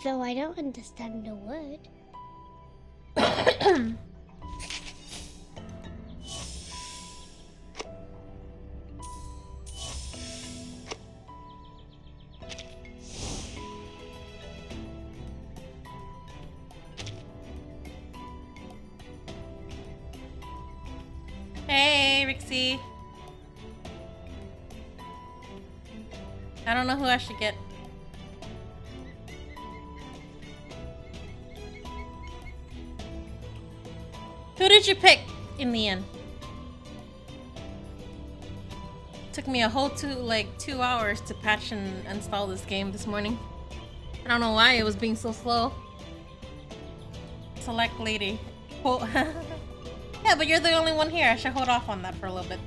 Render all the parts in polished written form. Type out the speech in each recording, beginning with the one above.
Though I don't understand a word. Hey, Rixie. I don't know who I should get. Who did you pick in the end? Took me a whole 2 hours to patch and install this game this morning. I don't know why it was being so slow. Select lady. Well, yeah, but you're the only one here. I should hold off on that for a little bit.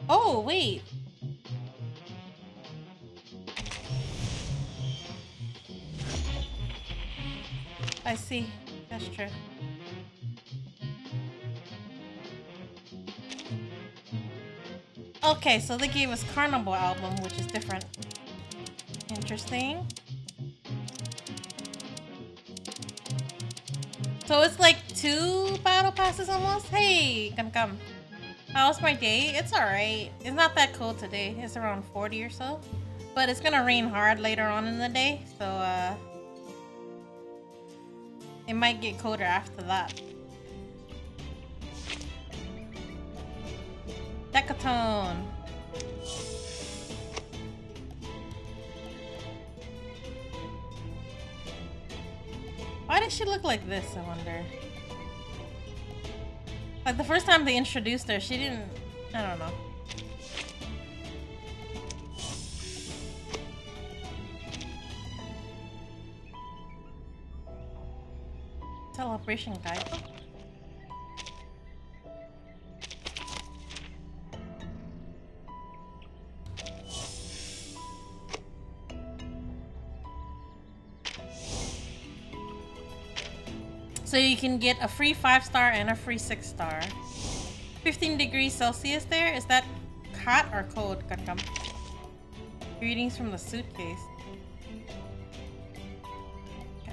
Oh, wait. I see. That's true. Okay, so they gave us Carnival album, which is different. Interesting. So it's like 2 battle passes almost? Hey, come. How's my day? It's alright. It's not that cold today. It's around 40 or so. But it's gonna rain hard later on in the day, so it might get colder after that. Decatone. Why does she look like this, I wonder? Like the first time they introduced her, she didn't... I don't know. Celebration guide. So you can get a free 5-star and a free 6-star. 15 degrees Celsius there? Is that hot or cold? Kankam? Greetings from the suitcase. Okay.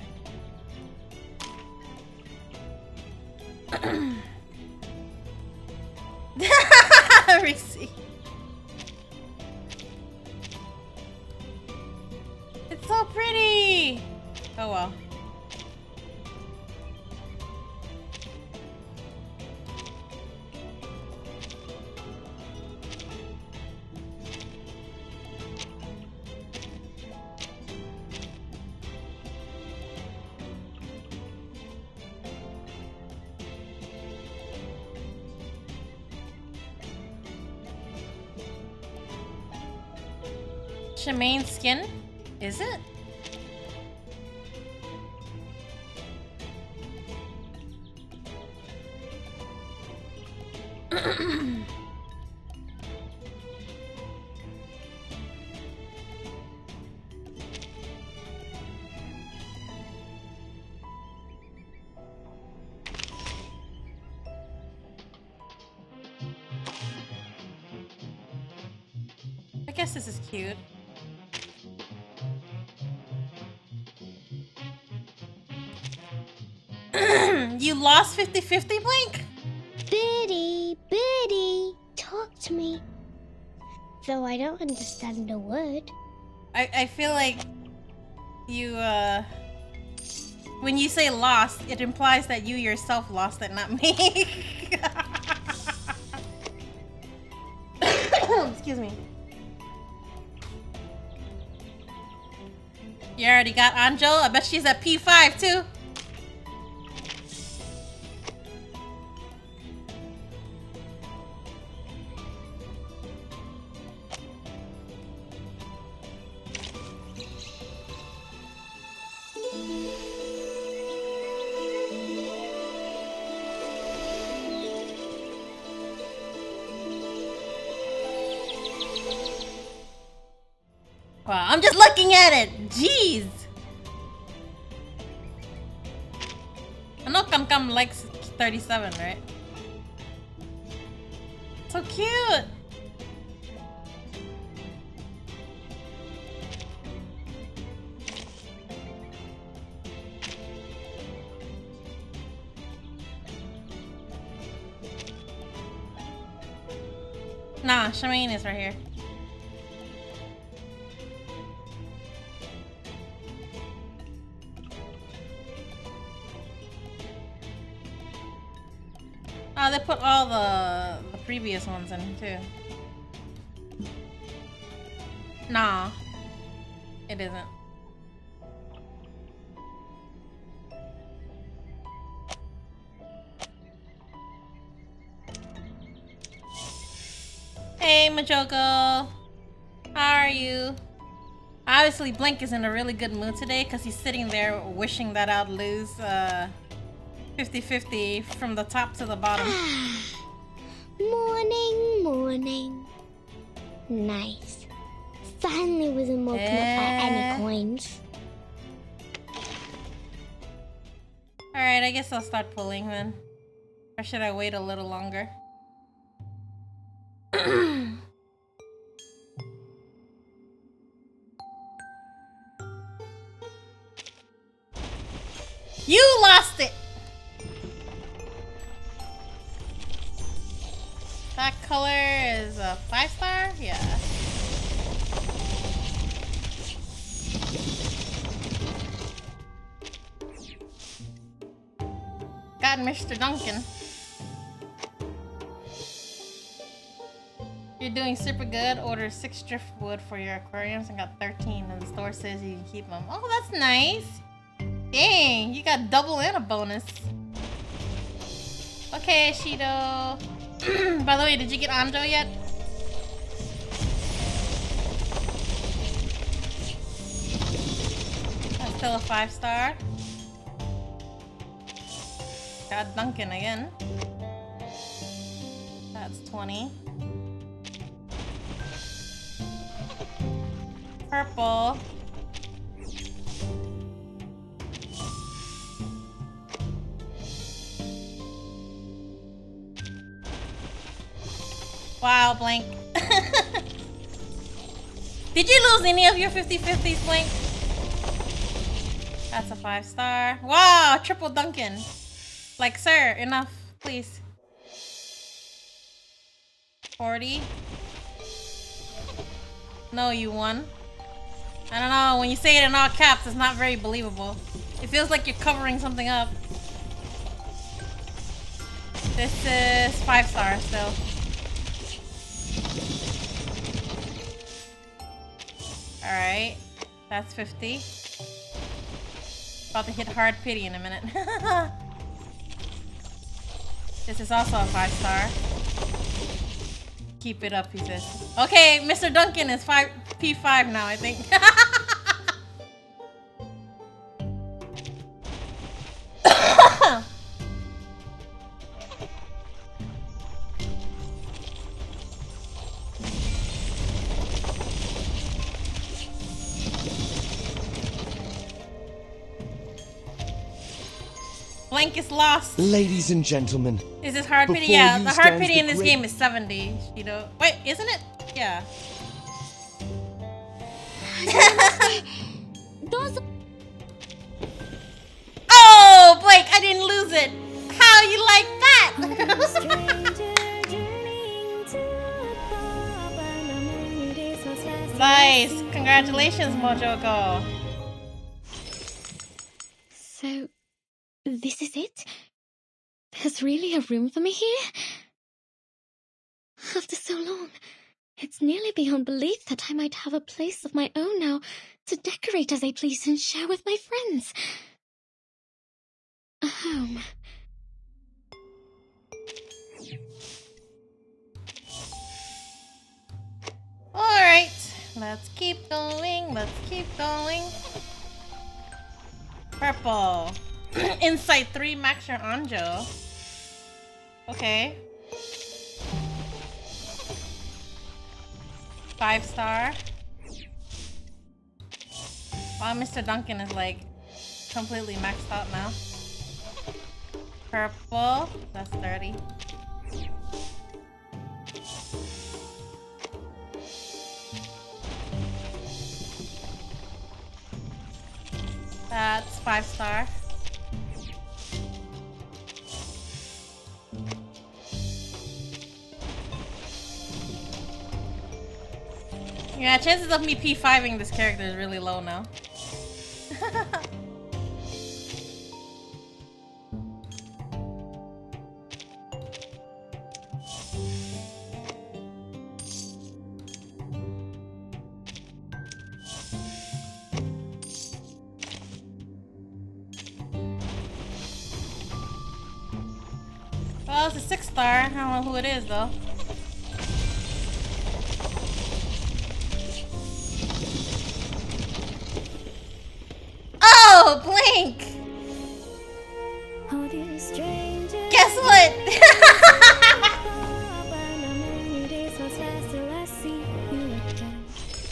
Rixie. It's so pretty! Oh well. Shemaine skin? Is it? I guess this is cute. You lost 50-50, Blink? Biddy, talk to me. Though I don't understand a word. I feel like you, when you say lost, it implies that you yourself lost it, not me. Excuse me. You already got Anjo? I bet she's at P5 too. Wow, I'm just looking at it. Jeez. I know Kam likes 37, right? So cute! Nah, Shemaine is right here. Oh, they put all the previous ones in too. Nah, it isn't. Hey, Majoko. How are you? Obviously, Blink is in a really good mood today because he's sitting there wishing that I'd lose 50-50 from the top to the bottom. Morning, morning. Nice. Finally wasn't woken up by any coins. Alright, I guess I'll start pulling then. Or should I wait a little longer? You lost it! That color is a 5-star? Yeah. Got Mr. Duncan. You're doing super good. Order 6 driftwood for your aquariums and got 13, and the store says you can keep them. Oh, that's nice. Dang, you got double and a bonus. Okay, Shido. By the way, did you get Anjo yet? That's still a 5-star. Got Duncan again. That's 20. Purple. Wow, Blank. Did you lose any of your 50-50s, Blank? That's a 5-star. Wow, triple Duncan. Like, sir, enough, please. 40. No, you won. I don't know, when you say it in all caps, it's not very believable. It feels like you're covering something up. This is 5-star still. Alright, that's 50. About to hit hard pity in a minute. This is also a 5-star. Keep it up, he says. Okay, Mr. Duncan is P5 now, I think. Blank is lost. Ladies and gentlemen. Is this hard pity? Before Yeah, you the hard stands pity the in this great- game is 70. You know, wait, isn't it? Yeah. Oh, Blake, I didn't lose it. How you like that? Nice. Congratulations, Mojoko. So, this is it? There's really a room for me here? After so long, it's nearly beyond belief that I might have a place of my own now to decorate as I please and share with my friends. A home. Alright, let's keep going, let's keep going. Purple. Insight 3, max your Anjo. Okay. 5-star. Wow, Mr. Duncan is like completely maxed out now. Purple. That's 30. That's 5-star. Yeah, chances of me P5ing this character is really low now. Well, it's a 6-star. I don't know who it is though. Oh, Blink! Guess what?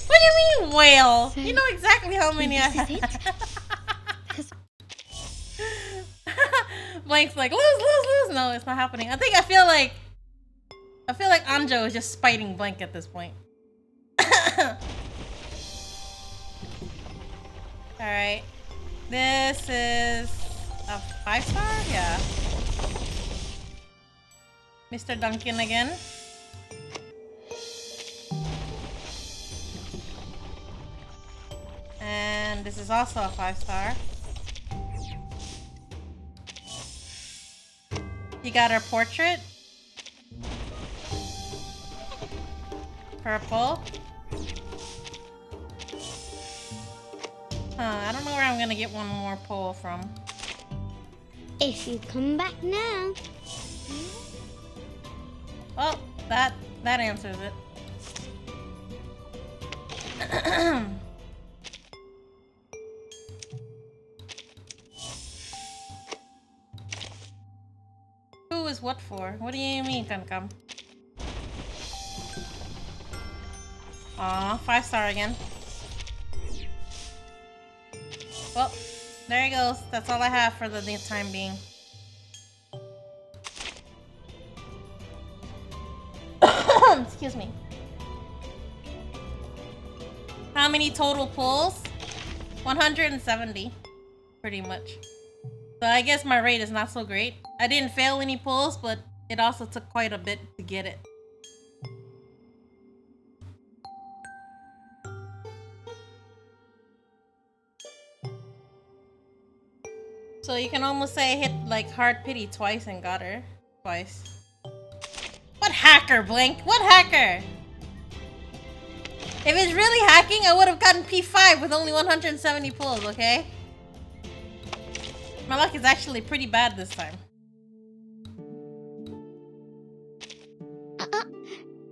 What do you mean, whale? You know exactly how many I have. Blank's like, lose. No, it's not happening. I feel like Anjo is just spiting Blank at this point. Alright. This is a 5-star? Yeah. Mr. Duncan again. And this is also a 5-star. You got her portrait. Purple. I don't know where I'm gonna get one more pull from. If you come back now. Well, that answers it. Who is what for? What do you mean, Kankam? Aw, 5-star again. Well, there he goes. That's all I have for the time being. Excuse me. How many total pulls? 170. Pretty much. So I guess my rate is not so great. I didn't fail any pulls, but it also took quite a bit to get it. So you can almost say I hit like hard pity twice and got her twice. What hacker, Blink? What hacker? If it's really hacking, I would have gotten P5 with only 170 pulls, okay? My luck is actually pretty bad this time.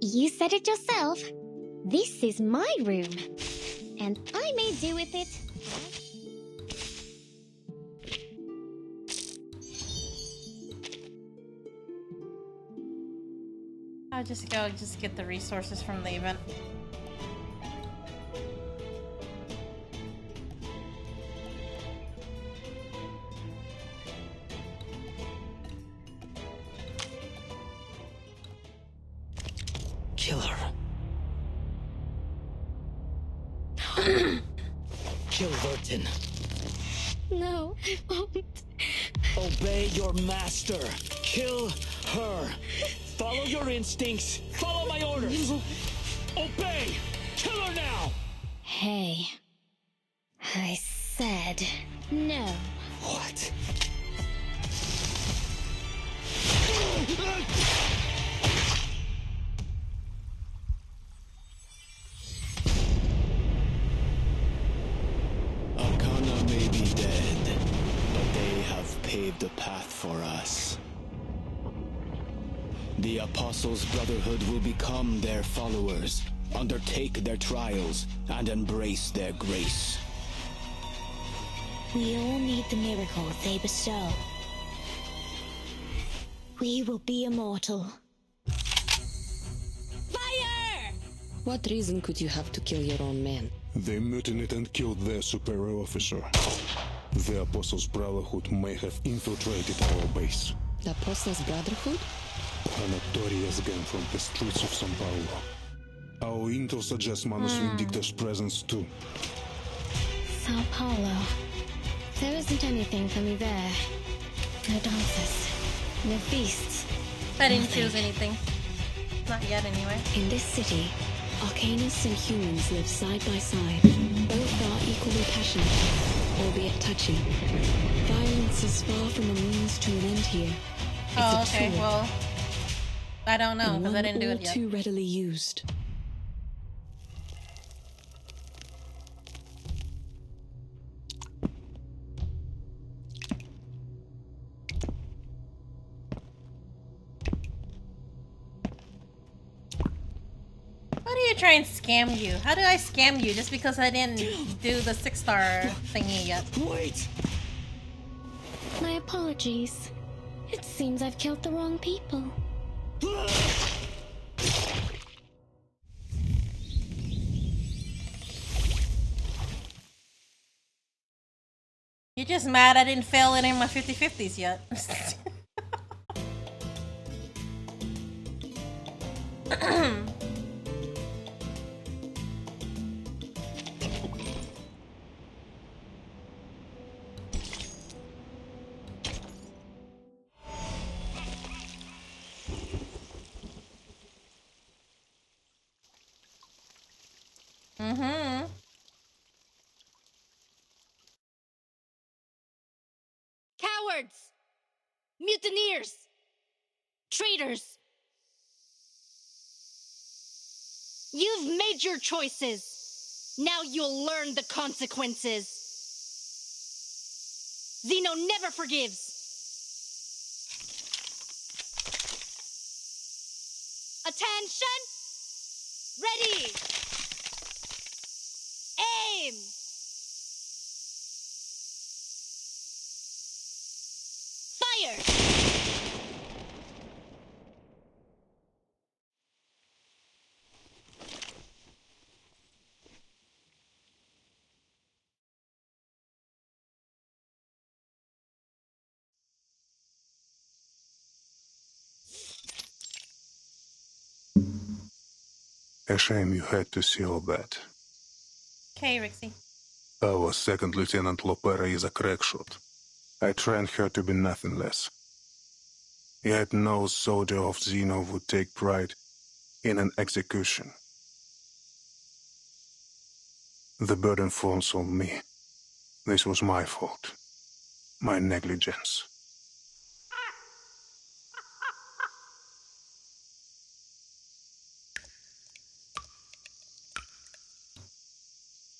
You said it yourself. This is my room, and I may do with it. I'll just go get the resources from the event. Kill her. Kill Vertin. No, I won't. Obey your master. Kill her. Follow your instincts. Follow my orders. Obey. Kill her now. Hey, I said no. What? Arcana may be dead, but they have paved a path for us. The Apostles' Brotherhood will become their followers, undertake their trials, and embrace their grace. We all need the miracle they bestow. We will be immortal. Fire! What reason could you have to kill your own men? They mutinied and killed their superior officer. The Apostles' Brotherhood may have infiltrated our base. The Apostles' Brotherhood? A notorious gang from the streets of São Paulo. Our intel suggests Manus Vindicta's presence too. Sao Paulo. There isn't anything for me there. No dances. No feasts. I didn't choose anything. Not yet, anyway. In this city, Arcanists and humans live side by side. Both are equally passionate, albeit touchy. Violence is far from a means to an end here. It's Oh, a okay. tool, Well, I don't know and because I one didn't do all it yet. too readily used. How do you try and scam you? How do I scam you just because I didn't do the 6-star thingy yet? Wait! My apologies. It seems I've killed the wrong people. You're just mad I didn't fail it in my 50-50s yet. Cowards! Mutineers! Traitors! You've made your choices. Now you'll learn the consequences. Zeno never forgives. Attention! Ready! Aim! Fire! A shame you had to see all that. Okay, Rixie. Our second Lieutenant Lopera is a crackshot. I trained her to be nothing less. Yet no soldier of Zeno would take pride in an execution. The burden falls on me. This was my fault. My negligence.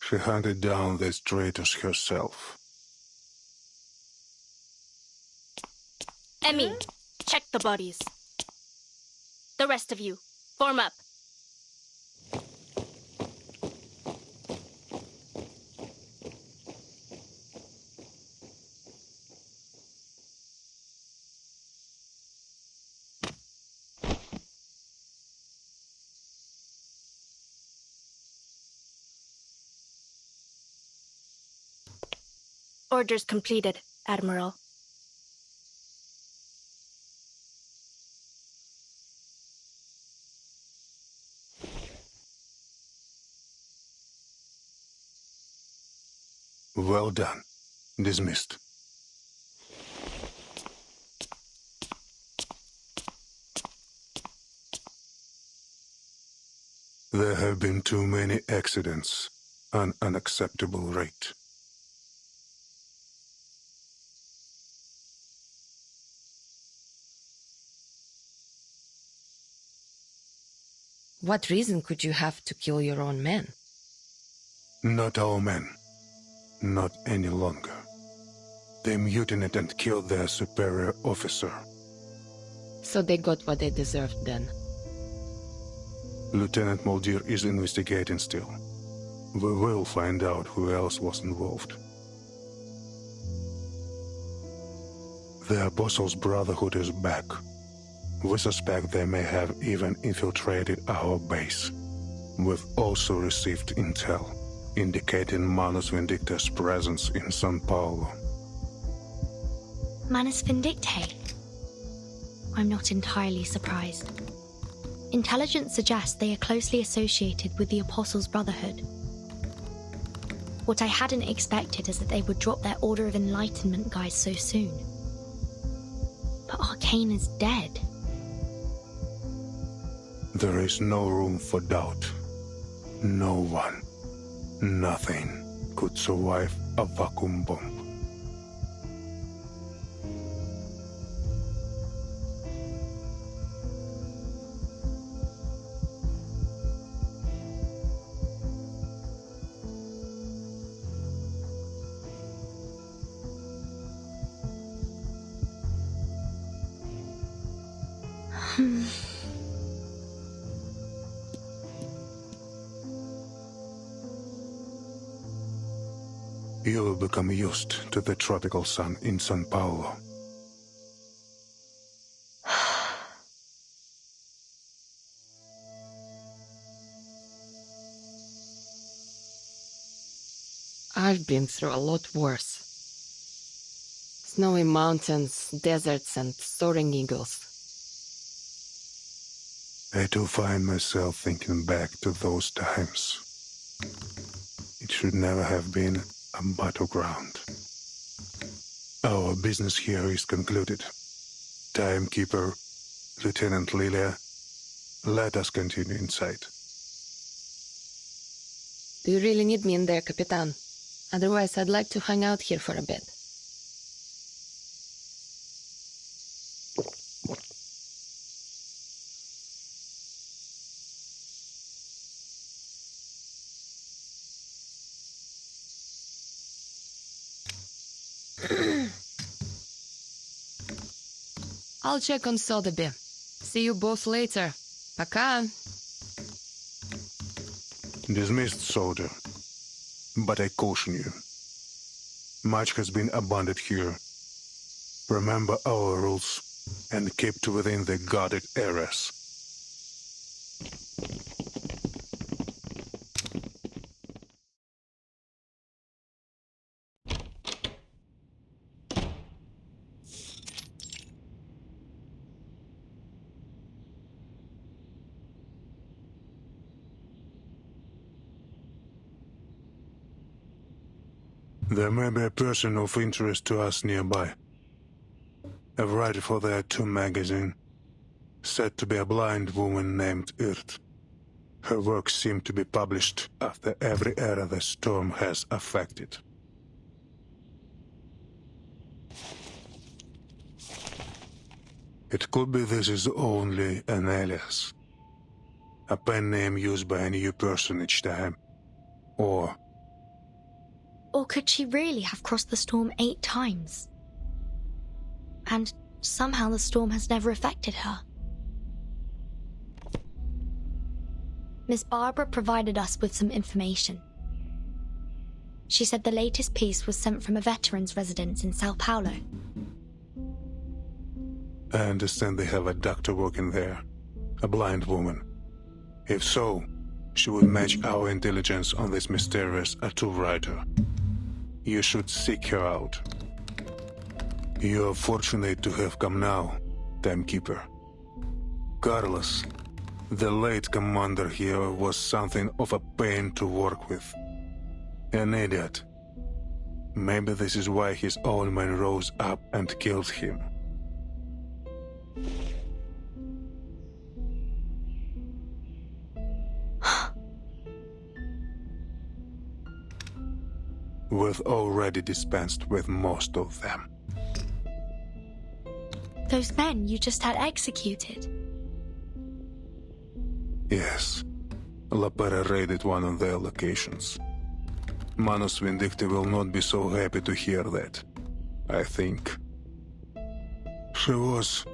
She hunted down these traitors herself. Emmy, check the bodies. The rest of you, form up. Orders completed, Admiral. Well done. Dismissed. There have been too many accidents. An unacceptable rate. What reason could you have to kill your own men? Not our men. Not any longer. They mutinied and killed their superior officer. So they got what they deserved then. Lieutenant Muldir is investigating still. We will find out who else was involved. The Apostles' Brotherhood is back. We suspect they may have even infiltrated our base. We've also received intel indicating Manus Vindicta's presence in São Paulo. Manus Vindictae? I'm not entirely surprised. Intelligence suggests they are closely associated with the Apostles' Brotherhood. What I hadn't expected is that they would drop their Order of Enlightenment guys so soon. But Arcane is dead. There is no room for doubt. No one, nothing could survive a vacuum bomb. You will become used to the tropical sun in São Paulo. I've been through a lot worse. Snowy mountains, deserts, and soaring eagles. I do find myself thinking back to those times. It should never have been a battleground. Our business here is concluded. Timekeeper, Lieutenant Lilia, let us continue inside. Do you really need me in there, Capitan? Otherwise, I'd like to hang out here for a bit. I'll check on Sotheby. See you both later. Пока. Dismissed, soldier. But I caution you. Much has been abandoned here. Remember our rules and keep to within the guarded areas. There may be a person of interest to us nearby. A writer for the Two magazine, said to be a blind woman named Irt. Her works seem to be published after every era the storm has affected. It could be this is only an alias. A pen name used by a new person each time. Or could she really have crossed the storm 8 times? And somehow the storm has never affected her. Miss Barbara provided us with some information. She said the latest piece was sent from a veteran's residence in Sao Paulo. I understand they have a doctor working there, a blind woman. If so, she would match our intelligence on this mysterious Atu writer. You should seek her out. You are fortunate to have come now, Timekeeper. Carlos, the late commander here, was something of a pain to work with. An idiot. Maybe this is why his own men rose up and killed him. We've already dispensed with most of them. Those men you just had executed? Yes. La Pera raided one of their locations. Manus Vindictae will not be so happy to hear that, I think. She was,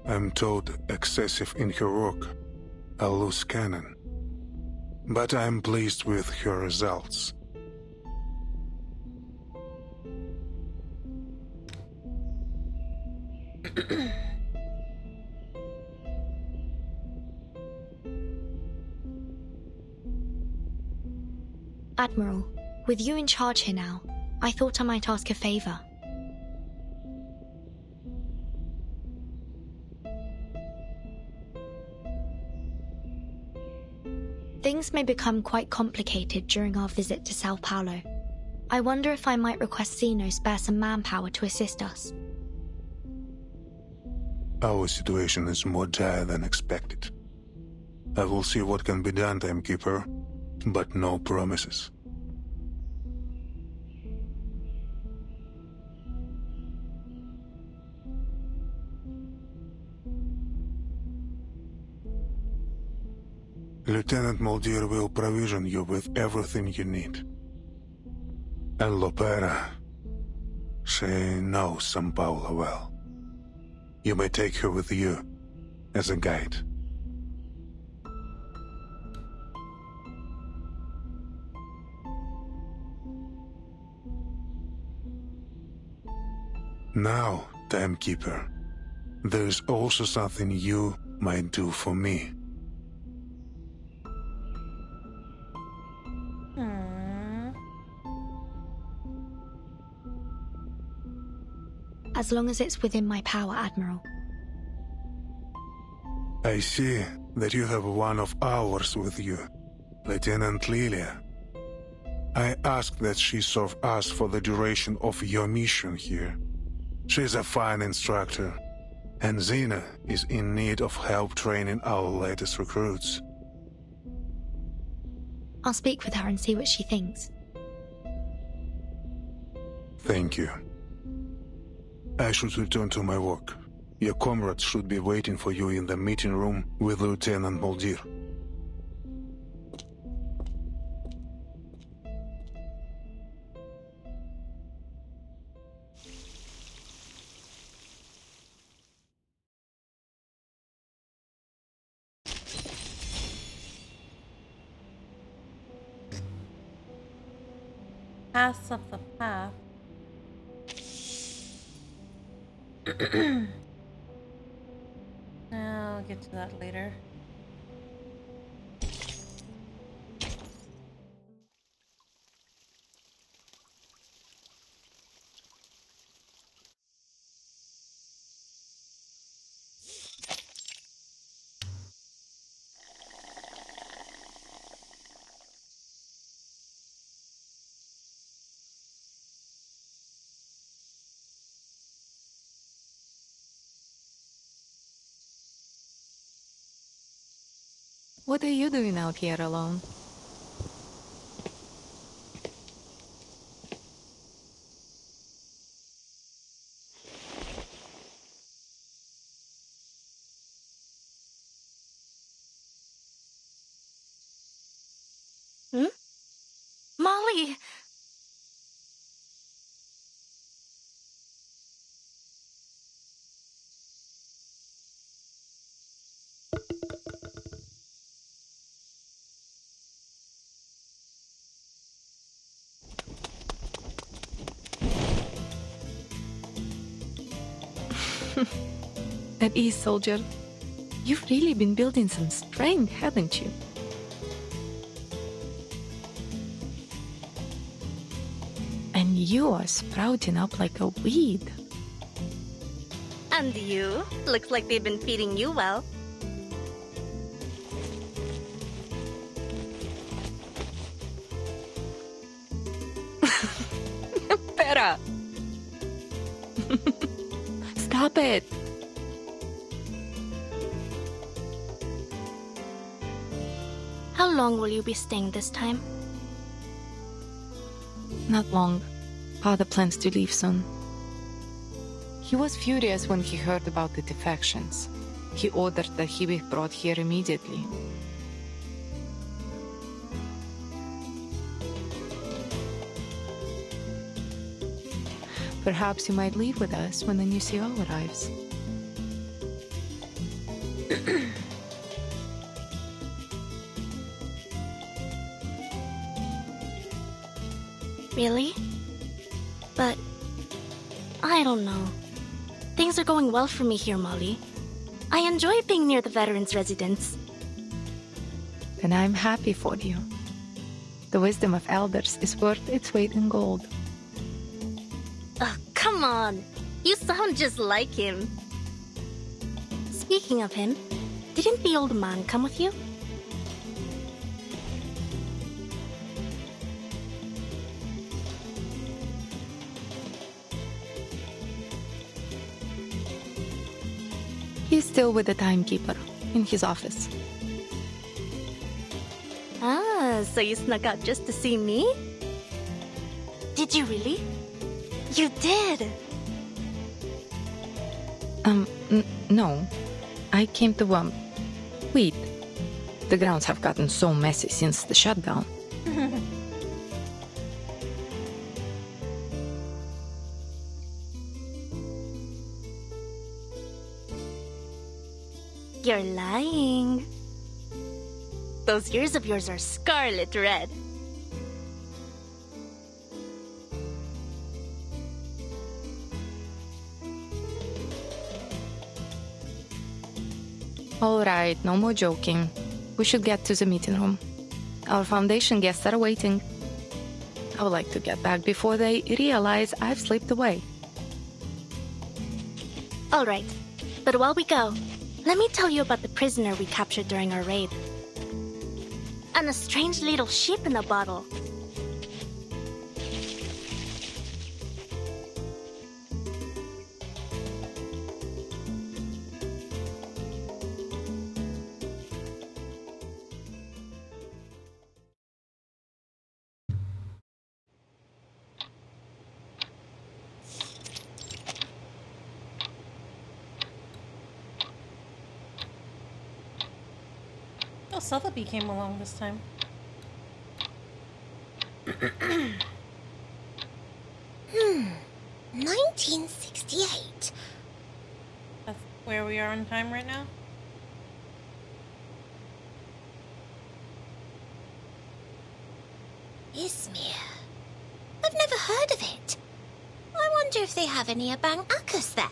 I'm told, excessive in her work, a loose cannon. But I'm pleased with her results. Admiral, with you in charge here now, I thought I might ask a favor. Things may become quite complicated during our visit to Sao Paulo. I wonder if I might request Zeno spare some manpower to assist us. Our situation is more dire than expected. I will see what can be done, Timekeeper, but no promises. Lieutenant Muldir will provision you with everything you need. And Lopera, she knows São Paulo well. You may take her with you as a guide. Now, Timekeeper, there is also something you might do for me. As long as it's within my power, Admiral. I see that you have one of ours with you, Lieutenant Lilia. I ask that she serve us for the duration of your mission here. She's a fine instructor, and Xena is in need of help training our latest recruits. I'll speak with her and see what she thinks. Thank you. I should return to my work. Your comrades should be waiting for you in the meeting room with Lieutenant Muldir. Pass of the path. I'll get to that later. What are you doing out here alone? Molly! At ease, soldier. You've really been building some strength, haven't you? And you are sprouting up like a weed. And you? Looks like they've been feeding you well. Pera! Stop it! How long will you be staying this time? Not long. Father plans to leave soon. He was furious when he heard about the defections. He ordered that he be brought here immediately. Perhaps you might leave with us when the new CO arrives. Really? But I don't know. Things are going well for me here, Molly. I enjoy being near the veterans' residence. And I'm happy for you. The wisdom of elders is worth its weight in gold. Ugh, come on. You sound just like him. Speaking of him, didn't the old man come with you? He's still with the timekeeper in his office. Ah, so you snuck out just to see me? Did you really? You did! No. I came to, weed. The grounds have gotten so messy since the shutdown. You're lying. Those ears of yours are scarlet red. All right, no more joking. We should get to the meeting room. Our Foundation guests are waiting. I would like to get back before they realize I've slipped away. All right, but while we go, let me tell you about the prisoner we captured during our raid. And the strange little sheep in the bottle. Oh, Sotheby came along this time. 1968. That's where we are in time right now. Izmir. I've never heard of it. I wonder if they have any Abang Akas there.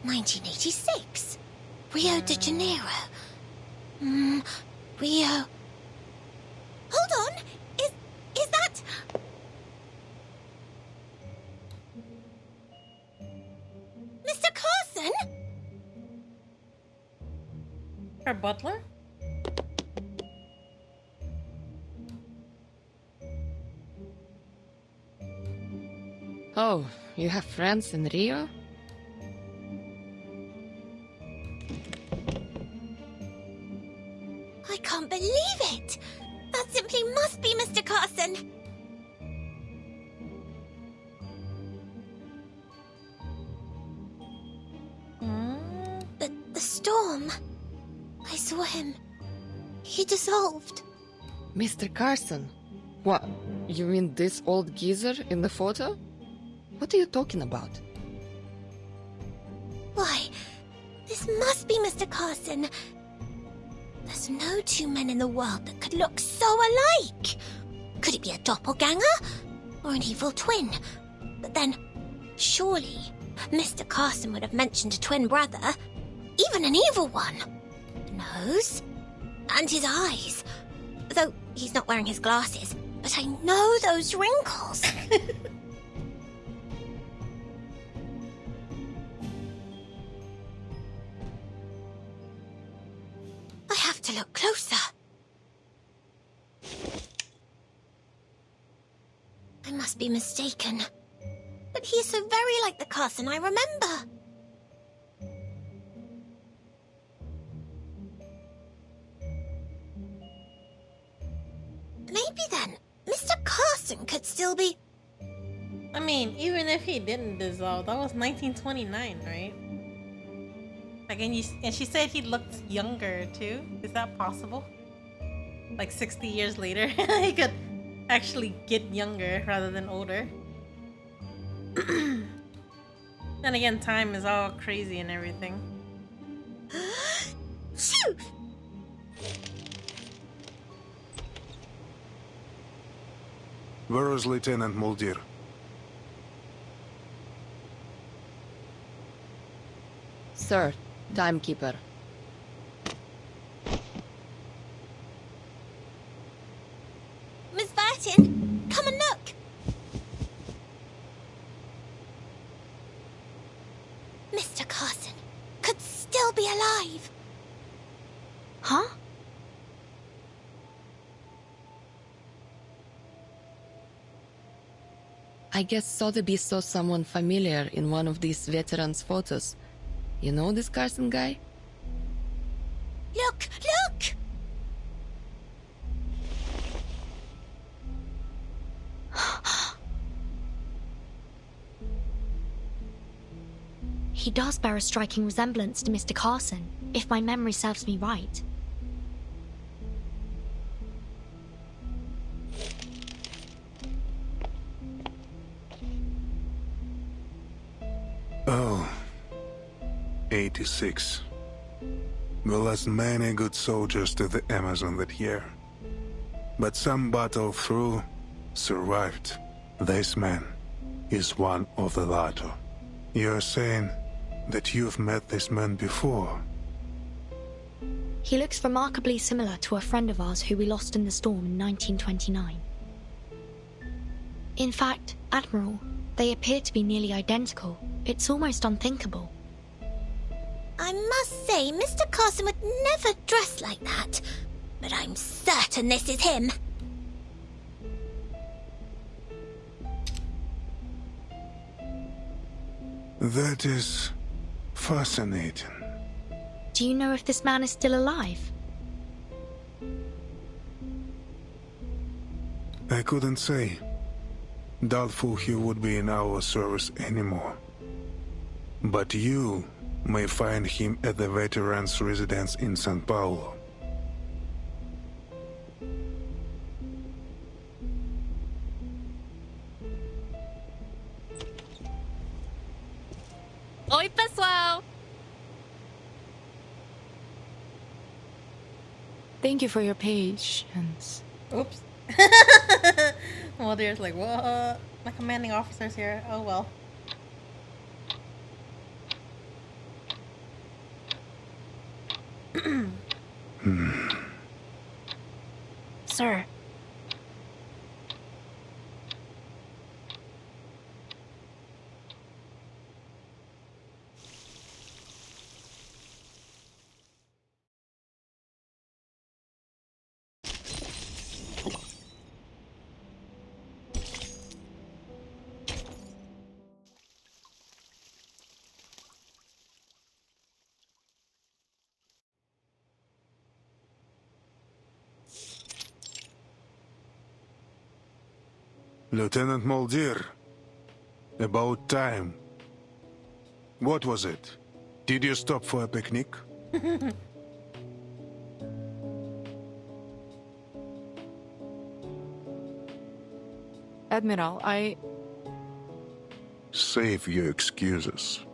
(1986) Rio de Janeiro. Rio. Hold on. Is that? Mr. Carson? Her butler? Oh, you have friends in Rio? I can't believe it! That simply must be Mr. Carson! But the storm... I saw him. He dissolved. Mr. Carson? What? You mean this old geezer in the photo? What are you talking about? Why, this must be Mr. Carson. There's no two men in the world that could look so alike. Could it be a doppelganger? Or an evil twin? But then, surely, Mr. Carson would have mentioned a twin brother. Even an evil one. The nose. And his eyes. Though he's not wearing his glasses. But I know those wrinkles. I have to look closer. I must be mistaken. But he is so very like the Carson I remember. Maybe then, Mr. Carson could still be... I mean, even if he didn't dissolve, that was 1929, right? Like, and she said he looked younger too. Is that possible? Like 60 years later, he could actually get younger rather than older. Then again, time is all crazy and everything. Phew! Where is Lieutenant Muldir? Sir, timekeeper. Miss Burton, come and look. Mr. Carson could still be alive. Huh? I guess Sotheby saw someone familiar in one of these veterans' photos. You know this Carson guy? Look! Look! He does bear a striking resemblance to Mr. Carson, if my memory serves me right. Oh, 86. We lost many good soldiers to the Amazon that year. But some battled through, survived. This man is one of the latter. You're saying that you've met this man before? He looks remarkably similar to a friend of ours who we lost in the storm in 1929. In fact, Admiral, they appear to be nearly identical. It's almost unthinkable. I must say, Mr. Carson would never dress like that. But I'm certain this is him. That is fascinating. Do you know if this man is still alive? I couldn't say. Doubtful he would be in our service anymore. But you may find him at the veterans' residence in São Paulo. Oi, pessoal! Thank you for your patience. Oops. Well, there's like, what? My commanding officer's here. Oh well. Sir. Lieutenant Muldir, about time. What was it? Did you stop for a picnic? Admiral, Save your excuses.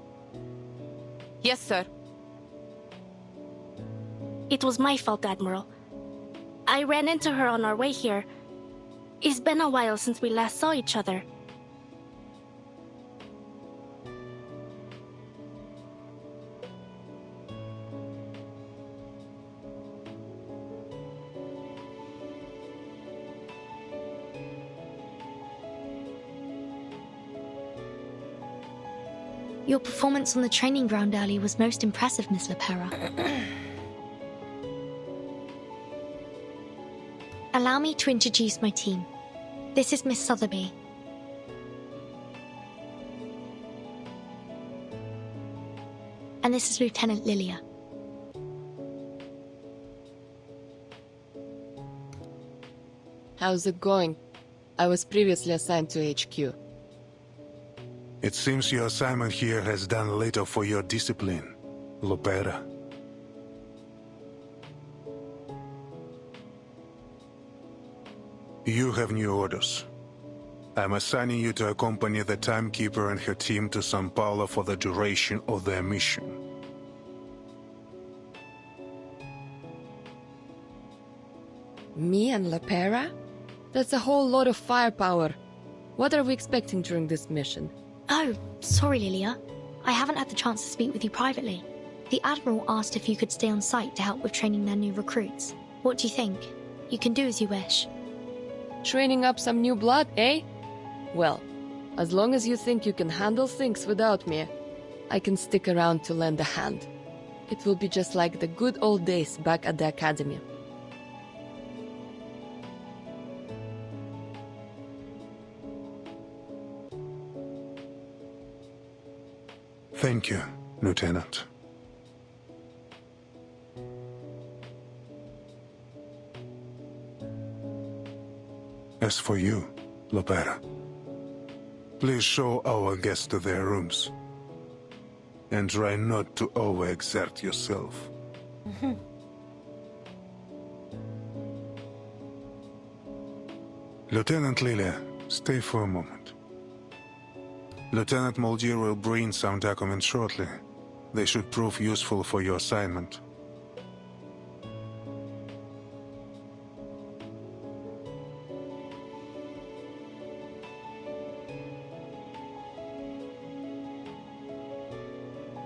Yes, sir. It was my fault, Admiral. I ran into her on our way here. It's been a while since we last saw each other. Your performance on the training ground early was most impressive, Miss Lepera. Allow me to introduce my team. This is Miss Sotheby. And this is Lieutenant Lilia. How's it going? I was previously assigned to HQ. It seems your assignment here has done little for your discipline, Lopera. You have new orders. I'm assigning you to accompany the timekeeper and her team to São Paulo for the duration of their mission. Me and Lepera? That's a whole lot of firepower. What are we expecting during this mission? Oh, sorry, Lilia. I haven't had the chance to speak with you privately. The Admiral asked if you could stay on site to help with training their new recruits. What do you think? You can do as you wish. Training up some new blood, eh? Well, as long as you think you can handle things without me, I can stick around to lend a hand. It will be just like the good old days back at the academy. Thank you, Lieutenant. As for you, Lopera, please show our guests to their rooms. And try not to overexert yourself. Lieutenant Lilia, stay for a moment. Lieutenant Moldier will bring some documents shortly. They should prove useful for your assignment.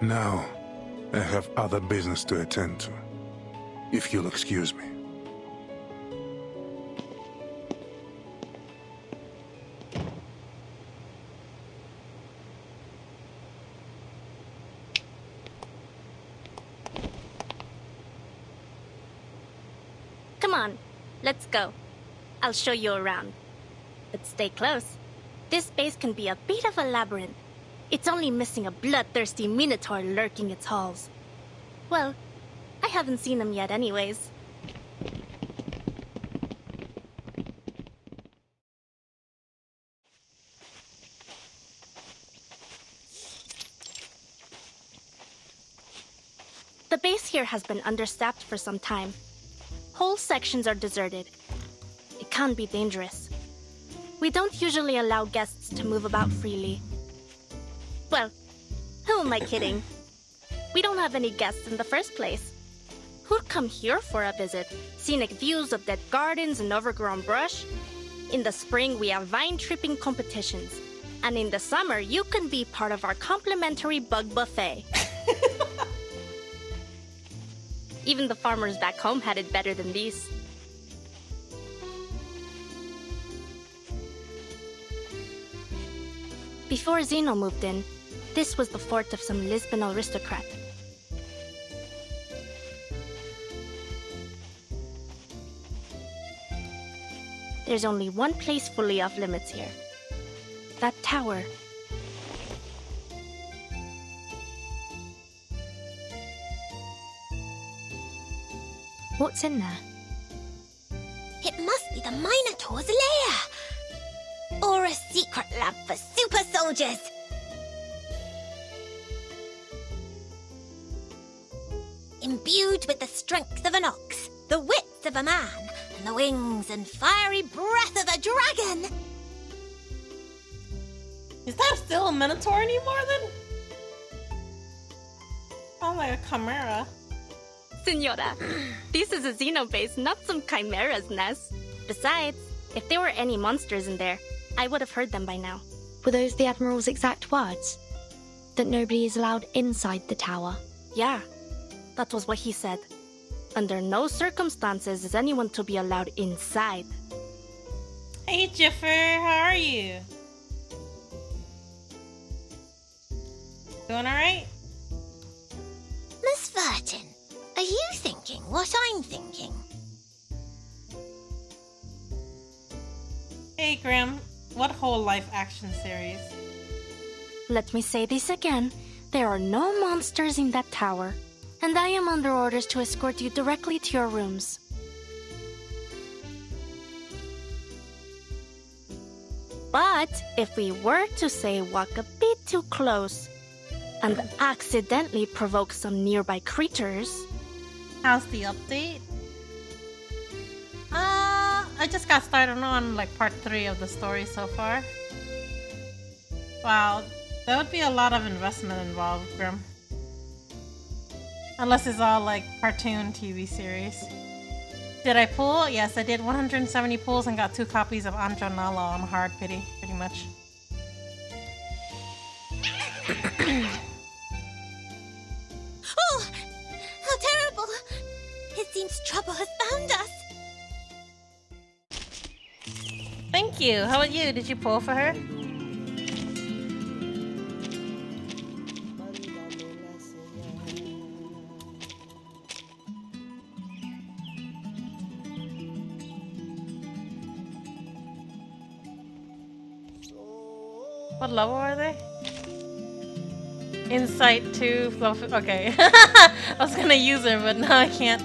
Now, I have other business to attend to. If you'll excuse me. Come on, let's go. I'll show you around. But stay close. This base can be a bit of a labyrinth. It's only missing a bloodthirsty minotaur lurking its halls. Well, I haven't seen him yet anyways. The base here has been understaffed for some time. Whole sections are deserted. It can be dangerous. We don't usually allow guests to move about freely. Well, who am I kidding? We don't have any guests in the first place. Who'd come here for a visit? Scenic views of dead gardens and overgrown brush? In the spring, we have vine-tripping competitions. And in the summer, you can be part of our complimentary bug buffet. Even the farmers back home had it better than these. Before Zeno moved in, this was the fort of some Lisbon aristocrat. There's only one place fully off limits here. That tower. What's in there? It must be the Minotaur's lair! Or a secret lab for super soldiers! Imbued with the strength of an ox, the wits of a man, and the wings and fiery breath of a dragon! Is that still a minotaur anymore then? Sounds like a chimera. Senora, this is a xenobase, not some chimera's nest. Besides, if there were any monsters in there, I would have heard them by now. Were those the Admiral's exact words? That nobody is allowed inside the tower? Yeah, that was what he said. Under no circumstances is anyone to be allowed inside. Hey Jiffer, how are you? Doing alright? Miss Vertin, are you thinking what I'm thinking? Hey Grim, what whole life action series? Let me say this again. There are no monsters in that tower, and I am under orders to escort you directly to your rooms. But if we were to say walk a bit too close and accidentally provoke some nearby creatures... How's the update? I just got started on like part 3 of the story so far. Wow, there would be a lot of investment involved, Grim. Unless it's all like cartoon TV series. Did I pull? Yes, I did 170 pulls and got 2 copies of Anjo on hard pity, pretty much. Oh, how terrible! It seems trouble has found us. Thank you. How about you? Did you pull for her? What level are they? Insight 2 fluff. Okay. I was gonna use her, but now I can't.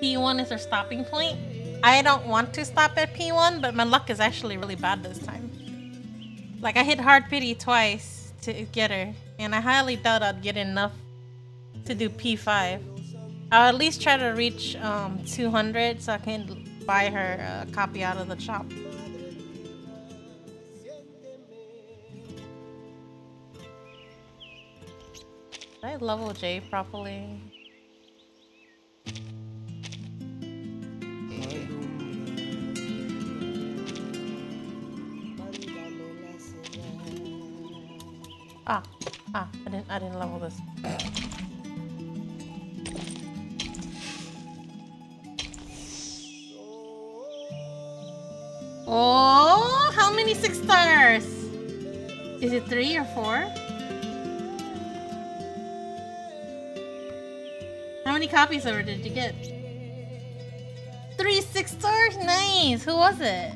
P1 is her stopping point. I don't want to stop at P1, but my luck is actually really bad this time. Like, I hit hard pity twice to get her, and I highly doubt I'd get enough to do P5. I'll at least try to reach 200 so I can buy her a copy out of the shop. Did I level J properly? I didn't level this. Oh, how many 6 stars? Is it 3 or 4? How many copies over did you get? 3 6 stars? Nice. Who was it?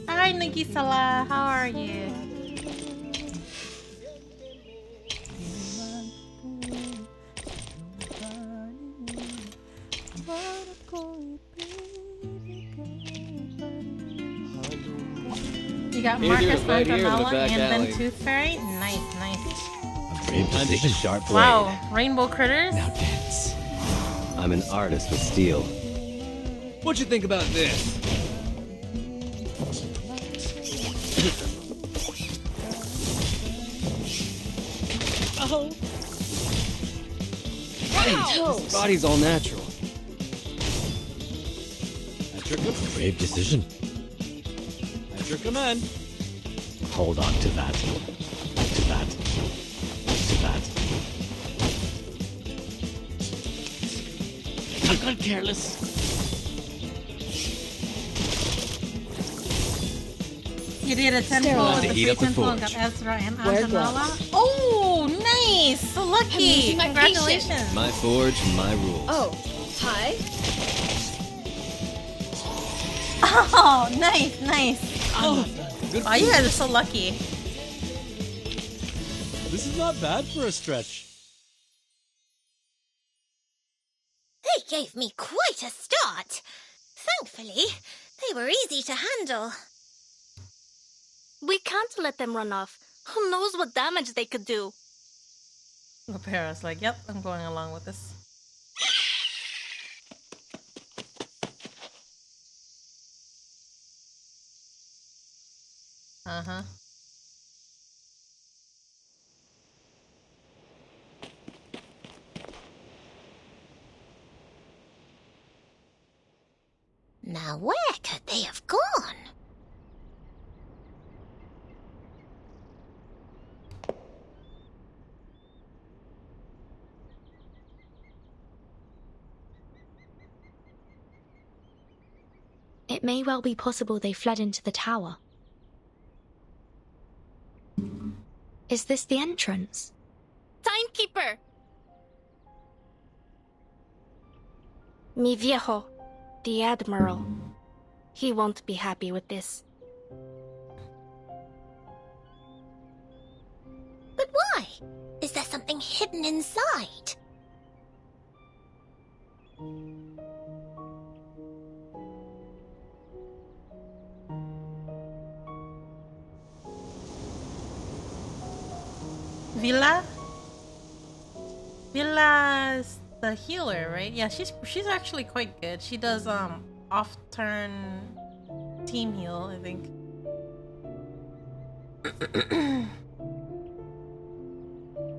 Hi, Nagisala. How are you? You got Marcus Antonella and then Tooth Fairy? Nice, nice. Time to hit a sharp blade. Wow, rainbow critters? Now dance. I'm an artist with steel. What'd you think about this? Oh! Hey, this body's all natural. At your brave decision. At your command. Hold on to that. To that. To that. I got careless. You did a 10-pull with the free 10-pull and got Ezra and Antonella. Oh, nice! So lucky! Congratulations! My forge, my rules. Oh, hi. Oh, nice, nice. Oh, good. Wow, you guys are so lucky. This is not bad for a stretch. They gave me quite a start. Thankfully, they were easy to handle. We can't let them run off. Who knows what damage they could do? Lapera's like, yep, I'm going along with this. Uh-huh. Now where could they have gone? It may well be possible they fled into the tower. Is this the entrance? Timekeeper! Mi viejo, the Admiral. He won't be happy with this. But why? Is there something hidden inside? Villa's the healer, right? Yeah, she's actually quite good. She does off-turn team heal, I think.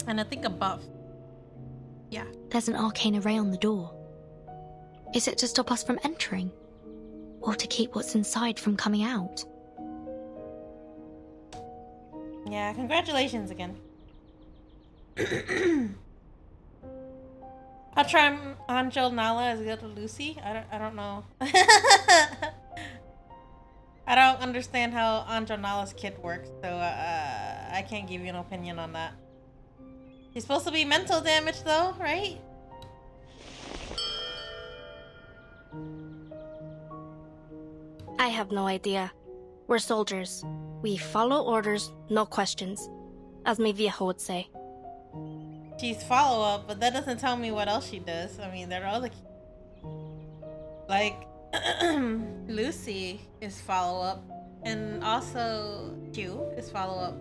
And I think a buff. Yeah. There's an arcane array on the door. Is it to stop us from entering? Or to keep what's inside from coming out? Yeah, congratulations again. I'll try Anjo Nala as good as Lucy. I don't know. I don't understand how Anjo Nala's kit works, so I can't give you an opinion on that. He's supposed to be mental damage though, right? I have no idea. We're soldiers. We follow orders, no questions. As mi viejo would say. She's follow-up, but that doesn't tell me what else she does. I mean, there are other... Like, Lucy is follow-up. And also, Q is follow-up.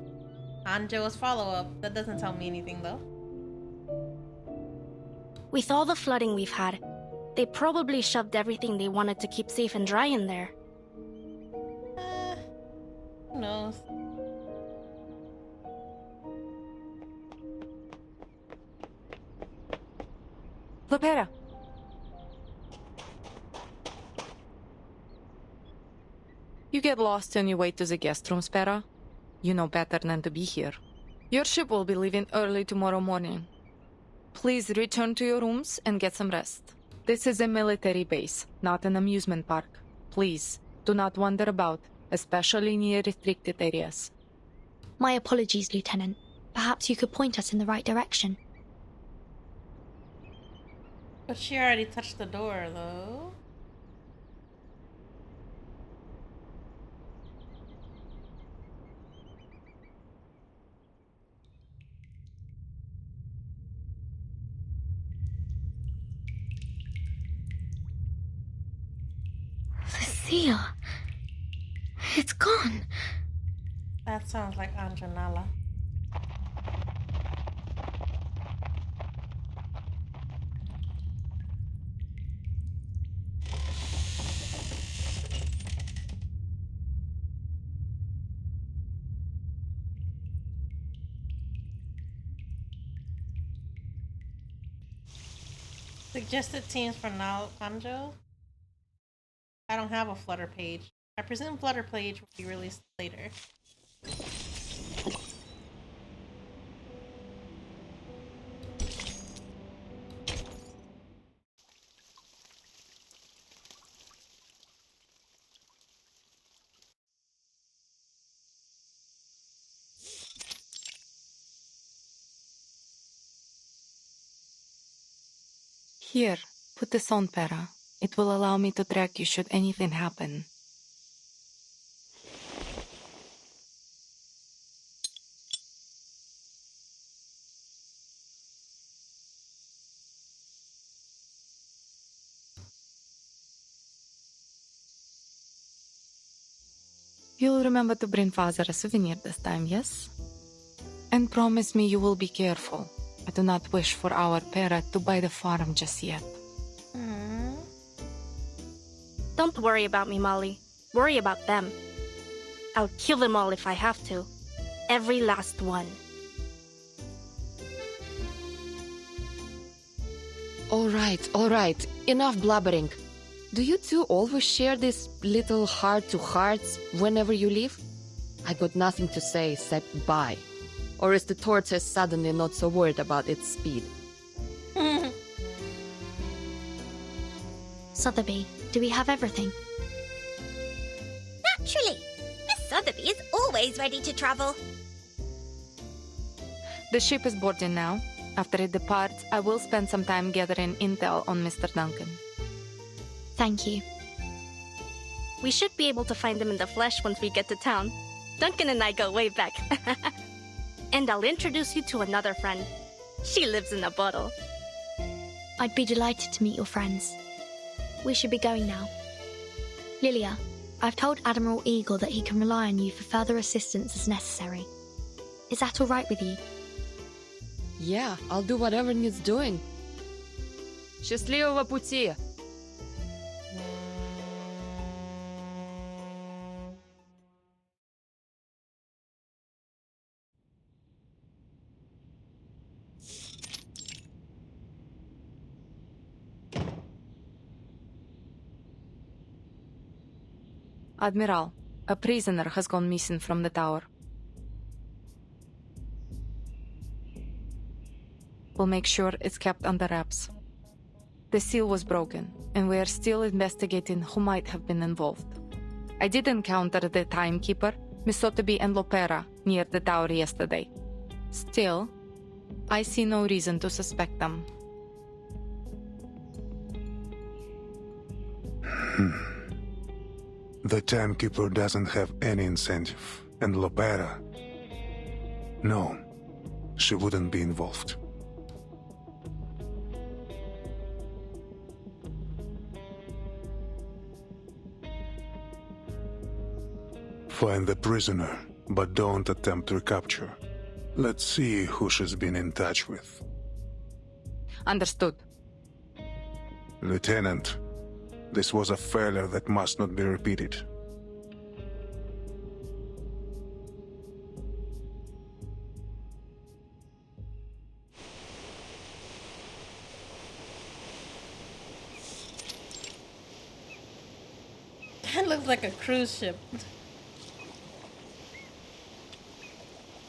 Anjo is follow-up. That doesn't tell me anything, though. With all the flooding we've had, they probably shoved everything they wanted to keep safe and dry in there. Who knows? Lopera. You get lost on your way to the guest room, Spera. You know better than to be here. Your ship will be leaving early tomorrow morning. Please return to your rooms and get some rest. This is a military base, not an amusement park. Please, do not wander about, especially near restricted areas. My apologies, Lieutenant. Perhaps you could point us in the right direction. But she already touched the door, though. The seal. It's gone. That sounds like Anjanala. Suggested teams for now, Anjo? I don't have a Flutter page. I presume Flutter page will be released later. Here, put this on, Pera. It will allow me to track you should anything happen. You'll remember to bring Father a souvenir this time, yes? And promise me you will be careful. I do not wish for our Pera to buy the farm just yet. Don't worry about me, Molly. Worry about them. I'll kill them all if I have to. Every last one. All right. Enough blabbering. Do you two always share these little heart-to-hearts whenever you leave? I got nothing to say except bye. Or is the tortoise suddenly not so worried about its speed? Sotheby, do we have everything? Naturally. Miss Sotheby is always ready to travel. The ship is boarding now. After it departs, I will spend some time gathering intel on Mr. Duncan. Thank you. We should be able to find him in the flesh once we get to town. Duncan and I go way back. And I'll introduce you to another friend. She lives in a bottle. I'd be delighted to meet your friends. We should be going now. Lilia, I've told Admiral Eagle that he can rely on you for further assistance as necessary. Is that all right with you? Yeah, I'll do whatever needs doing. Счастливого пути! Admiral, a prisoner has gone missing from the tower. We'll make sure it's kept under wraps. The seal was broken, and we are still investigating who might have been involved. I did encounter the timekeeper, Miss Sotheby and Lopera, near the tower yesterday. Still, I see no reason to suspect them. The timekeeper doesn't have any incentive, and Lopera... No, she wouldn't be involved. Find the prisoner, but don't attempt recapture. Let's see who she's been in touch with. Understood. Lieutenant, this was a failure that must not be repeated. That looks like a cruise ship.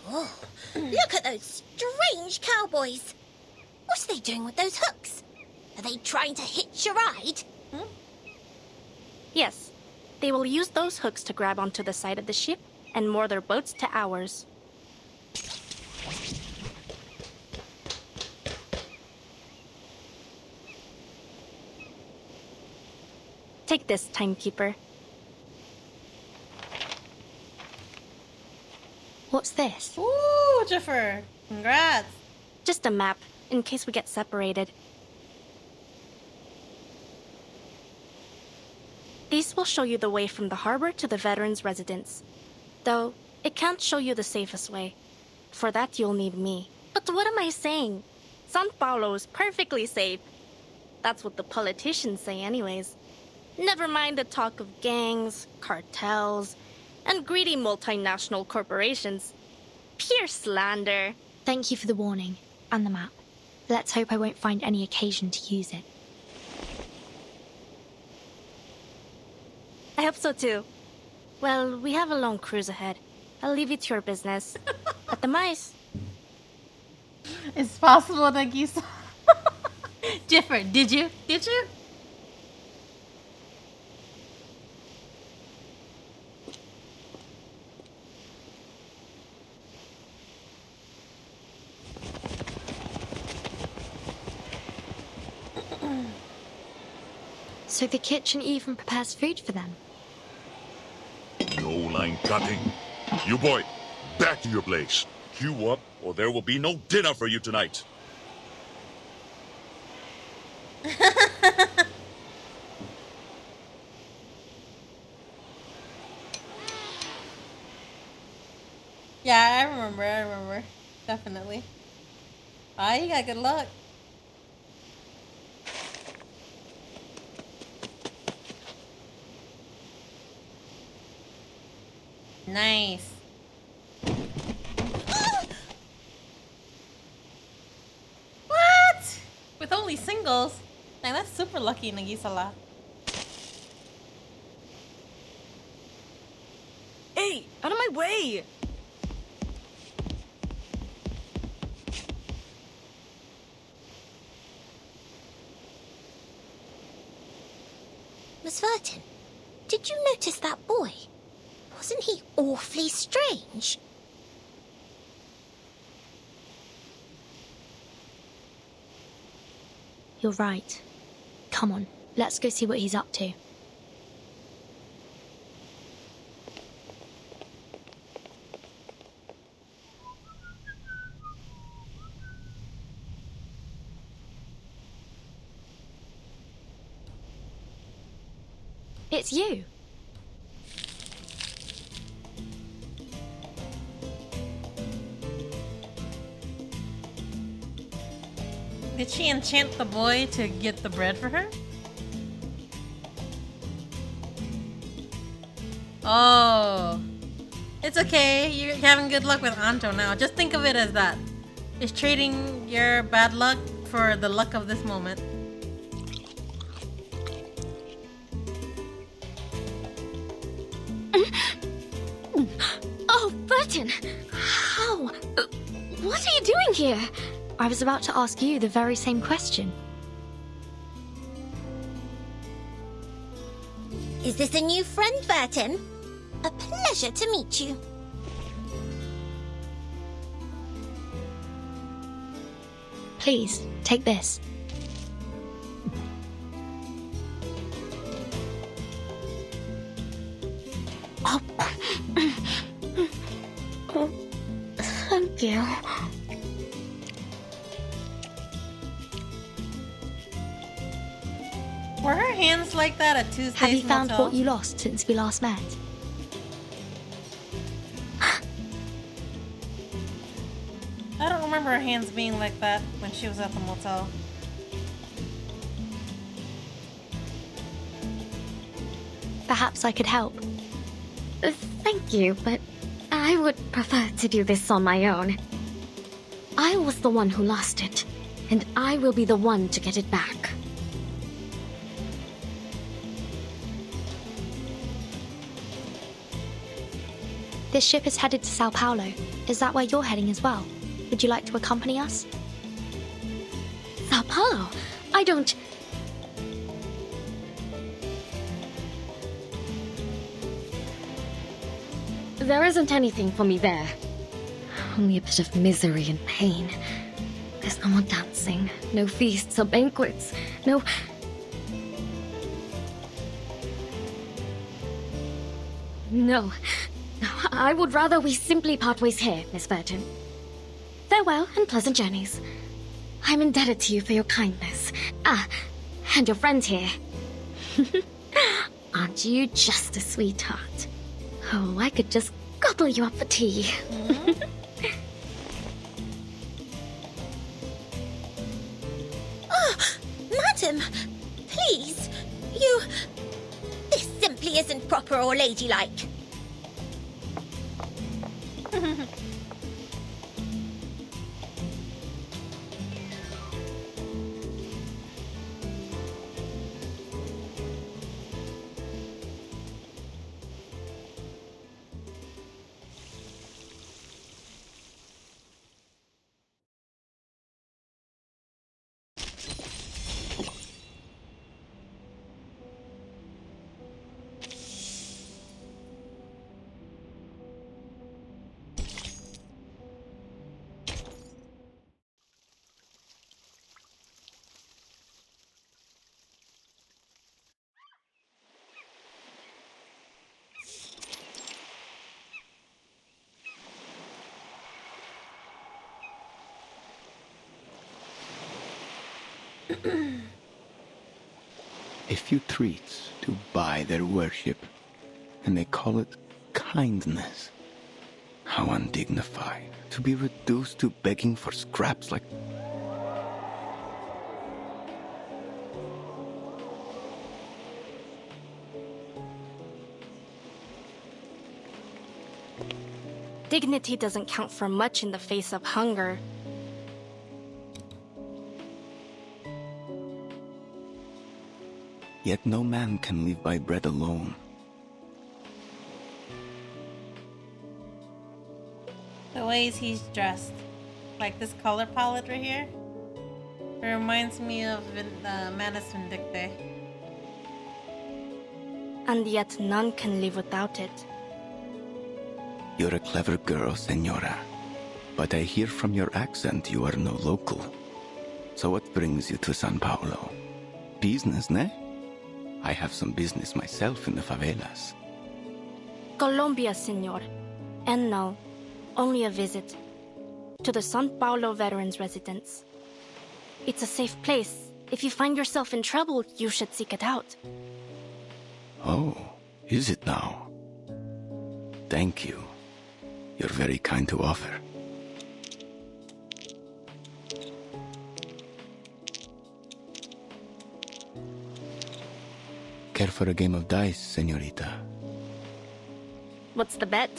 Oh, look at those strange cowboys. What are they doing with those hooks? Are they trying to hitch a ride? Yes, they will use those hooks to grab onto the side of the ship and moor their boats to ours. Take this, timekeeper. What's this? Ooh, Jiffer! Congrats! Just a map, in case we get separated. These will show you the way from the harbor to the veterans' residence. Though, it can't show you the safest way. For that, you'll need me. But what am I saying? San Paulo is perfectly safe. That's what the politicians say anyways. Never mind the talk of gangs, cartels, and greedy multinational corporations. Pure slander. Thank you for the warning and the map. Let's hope I won't find any occasion to use it. I hope so too. Well, we have a long cruise ahead. I'll leave you to your business. At the mice. It's possible that Gisa... Jiffer, did you? Did you? So the kitchen even prepares food for them? No line cutting. You boy, back to your place. Queue up, or there will be no dinner for you tonight. Yeah, I remember. Definitely. Ah, you got good luck. Nice. What? With only singles? Like, that's super lucky, Nagisala. Hey, out of my way! Miss Verton, did you notice that boy? Wasn't he awfully strange? You're right. Come on, let's go see what he's up to. It's you. Did she enchant the boy to get the bread for her? Oh. It's okay. You're having good luck with Anjo now. Just think of it as that. It's trading your bad luck for the luck of this moment. Oh, Burton! How? What are you doing here? I was about to ask you the very same question. Is this a new friend, Verton? A pleasure to meet you. Please, take this. Oh. Oh, thank you. Were her hands like that at Tuesday's Have you found motel? what you lost since we last met? I don't remember her hands being like that when she was at the motel. Perhaps I could help. Thank you, but I would prefer to do this on my own. I was the one who lost it, and I will be the one to get it back. This ship is headed to Sao Paulo. Is that where you're heading as well? Would you like to accompany us? Sao Paulo? I don't... There isn't anything for me there. Only a bit of misery and pain. There's no more dancing, no feasts or banquets, no... No. I would rather we simply part ways here, Miss Burton. Farewell and pleasant journeys. I'm indebted to you for your kindness. Ah, and your friend here. Aren't you just a sweetheart? Oh, I could just gobble you up for tea. Oh, madam, please, you... This simply isn't proper or ladylike. A few treats to buy their worship, and they call it kindness. How undignified to be reduced to begging for scraps like... Dignity doesn't count for much in the face of hunger. Yet no man can live by bread alone. The ways he's dressed. Like this color palette right here. It reminds me of Manus Vindicte. And yet none can live without it. You're a clever girl, Senora. But I hear from your accent you are no local. So what brings you to San Paulo? Business, ne? I have some business myself in the favelas. Colombia, senor. And no, only a visit. To the San Paulo Veterans Residence. It's a safe place. If you find yourself in trouble, you should seek it out. Oh, is it now? Thank you. You're very kind to offer. Care for a game of dice, senorita? What's the bet?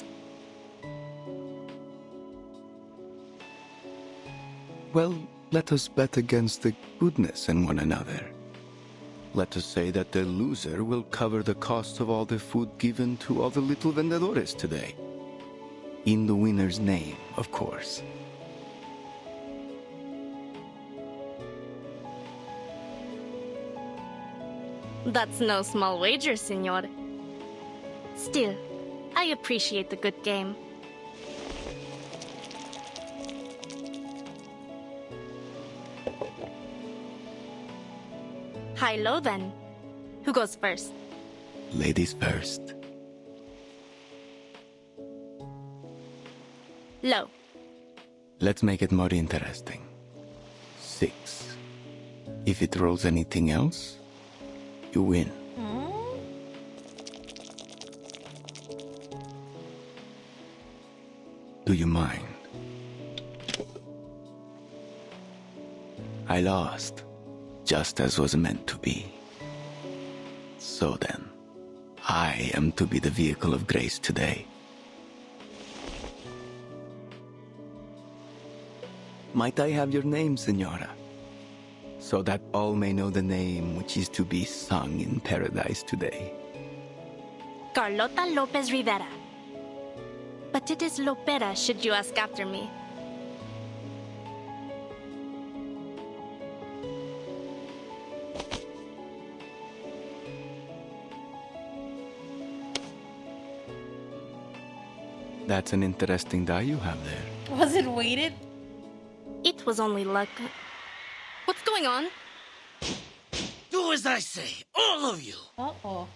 Well, let us bet against the goodness in one another. Let us say that the loser will cover the cost of all the food given to all the little vendedores today. In the winner's name, of course. That's no small wager, senor. Still, I appreciate the good game. High-low then. Who goes first? Ladies first. Low. Let's make it more interesting. 6. If it rolls anything else, you win. Do you mind? I lost, just as was meant to be. So then, I am to be the vehicle of grace today. Might I have your name, Senora? So that all may know the name which is to be sung in paradise today. Carlota Lopez Rivera. But it is Lopera should you ask after me. That's an interesting die you have there. Was it weighted? It was only luck. What's going on? Do as I say, all of you! Uh-oh.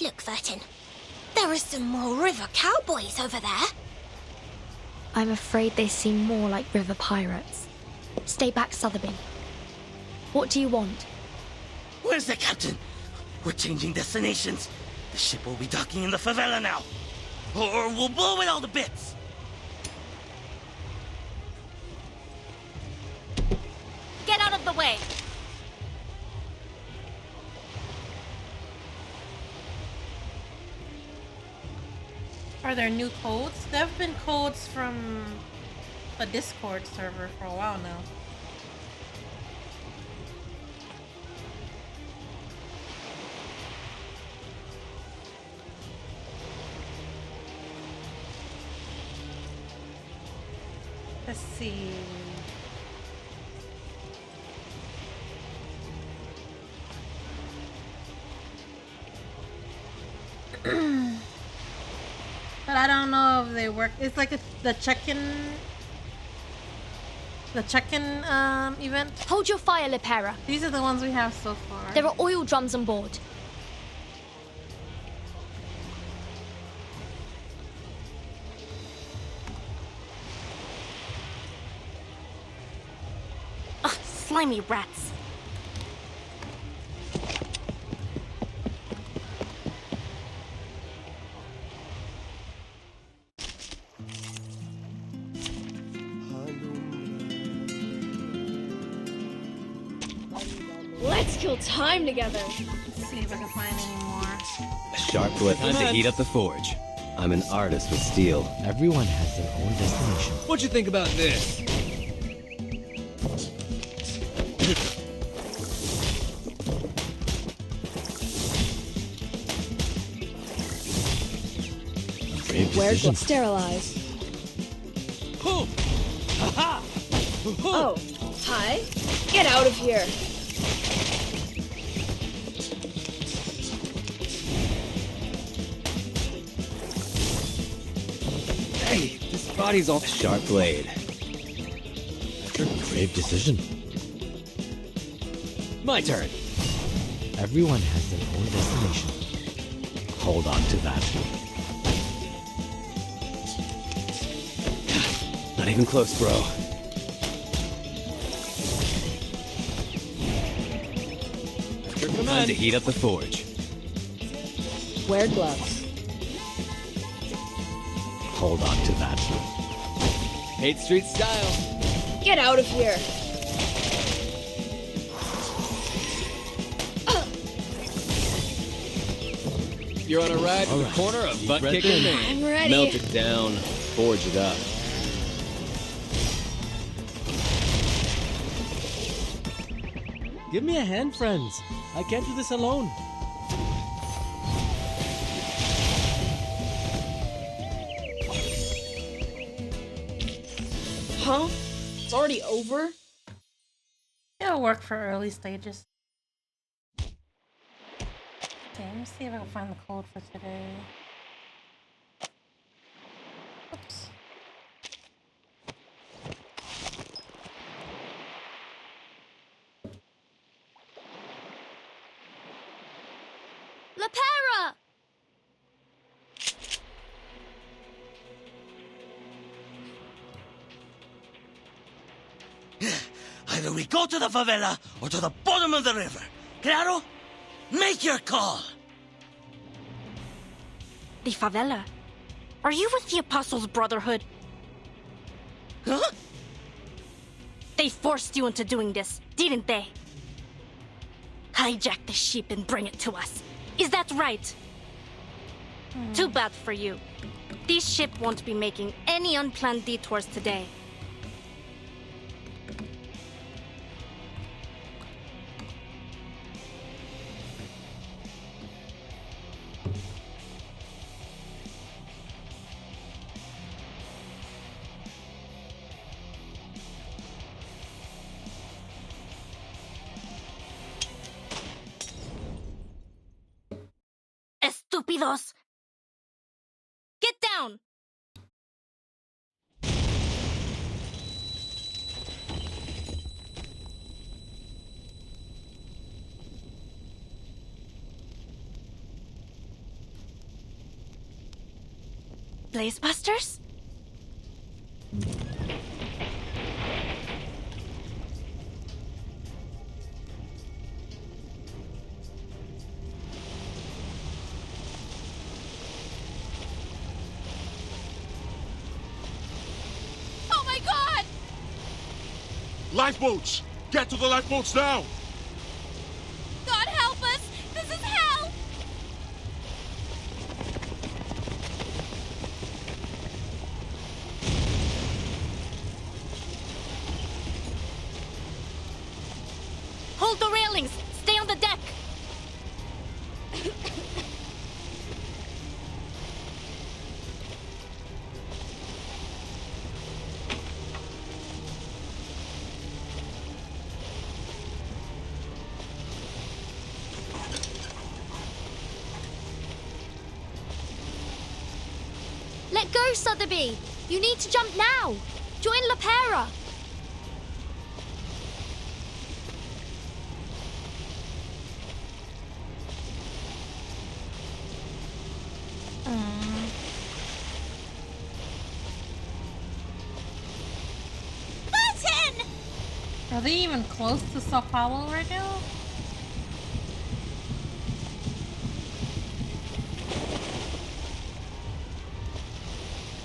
Look, Vertin. There are some more river cowboys over there. I'm afraid they seem more like river pirates. Stay back, Sotheby. What do you want? Where's the captain? We're changing destinations. The ship will be docking in the favela now. Or we'll blow it all to bits. Get out of the way! Are there new codes? There have been codes from the Discord server for a while now. Let's see. But I don't know if they work. It's like the check-in event. Hold your fire, Lipera. These are the ones we have so far. There are oil drums on board. Ugh, slimy rats. Let's kill time together. Let's see if I can find any more. A sharp blade. Time to heat up the forge. I'm an artist with steel. Everyone has their own destination. What'd you think about this? Where's what sterilize? Boom! Aha! Oh, hi. Get out of here. Hey, this body's all sharp blade. After a grave decision. My turn. Everyone has their own destination. Hold on to that. Not even close, bro. After command. Time to heat up the forge. Wear gloves. Hold on to that. 8th Street style. Get out of here. You're on a ride to the corner of butt kicking Maine. I'm ready. Melt it down, forge it up. Give me a hand, friends. I can't do this alone. Huh? It's already over? It'll work for early stages. Okay, let me see if I can find the code for today. Oops. Lipera! Either we go to the favela or to the bottom of the river. Claro? Make your call. The favela? Are you with the Apostles' Brotherhood? Huh? They forced you into doing this, didn't they? Hijack the ship and bring it to us. Is that right? Too bad for you. This ship won't be making any unplanned detours today. Estúpidos! Get down! Blazebusters? Oh my god! Lifeboats! Get to the lifeboats now! God help us! This is hell! Hold the railings! Stay on the deck! Let go, Sotheby! You need to jump now! Join La Pera! Button! Are they even close to Sao Paulo right now?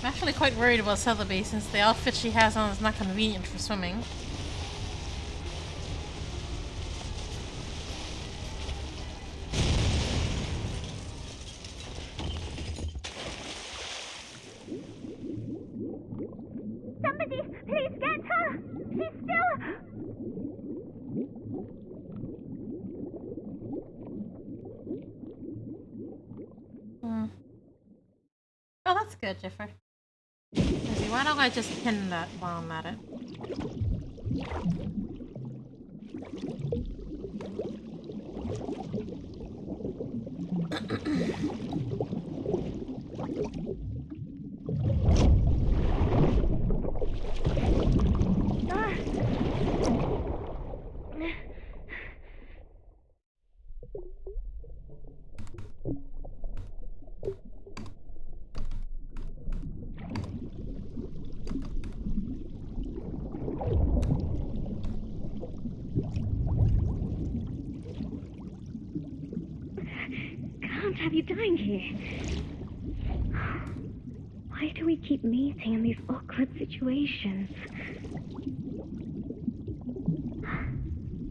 I'm actually quite worried about Sotheby since the outfit she has on is not convenient for swimming. Somebody, please get her! She's still... Oh, that's good, Jiffer. Let's see, why don't I just pin that while I'm at it? Can't have you dying here. Why do we keep meeting in these awkward situations?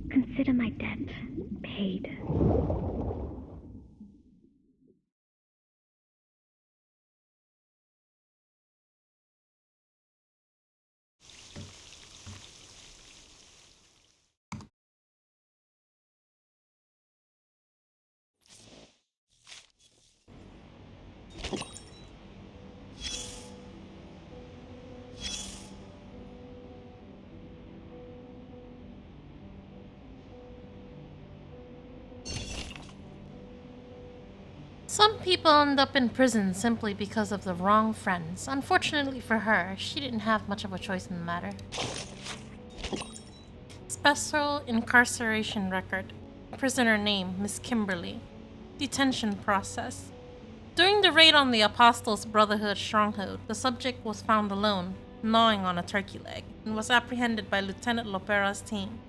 Consider my debt paid. Some people end up in prison simply because of the wrong friends. Unfortunately for her, she didn't have much of a choice in the matter. Special incarceration record. Prisoner name, Miss Kimberly. Detention process. During the raid on the Apostles' Brotherhood stronghold, the subject was found alone. gnawing on a turkey leg, and was apprehended by Lieutenant Lopera's team.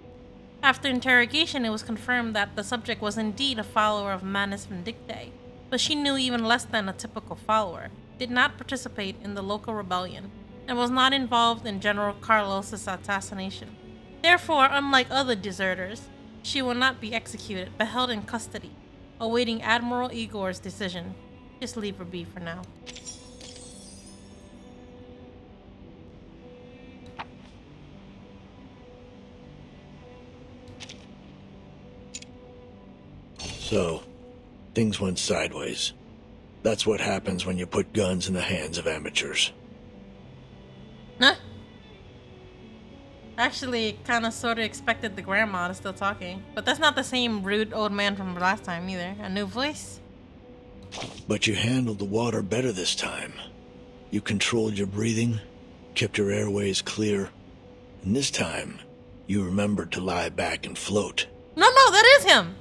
After interrogation, it was confirmed that the subject was indeed a follower of Manus Vindictae, but she knew even less than a typical follower, did not participate in the local rebellion, and was not involved in General Carlos's assassination. Therefore, unlike other deserters, she will not be executed, but held in custody, awaiting Admiral Igor's decision. Just leave her be for now. So, things went sideways. That's what happens when you put guns in the hands of amateurs. Huh? Actually, kinda sorta expected the grandma to still talking. But that's not the same rude old man from last time either. A new voice? But you handled the water better this time. You controlled your breathing, kept your airways clear, and this time, you remembered to lie back and float. No, that is him!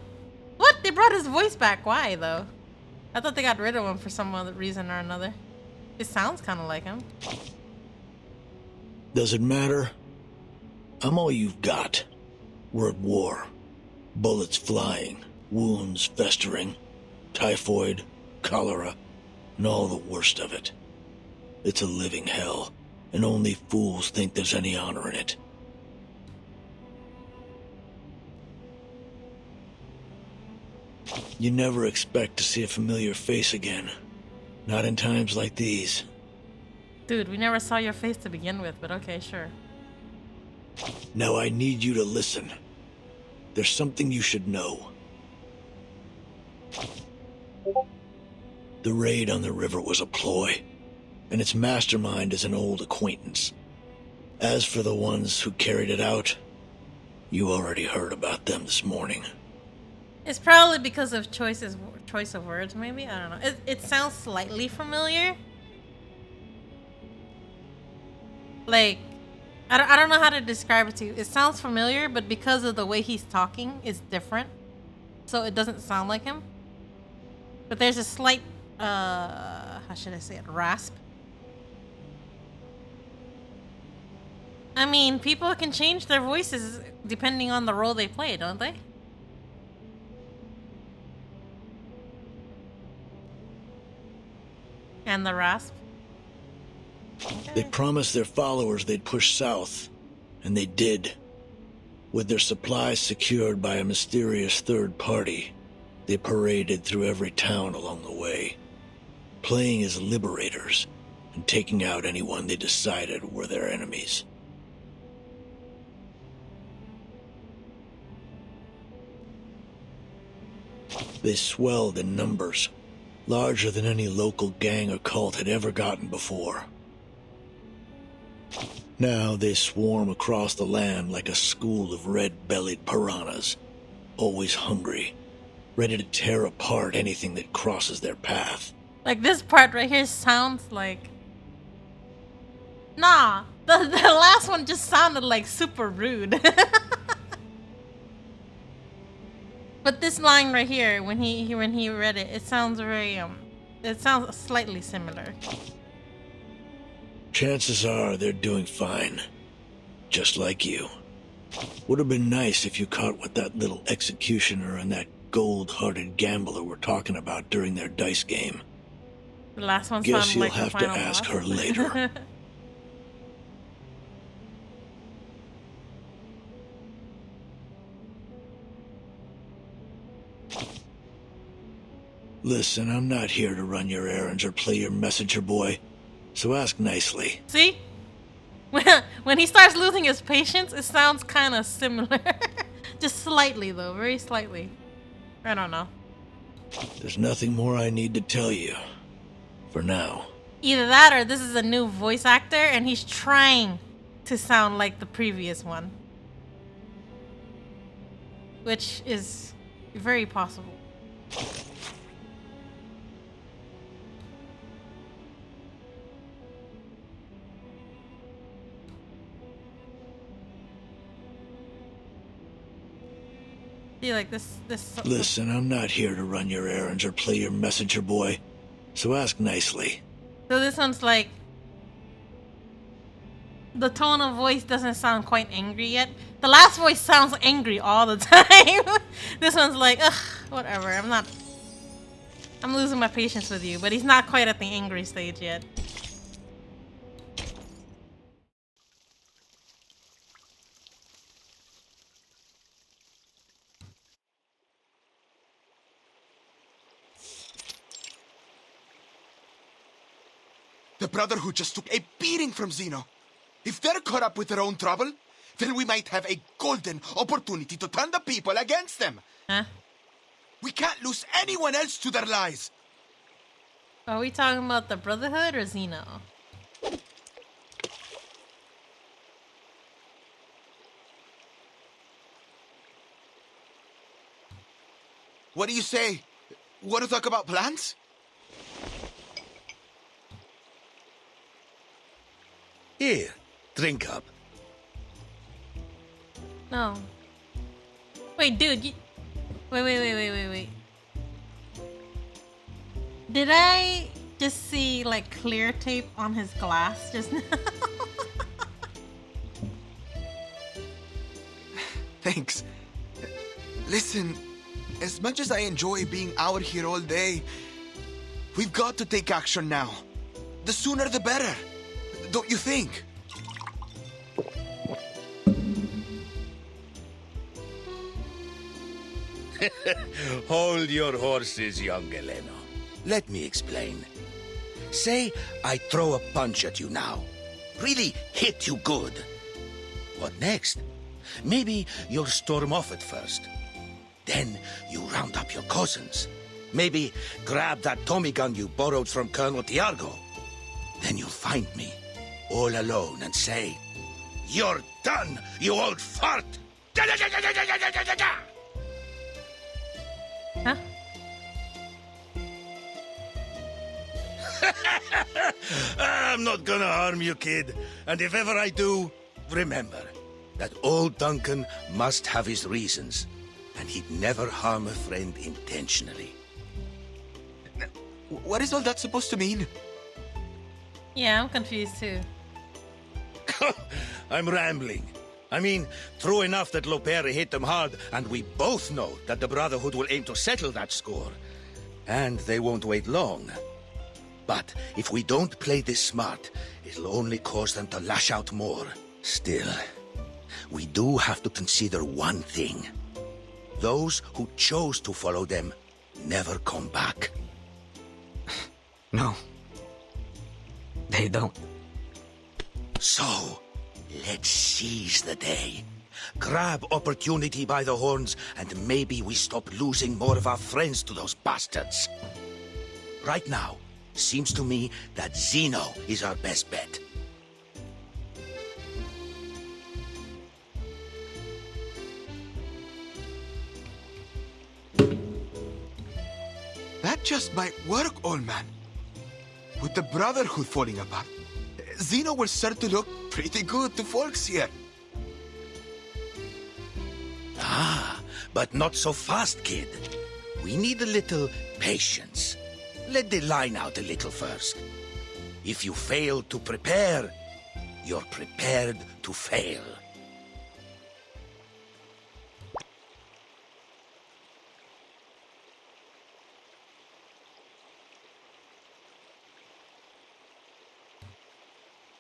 What? They brought his voice back. Why, though? I thought they got rid of him for some other reason or another. It sounds kinda like him. Does it matter? I'm all you've got. We're at war. Bullets flying, wounds festering, typhoid, cholera, and all the worst of it. It's a living hell, and only fools think there's any honor in it. You never expect to see a familiar face again. Not in times like these. Dude, we never saw your face to begin with, but okay, sure. Now I need you to listen. There's something you should know. The raid on the river was a ploy, and its mastermind is an old acquaintance. As for the ones who carried it out, you already heard about them this morning. It's probably because of choice of words, maybe? I don't know. It sounds slightly familiar. Like, I don't know how to describe it to you. It sounds familiar, but because of the way he's talking, it's different. So it doesn't sound like him. But there's a slight, how should I say it, rasp. I mean, people can change their voices depending on the role they play, don't they? And the rasp. Okay. They promised their followers they'd push south, and they did. With their supplies secured by a mysterious third party, they paraded through every town along the way, playing as liberators and taking out anyone they decided were their enemies. They swelled in numbers, larger than any local gang or cult had ever gotten before. Now they swarm across the land like a school of red-bellied piranhas, always hungry, ready to tear apart anything that crosses their path. Like this part right here sounds like... Nah, the last one just sounded like super rude. But this line right here, when he read it, it sounds very it sounds slightly similar. Chances are they're doing fine, just like you. Would have been nice if you caught what that little executioner and that gold-hearted gambler were talking about during their dice game. The last one Guess sounded you'll like have to ask her later. Listen, I'm not here to run your errands or play your messenger boy, so ask nicely. See? When he starts losing his patience, it sounds kind of similar. Just slightly, though. Very slightly. I don't know. There's nothing more I need to tell you. For now. Either that or this is a new voice actor and he's trying to sound like the previous one. Which is very possible. Like this. Listen, I'm not here to run your errands or play your messenger boy, so ask nicely. So this one's like the tone of voice doesn't sound quite angry yet. The last voice sounds angry all the time. This one's like, ugh, whatever. I'm losing my patience with you, but he's not quite at the angry stage yet. The Brotherhood just took a beating from Zeno. If they're caught up with their own trouble, then we might have a golden opportunity to turn the people against them. Huh? We can't lose anyone else to their lies. Are we talking about the Brotherhood or Zeno? What do you say? Want to talk about plans? Here, drink up. No. Wait, dude. Wait. Did I just see, like, clear tape on his glass just now? Thanks. Listen, as much as I enjoy being out here all day, we've got to take action now. The sooner the better. Don't you think? Hold your horses, young Galeno. Let me explain. Say I throw a punch at you now. Really hit you good. What next? Maybe you'll storm off at first. Then you round up your cousins. Maybe grab that Tommy gun you borrowed from Colonel Tiargo. Then you'll find me, all alone, and say, "You're done, you old fart!" Huh? I'm not gonna harm you, kid. And if ever I do, remember that old Duncan must have his reasons, and he'd never harm a friend intentionally. What is all that supposed to mean? Yeah, I'm confused too. I'm rambling. I mean, true enough that Lopere hit them hard, and we both know that the Brotherhood will aim to settle that score. And they won't wait long. But if we don't play this smart, it'll only cause them to lash out more. Still, we do have to consider one thing. Those who chose to follow them never come back. No. They don't. So, let's seize the day. Grab opportunity by the horns, and maybe we stop losing more of our friends to those bastards. Right now, seems to me that Zeno is our best bet. That just might work, old man. With the Brotherhood falling apart, Zeno will start to look pretty good to folks here. Ah, but not so fast, kid. We need a little patience. Let the line out a little first. If you fail to prepare, you're prepared to fail.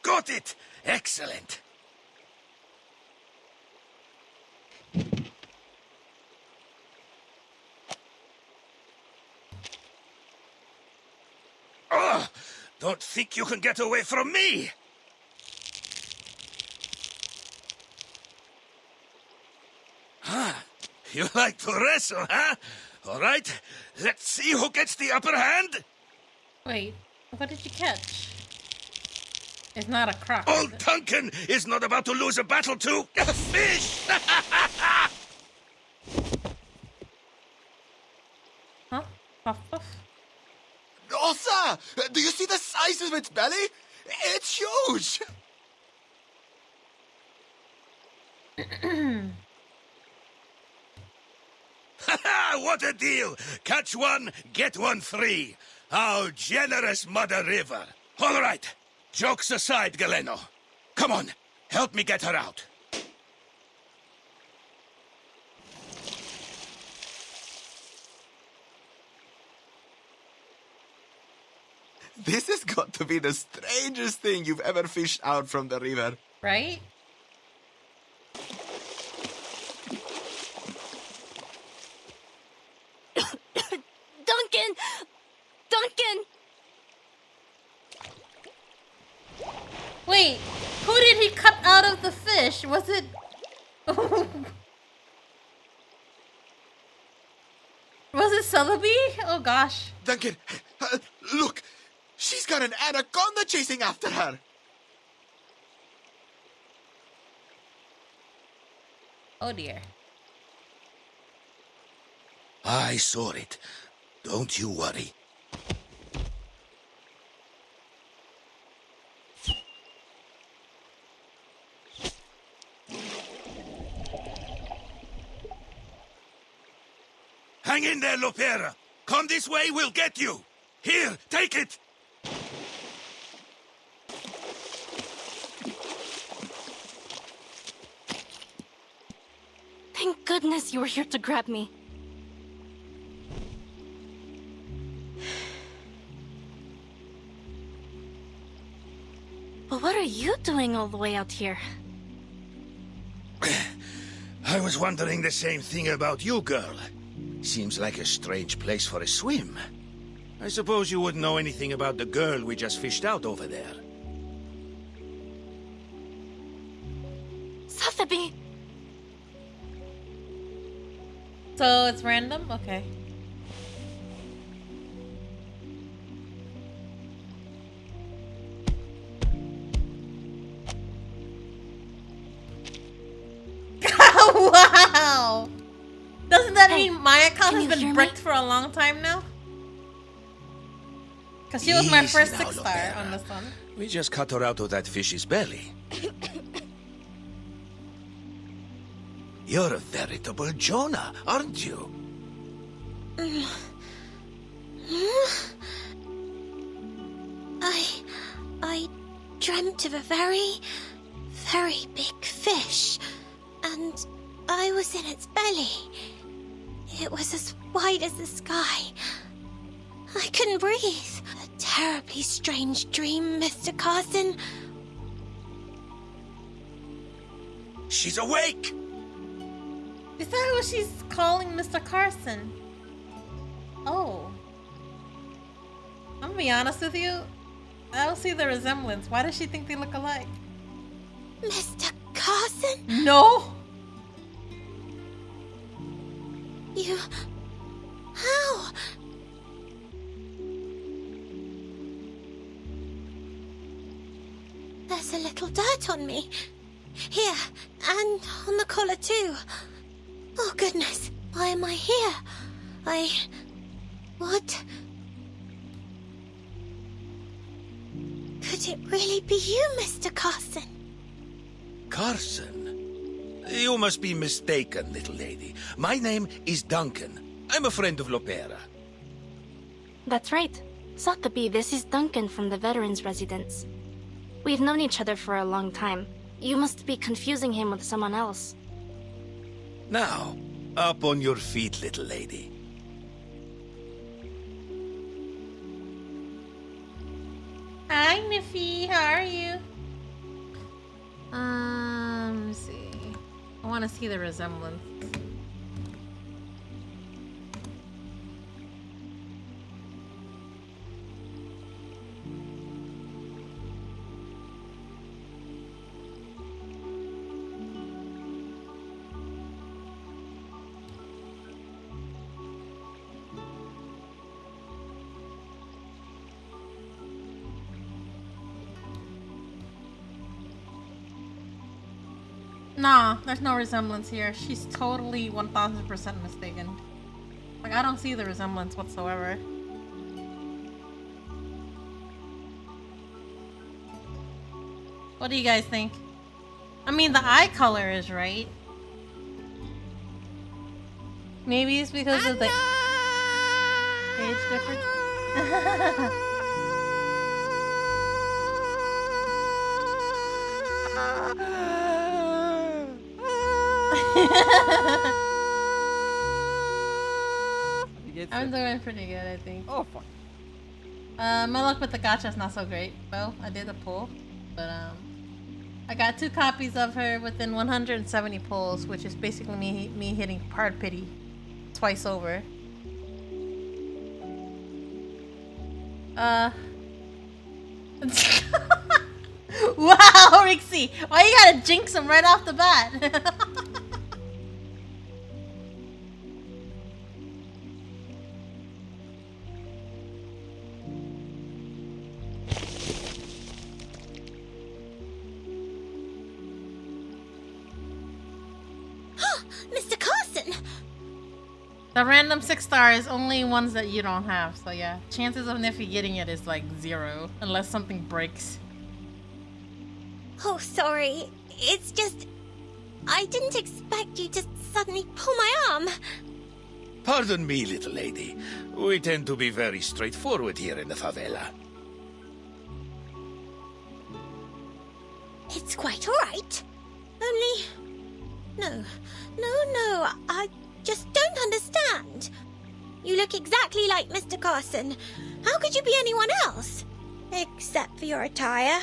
Got it! Excellent! Oh, don't think you can get away from me! Huh? You like to wrestle, huh? All right, let's see who gets the upper hand. Wait, what did you catch? It's not a croc. Old Duncan is not about to lose a battle to a fish! Huh? Puff puff? Osa! Do you see the size of its belly? It's huge! What a deal! Catch one, get one free. How generous, Mother River. All right, jokes aside, Galeno. Come on, Help me get her out. This has got to be the strangest thing you've ever fished out from the river. Right? Duncan! Duncan! Wait, who did he cut out of the fish? Was it... Was it Celebi? Oh gosh. Duncan, look! She's got an anaconda chasing after her! Oh dear. I saw it. Don't you worry. Hang in there, Lopera. Come this way, we'll get you. Here, take it. Thank goodness you were here to grab me. But what are you doing all the way out here? I was wondering the same thing about you, girl. Seems like a strange place for a swim. I suppose you wouldn't know anything about the girl we just fished out over there. Sotheby! So it's random? Okay. Wow! Doesn't that mean my account has been bricked for a long time now? Because she was my Easy first now, 6-star Lopera. on this one. We just cut her out of that fish's belly. You're a veritable Jonah, aren't you? I dreamt of a very, very big fish, and I was in its belly. It was as wide as the sky. I couldn't breathe. A terribly strange dream, Mr. Carson. She's awake! Is that who she's calling Mr. Carson? Oh. I'm gonna be honest with you. I don't see the resemblance. Why does she think they look alike? Mr. Carson? No! You... How? There's a little dirt on me. Here, and on the collar too. Oh goodness, why am I here? What? Could it really be you, Mr. Carson? Carson? You must be mistaken, little lady. My name is Duncan. I'm a friend of Lopera. That's right. Sotheby, this is Duncan from the Veterans Residence. We've known each other for a long time. You must be confusing him with someone else. Now, up on your feet, little lady. Hi, Niffy. How are you? Let me see. I want to see the resemblance. Nah, there's no resemblance here. She's totally 1000% mistaken. Like, I don't see the resemblance whatsoever. What do you guys think? I mean, the eye color is right. Maybe it's because of the age difference. I'm doing pretty good, I think. Oh, fuck. My luck with the gacha is not so great. Well, I did a pull, but I got 2 copies of her within 170 pulls, which is basically me hitting hard pity twice over. Wow, Rixie, why you gotta jinx him right off the bat? Mr. Carson! The random 6 stars, only ones that you don't have. So yeah, chances of Niffy getting it is like 0, unless something breaks. Oh, sorry. It's just... I didn't expect you to suddenly pull my arm. Pardon me, little lady. We tend to be very straightforward here in the favela. It's quite alright. Only... No, I just don't understand. You look exactly like Mr. Carson. How could you be anyone else? Except for your attire.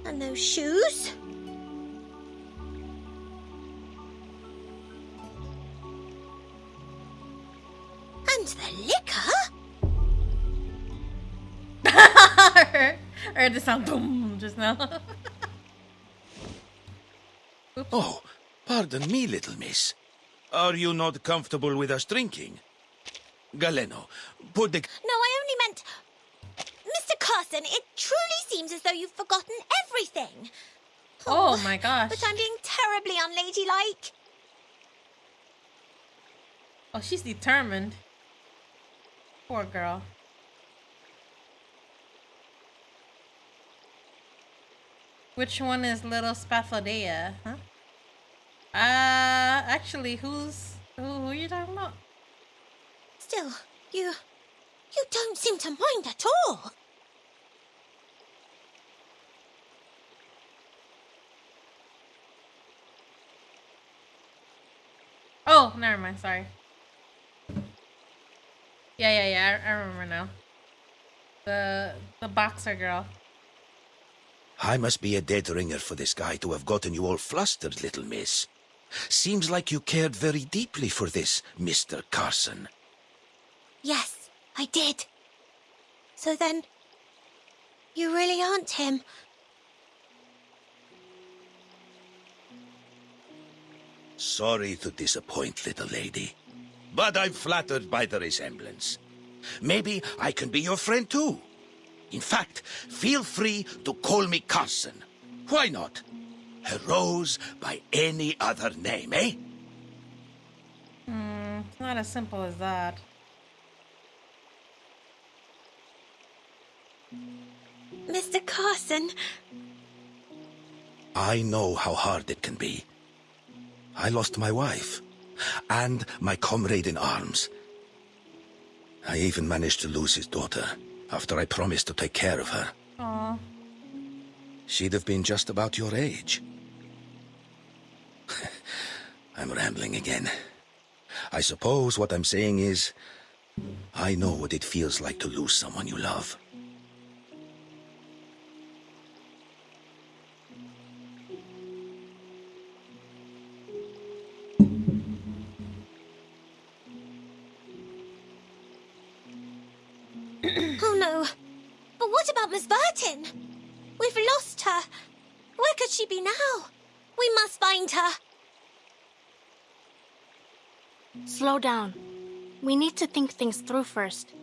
And those shoes. And the liquor? I heard the sound boom just now. Oh, pardon me, little miss. Are you not comfortable with us drinking? Galeno, put the... No, I only meant... Mr. Carson, it truly seems as though you've forgotten everything. Oh my gosh. But I'm being terribly unladylike. Oh, she's determined. Poor girl. Which one is little Spathodea, huh? Actually, who are you talking about? Still, you don't seem to mind at all. Oh, never mind, sorry. Yeah, I remember now. The boxer girl. I must be a dead ringer for this guy to have gotten you all flustered, little miss. Seems like you cared very deeply for this Mr. Carson. Yes, I did. So then, you really aren't him. Sorry to disappoint, little lady. But I'm flattered by the resemblance. Maybe I can be your friend too. In fact, feel free to call me Carson. Why not? A rose by any other name, eh? It's not as simple as that. Mr. Carson. I know how hard it can be. I lost my wife, and my comrade in arms. I even managed to lose his daughter, after I promised to take care of her. Aww. She'd have been just about your age. I'm rambling again. I suppose what I'm saying is, I know what it feels like to lose someone you love. Oh no. But what about Miss Burton? We've lost her. Where could she be now? We must find her. Slow down. We need to think things through first.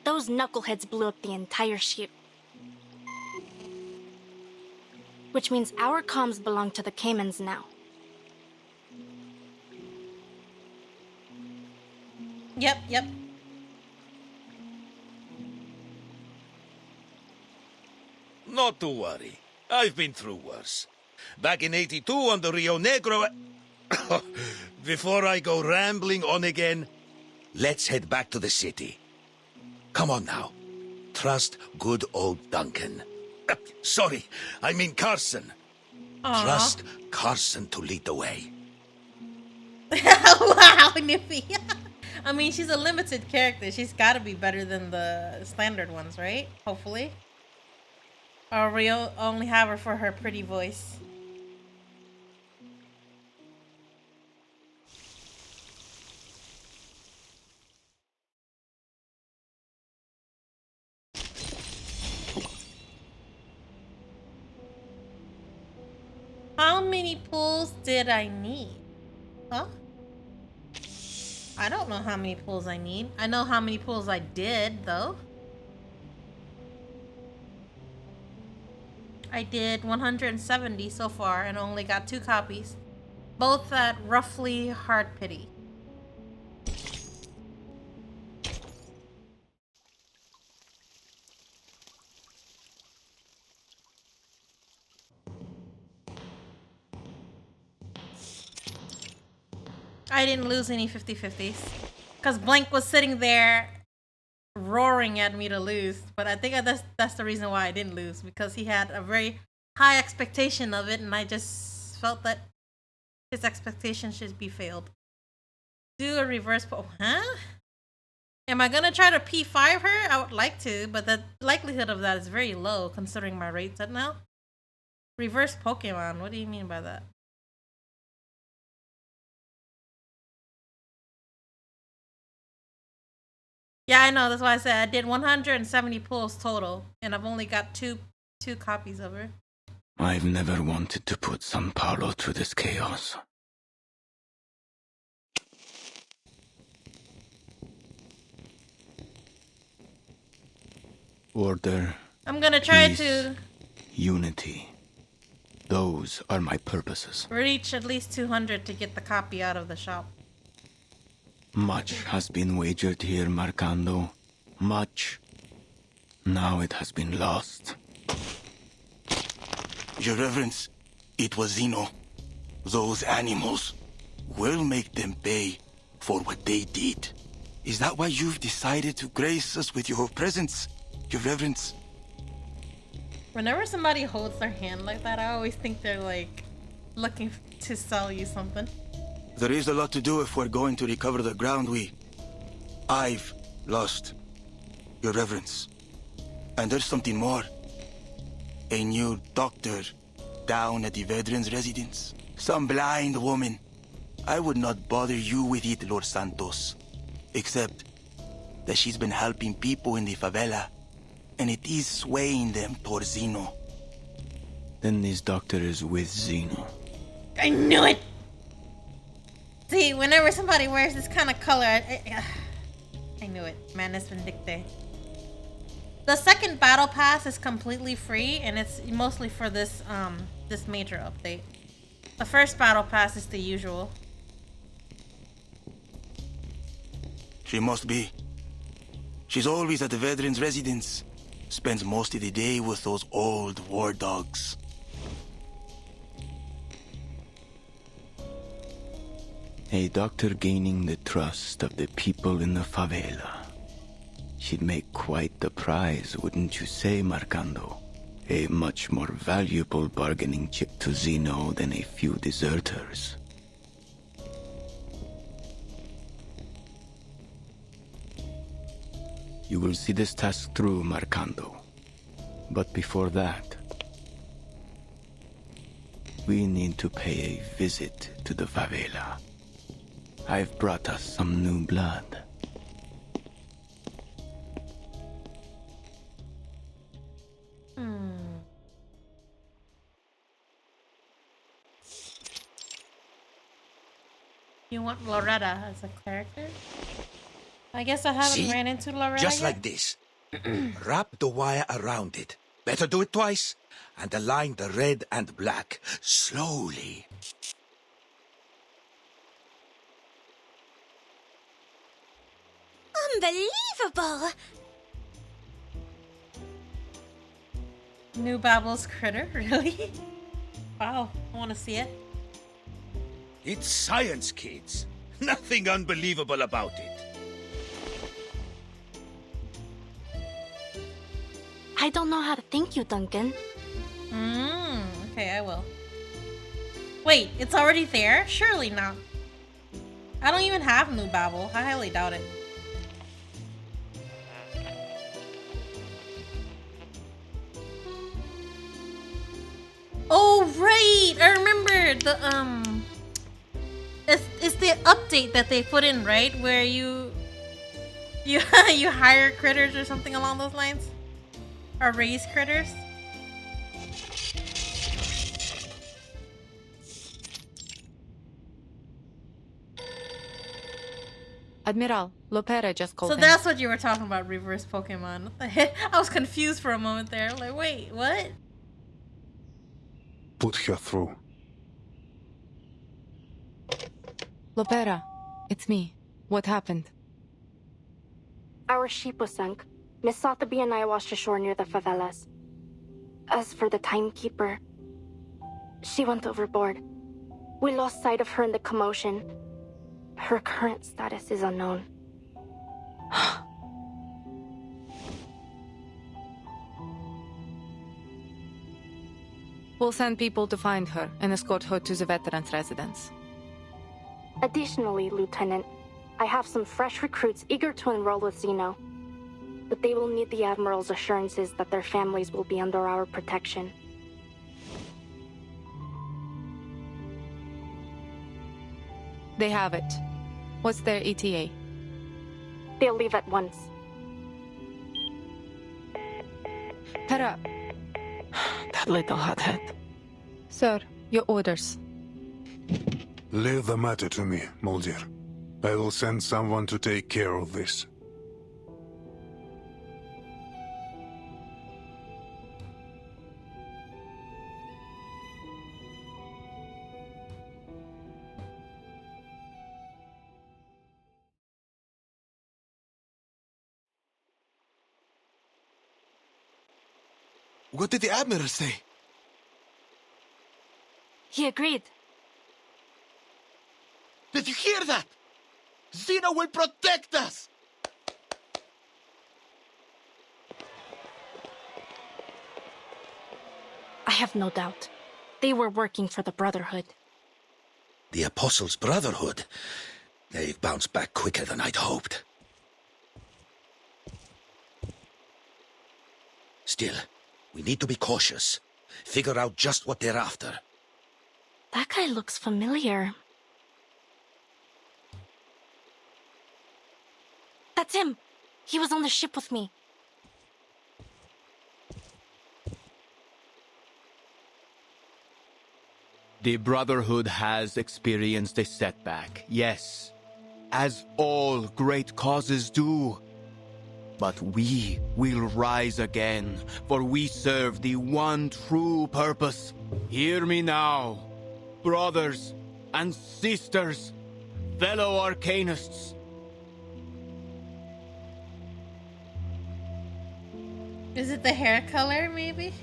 Those knuckleheads blew up the entire ship. Which means our comms belong to the Caymans now. Yep. Not to worry. I've been through worse. Back in '82 on the Rio Negro... Before I go rambling on again, let's head back to the city. Come on now. Trust good old Duncan. Sorry, I mean Carson. Aw. Trust Carson to lead the way. Wow, Nippy. I mean, she's a limited character. She's got to be better than the standard ones, right? Hopefully. Or we only have her for her pretty voice. How many pulls did I need? Huh? I don't know how many pulls I need. I know how many pulls I did, though. I did 170 so far and only got 2 copies. Both at roughly hard pity. I didn't lose any 50-50s. Because Blank was sitting there roaring at me to lose. But I think that's the reason why I didn't lose. Because he had a very high expectation of it. And I just felt that his expectation should be failed. Do a reverse pull. Huh? Am I going to try to P5 her? I would like to. But the likelihood of that is very low considering my rates at now. Reverse Pokemon. What do you mean by that? Yeah, I know. That's why I said I did 170 pulls total, and I've only got two copies of her. I've never wanted to put San Paulo through this chaos. Order. I'm gonna try peace, to unity. Those are my purposes. reach at least 200 to get the copy out of the shop. Much has been wagered here, Marcando. Much. Now it has been lost. Your Reverence, it was Zeno. Those animals. We'll make them pay for what they did. Is that why you've decided to grace us with your presence, Your Reverence? Whenever somebody holds their hand like that, I always think they're like looking to sell you something. There is a lot to do if we're going to recover the ground I've lost, Your Reverence. And there's something more. A new doctor down at the veterans' residence. Some blind woman. I would not bother you with it, Lord Santos. Except that she's been helping people in the favela, and it is swaying them towards Zeno. Then this doctor is with Zeno. I knew it! See, whenever somebody wears this kind of color, I knew it. Manus Vindicte. The second battle pass is completely free, and it's mostly for this this major update. The first battle pass is the usual. She must be. She's always at the veterans' residence. Spends most of the day with those old war dogs. A doctor gaining the trust of the people in the favela. She'd make quite the prize, wouldn't you say, Marcando? A much more valuable bargaining chip to Zeno than a few deserters. You will see this task through, Marcando. But before that, we need to pay a visit to the favela. I've brought us some new blood. You want Loretta as a character? I guess I haven't ran into Loretta Just yet. like this. Wrap the wire around it. Better do it twice. And align the red and black. Slowly. Unbelievable! New Babel's critter? Really? Wow, I want to see it. It's science, kids. Nothing unbelievable about it. I don't know how to thank you, Duncan. Okay, I will. Wait, it's already there? Surely not. I don't even have New Babel. I highly doubt it. Oh right, I remember the it's the update that they put in, right? Where you you hire critters or something along those lines, or raise critters. Admiral, Lopera just called So in. that's what you were talking about, reverse Pokemon. What the heck? I was confused for a moment there. I'm like, wait, what? Put her through. Lopera, it's me. What happened? Our ship was sunk. Miss Sotheby and I washed ashore near the favelas. As for the timekeeper, she went overboard. We lost sight of her in the commotion. Her current status is unknown. We'll send people to find her and escort her to the veterans' residence. Additionally, Lieutenant, I have some fresh recruits eager to enroll with Zeno. But they will need the Admiral's assurances that their families will be under our protection. They have it. What's their ETA? They'll leave at once. Hera. That little hothead. Sir, your orders. Leave the matter to me, Muldir. I will send someone to take care of this. What did the Admiral say? He agreed. Did you hear that? Zeno will protect us! I have no doubt. They were working for the Brotherhood. The Apostles' Brotherhood? They've bounced back quicker than I'd hoped. Still, we need to be cautious. Figure out just what they're after. That guy looks familiar. That's him! He was on the ship with me. The Brotherhood has experienced a setback, yes, as all great causes do. But we will rise again, for we serve the one true purpose. Hear me now, brothers and sisters, fellow Arcanists. Is it the hair color, maybe?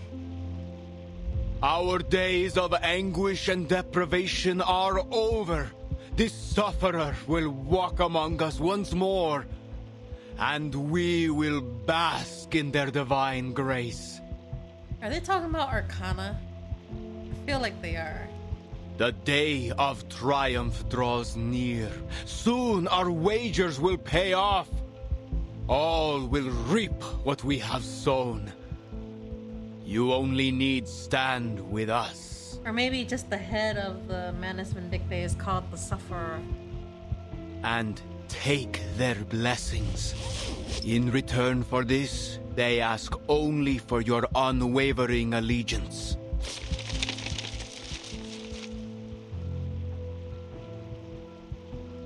Our days of anguish and deprivation are over. The sufferer will walk among us once more, and we will bask in their divine grace. Are they talking about Arcana? I feel like they are. The day of triumph draws near. Soon our wagers will pay off. All will reap what we have sown. You only need stand with us. Or maybe just the head of the Manus Vindictae is called the Sufferer. And take their blessings. In return for this, they ask only for your unwavering allegiance.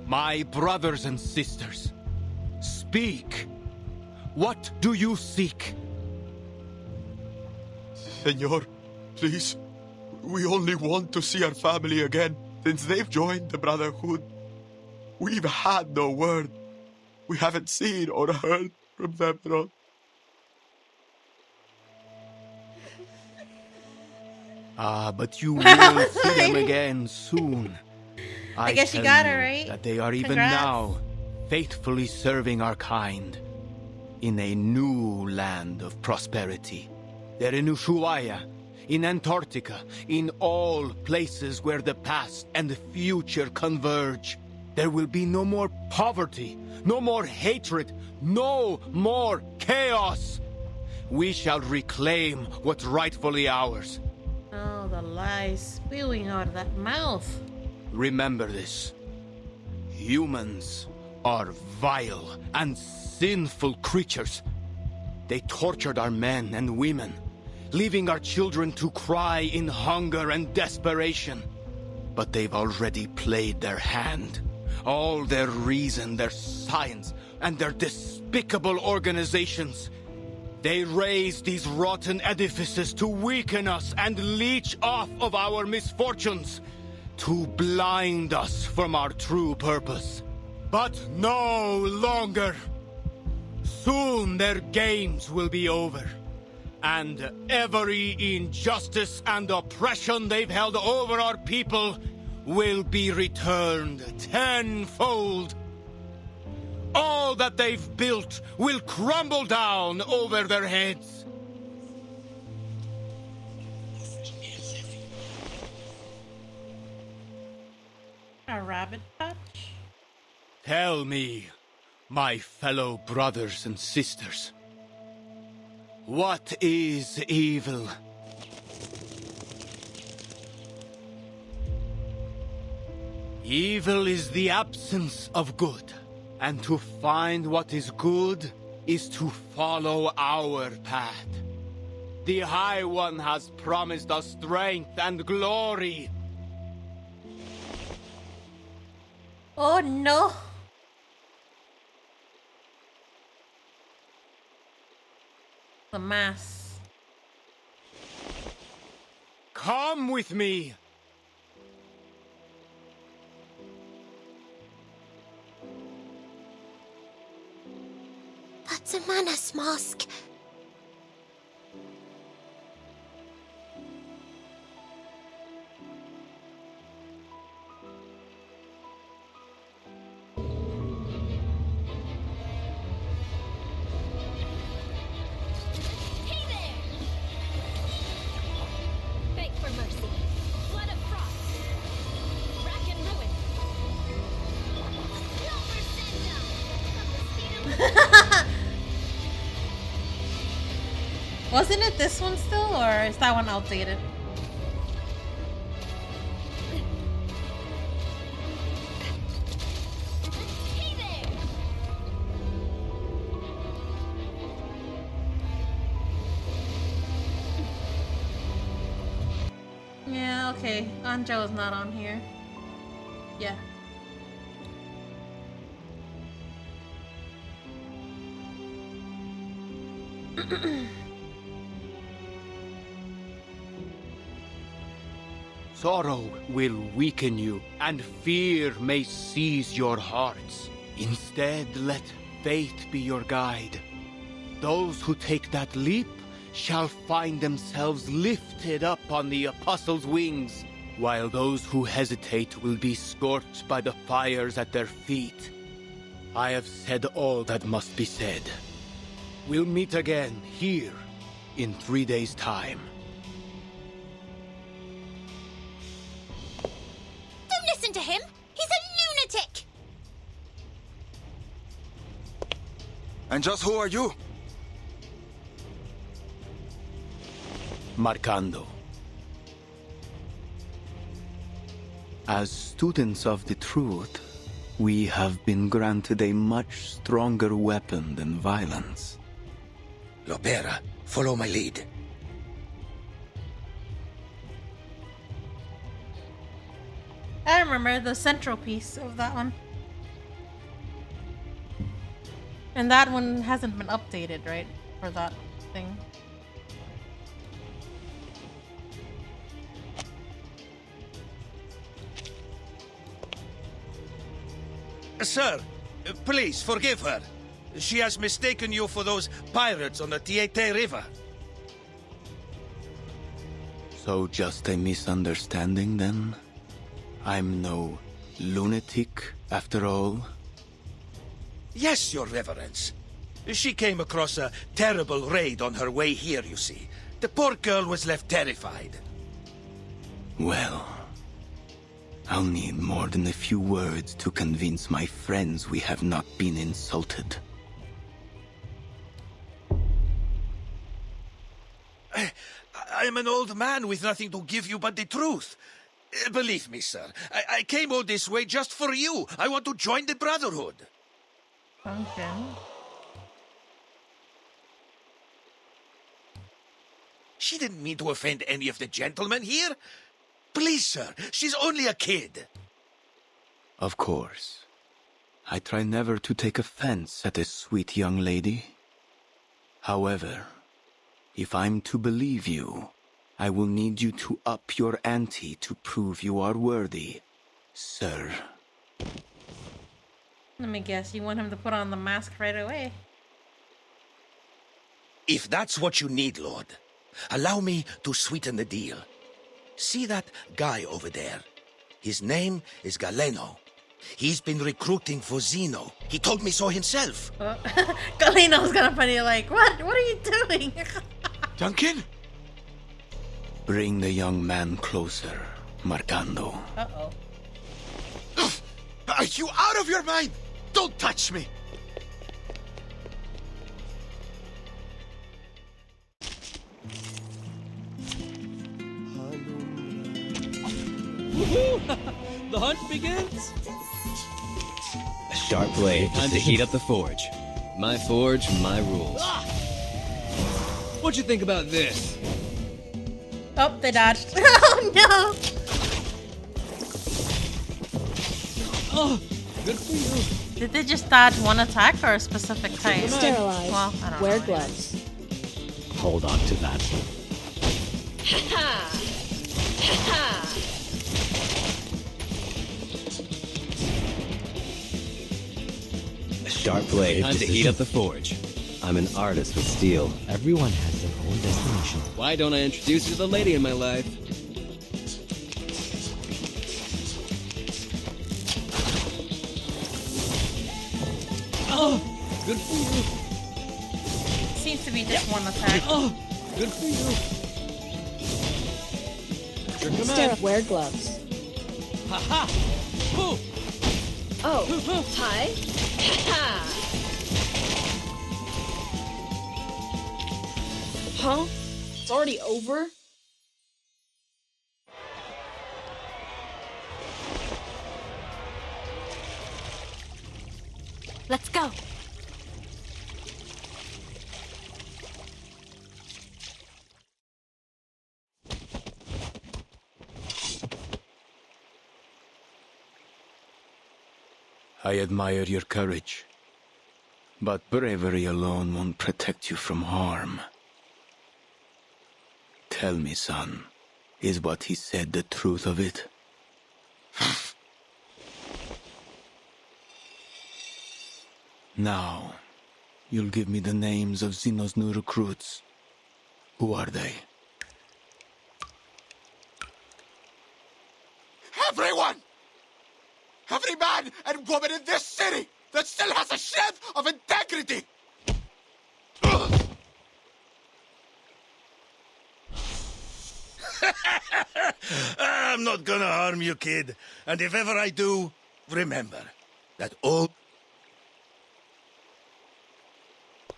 My brothers and sisters, speak. What do you seek? Senor, please. We only want to see our family again. Since they've joined the Brotherhood, we've had no word. We haven't seen or heard from them at all. But you will see them again soon. I guess you tell got it, right? That they are even Congrats. now faithfully serving our kind in a new land of prosperity. They're in Ushuaia, in Antarctica, in all places where the past and the future converge. There will be no more poverty, no more hatred, no more chaos. We shall reclaim what's rightfully ours. Oh, the lies spewing out of that mouth. Remember this. Humans are vile and sinful creatures. They tortured our men and women, leaving our children to cry in hunger and desperation. But they've already played their hand. All their reason, their science, and their despicable organizations. They raised these rotten edifices to weaken us and leech off of our misfortunes, to blind us from our true purpose. But no longer. Soon their games will be over, and every injustice and oppression they've held over our people will be returned tenfold. All that they've built will crumble down over their heads. A rabbit patch? Tell me, my fellow brothers and sisters, what is evil? Evil is the absence of good, and to find what is good is to follow our path. The High One has promised us strength and glory. Oh no! The mass. Come with me! That's a Manus mask. Wasn't it this one still, or is that one outdated? Yeah, okay. Anjo is not on here. Yeah. Sorrow will weaken you, and fear may seize your hearts. Instead, let faith be your guide. Those who take that leap shall find themselves lifted up on the Apostles' wings, while those who hesitate will be scorched by the fires at their feet. I have said all that must be said. We'll meet again here in 3 days' time. Don't listen to him! He's a lunatic! And just who are you? Marcando. As students of the truth, we have been granted a much stronger weapon than violence. Lopera, follow my lead. I remember the central piece of that one. And that one hasn't been updated, right? For that thing. Sir, please forgive her. She has mistaken you for those pirates on the Tiete River. So just a misunderstanding, then? I'm no lunatic, after all? Yes, Your Reverence. She came across a terrible raid on her way here, you see. The poor girl was left terrified. Well, I'll need more than a few words to convince my friends we have not been insulted. I am an old man with nothing to give you but the truth. Believe me, sir, I came all this way just for you. I want to join the Brotherhood. Okay. She didn't mean to offend any of the gentlemen here. Please, sir, she's only a kid. Of course. I try never to take offense at a sweet young lady. However, if I'm to believe you, I will need you to up your ante to prove you are worthy, sir. Let me guess, you want him to put on the mask right away? If that's what you need, Lord, allow me to sweeten the deal. See that guy over there? His name is Galeno. He's been recruiting for Zeno. He told me so himself. Galeno's gonna put you like, what? What are you doing? Duncan? Bring the young man closer, Marcando. Uh-oh. Are you out of your mind? Don't touch me! The hunt begins! A sharp blade, time to heat up the forge. My forge, my rules. What'd you think about this? Oh, they dodged. Oh, no! Oh, good for you. Did they just dodge one attack or a specific type? Sterilize. Well, I don't Wear know. gloves. Hold on to that. Ha-ha! Ha-ha! A sharp blade, time to heat up the forge. I'm an artist with steel. Everyone has their own destination. Why don't I introduce you to the lady in my life? Oh, good for you. Seems to be just one attack. Oh, good for you. Your command. Wear gloves. Ha-ha! Ooh. Oh, hi. Ha-ha! Huh? It's already over? Let's go. I admire your courage, but bravery alone won't protect you from harm. Tell me, son, is what he said the truth of it? Now, you'll give me the names of Zeno's new recruits. Who are they? Everyone! Every man and woman in this city that still has a shred of integrity! I'm not gonna harm you, kid. And if ever I do, remember that all...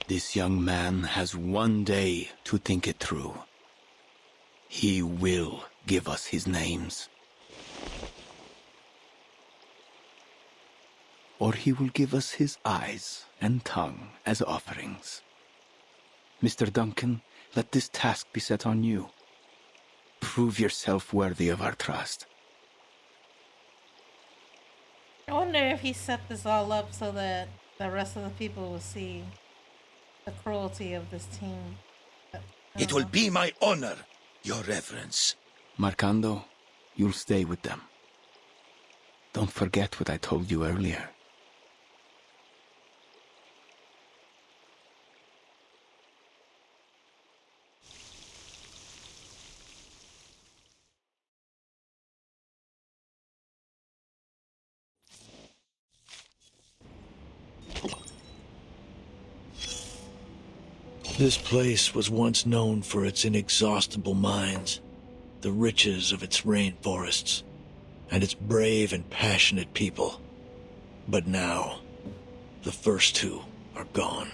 This young man has one day to think it through. He will give us his names. Or he will give us his eyes and tongue as offerings. Mr. Duncan, let this task be set on you. Prove yourself worthy of our trust. I wonder if he set this all up so that the rest of the people will see the cruelty of this team. It will be my honor, your reverence. Marcando, you'll stay with them. Don't forget what I told you earlier. This place was once known for its inexhaustible mines, the riches of its rainforests, and its brave and passionate people. But now, the first two are gone.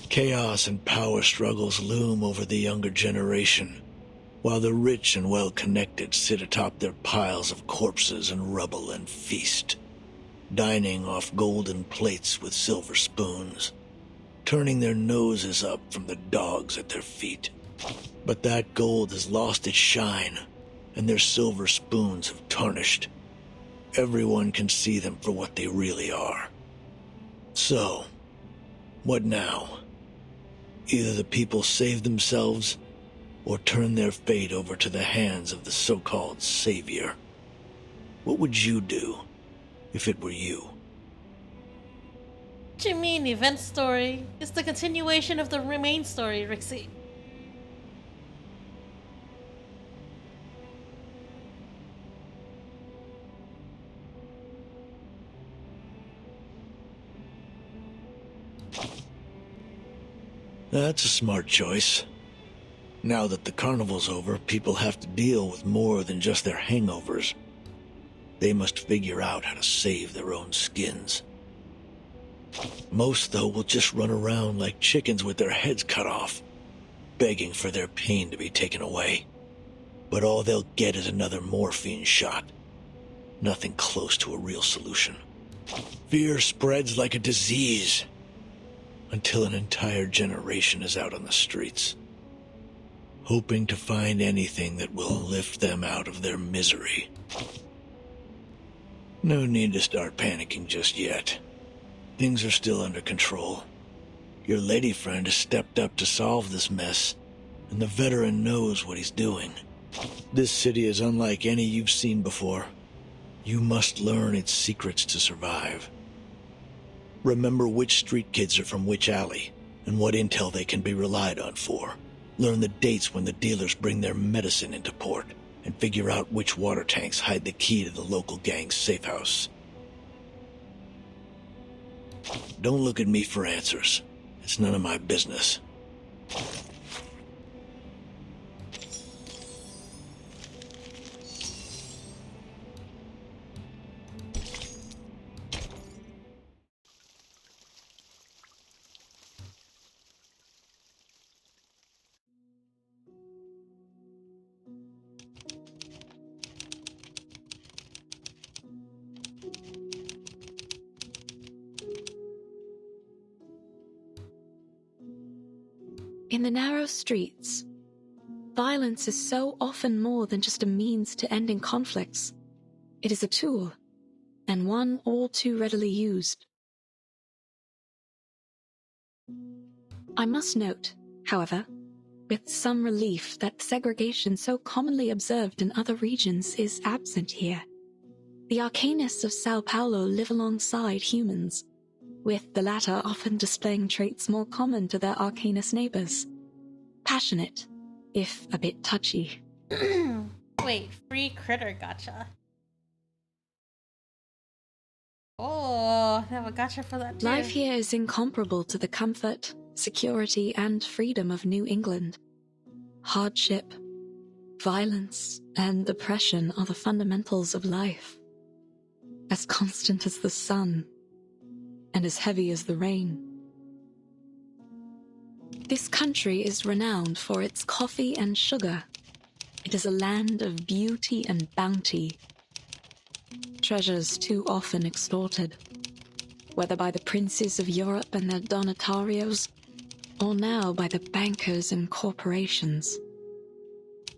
Chaos and power struggles loom over the younger generation, while the rich and well-connected sit atop their piles of corpses and rubble and feast, dining off golden plates with silver spoons, turning their noses up from the dogs at their feet. But that gold has lost its shine, and their silver spoons have tarnished. Everyone can see them for what they really are. So, what now? Either the people save themselves, or turn their fate over to the hands of the so-called savior. What would you do if it were you? What you mean, event story? It's the continuation of the main story, Rixie. That's a smart choice. Now that the carnival's over, people have to deal with more than just their hangovers. They must figure out how to save their own skins. Most, though, will just run around like chickens with their heads cut off, begging for their pain to be taken away. But all they'll get is another morphine shot. Nothing close to a real solution. Fear spreads like a disease, until an entire generation is out on the streets, hoping to find anything that will lift them out of their misery. No need to start panicking just yet. Things are still under control. Your lady friend has stepped up to solve this mess, and the veteran knows what he's doing. This city is unlike any you've seen before. You must learn its secrets to survive. Remember which street kids are from which alley, and what intel they can be relied on for. Learn the dates when the dealers bring their medicine into port, and figure out which water tanks hide the key to the local gang's safe house. Don't look at me for answers. It's none of my business. In the narrow streets, violence is so often more than just a means to ending conflicts. It is a tool, and one all too readily used. I must note, however, with some relief that segregation so commonly observed in other regions is absent here. The Arcanists of Sao Paulo live alongside humans, with the latter often displaying traits more common to their Arcanist neighbors. Passionate, if a bit touchy. Wait, free critter gotcha. Oh, they have a gotcha for that too. Life here is incomparable to the comfort, security, and freedom of New England. Hardship, violence, and oppression are the fundamentals of life. As constant as the sun, and as heavy as the rain. This country is renowned for its coffee and sugar. It is a land of beauty and bounty. Treasures too often extorted, whether by the princes of Europe and their donatarios, or now by the bankers and corporations.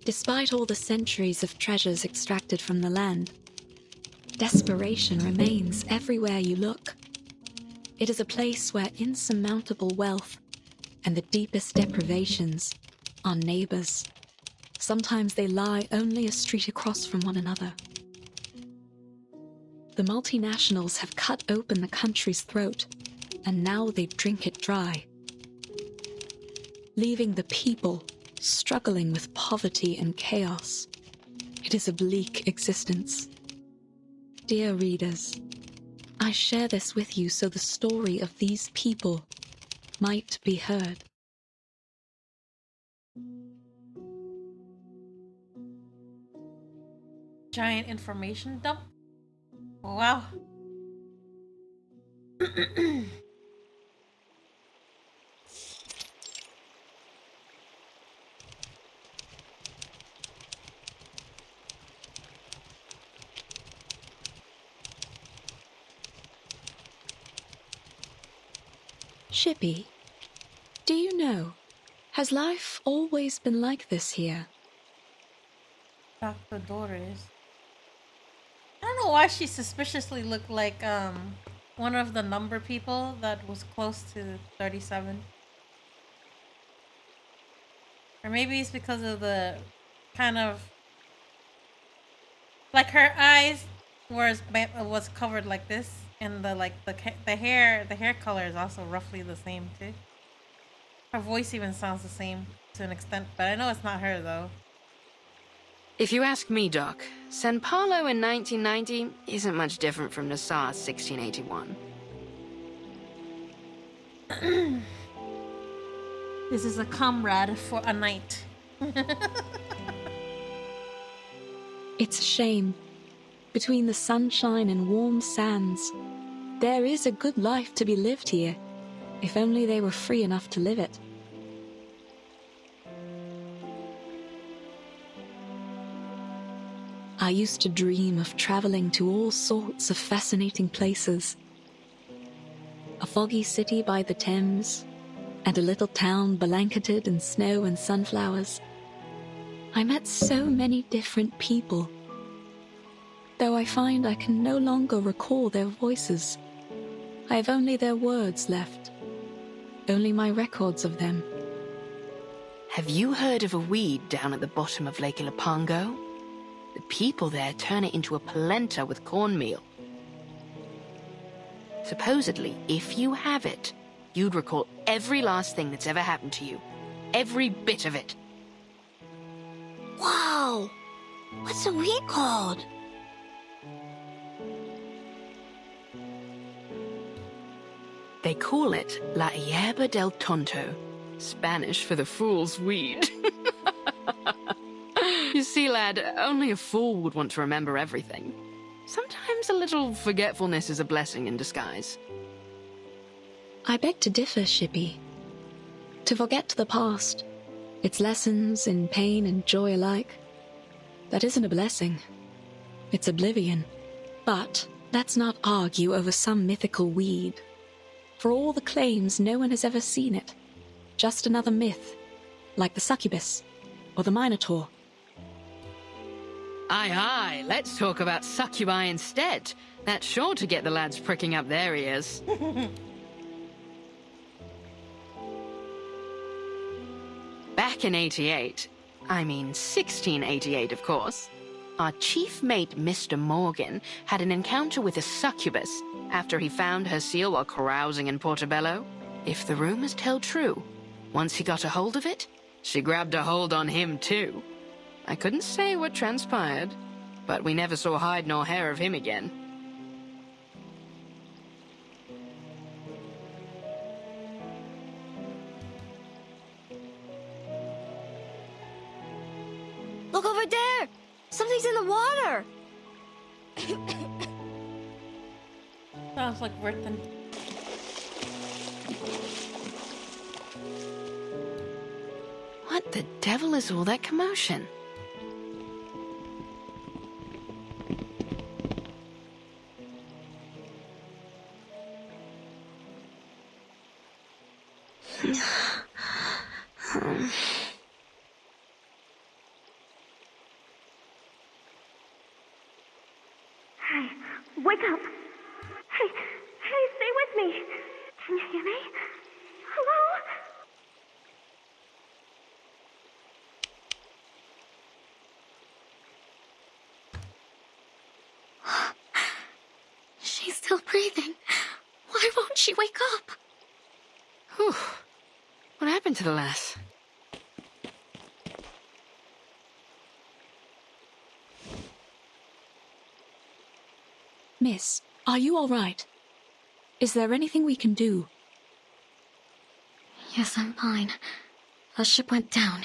Despite all the centuries of treasures extracted from the land, desperation remains everywhere you look. It is a place where insurmountable wealth and the deepest deprivations are neighbors. Sometimes they lie only a street across from one another. The multinationals have cut open the country's throat, and now they drink it dry, leaving the people struggling with poverty and chaos. It is a bleak existence. Dear readers, I share this with you so the story of these people might be heard. Giant information dump? Wow. Shippy, do you know, has life always been like this here? Dr. Doris. I don't know why she suspiciously looked like one of the number people that was close to 37. Or maybe it's because of the kind of like her eyes was covered like this, and the hair color is also roughly the same too. Her voice even sounds the same to an extent, but I know it's not her though. If you ask me, Doc, San Paulo in 1990 isn't much different from Nassau 1681. This is a comrade for a night. It's a shame. Between the sunshine and warm sands, there is a good life to be lived here, if only they were free enough to live it. I used to dream of traveling to all sorts of fascinating places. A foggy city by the Thames, and a little town blanketed in snow and sunflowers. I met so many different people, though I find I can no longer recall their voices. I have only their words left, only my records of them. Have you heard of a weed down at the bottom of Lake Ilapango? The people there turn it into a polenta with cornmeal. Supposedly, if you have it, you'd recall every last thing that's ever happened to you. Every bit of it. Wow! What's the weed called? They call it La Hierba del Tonto, Spanish for the fool's weed. You see, lad, only a fool would want to remember everything. Sometimes a little forgetfulness is a blessing in disguise. I beg to differ, Shippy. To forget the past, its lessons in pain and joy alike, that isn't a blessing. It's oblivion. But let's not argue over some mythical weed. For all the claims, no one has ever seen it. Just another myth, like the succubus or the minotaur. Aye, let's talk about succubi instead. That's sure to get the lads pricking up their ears. Back in 1688 of course, our chief mate Mr. Morgan had an encounter with a succubus after he found her seal while carousing in Portobello. If the rumors tell true, once he got a hold of it, she grabbed a hold on him too. I couldn't say what transpired, but we never saw hide nor hair of him again. Look over there! Something's in the water! Sounds like Burton. What the devil is all that commotion? Hey, wake up! Hey, stay with me! Can you hear me? Hello? She's still breathing. Why won't she wake up? Whew. What happened to the lass? Miss, are you all right? Is there anything we can do? Yes, I'm fine. The ship went down.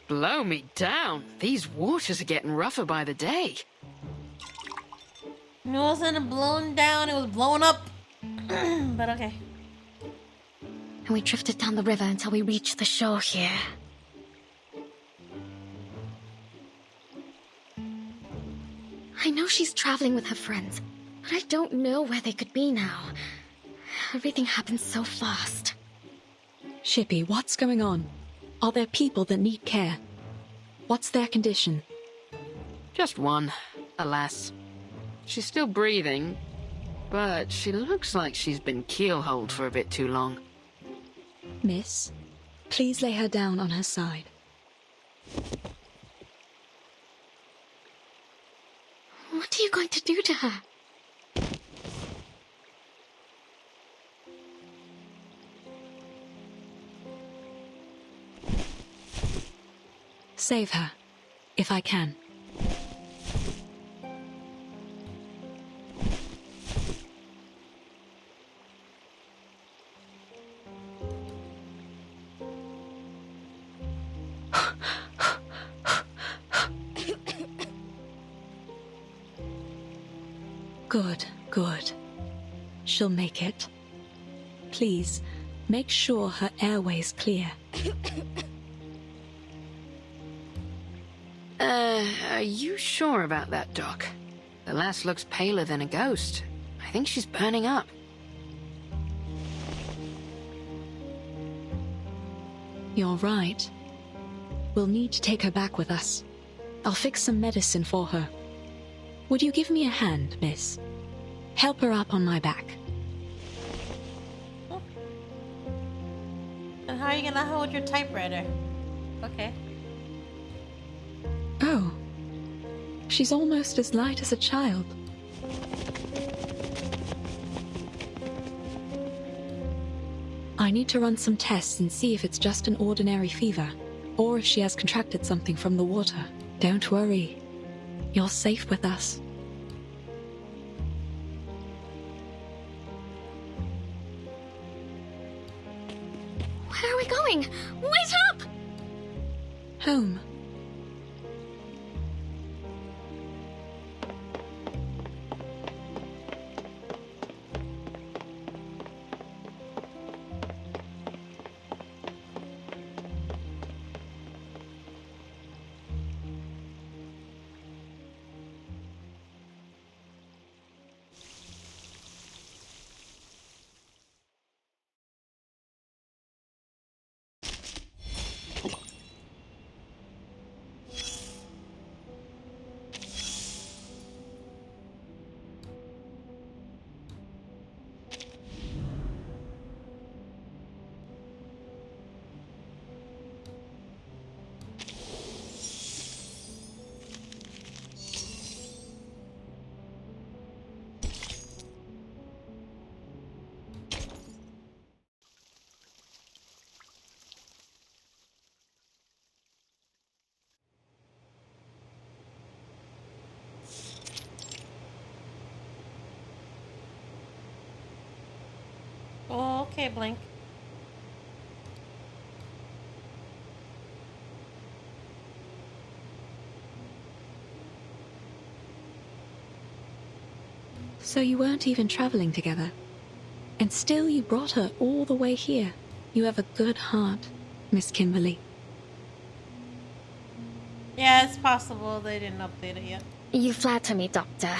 Blow me down. These waters are getting rougher by the day. It wasn't blown down, it was blown up. But okay. And we drifted down the river until we reached the shore here. I know she's traveling with her friends, but I don't know where they could be now. Everything happened so fast. Shippy, what's going on? Are there people that need care? What's their condition? Just one, alas. She's still breathing, but she looks like she's been keelholed for a bit too long. Miss, please lay her down on her side. What are you going to do to her? Save her, if I can. Good, good. She'll make it. Please, make sure her airway's clear. Are you sure about that, Doc? The lass looks paler than a ghost. I think she's burning up. You're right. We'll need to take her back with us. I'll fix some medicine for her. Would you give me a hand, miss? Help her up on my back. And how are you gonna hold your typewriter? Okay. Oh. She's almost as light as a child. I need to run some tests and see if it's just an ordinary fever, or if she has contracted something from the water. Don't worry. You're safe with us. Where are we going? Wait up! Home. Oh, okay, Blink. So you weren't even traveling together. And still you brought her all the way here. You have a good heart, Miss Kimberly. Yeah, it's possible they didn't update it yet. You flatter me, Doctor.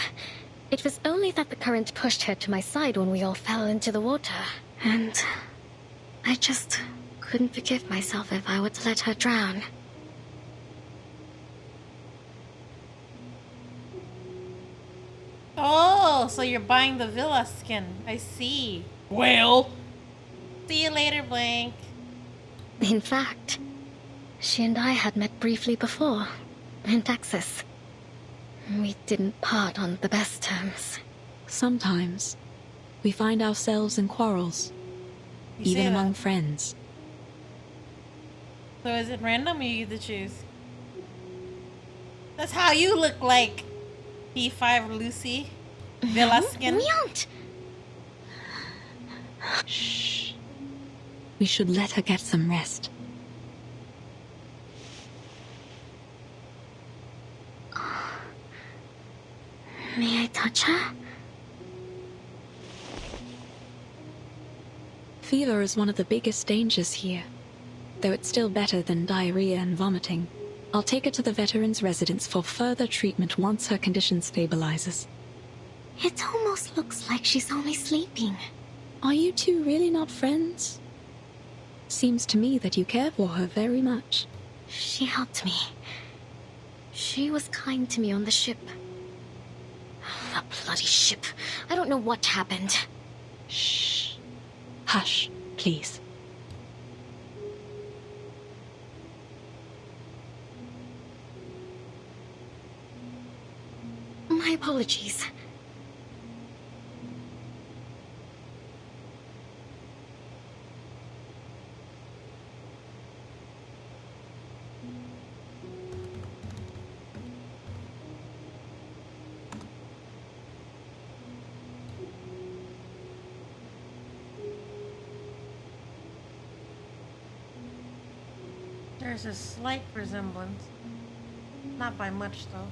It was only that the current pushed her to my side when we all fell into the water. And I just couldn't forgive myself if I were to let her drown. Oh, so you're buying the villa skin. I see. Well. See you later, Blink. In fact, she and I had met briefly before, in Texas. We didn't part on the best terms. Sometimes we find ourselves in quarrels, even among friends. So is it random or you get to choose? That's how you look like, P5 Lucy. Villa skin. Shh. We should let her get some rest. May I touch her? Fever is one of the biggest dangers here, though it's still better than diarrhea and vomiting. I'll take her to the veterans' residence for further treatment once her condition stabilizes. It almost looks like she's only sleeping. Are you two really not friends? Seems to me that you care for her very much. She helped me. She was kind to me on the ship. The bloody ship. I don't know what happened. Shh. Hush, please. My apologies. There's a slight resemblance. Not by much, though.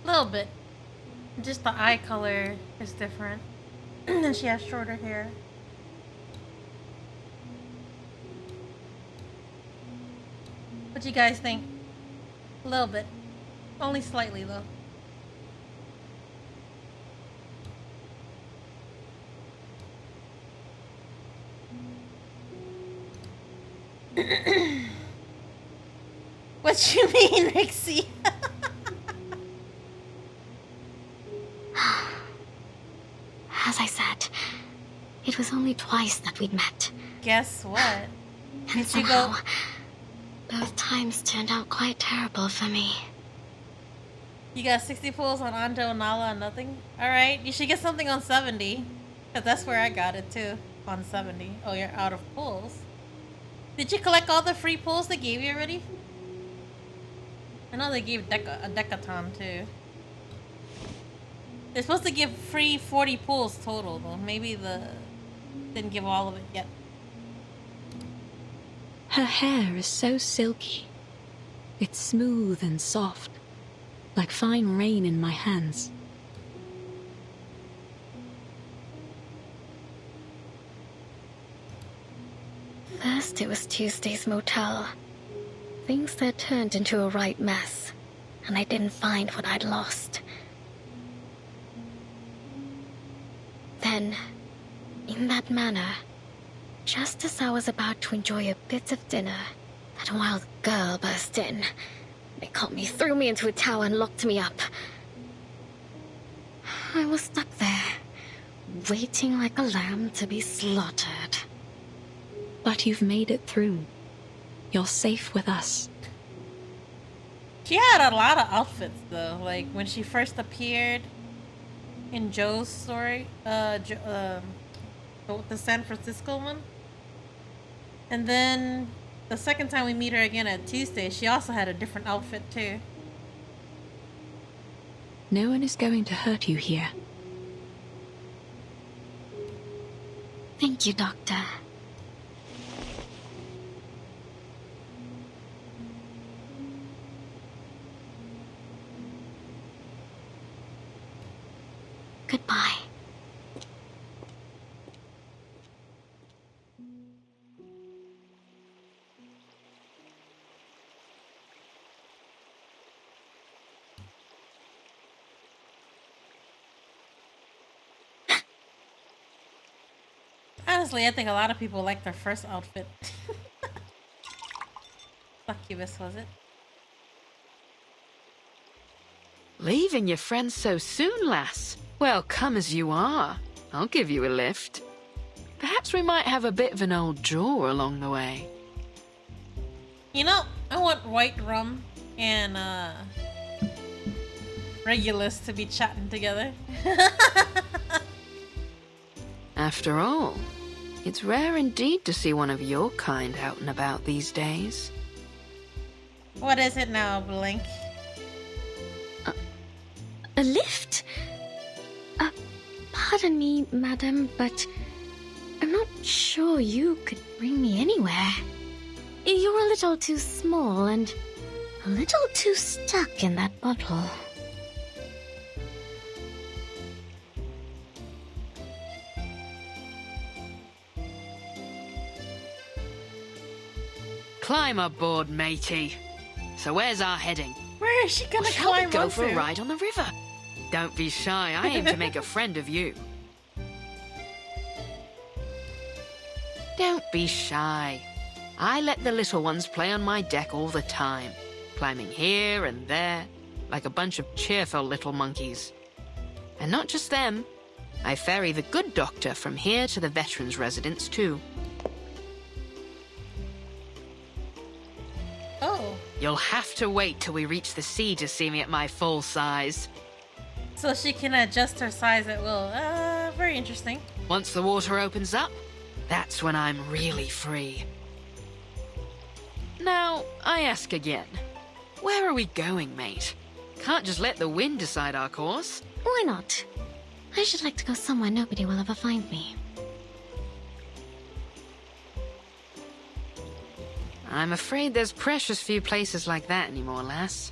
A little bit. Just the eye color is different. And she has shorter hair. What do you guys think? A little bit. Only slightly, though. What you mean, Rixie? As I said, it was only twice that we'd met. Guess what? And somehow, both times turned out quite terrible for me. You got 60 pulls on Anjo, Nala, and nothing? Alright, you should get something on 70. Because that's where I got it too. On 70. Oh, you're out of pulls. Did you collect all the free pulls they gave you already? I know they gave a decaton too. They're supposed to give free 40 pulls total though. Maybe didn't give all of it yet. Her hair is so silky. It's smooth and soft, like fine rain in my hands. First it was Tuesday's motel. Things there turned into a right mess, and I didn't find what I'd lost. Then, in that manner, just as I was about to enjoy a bit of dinner, that wild girl burst in. They caught me, threw me into a tower, and locked me up. I was stuck there, waiting like a lamb to be slaughtered. But you've made it through. You're safe with us. She had a lot of outfits though. Like when she first appeared in Joe's story, the San Francisco one. And then the second time we meet her again at Tuesday, she also had a different outfit too. No one is going to hurt you here. Thank you, Doctor. Goodbye. Honestly, I think a lot of people liked their first outfit. Succubus, was it? Leaving your friends so soon, lass? Well, come as you are. I'll give you a lift. Perhaps we might have a bit of an old jaw along the way. You know, I want White Rum and Regulus to be chatting together. After all, it's rare indeed to see one of your kind out and about these days. What is it now, Blink? A lift? Pardon me, madam, but I'm not sure you could bring me anywhere. You're a little too small and a little too stuck in that bottle. Climb aboard, matey. So where's our heading? Where is she gonna Or shall we climb go onto? for a ride on the river? Don't be shy. I aim to make a friend of you. Don't be shy. I let the little ones play on my deck all the time, climbing here and there, like a bunch of cheerful little monkeys. And not just them. I ferry the good doctor from here to the veterans' residence, too. Oh. You'll have to wait till we reach the sea to see me at my full size. So she can adjust her size at will. Very interesting. Once the water opens up, that's when I'm really free. Now, I ask again. Where are we going, mate? Can't just let the wind decide our course. Why not? I should like to go somewhere nobody will ever find me. I'm afraid there's precious few places like that anymore, lass.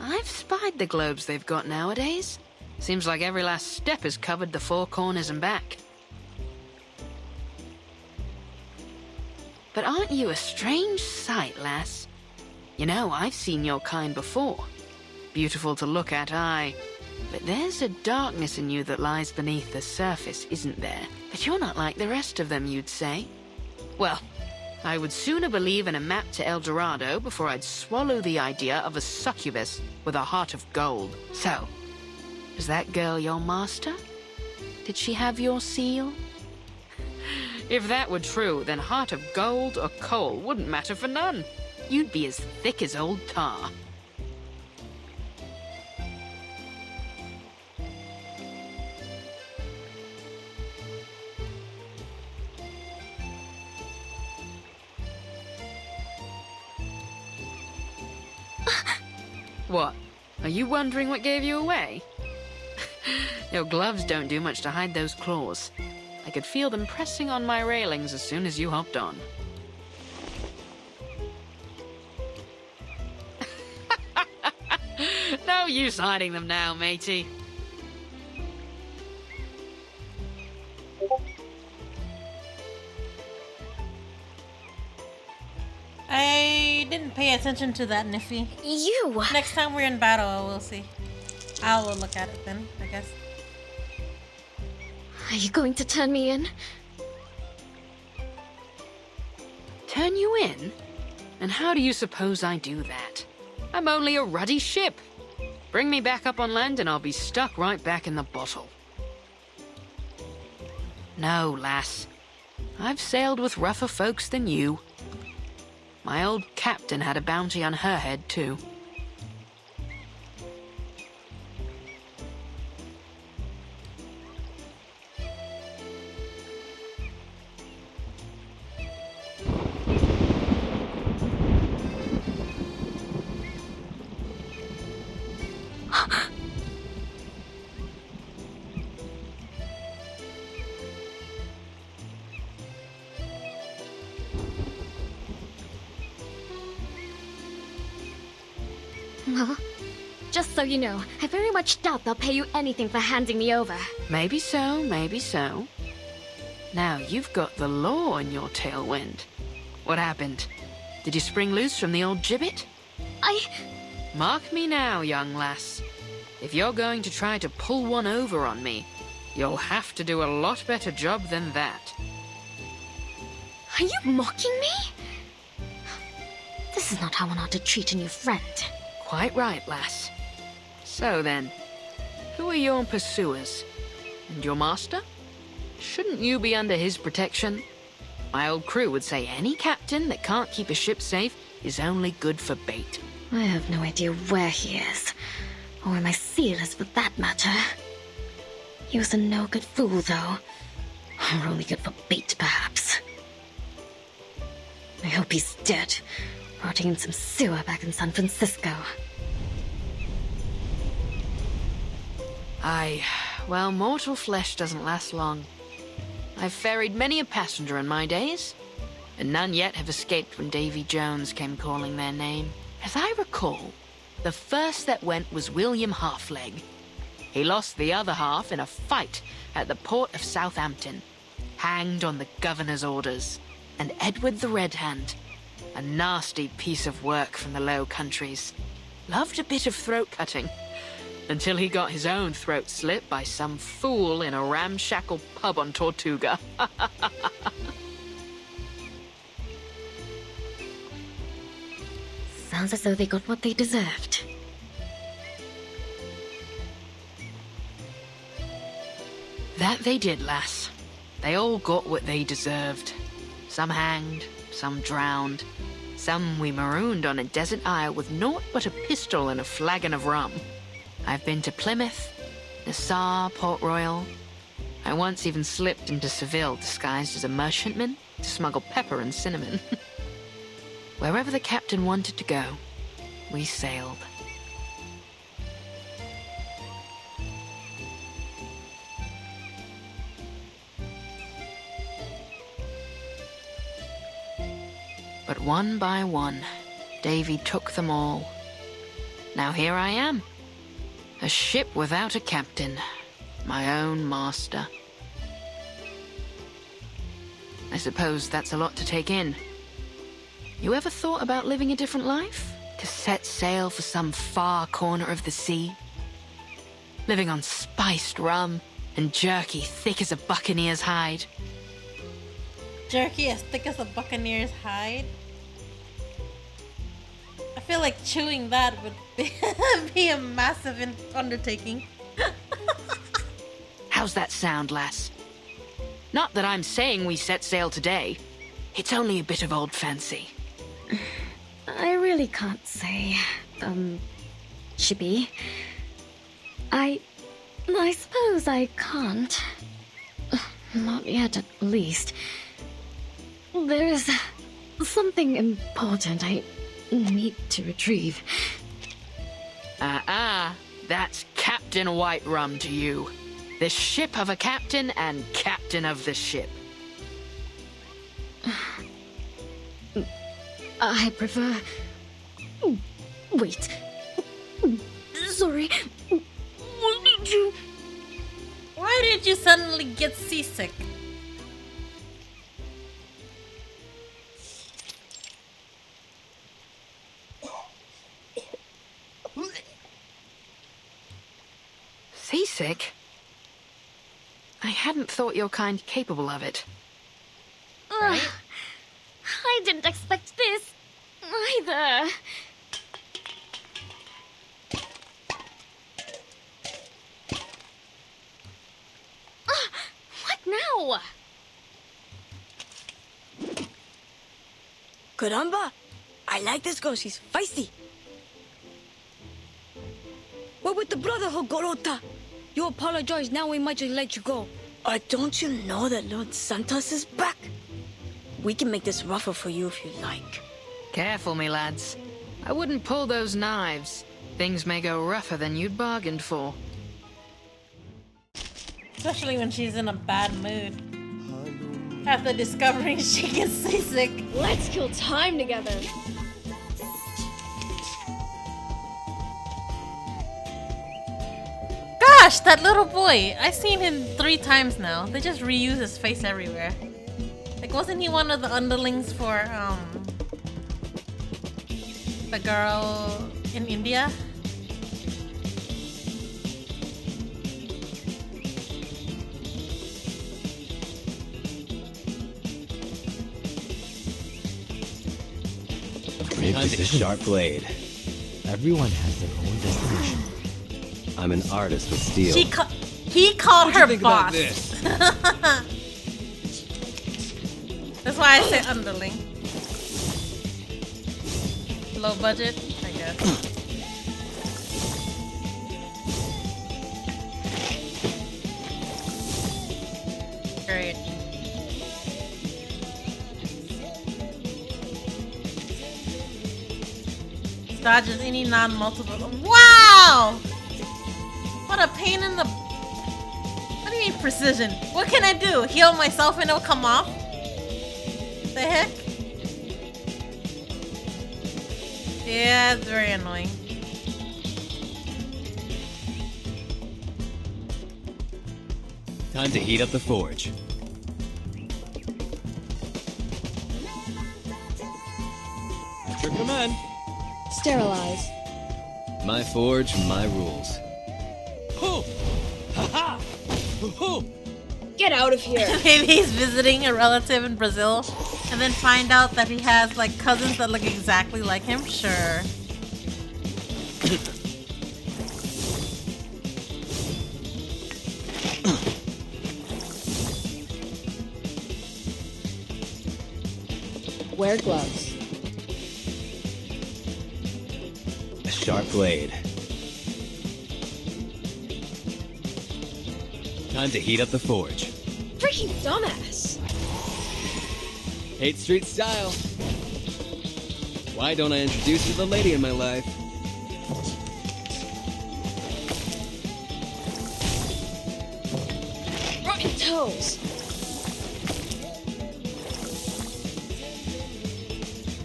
I've spied the globes they've got nowadays. Seems like every last step is covered the four corners and back. But aren't you a strange sight, lass? You know, I've seen your kind before. Beautiful to look at, aye. But there's a darkness in you that lies beneath the surface, isn't there? But you're not like the rest of them, you'd say. Well, I would sooner believe in a map to El Dorado before I'd swallow the idea of a succubus with a heart of gold. So, is that girl your master? Did she have your seal? If that were true, then heart of gold or coal wouldn't matter for none. You'd be as thick as old tar. What? Are you wondering what gave you away? Your gloves don't do much to hide those claws. I could feel them pressing on my railings as soon as you hopped on. No use hiding them now, matey. I didn't pay attention to that, Niffy. You! Next time we're in battle, I will see. I will look at it then, I guess. Are you going to turn me in? Turn you in? And how do you suppose I do that? I'm only a ruddy ship. Bring me back up on land and I'll be stuck right back in the bottle. No, lass. I've sailed with rougher folks than you. My old captain had a bounty on her head, too. Well, just so you know, I very much doubt they'll pay you anything for handing me over. Maybe so, maybe so. Now, you've got the law in your tailwind. What happened? Did you spring loose from the old gibbet? Mark me now, young lass. If you're going to try to pull one over on me, you'll have to do a lot better job than that. Are you mocking me? This is not how one ought to treat a new friend. Quite right, lass. So then, who are your pursuers? And your master? Shouldn't you be under his protection? My old crew would say any captain that can't keep a ship safe is only good for bait. I have no idea where he is, or where my seal is for that matter. He was a no-good fool, though. Or only good for bait, perhaps. I hope he's dead, rotting in some sewer back in San Francisco. I Well, mortal flesh doesn't last long. I've ferried many a passenger in my days, and none yet have escaped when Davy Jones came calling their name. As I recall, the first that went was William Halfleg. He lost the other half in a fight at the port of Southampton, hanged on the governor's orders. And Edward the Red Hand, a nasty piece of work from the Low Countries, loved a bit of throat cutting, until he got his own throat slit by some fool in a ramshackle pub on Tortuga. Sounds as though they got what they deserved. That they did, lass. They all got what they deserved. Some hanged, some drowned, some we marooned on a desert isle with naught but a pistol and a flagon of rum. I've been to Plymouth, Nassau, Port Royal. I once even slipped into Seville disguised as a merchantman to smuggle pepper and cinnamon. Wherever the captain wanted to go, we sailed. But one by one, Davy took them all. Now here I am, a ship without a captain, my own master. I suppose that's a lot to take in. You ever thought about living a different life? To set sail for some far corner of the sea? Living on spiced rum and jerky thick as a buccaneer's hide? Jerky as thick as a buccaneer's hide? I feel like chewing that would be a massive undertaking. How's that sound, lass? Not that I'm saying we set sail today. It's only a bit of old fancy. I really can't say, Chippy. I suppose I can't. Not yet, at least. There is something important I need to retrieve. That's Captain White Rum to you. The ship of a captain and captain of the ship. I prefer... Wait. Sorry. What did you... Why did you suddenly get seasick? Seasick? I hadn't thought your kind capable of it. Right? I didn't expect this either. What now? Caramba! I like this girl, she's feisty. What with the Brotherhood, Gorota? You apologize, now we might just let you go. Don't you know that Lord Santos is back? We can make this rougher for you if you like. Careful, me lads. I wouldn't pull those knives. Things may go rougher than you'd bargained for. Especially when she's in a bad mood. After discovering she gets seasick. Let's kill time together. Gosh, that little boy. I've seen him 3 times now. They just reuse his face everywhere. Like, wasn't he one of the underlings for, the girl in India? With a sharp blade. Everyone has their own destination. I'm an artist with steel. He called her boss. That's why I say underling. Low budget, I guess. Great. Dodges any non-multiple. Wow! What a pain in the What do you mean precision? What can I do? Heal myself and it'll come off? The heck? Yeah, it's very annoying. Time to heat up the forge. At your command. Sterilize. My forge, my rules. Ho! Ha ha! Ho! Get out of here! Maybe he's visiting a relative in Brazil and then find out that he has like cousins that look exactly like him? Sure. Wear gloves. A sharp blade. Time to heat up the forge. Freaking dumbass! 8th Street style. Why don't I introduce you to the lady in my life? Rotten toes!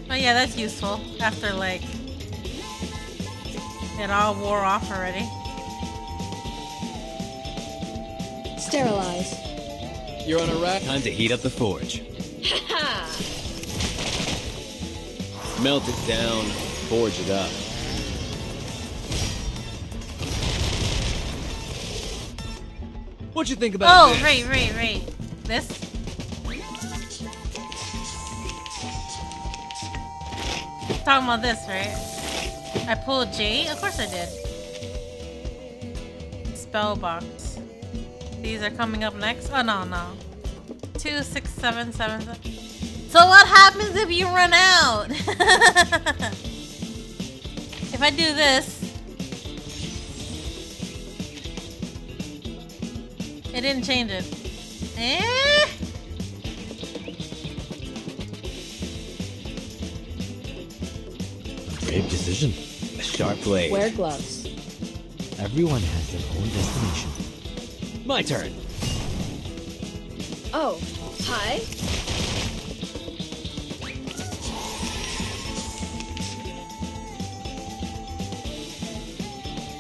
Oh yeah, that's useful. After like it all wore off already. Sterilize. You're on a rack. Time to heat up the forge. Melt it down, forge it up. What'd you think about this? Right. This? Talking about this, right? I pulled J? Of course I did. Spell box. These are coming up next. Oh, no. 2, 6, 7, 7, 7. So what happens if you run out? If I do this. It didn't change it. Brave decision. A sharp blade. Wear gloves. Everyone has their own destination. My turn. Oh, hi.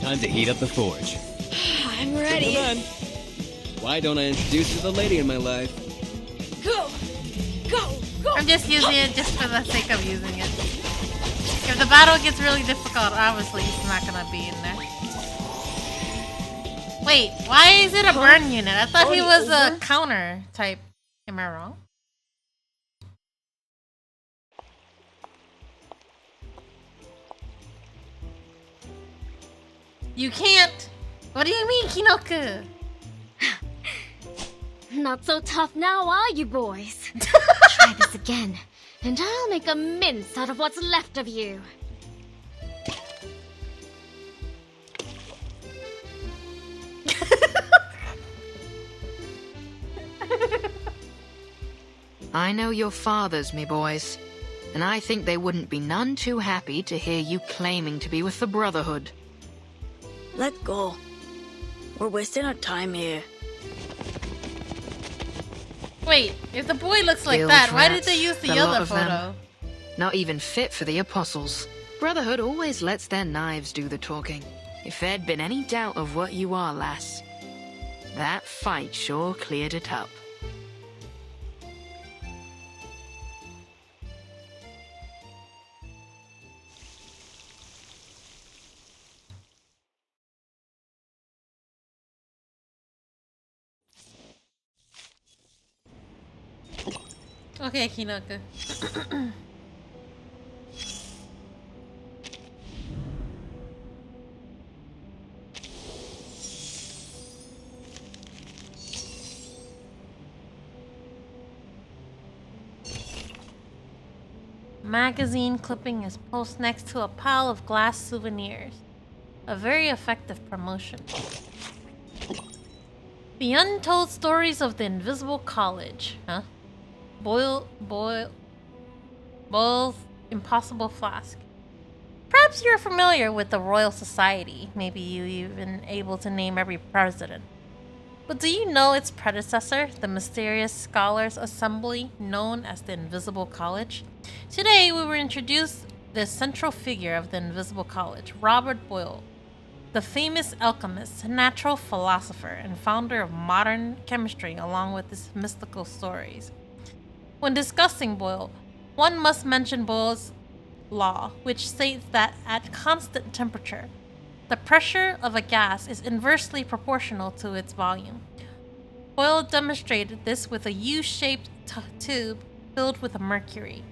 Time to heat up the forge. I'm ready. Come on. Why don't I introduce you to the lady in my life? Go! I'm just using it just for the sake of using it. If the battle gets really difficult, obviously he's not gonna be in there. Wait, why is it a burn unit? I thought he was a counter type. Am I wrong? You can't! What do you mean, Kinoku? Not so tough now, are you, boys? Try this again, and I'll make a mince out of what's left of you. I know your fathers, me boys, and I think they wouldn't be none too happy to hear you claiming to be with the Brotherhood. Let go. We're wasting our time here. Wait, if the boy looks like Guild that, why did rats, they use the a lot other of them. photo? Not even fit for the Apostles. Brotherhood always lets their knives do the talking. If there'd been any doubt of what you are, lass, that fight sure cleared it up. Okay, Kinoku. Magazine clipping is posted next to a pile of glass souvenirs. A very effective promotion. The Untold Stories of the Invisible College. Huh? Boyle's Impossible Flask. Perhaps you're familiar with the Royal Society. Maybe you even able to name every president. But do you know its predecessor, the mysterious scholars' assembly known as the Invisible College? Today we were introduced the central figure of the Invisible College, Robert Boyle, the famous alchemist, natural philosopher, and founder of modern chemistry along with his mystical stories. When discussing Boyle, one must mention Boyle's law, which states that at constant temperature, the pressure of a gas is inversely proportional to its volume. Boyle demonstrated this with a U-shaped tube filled with mercury.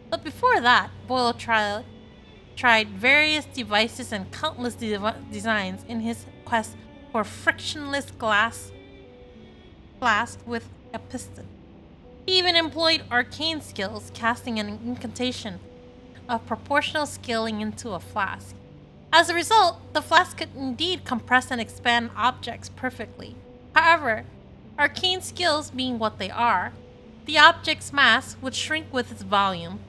But before that, Boyle tried various devices and countless designs in his quest for frictionless glass flask with a piston. He even employed arcane skills, casting an incantation of proportional scaling into a flask. As a result, the flask could indeed compress and expand objects perfectly. However, arcane skills being what they are, the object's mass would shrink with its volume,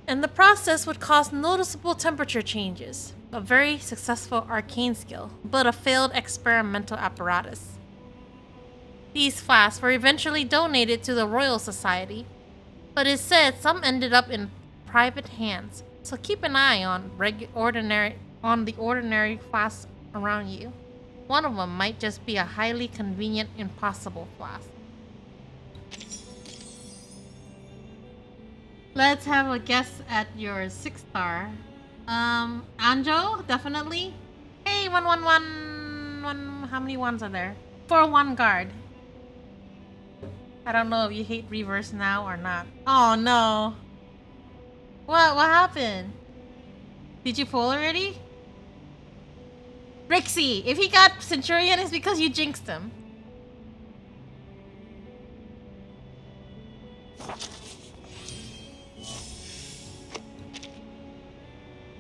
and the process would cause noticeable temperature changes. A very successful arcane skill, but a failed experimental apparatus. These flasks were eventually donated to the Royal Society, but it's said some ended up in private hands. So keep an eye on the ordinary flasks around you. One of them might just be a highly convenient impossible flask. Let's have a guess at your 6-star. Anjo, definitely. Hey, 111. How many ones are there? 4-1 guard. I don't know if you hate reverse now or not. Oh no. What happened? Did you pull already? Rixie, if he got Centurion, it's because you jinxed him.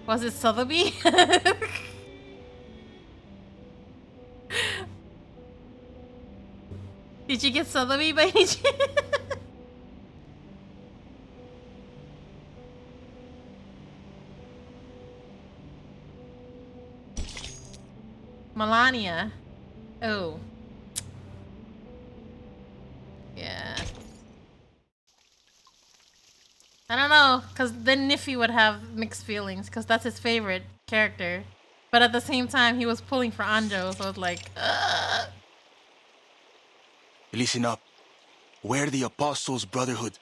Was it Sotheby? Did you get Sotheby by any chance? Melania. Oh. Yeah. I don't know, because then Niffy would have mixed feelings, because that's his favorite character. But at the same time, he was pulling for Anjo, so it's like, ugh. Listen up. We're the Apostles' Brotherhood,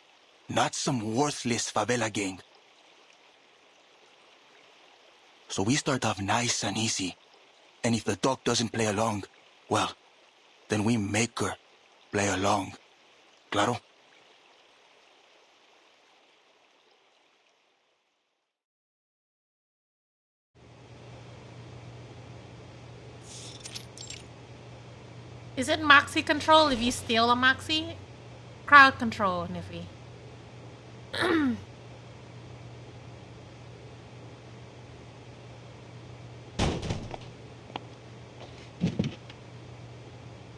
not some worthless favela gang. So we start off nice and easy. And if the doc doesn't play along, well, then we make her play along. Claro? Is it Moxie control if you steal a Moxie? Crowd control, Niffy.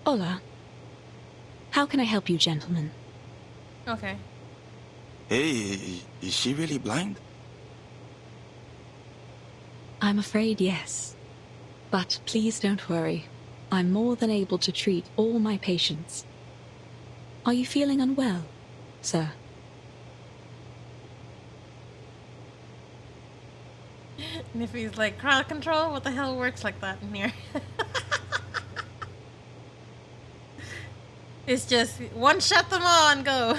Hola. How can I help you, gentlemen? Okay. Hey, is she really blind? I'm afraid yes. But please don't worry. I'm more than able to treat all my patients. Are you feeling unwell, sir? Niffy's like, crowd control? What the hell works like that in here? It's just one shot them all and go.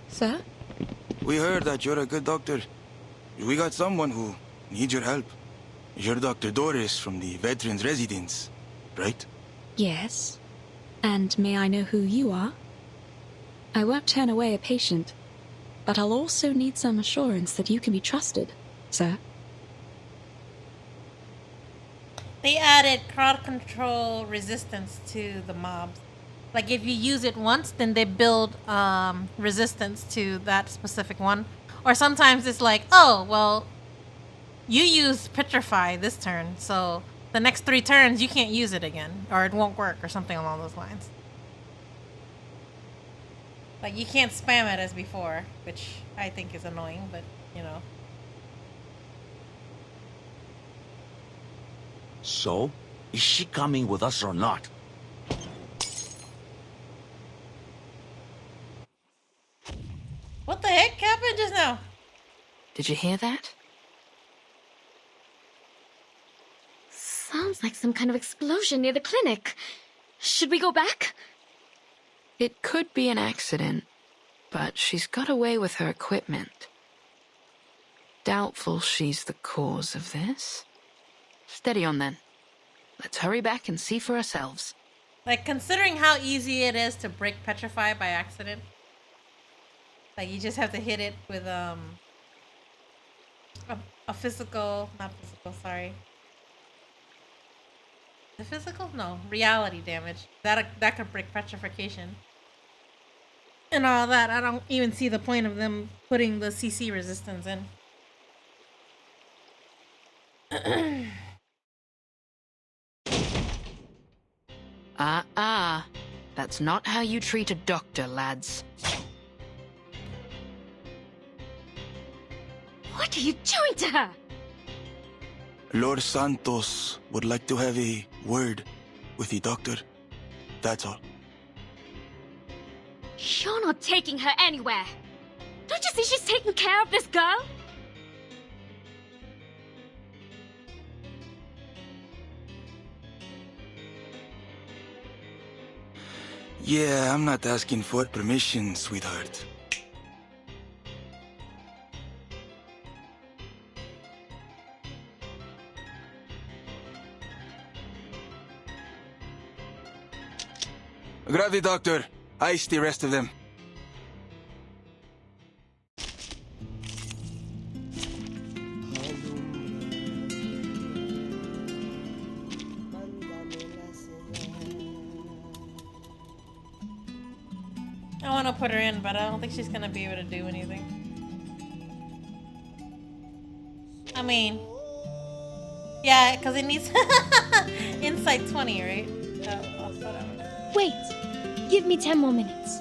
Sir? We heard that you're a good doctor. We got someone who needs your help. You're Dr. Doris from the Veterans Residence, right? Yes. And may I know who you are? I won't turn away a patient, but I'll also need some assurance that you can be trusted, sir. They added crowd control resistance to the mobs. Like if you use it once, then they build resistance to that specific one. Or sometimes it's like, oh, well, you use Petrify this turn, so the next 3 turns you can't use it again, or it won't work, or something along those lines. Like, you can't spam it as before, which I think is annoying, but, you know. So, is she coming with us or not? What the heck happened just now? Did you hear that? Sounds like some kind of explosion near the clinic. Should we go back? It could be an accident, but she's got away with her equipment. Doubtful she's the cause of this. Steady on then. Let's hurry back and see for ourselves. Like, considering how easy it is to break Petrify by accident. Like, you just have to hit it with, a physical, not physical, sorry. The physical? No, reality damage. That could break petrification. And all that, I don't even see the point of them putting the CC resistance in. That's not how you treat a doctor, lads. What are you doing to her? Lord Santos would like to have a word with the doctor. That's all. You're not taking her anywhere. Don't you see she's taking care of this girl? Yeah, I'm not asking for permission, sweetheart. Grab the doctor. Ice the rest of them. I want to put her in, but I don't think she's gonna be able to do anything. I mean, yeah, because it needs insight 20, right? Oh, whatever. Wait, give me 10 more minutes.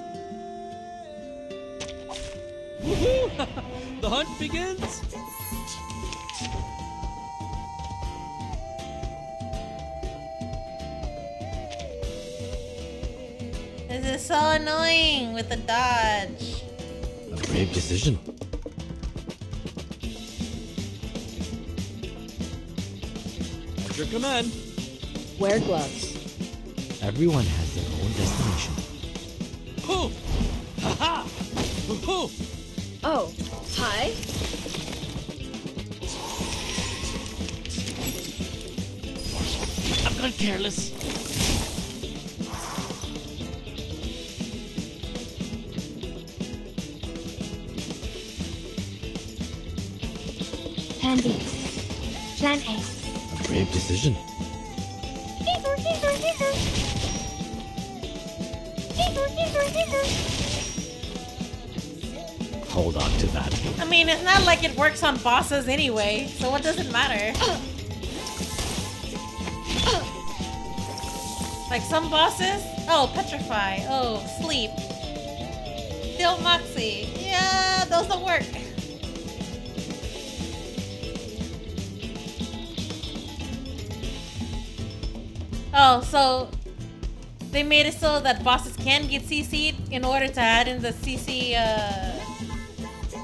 The hunt begins. This is so annoying with the dodge. A brave decision. At your command. Wear gloves. Everyone has their own destination. Hoo! Ha-ha! Hoo! Oh, hi. I've gone careless. Plan B. Plan A. A brave decision. Hold on to that. I mean, it's not like it works on bosses anyway, so what does it matter? Like some bosses? Oh, petrify. Oh, sleep. Still Moxie. Yeah, those don't work. Oh, so they made it so that bosses can get CC'd in order to add in the CC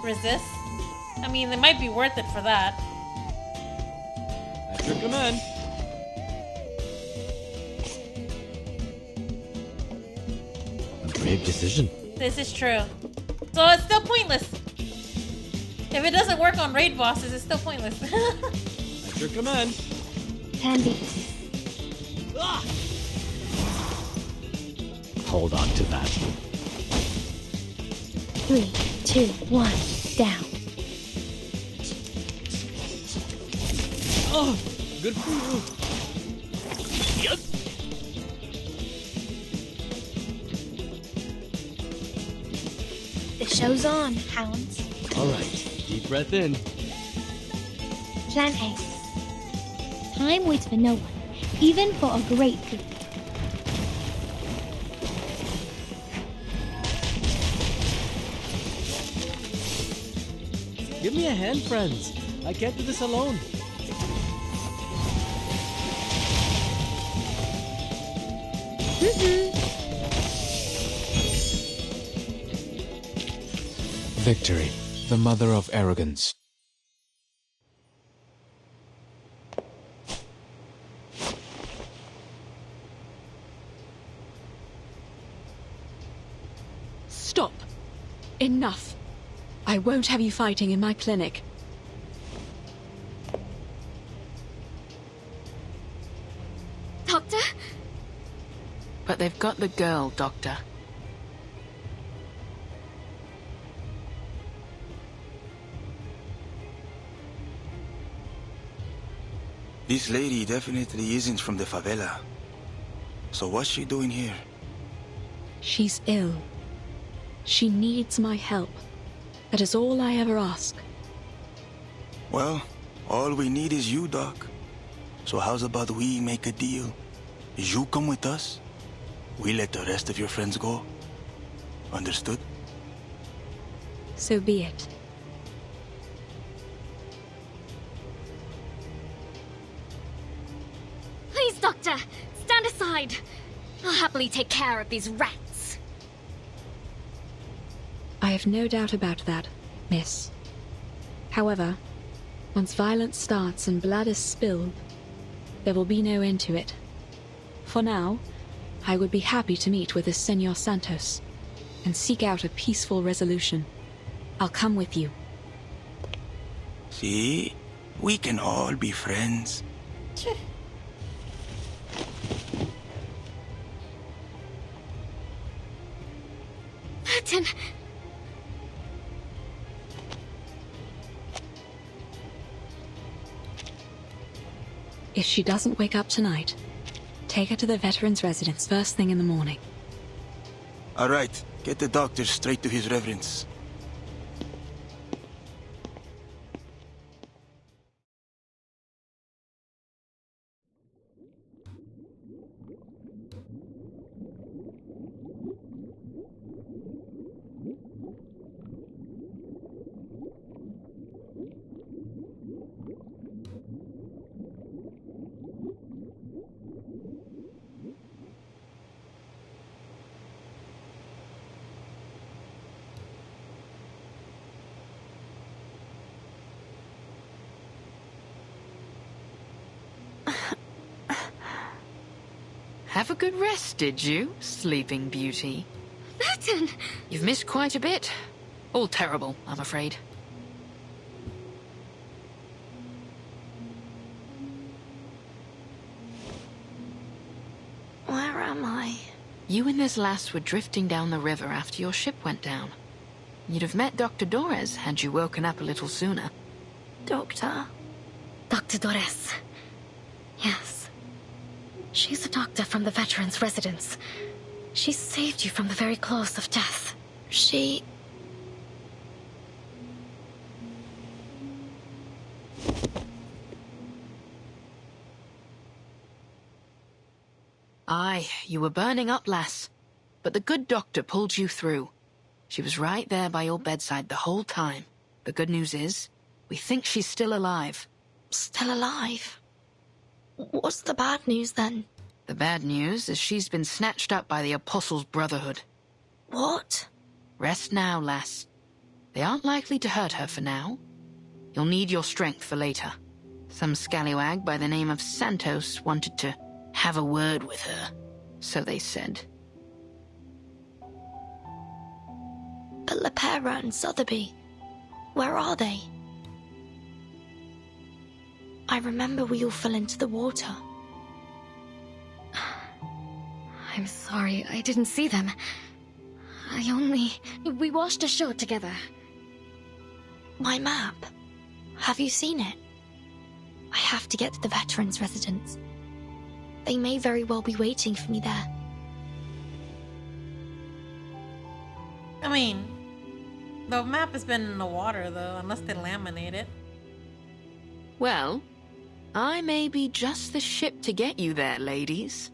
resist. I mean, it might be worth it for that. At your command. A brave decision. This is true. So it's still pointless. If it doesn't work on raid bosses, it's still pointless. At your command. Plan B. Ah! Hold on to that. 3, 2, 1, down. Oh, good for you. Yep. The show's on, hounds. All right, deep breath in. Plan A. Time waits for no one, even for a great good. Give me a hand, friends. I can't do this alone. Victory, the mother of arrogance. Stop. Enough. I won't have you fighting in my clinic. Doctor? But they've got the girl, Doctor. This lady definitely isn't from the favela. So what's she doing here? She's ill. She needs my help. That is all I ever ask. Well, all we need is you, Doc. So how's about we make a deal? You come with us, we let the rest of your friends go. Understood? So be it. Please, Doctor, stand aside. I'll happily take care of these rats. I have no doubt about that, miss. However, once violence starts and blood is spilled, there will be no end to it. For now, I would be happy to meet with the Senor Santos and seek out a peaceful resolution. I'll come with you. See? We can all be friends. Merton! If she doesn't wake up tonight, take her to the veteran's residence first thing in the morning. All right, get the doctor straight to his reverence. Have a good rest, did you, Sleeping Beauty? Merton! You've missed quite a bit. All terrible, I'm afraid. Where am I? You and this lass were drifting down the river after your ship went down. You'd have met Dr. Dores had you woken up a little sooner. Doctor? Dr. Dores. Yes. She's a doctor from the veteran's residence. She saved you from the very claws of death. She... Aye, you were burning up, lass. But the good doctor pulled you through. She was right there by your bedside the whole time. The good news is, we think she's still alive. Still alive? What's the bad news, then? The bad news is she's been snatched up by the Apostles' Brotherhood. What? Rest now, lass. They aren't likely to hurt her for now. You'll need your strength for later. Some scallywag by the name of Santos wanted to have a word with her, so they said. But Lepera and Sotheby, where are they? I remember we all fell into the water. I'm sorry, I didn't see them. We washed ashore together. My map. Have you seen it? I have to get to the veteran's residence. They may very well be waiting for me there. I mean, the map has been in the water, though, unless they laminate it. Well, I may be just the ship to get you there, ladies.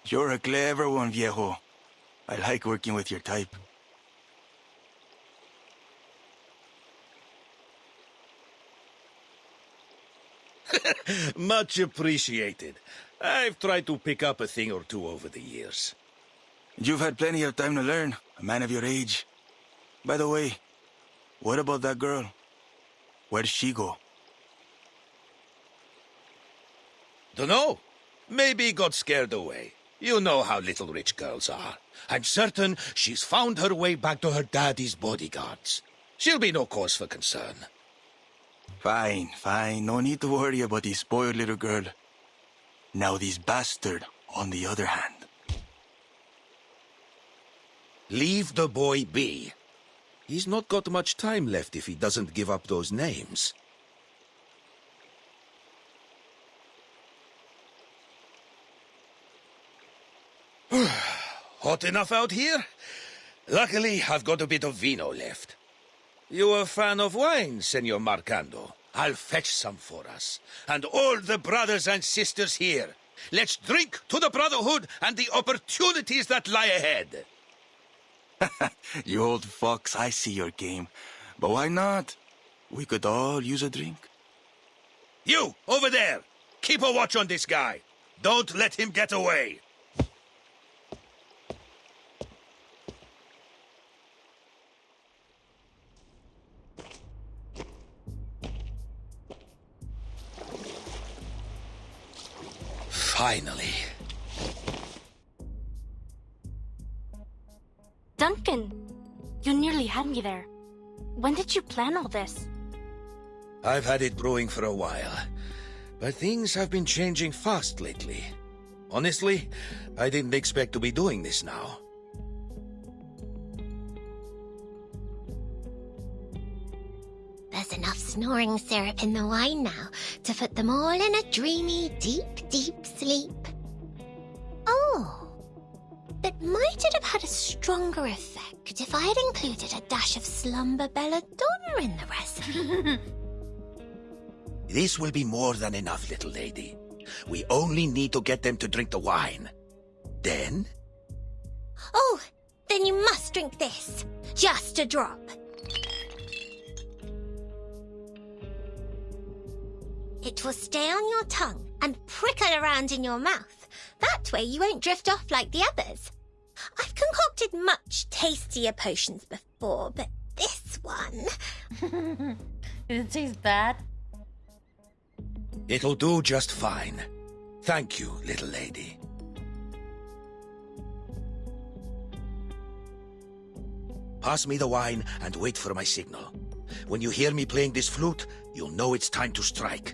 You're a clever one, viejo. I like working with your type. Much appreciated. I've tried to pick up a thing or two over the years. You've had plenty of time to learn, a man of your age. By the way, what about that girl? Where'd she go? Dunno. Maybe got scared away. You know how little rich girls are. I'm certain she's found her way back to her daddy's bodyguards. She'll be no cause for concern. Fine, fine. No need to worry about this spoiled little girl. Now this bastard, on the other hand. Leave the boy be. He's not got much time left if he doesn't give up those names. Hot enough out here? Luckily, I've got a bit of vino left. You a fan of wine, Senor Marcando? I'll fetch some for us. And all the brothers and sisters here. Let's drink to the Brotherhood and the opportunities that lie ahead. You old fox, I see your game. But why not? We could all use a drink. You, over there! Keep a watch on this guy. Don't let him get away. Finally. Duncan, you nearly had me there. When did you plan all this? I've had it brewing for a while, but things have been changing fast lately. Honestly, I didn't expect to be doing this now. There's enough snoring syrup in the wine now to put them all in a dreamy, deep, deep sleep. Oh, but might it have had a stronger effect if I had included a dash of slumber belladonna in the recipe? This will be more than enough, little lady. We only need to get them to drink the wine. Then? Oh, then you must drink this. Just a drop. It will stay on your tongue and prickle around in your mouth. That way you won't drift off like the others. I've concocted much tastier potions before, but this one... Did it taste bad? It'll do just fine. Thank you, little lady. Pass me the wine and wait for my signal. When you hear me playing this flute, you'll know it's time to strike.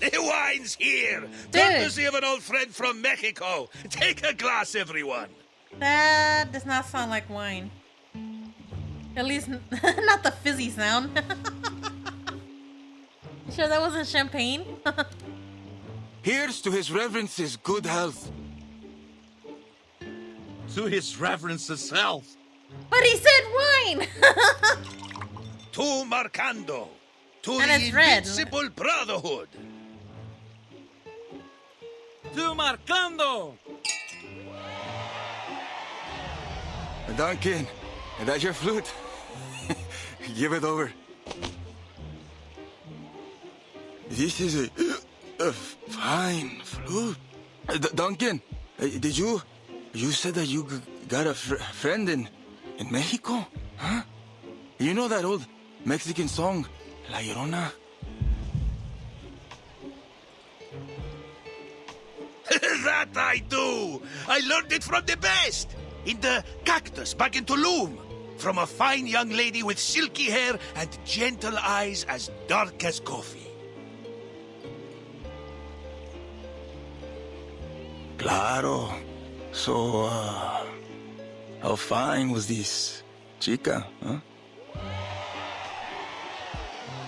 The wine's here! Courtesy of an old friend from Mexico. Take a glass, everyone. That does not sound like wine. At least, not the fizzy sound. You sure that wasn't champagne? Here's to his reverence's good health. To his reverence's health. But he said wine! To Marcando. To And the it's red. Invincible Brotherhood. To Marcando! Duncan, is that your flute? Give it over. This is a fine flute. Duncan, did you said that you got a friend in Mexico? Huh? You know that old Mexican song, La Llorona? That I do! I learned it from the best! In the cactus back in Tulum. From a fine young lady with silky hair and gentle eyes as dark as coffee. Claro. So, how fine was this chica, huh?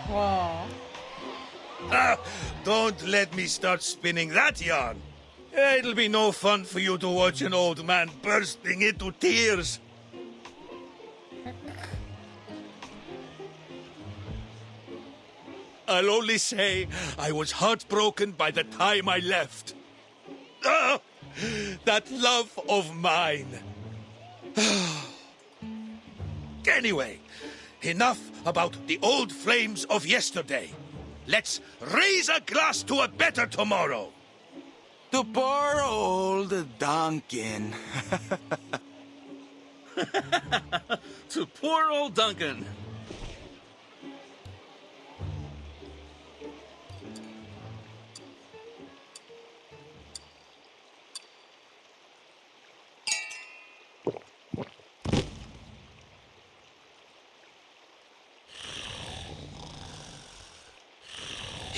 Whoa. Ah, don't let me start spinning that yarn. It'll be no fun for you to watch an old man bursting into tears. I'll only say I was heartbroken by the time I left. Ah, that love of mine. Anyway, enough about the old flames of yesterday. Let's raise a glass to a better tomorrow. To poor old Duncan. To poor old Duncan.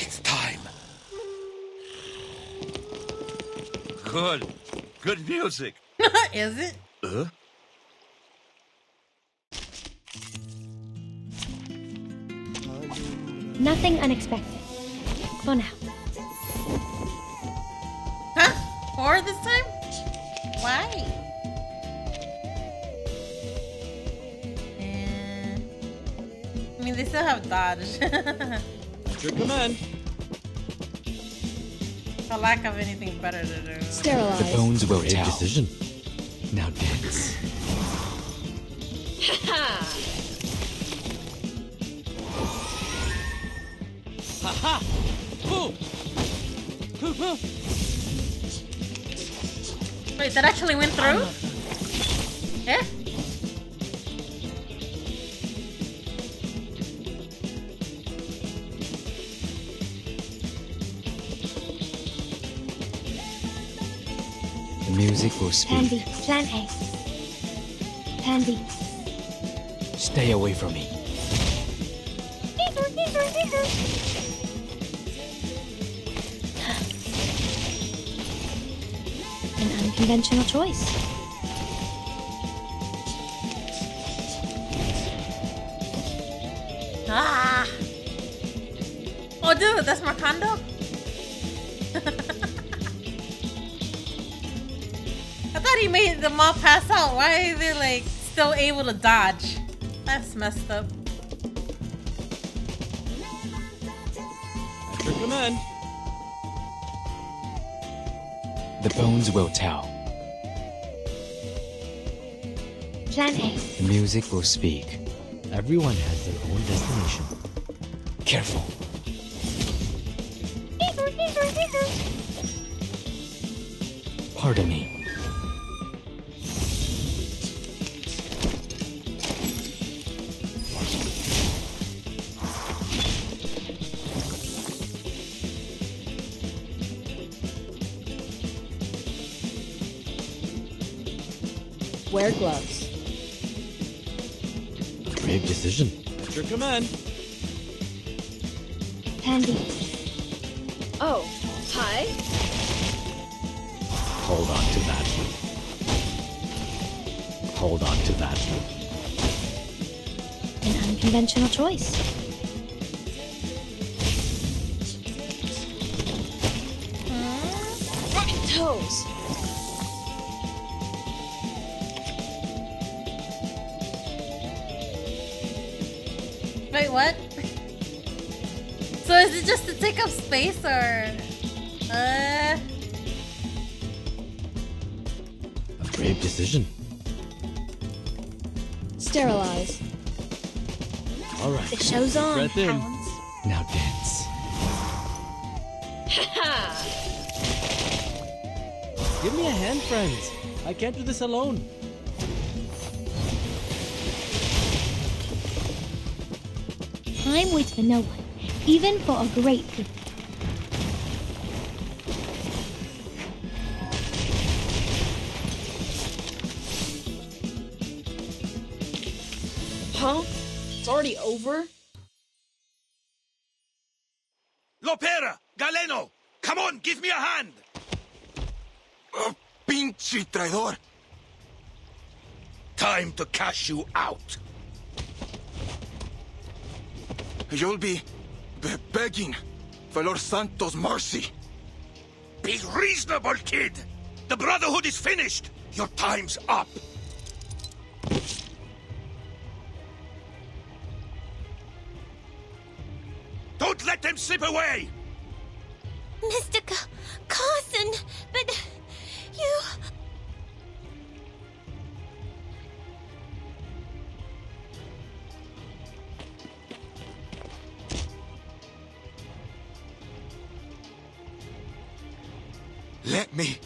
It's time. Good. Good music. Is it? Nothing unexpected. For now. Huh? 4 this time? Why? I mean, they still have dodge. Your command. For lack of anything better to do. The bones will tell. Decision. Now dance. Ha-ha! Hoo! Hoo-hoo! Wait, that actually went through? Yeah? The music will Plan speak. B. Plan A. Plan B. Stay away from me. An unconventional choice. Ah! Oh, dude, that's my condo? I thought he made them all pass out. Why are they, like, still able to dodge? That's messed up. At your command. The bones will tell. Plan A. The music will speak. Everyone has their own destination. Careful. Pardon me. Wear gloves. Brave decision. At your command. Plan B. Oh, hi. Hold on to that. Hold on to that. An unconventional choice. Rotten toes. Wait, what? So is it just to take up space or... A brave decision. Sterilize. All right. The show's on, Breath in. hounds. Now dance. Give me a hand, friends. I can't do this alone. Time waits for no one, even for a great people. Huh? It's already over? Lopera! Galeno! Come on, give me a hand! Oh, pinche traidor! Time to cash you out. You'll be begging for Lord Santos' mercy. Be reasonable, kid! The Brotherhood is finished! Your time's up! Don't let let them slip away! Mr. Carson, but you... Let me.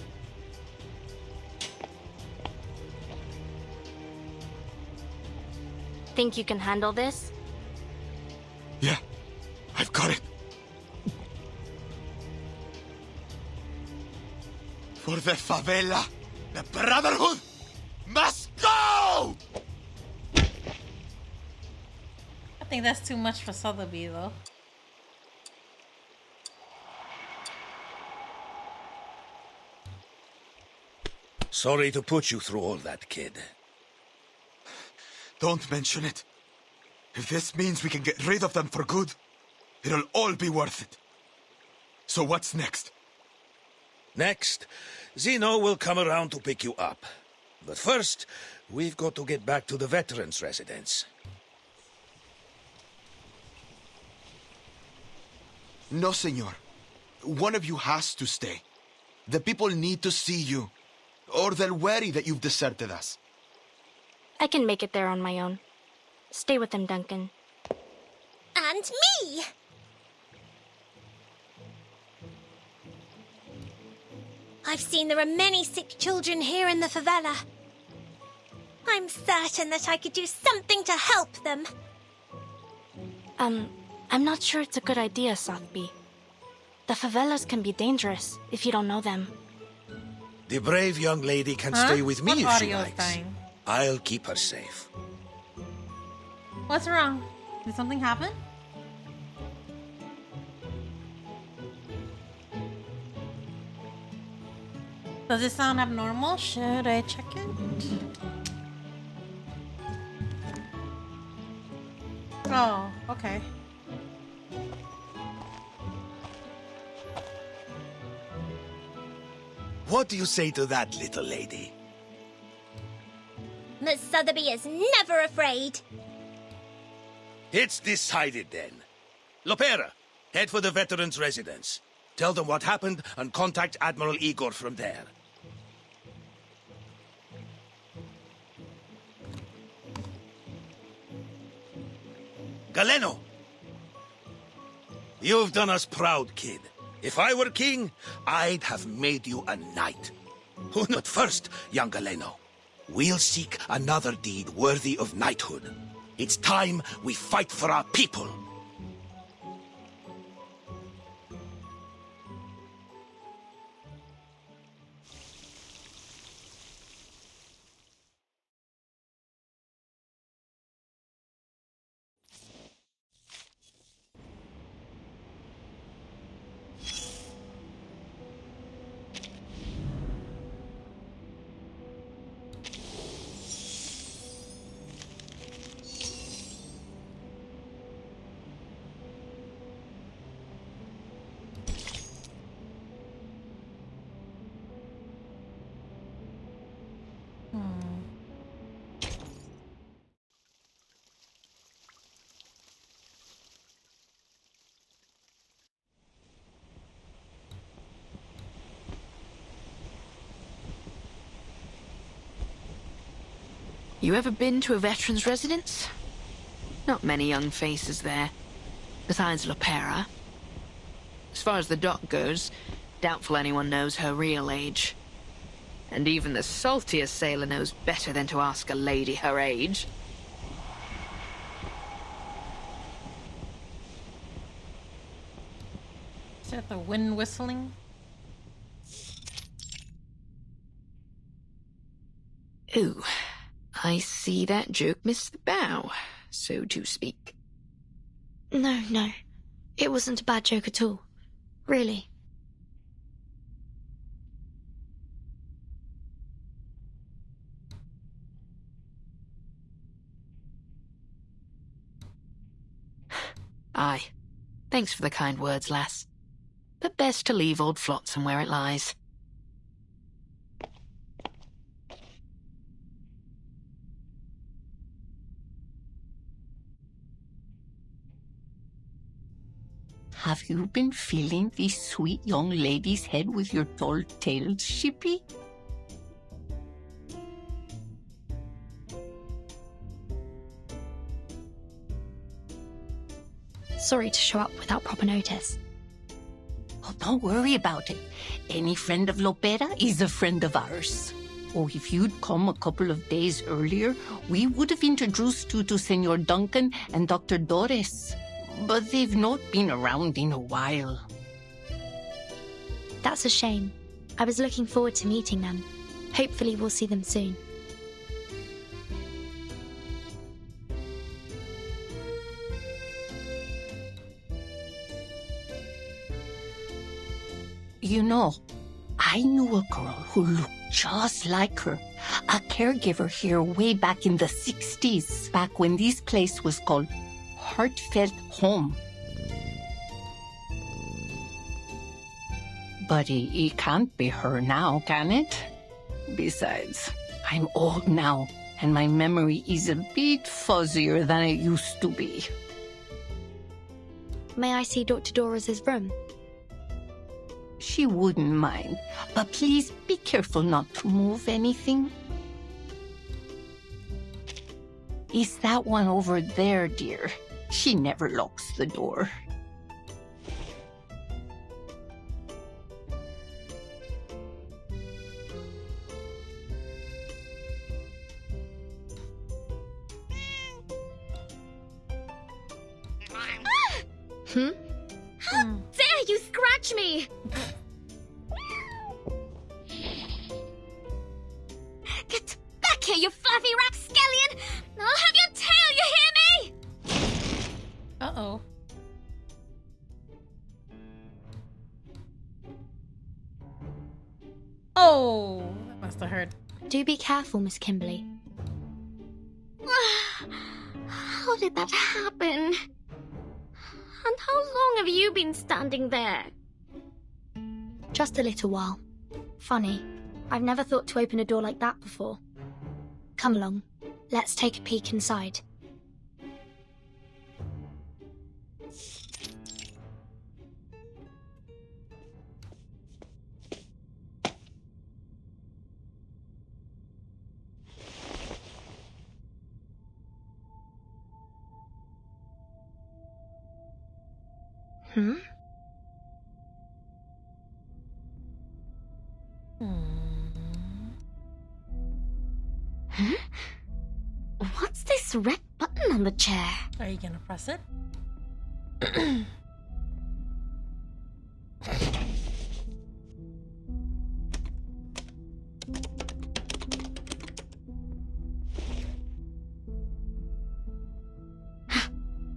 Think you can handle this? Yeah, I've got it. For the favela, the Brotherhood must go! I think that's too much for Sotheby, though. Sorry to put you through all that, kid. Don't mention it. If this means we can get rid of them for good, it'll all be worth it. So what's next? Next, Zeno will come around to pick you up. But first, we've got to get back to the veterans' residence. No, senor. One of you has to stay. The people need to see you, or they'll worry that you've deserted us. I can make it there on my own. Stay with him, Duncan. And me! I've seen there are many sick children here in the favela. I'm certain that I could do something to help them. I'm not sure it's a good idea, Sotheby. The favelas can be dangerous if you don't know them. The brave young lady can stay with me if she likes. Dying? I'll keep her safe. What's wrong? Did something happen? Does it sound abnormal? Should I check it? Oh, okay. What do you say to that, little lady? Miss Sotheby is never afraid. It's decided then. Lopera, head for the veterans' residence. Tell them what happened and contact Admiral Igor from there. Galeno! You've done us proud, kid. If I were king, I'd have made you a knight. But first, young Galeno, we'll seek another deed worthy of knighthood. It's time we fight for our people. You ever been to a veteran's residence? Not many young faces there, besides Lopera. As far as the doc goes, doubtful anyone knows her real age. And even the saltiest sailor knows better than to ask a lady her age. Is that the wind whistling? Ooh, I see that joke missed the bow, so to speak. No. It wasn't a bad joke at all. Really. Aye. Thanks for the kind words, lass. But best to leave old Flotsam where it lies. Have you been filling this sweet young lady's head with your dull tales, Shippy? Sorry to show up without proper notice. Oh, don't worry about it. Any friend of Lopera is a friend of ours. Oh, if you'd come a couple of days earlier, we would have introduced you to Senor Duncan and Dr. Doris. But they've not been around in a while. That's a shame. I was looking forward to meeting them. Hopefully we'll see them soon. You know, I knew a girl who looked just like her. A caregiver here way back in the 60s, back when this place was called Heartfelt Home. But it can't be her now, can it? Besides, I'm old now, and my memory is a bit fuzzier than it used to be. May I see Dr. Doris's room? She wouldn't mind, but please be careful not to move anything. Is that one over there, dear? She never locks the door. How dare you scratch me! Get back here, you fluffy rapscallion! I'll have your tail, you hear me? Uh-oh. Oh, that must have hurt. Do be careful, Miss Kimberly. How did that happen? And how long have you been standing there? Just a little while. Funny. I've never thought to open a door like that before. Come along. Let's take a peek inside. What's this red button on the chair? Are you gonna press it?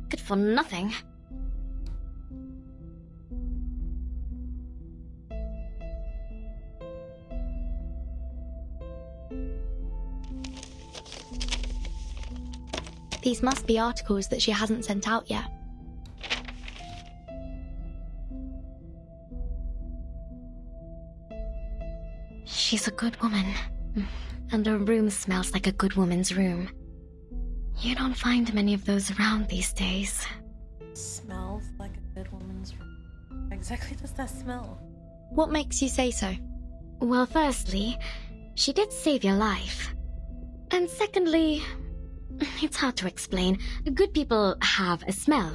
Good for nothing. These must be articles that she hasn't sent out yet. She's a good woman. And her room smells like a good woman's room. You don't find many of those around these days. Smells like a good woman's room. How exactly does that smell? What makes you say so? Well, firstly, she did save your life. And secondly, it's hard to explain. Good people have a smell.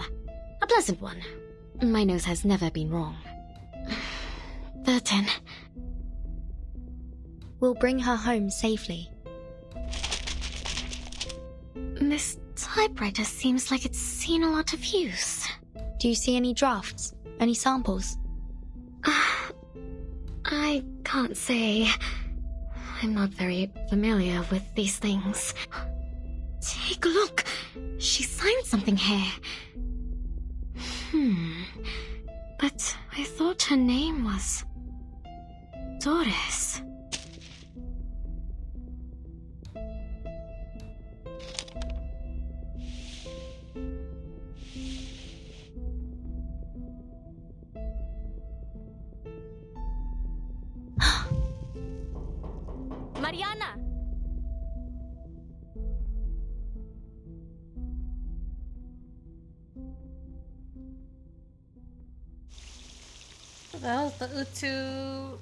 A pleasant one. My nose has never been wrong. Burton. We'll bring her home safely. This typewriter seems like it's seen a lot of use. Do you see any drafts? Any samples? I can't say. I'm not very familiar with these things. Take a look. She signed something here. But I thought her name was Doris. Mariana! That was the Utu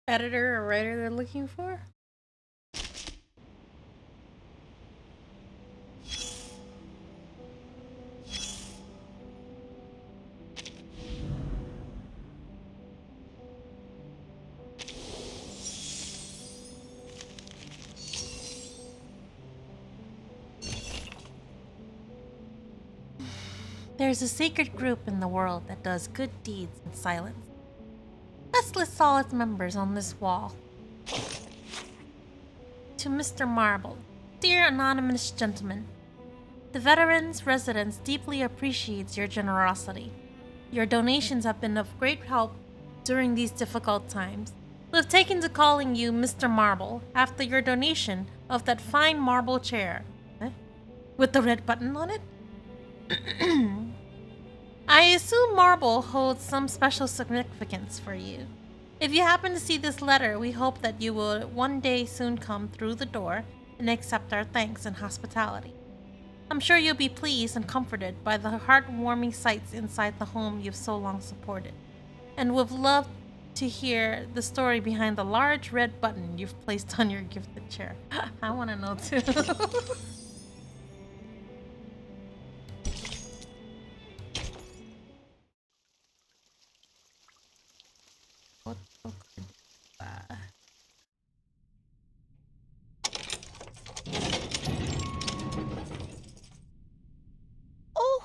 editor or writer they're looking for? There's a secret group in the world that does good deeds in silence. Let's list all its members on this wall. To Mr. Marble, dear anonymous gentleman, the Veterans Residence deeply appreciates your generosity. Your donations have been of great help during these difficult times. We've taken to calling you Mr. Marble after your donation of that fine marble chair. With the red button on it? I assume marble holds some special significance for you. If you happen to see this letter, we hope that you will one day soon come through the door and accept our thanks and hospitality. I'm sure you'll be pleased and comforted by the heartwarming sights inside the home you've so long supported, and would love to hear the story behind the large red button you've placed on your gifted chair. I want to know too. Oh,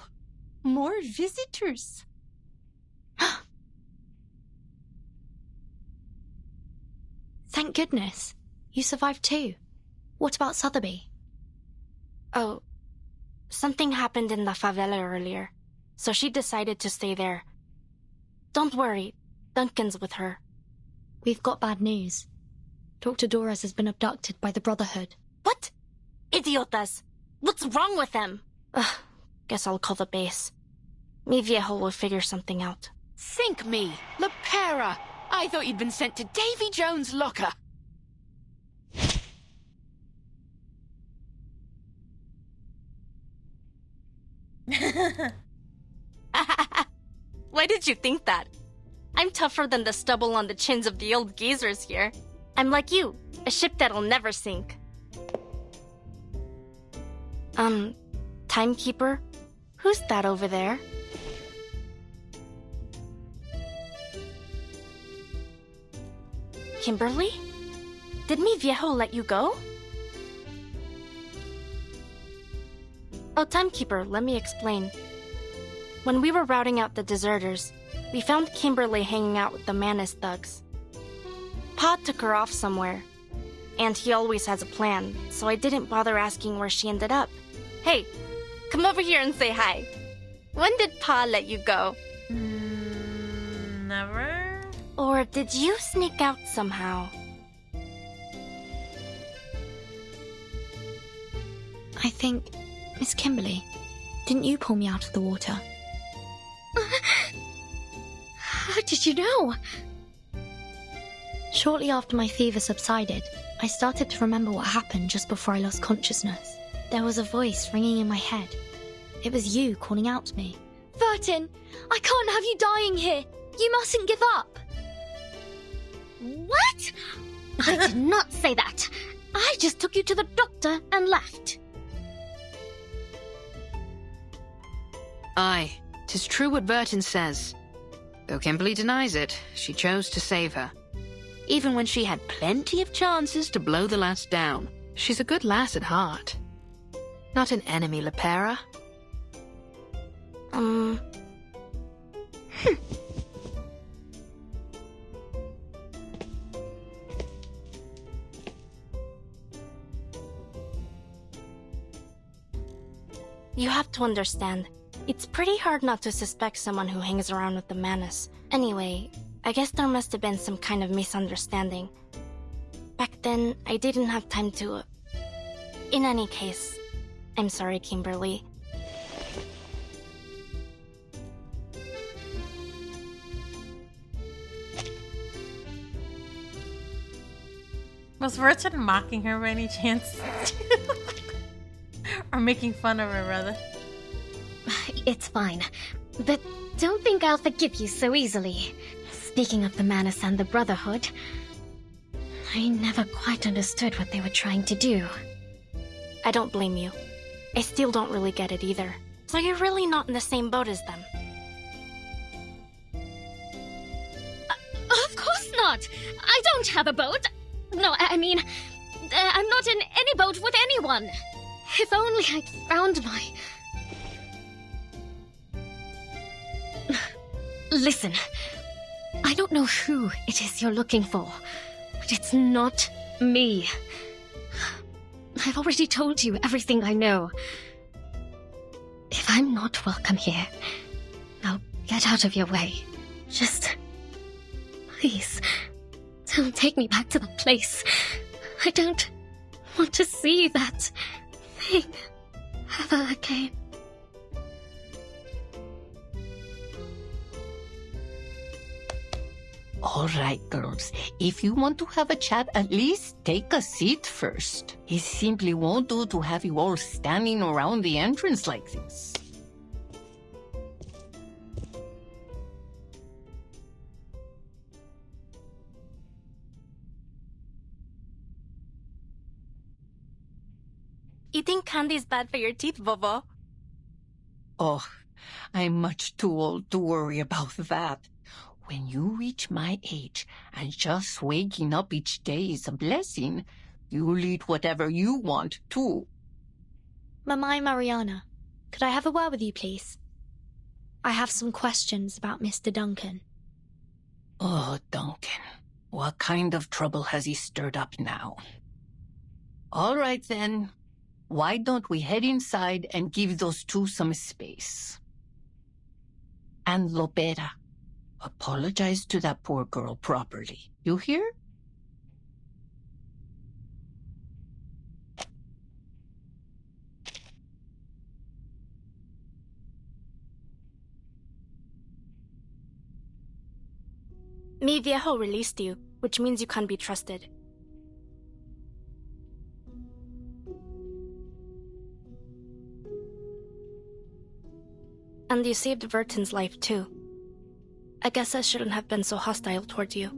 more visitors. Thank goodness. You survived too. What about Sotheby? Oh, something happened in the favela earlier, so she decided to stay there. Don't worry, Duncan's with her. We've got bad news. Dr. Doras has been abducted by the Brotherhood. What? Idiotas! What's wrong with them? Ugh, guess I'll call the base. Mi viejo will figure something out. Think me, Lepera! I thought you'd been sent to Davy Jones' locker. Why did you think that? I'm tougher than the stubble on the chins of the old geezers here. I'm like you, a ship that'll never sink. Timekeeper? Who's that over there? Kimberly? Did mi viejo let you go? Oh, Timekeeper, let me explain. When we were routing out the deserters, we found Kimberly hanging out with the Manus thugs. Pa took her off somewhere, and he always has a plan, so I didn't bother asking where she ended up. Hey, come over here and say hi. When did Pa let you go? Never. Or did you sneak out somehow? I think, Miss Kimberly, didn't you pull me out of the water? How did you know? Shortly after my fever subsided, I started to remember what happened just before I lost consciousness. There was a voice ringing in my head. It was you calling out to me. Vertin, I can't have you dying here. You mustn't give up. What? I did not say that. I just took you to the doctor and left. Aye, 'tis true what Vertin says. Though Kimberly denies it, she chose to save her. Even when she had plenty of chances to blow the lass down. She's a good lass at heart. Not an enemy, Lepera. You have to understand, it's pretty hard not to suspect someone who hangs around with the Manus. Anyway, I guess there must have been some kind of misunderstanding. Back then, I didn't have time to... In any case, I'm sorry, Kimberly. Was Vertin mocking her by any chance? Or making fun of her, rather? It's fine. But don't think I'll forgive you so easily. Speaking of the Manus and the Brotherhood, I never quite understood what they were trying to do. I don't blame you. I still don't really get it either. So you're really not in the same boat as them? Of course not! I don't have a boat! No, I mean, I'm not in any boat with anyone! If only I'd found my... Listen, I don't know who it is you're looking for, but it's not me. I've already told you everything I know. If I'm not welcome here, now get out of your way. Just... please, don't take me back to that place. I don't want to see that thing ever again. All right, girls. If you want to have a chat, at least take a seat first. It simply won't do to have you all standing around the entrance like this. Eating candy is bad for your teeth, Bobo. Oh, I'm much too old to worry about that. When you reach my age and just waking up each day is a blessing, you'll eat whatever you want, too. Mamai Mariana, could I have a word with you, please? I have some questions about Mr. Duncan. Oh, Duncan. What kind of trouble has he stirred up now? All right, then. Why don't we head inside and give those two some space? And Lopera, apologize to that poor girl properly. You hear? Mi Viejo released you, which means you can't be trusted. And you saved Verton's life, too. I guess I shouldn't have been so hostile towards you.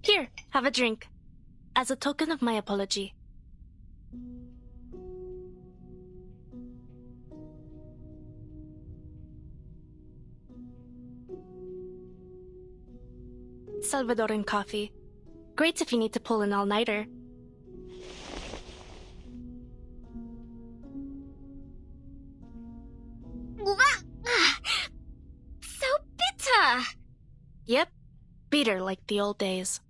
Here, have a drink. As a token of my apology. Salvadoran coffee. Great if you need to pull an all-nighter. So bitter! Yep, bitter like the old days.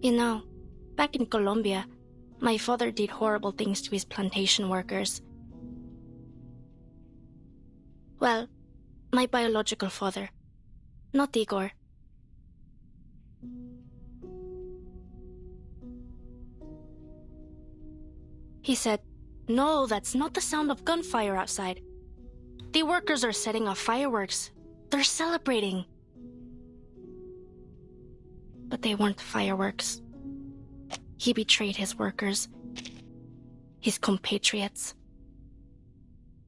You know, back in Colombia, my father did horrible things to his plantation workers. Well, my biological father, not Igor. He said, "No, that's not the sound of gunfire outside. The workers are setting off fireworks. They're celebrating." But they weren't fireworks. He betrayed his workers, his compatriots.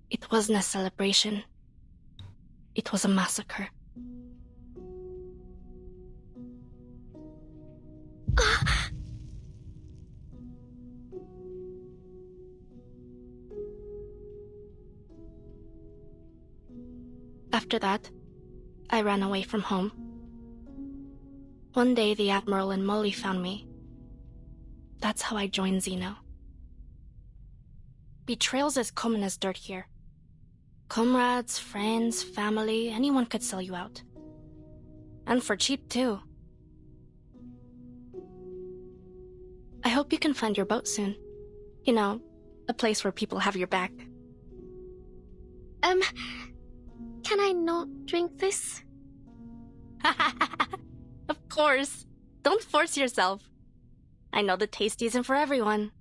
It wasn't a celebration. It was a massacre. After that, I ran away from home. One day, the Admiral and Molly found me. That's how I joined Xeno. Betrayal's as common as dirt here. Comrades, friends, family, anyone could sell you out. And for cheap, too. I hope you can find your boat soon. You know, a place where people have your back. Can I not drink this? Of course. Don't force yourself. I know the taste isn't for everyone.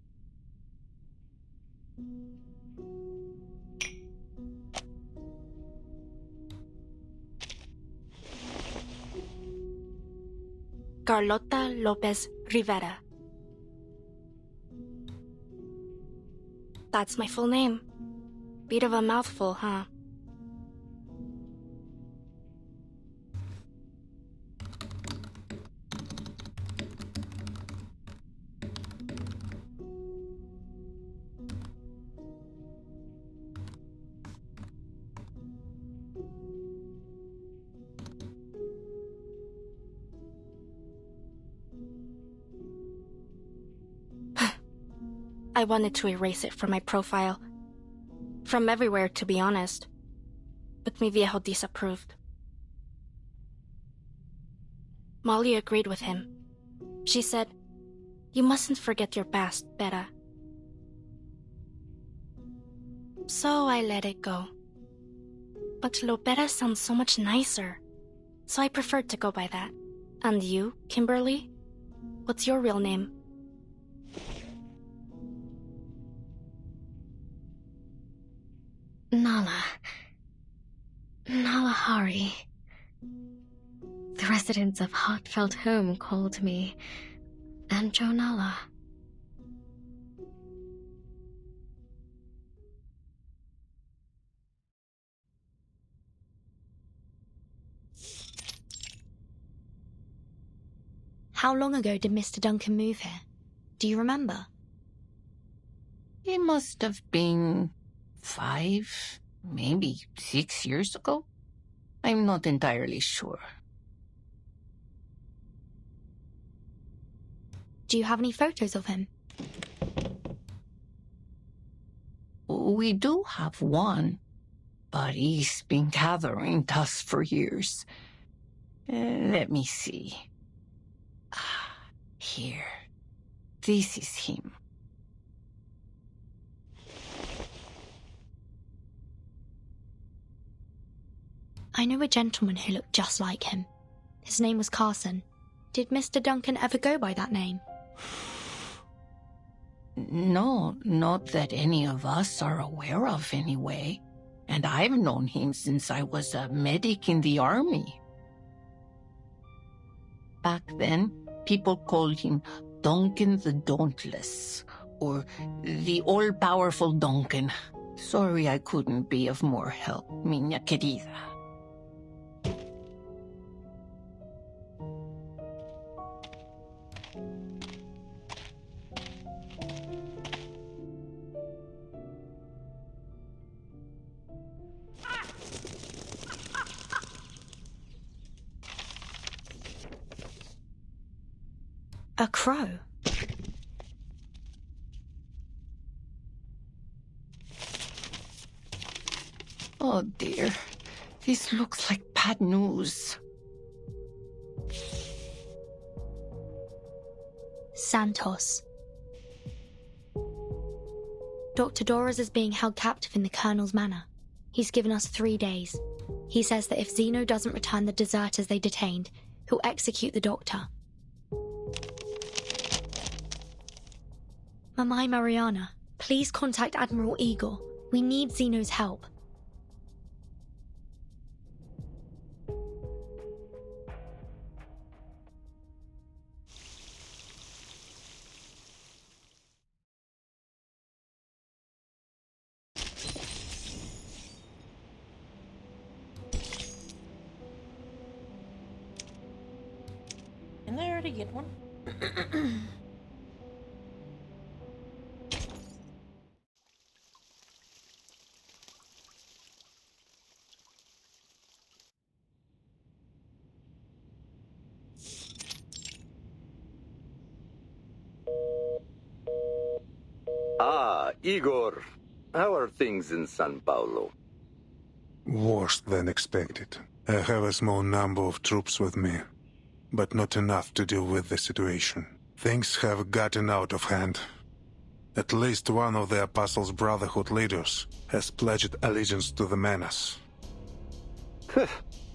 Carlota Lopez Rivera. That's my full name. Bit of a mouthful, huh? I wanted to erase it from my profile. From everywhere, to be honest. But mi viejo disapproved. Molly agreed with him. She said, "You mustn't forget your past, Beta." So I let it go. But Lopera sounds so much nicer, so I preferred to go by that. And you, Kimberly? What's your real name? Nala Hari. The residents of Heartfelt Home called me Anjo Nala. How long ago did Mr. Duncan move here? Do you remember? It must have been 5, maybe 6 years ago. I'm not entirely sure. Do you have any photos of him? We do have one, but he's been gathering dust for years. Let me see. Here. This is him. I know a gentleman who looked just like him. His name was Carson. Did Mr. Duncan ever go by that name? No, not that any of us are aware of anyway. And I've known him since I was a medic in the army. Back then, people called him Duncan the Dauntless, or the all-powerful Duncan. Sorry I couldn't be of more help, miña querida. A crow? Oh dear, this looks like bad news. Santos. Dr. Doras is being held captive in the Colonel's manor. He's given us 3 days. He says that if Zeno doesn't return the deserters they detained, he'll execute the doctor. Mamai Mariana, please contact Admiral Igor. We need Zeno's help. Didn't I already get one? Ah, Igor. How are things in San Paulo? Worse than expected. I have a small number of troops with me, but not enough to deal with the situation. Things have gotten out of hand. At least one of the Apostles' Brotherhood leaders has pledged allegiance to the menace.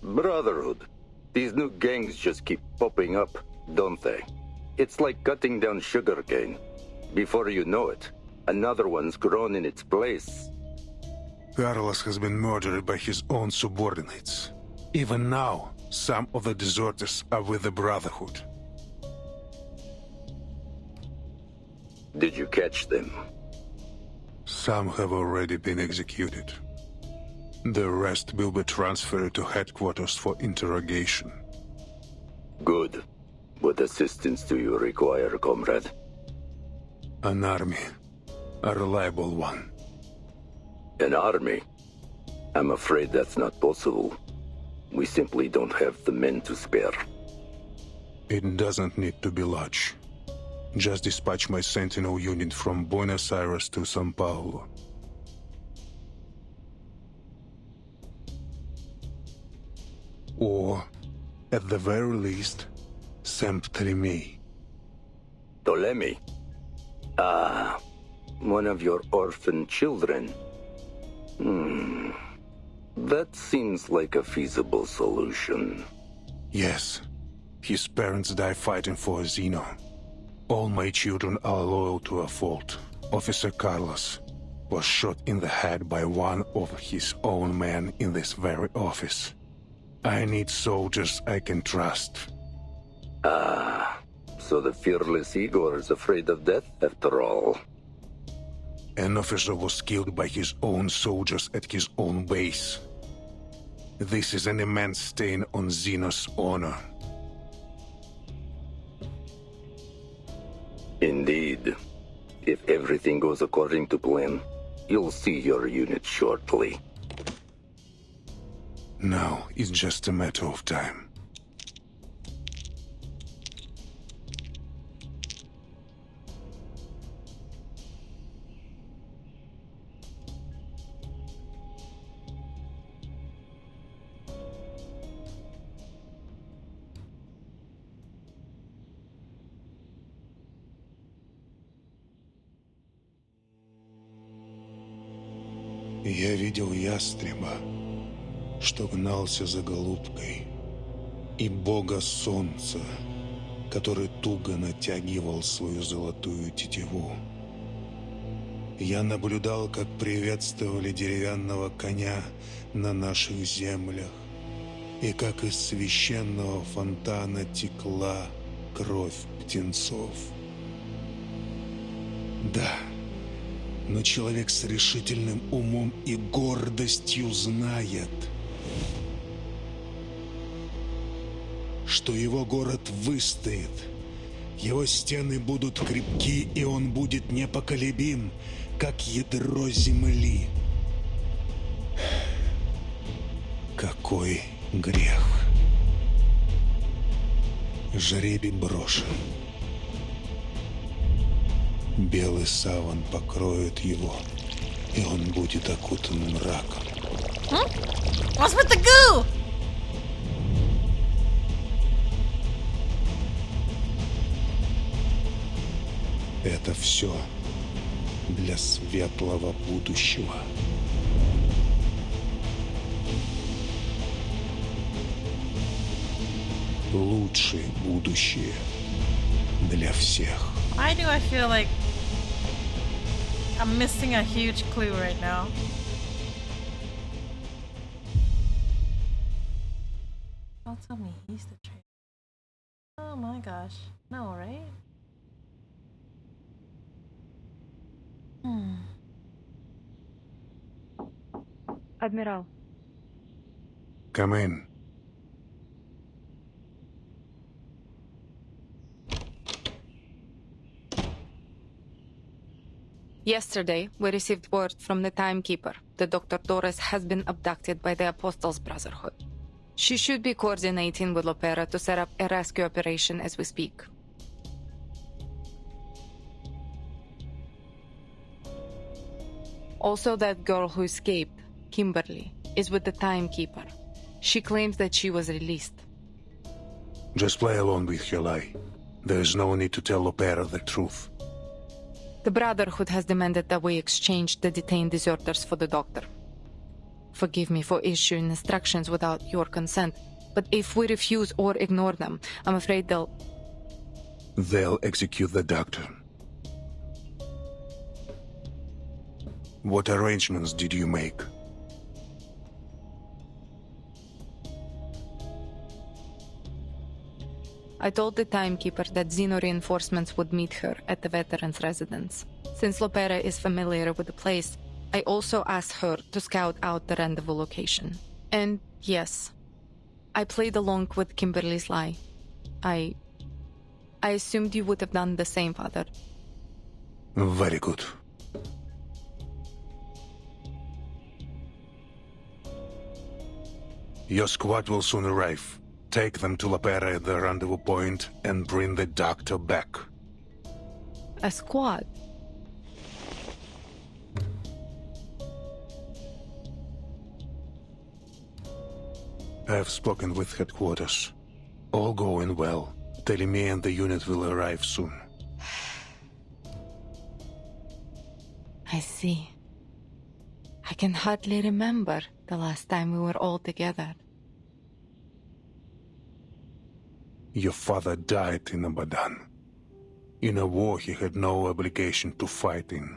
Brotherhood. These new gangs just keep popping up, don't they? It's like cutting down sugarcane. Before you know it, another one's grown in its place. Carlos has been murdered by his own subordinates. Even now, some of the deserters are with the Brotherhood. Did you catch them? Some have already been executed. The rest will be transferred to headquarters for interrogation. Good. What assistance do you require, comrade? An army. A reliable one. An army? I'm afraid that's not possible. We simply don't have the men to spare. It doesn't need to be large. Just dispatch my sentinel unit from Buenos Aires to São Paulo. Or, at the very least, Saint Ptolemy. Ptolemy? Ah, one of your orphan children. That seems like a feasible solution. Yes. His parents died fighting for Zeno. All my children are loyal to a fault. Officer Carlos was shot in the head by one of his own men in this very office. I need soldiers I can trust. Ah, so the fearless Igor is afraid of death after all. An officer was killed by his own soldiers at his own base. This is an immense stain on Zeno's honor. Indeed. If everything goes according to plan, you'll see your unit shortly. Now it's just a matter of time. Я видел ястреба, что гнался за голубкой, и бога солнца, который туго натягивал свою золотую тетиву. Я наблюдал, как приветствовали деревянного коня на наших землях, и как из священного фонтана текла кровь птенцов. Да. Но человек с решительным умом и гордостью знает, что его город выстоит, его стены будут крепки, и он будет непоколебим, как ядро земли. Какой грех! Жребий брошен. Белый саван покроет его, и он будет окутан мраком. What's with the goo? Это все для светлого будущего. Лучшее будущее для всех. Why do I feel like I'm missing a huge clue right now? Don't tell me he's the traitor. Oh my gosh. No, right? Admiral. Come in. Yesterday, we received word from the Timekeeper that Dr. Torres has been abducted by the Apostles' Brotherhood. She should be coordinating with Lopera to set up a rescue operation as we speak. Also, that girl who escaped, Kimberly, is with the Timekeeper. She claims that she was released. Just play along with your lie. There is no need to tell Lopera the truth. The Brotherhood has demanded that we exchange the detained deserters for the doctor. Forgive me for issuing instructions without your consent, but if we refuse or ignore them, I'm afraid They'll execute the doctor. What arrangements did you make? I told the timekeeper that Xeno reinforcements would meet her at the veterans' residence. Since Lopera is familiar with the place, I also asked her to scout out the rendezvous location. And yes, I played along with Kimberly's lie. I assumed you would have done the same, Father. Very good. Your squad will soon arrive. Take them to Lopera at the rendezvous point and bring the doctor back. A squad? I have spoken with headquarters. All going well. Teleme and the unit will arrive soon. I see. I can hardly remember the last time we were all together. Your father died in Abadan. In a war he had no obligation to fight in.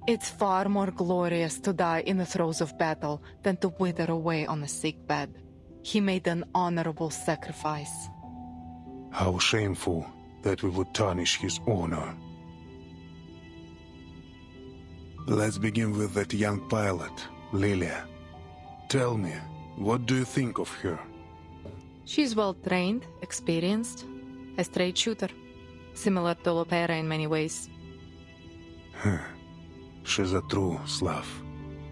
It's far more glorious to die in the throes of battle than to wither away on a sick bed. He made an honorable sacrifice. How shameful that we would tarnish his honor. Let's begin with that young pilot, Lilia. Tell me, what do you think of her? She's well-trained, experienced, a straight shooter. Similar to Lopera in many ways. She's a true Slav.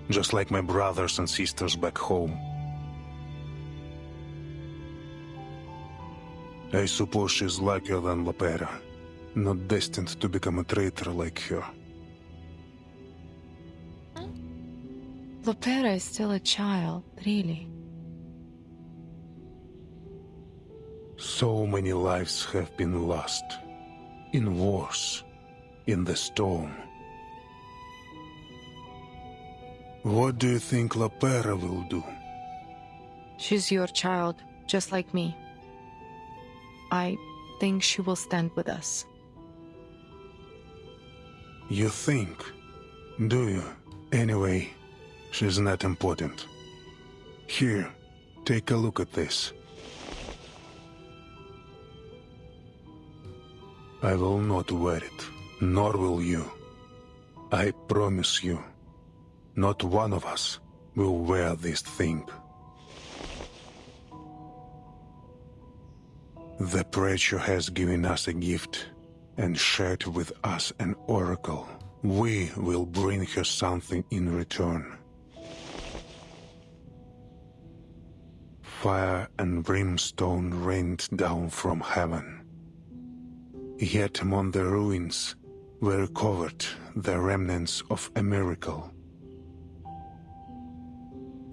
Just like my brothers and sisters back home. I suppose she's luckier than Lopera. Not destined to become a traitor like her. Lopera is still a child, really. So many lives have been lost. In wars. In the storm. What do you think Lopera will do? She's your child, just like me. I think she will stand with us. You think? Do you? Anyway, she's not important. Here, take a look at this. I will not wear it, nor will you. I promise you, not one of us will wear this thing. The preacher has given us a gift and shared with us an oracle. We will bring her something in return. Fire and brimstone rained down from heaven. Yet among the ruins were covered the remnants of a miracle.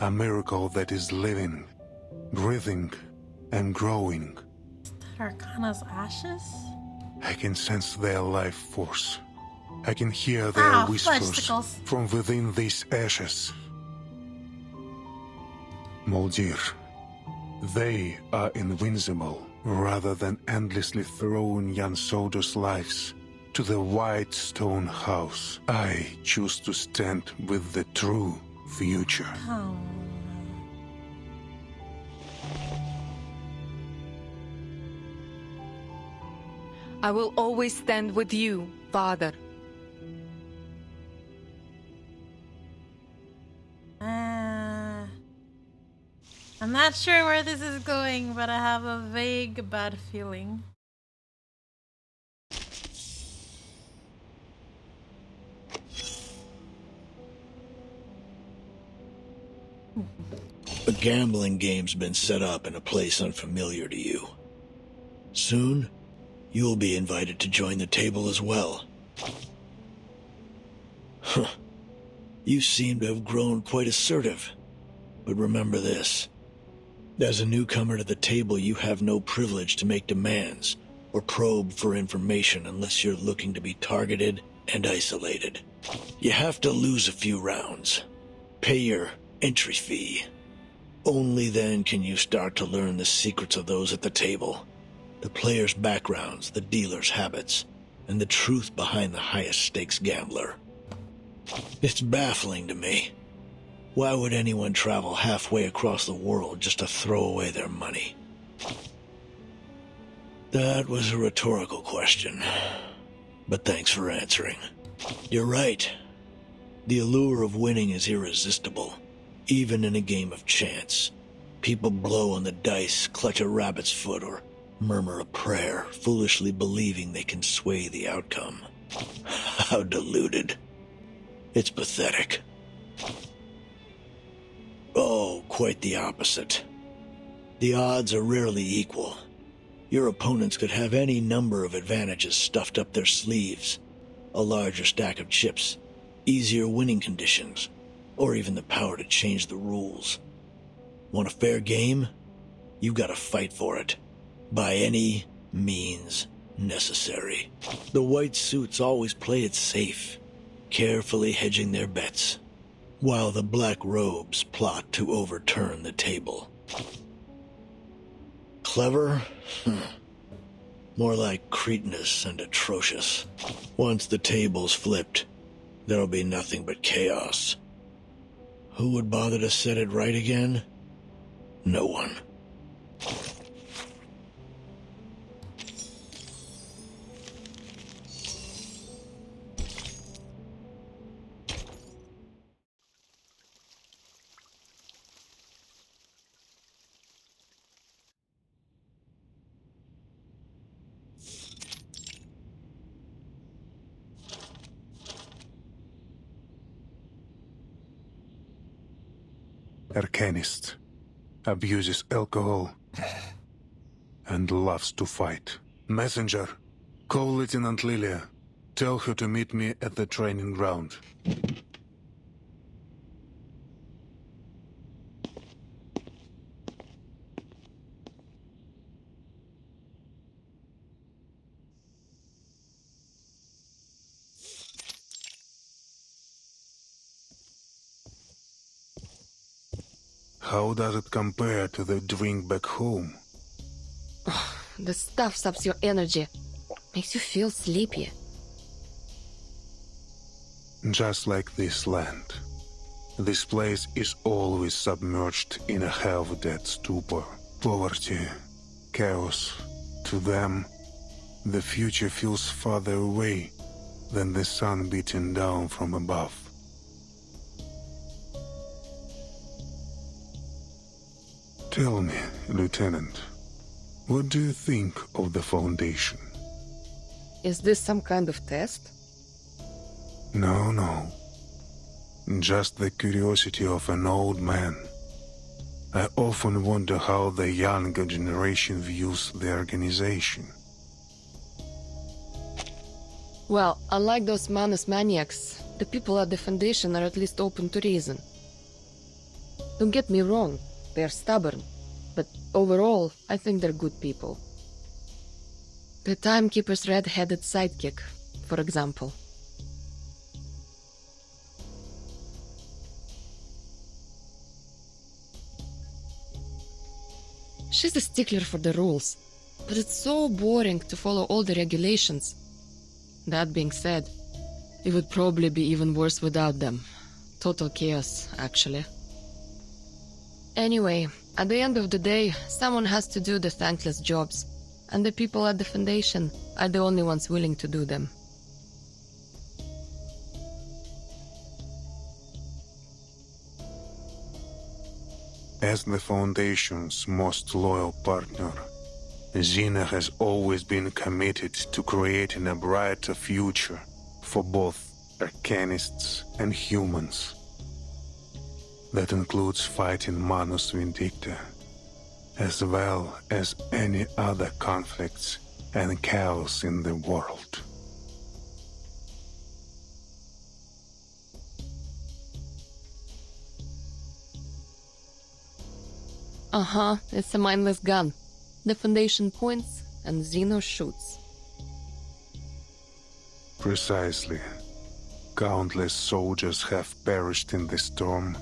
A miracle that is living, breathing, and growing. Arcana's ashes? I can sense their life force. I can hear their whispers from within these ashes. Moldir, they are invincible rather than endlessly throwing young soldiers' lives to the white stone house. I choose to stand with the true future. Oh. I will always stand with you, Father. I'm not sure where this is going, but I have a vague bad feeling. A gambling game's been set up in a place unfamiliar to you. Soon, you'll be invited to join the table as well. Huh. You seem to have grown quite assertive. But remember this. As a newcomer to the table, you have no privilege to make demands or probe for information unless you're looking to be targeted and isolated. You have to lose a few rounds. Pay your entry fee. Only then can you start to learn the secrets of those at the table. The players' backgrounds, the dealers' habits, and the truth behind the highest stakes gambler. It's baffling to me. Why would anyone travel halfway across the world just to throw away their money? That was a rhetorical question, but thanks for answering. You're right. The allure of winning is irresistible, even in a game of chance. People blow on the dice, clutch a rabbit's foot, or murmur a prayer, foolishly believing they can sway the outcome. How deluded. It's pathetic. Oh, quite the opposite. The odds are rarely equal. Your opponents could have any number of advantages stuffed up their sleeves. A larger stack of chips, easier winning conditions, or even the power to change the rules. Want a fair game? You've got to fight for it, by any means necessary. The white suits always play it safe, carefully hedging their bets, while the black robes plot to overturn the table. Clever? More like cretinous and atrocious. Once the table's flipped, there'll be nothing but chaos. Who would bother to set it right again? No one. Arcanist. Abuses alcohol and loves to fight. Messenger, call Lieutenant Lilia. Tell her to meet me at the training ground. How does it compare to the drink back home? The stuff saps your energy. Makes you feel sleepy. Just like this land. This place is always submerged in a half-dead stupor. Poverty, chaos. To them, the future feels farther away than the sun beating down from above. Tell me, Lieutenant, what do you think of the Foundation? Is this some kind of test? No. Just the curiosity of an old man. I often wonder how the younger generation views the organization. Well, unlike those Manus maniacs, the people at the Foundation are at least open to reason. Don't get me wrong, they're stubborn, but overall, I think they're good people. The Timekeeper's red-headed sidekick, for example. She's a stickler for the rules, but it's so boring to follow all the regulations. That being said, it would probably be even worse without them. Total chaos, actually. Anyway, at the end of the day, someone has to do the thankless jobs, and the people at the Foundation are the only ones willing to do them. As the Foundation's most loyal partner, Xena has always been committed to creating a brighter future for both Arcanists and humans. That includes fighting Manus Vindicta, as well as any other conflicts and chaos in the world. Uh-huh, it's a mindless gun. The Foundation points, and Xeno shoots. Precisely. Countless soldiers have perished in the storm,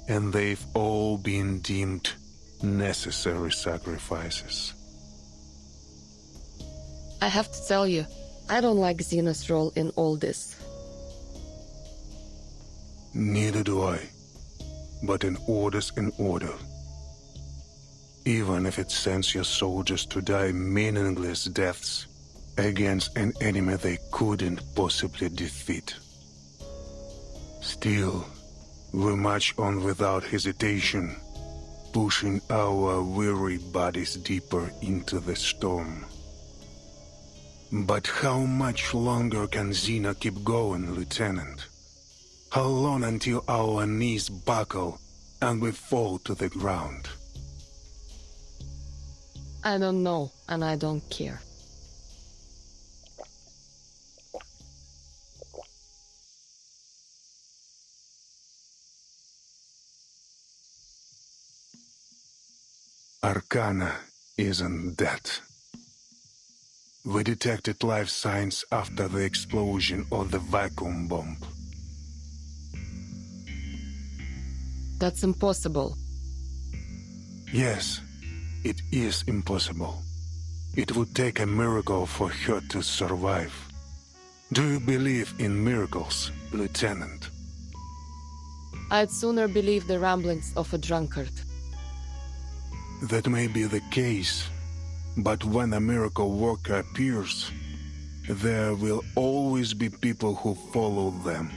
and they've all been deemed necessary sacrifices. I have to tell you, I don't like Xeno's role in all this. Neither do I. But an order's an order. even if it sends your soldiers to die meaningless deaths against an enemy they couldn't possibly defeat. Still, we march on without hesitation, pushing our weary bodies deeper into the storm. But how much longer can Xena keep going, Lieutenant? How long until our knees buckle and we fall to the ground? I don't know, and I don't care. Arcana isn't dead. We detected life signs after the explosion of the vacuum bomb. That's impossible. Yes, it is impossible. It would take a miracle for her to survive. Do you believe in miracles, Lieutenant? I'd sooner believe the ramblings of a drunkard. That may be the case, but when a miracle worker appears, there will always be people who follow them,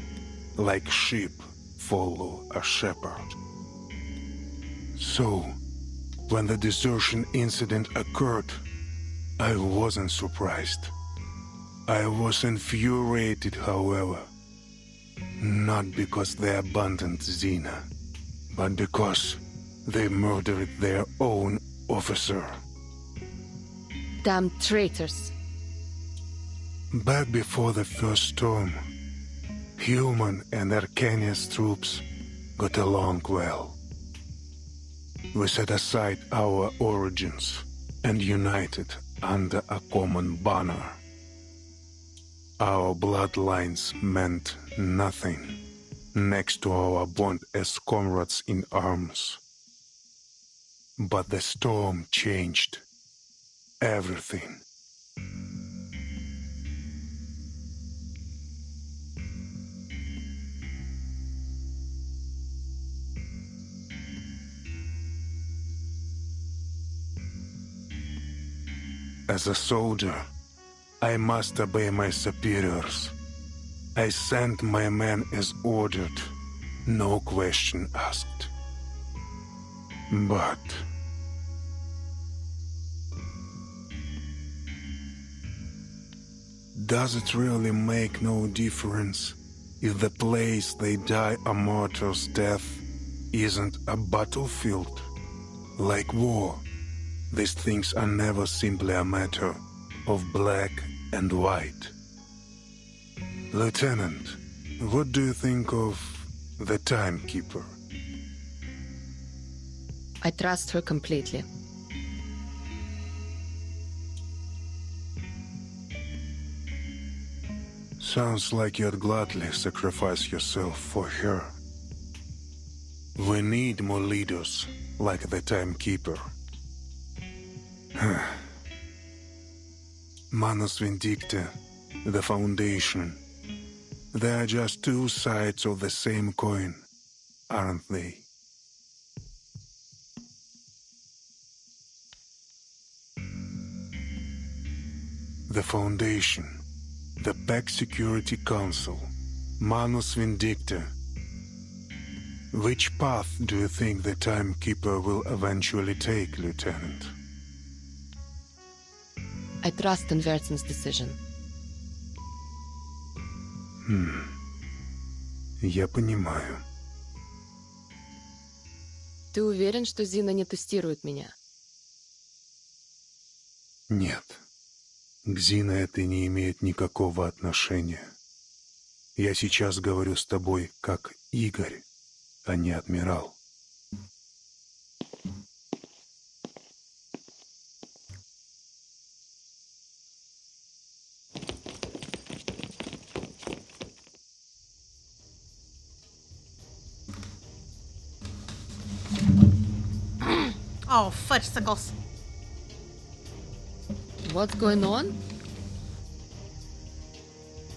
like sheep follow a shepherd. So, when the desertion incident occurred, I wasn't surprised. I was infuriated, however. Not because they abandoned Xena, but because they murdered their own officer. Damn traitors. Back before the first storm, Human and Arcania's troops got along well. We set aside our origins and united under a common banner. Our bloodlines meant nothing next to our bond as comrades in arms. But the storm changed everything. As a soldier, I must obey my superiors. I sent my men as ordered, no question asked. But does it really make no difference if the place they die a martyr's death isn't a battlefield? Like war, these things are never simply a matter of black and white. Lieutenant, what do you think of the Timekeeper? I trust her completely. Sounds like you'd gladly sacrifice yourself for her. We need more leaders like the Timekeeper. Manus Vindicta, the Foundation. They are just two sides of the same coin, aren't they? The Foundation, the PAC Security Council, Manus Vindicta. Which path do you think the Timekeeper will eventually take, Lieutenant? I trust in Vertin's decision. Я понимаю. Ты уверен, что Зина не тестирует меня? Нет. К Зине это не имеет никакого отношения. Я сейчас говорю с тобой как Игорь, а не адмирал. Oh, fudgesicles. What's going on?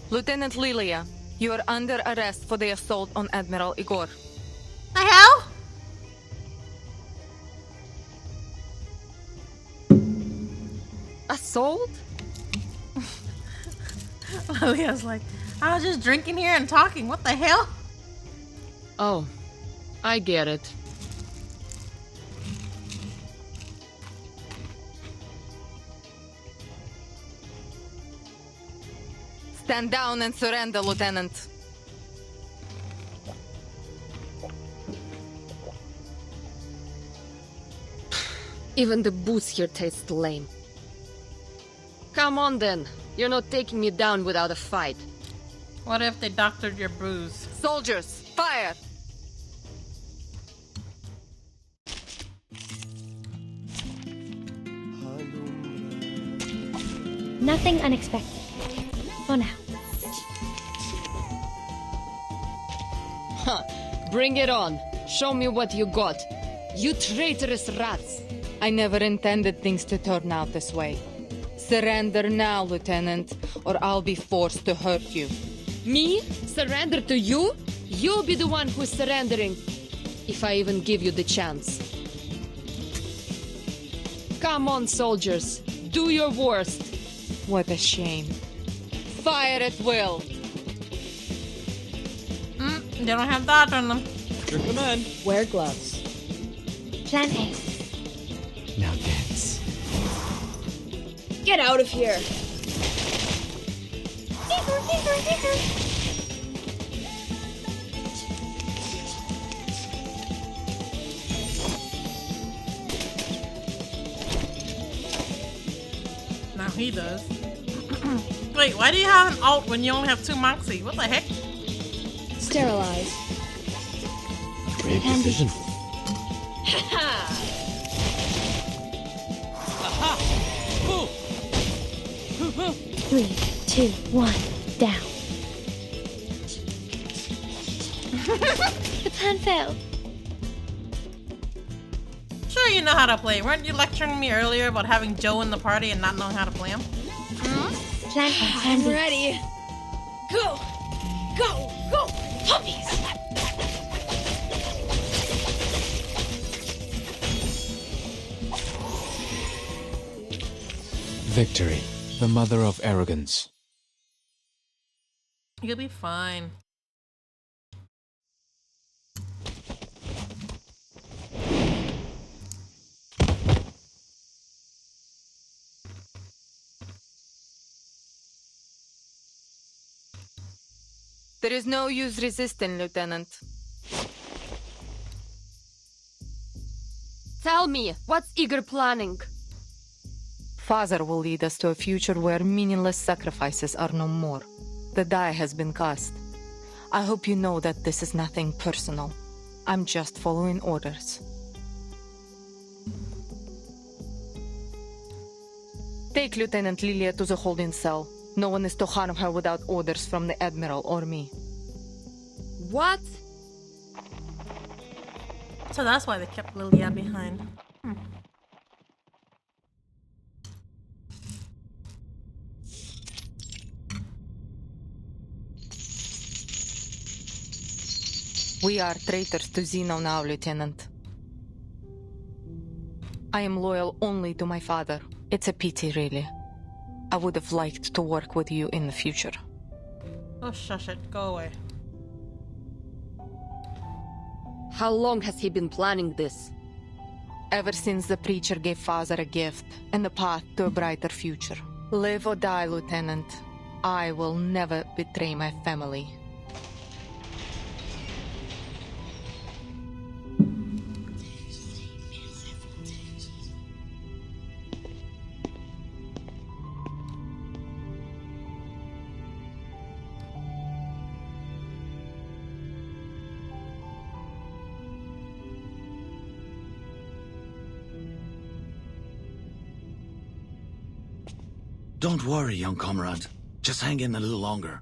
Lieutenant Lilia, you are under arrest for the assault on Admiral Igor. The hell? Leah's like, I was just drinking here and talking. What the hell? Oh, I get it. Stand down and surrender, Lieutenant. Even the booze here tastes lame. Come on then. You're not taking me down without a fight. What if they doctored your bruise? Soldiers, fire! Nothing unexpected. For now. Huh. Bring it on. Show me what you got. You traitorous rats. I never intended things to turn out this way. Surrender now, Lieutenant, or I'll be forced to hurt you. Me? Surrender to you? You'll be the one who's surrendering. If I even give you the chance. Come on, soldiers. Do your worst. What a shame. Fire at will. They don't have that on them. Your command. Wear gloves. Plan A. Now dance. Get out of here. Now he does. Wait, why do you have an alt when you only have 2 Moxie? What the heck? Sterilize. Brave decision. Aha! 3, 2, 1, down. The plan failed. Sure you know how to play. Weren't you lecturing me earlier about having Joe in the party and not knowing how to play him? Plan A, plan I'm B. ready. Go! Go! Go! Puppies! Victory, the mother of arrogance. You'll be fine. There is no use resisting, Lieutenant. Tell me, what's Igor planning? Father will lead us to a future where meaningless sacrifices are no more. The die has been cast. I hope you know that this is nothing personal. I'm just following orders. Take Lieutenant Lilia to the holding cell. No one is to harm her without orders from the Admiral or me. What? So that's why they kept Lilia behind. We are traitors to Zeno now, Lieutenant. I am loyal only to my father. It's a pity, really. I would have liked to work with you in the future. Oh, shush it. Go away. How long has he been planning this? Ever since the preacher gave Father a gift and a path to a brighter future. Live or die, Lieutenant. I will never betray my family. Don't worry, young comrade. Just hang in a little longer.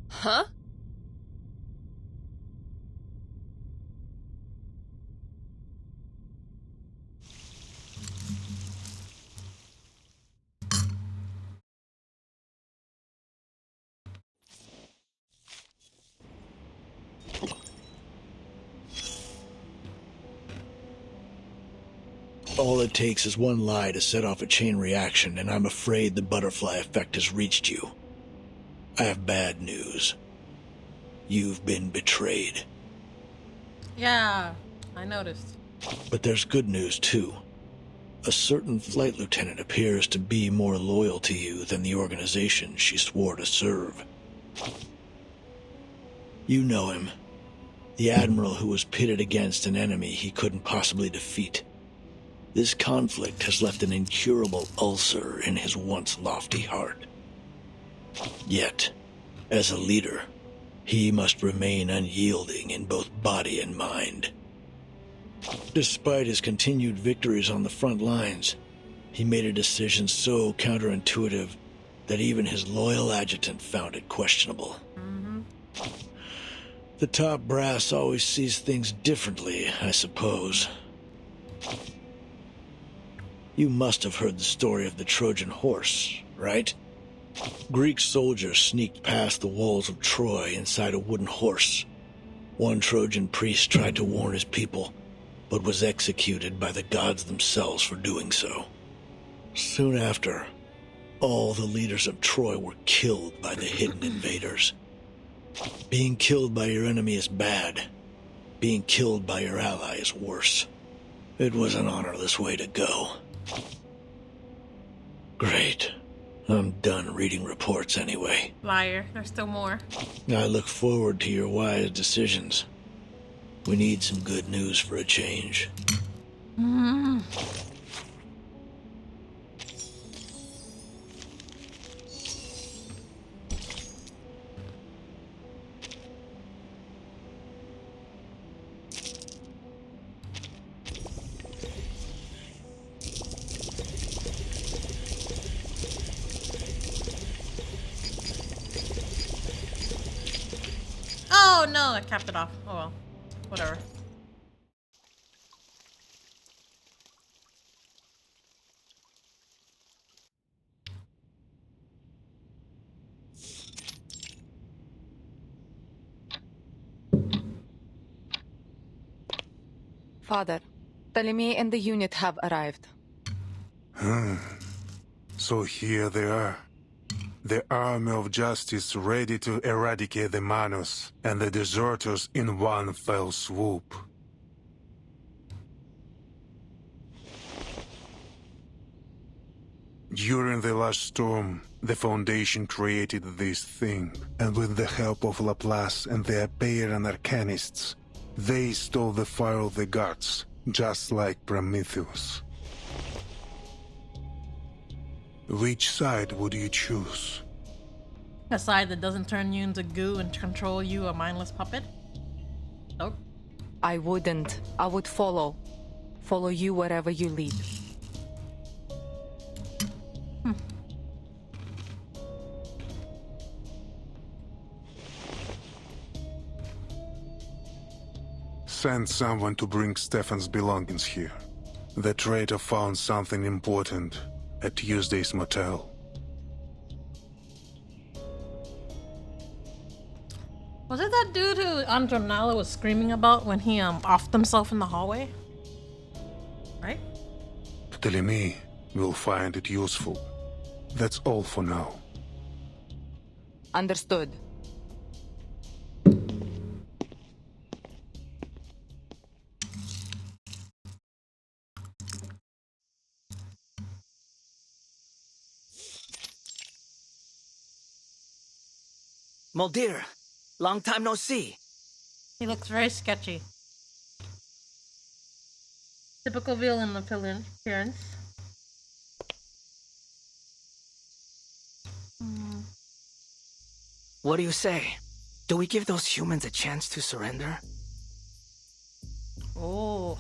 Huh? All it takes is one lie to set off a chain reaction, and I'm afraid the butterfly effect has reached you. I have bad news. You've been betrayed. Yeah, I noticed. But there's good news, too. A certain flight lieutenant appears to be more loyal to you than the organization she swore to serve. You know him. The admiral who was pitted against an enemy he couldn't possibly defeat. This conflict has left an incurable ulcer in his once lofty heart. Yet, as a leader, he must remain unyielding in both body and mind. Despite his continued victories on the front lines, he made a decision so counterintuitive that even his loyal adjutant found it questionable. The top brass always sees things differently, I suppose. You must have heard the story of the Trojan horse, right? Greek soldiers sneaked past the walls of Troy inside a wooden horse. One Trojan priest tried to warn his people, but was executed by the gods themselves for doing so. Soon after, all the leaders of Troy were killed by the hidden invaders. Being killed by your enemy is bad. Being killed by your ally is worse. It was an honorless way to go. Great. I'm done reading reports anyway. Liar, there's still more. I look forward to your wise decisions. We need some good news for a change. Oh no, I capped it off. Oh well. Whatever. Father, Ptolemy and the unit have arrived. So here they are. The army of justice ready to eradicate the Manus and the deserters in one fell swoop. During the last storm, the Foundation created this thing, and with the help of Laplace and the Aperan Arcanists, they stole the fire of the gods, just like Prometheus. Which side would you choose? A side that doesn't turn you into goo and control you, a mindless puppet? Nope. I wouldn't. I would follow. Follow you wherever you lead. Send someone to bring Stefan's belongings here. The traitor found something important at Tuesday's motel. Was it that dude who Anjo was screaming about when he offed himself in the hallway? Right? Ptolemy will find it useful. That's all for now. Understood. Muldir, long time no see. He looks very sketchy. Typical villain appearance. What do you say? Do we give those humans a chance to surrender? Oh.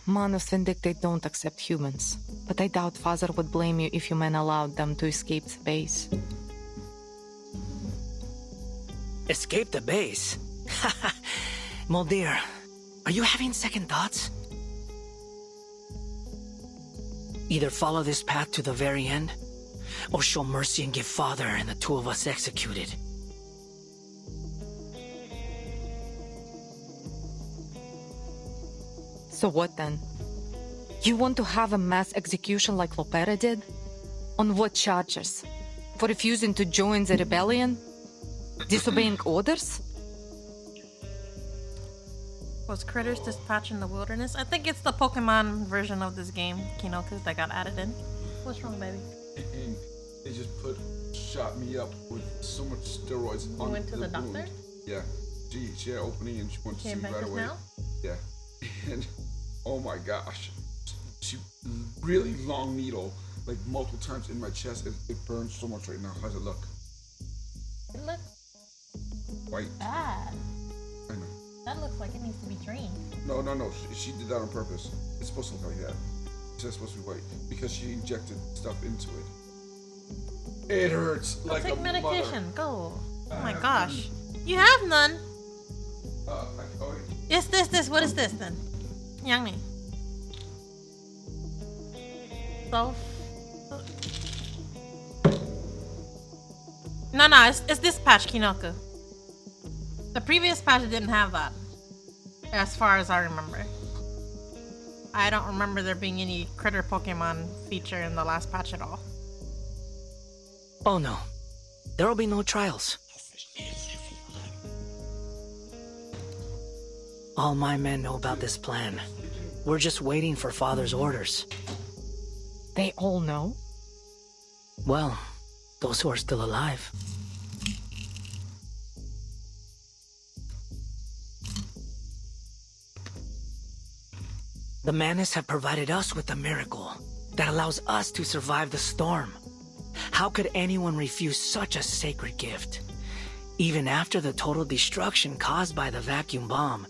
Manus Vindicate don't accept humans, but I doubt Father would blame you if you men allowed them to escape the base. Escape the base? Muldir, are you having second thoughts? Either follow this path to the very end, or show mercy and give Father and the two of us executed. So what then? You want to have a mass execution like Lopera did? On what charges? For refusing to join the rebellion? Disobeying orders? Was critters dispatched in the wilderness? I think it's the Pokemon version of this game, Kinoku, that got added in. What's wrong, baby? And they just shot me up with so much steroids on went to the wound. doctor? Yeah. She had an opening and she went to see me right away. Now? Yeah. And oh my gosh. She really long needle, like multiple times in my chest. It burns so much right now. How's it look? It looks White. bad. I know. That looks like it needs to be drained. No. She did that on purpose. It's supposed to look like that. It's supposed to be white because she injected stuff into it. It hurts Go like take a medication. mother. Go. Oh my gosh. You have none. It's this. What is this then? Yangi. Self. No, it's this patch, Kinoku. The previous patch didn't have that, as far as I remember. I don't remember there being any critter Pokemon feature in the last patch at all. Oh no. There will be no trials. All my men know about this plan. We're just waiting for Father's orders. They all know? Well, those who are still alive. The Manus have provided us with a miracle that allows us to survive the storm. How could anyone refuse such a sacred gift? Even after the total destruction caused by the vacuum bomb,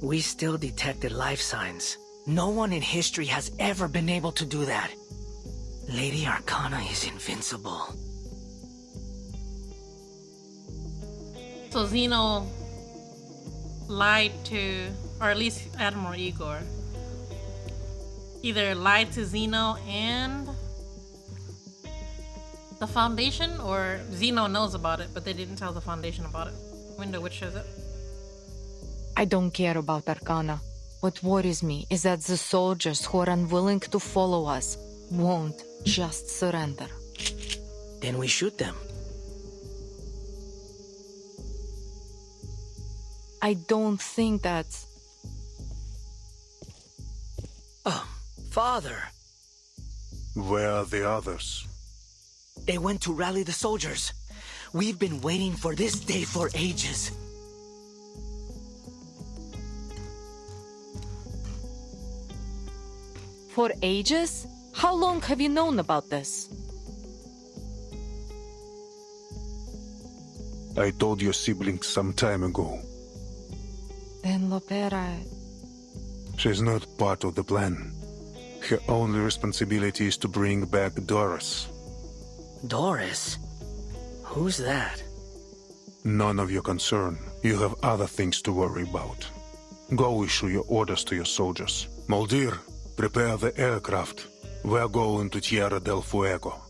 we still detected life signs. No one in history has ever been able to do that. Lady Arcana is invincible. So Zeno lied to, or at least Admiral Igor, either lied to Zeno and the Foundation, or Zeno knows about it, but they didn't tell the Foundation about it. Window, which is it? I don't care about Arcana. What worries me is that the soldiers who are unwilling to follow us won't just surrender. Then we shoot them. I don't think that's... Father! Where are the others? They went to rally the soldiers. We've been waiting for this day for ages. For ages? How long have you known about this? I told your siblings some time ago. Then Lopera... She's not part of the plan. Her only responsibility is to bring back Doris. Doris? Who's that? None of your concern. You have other things to worry about. Go issue your orders to your soldiers. Moldir, prepare the aircraft. We're going to Tierra del Fuego.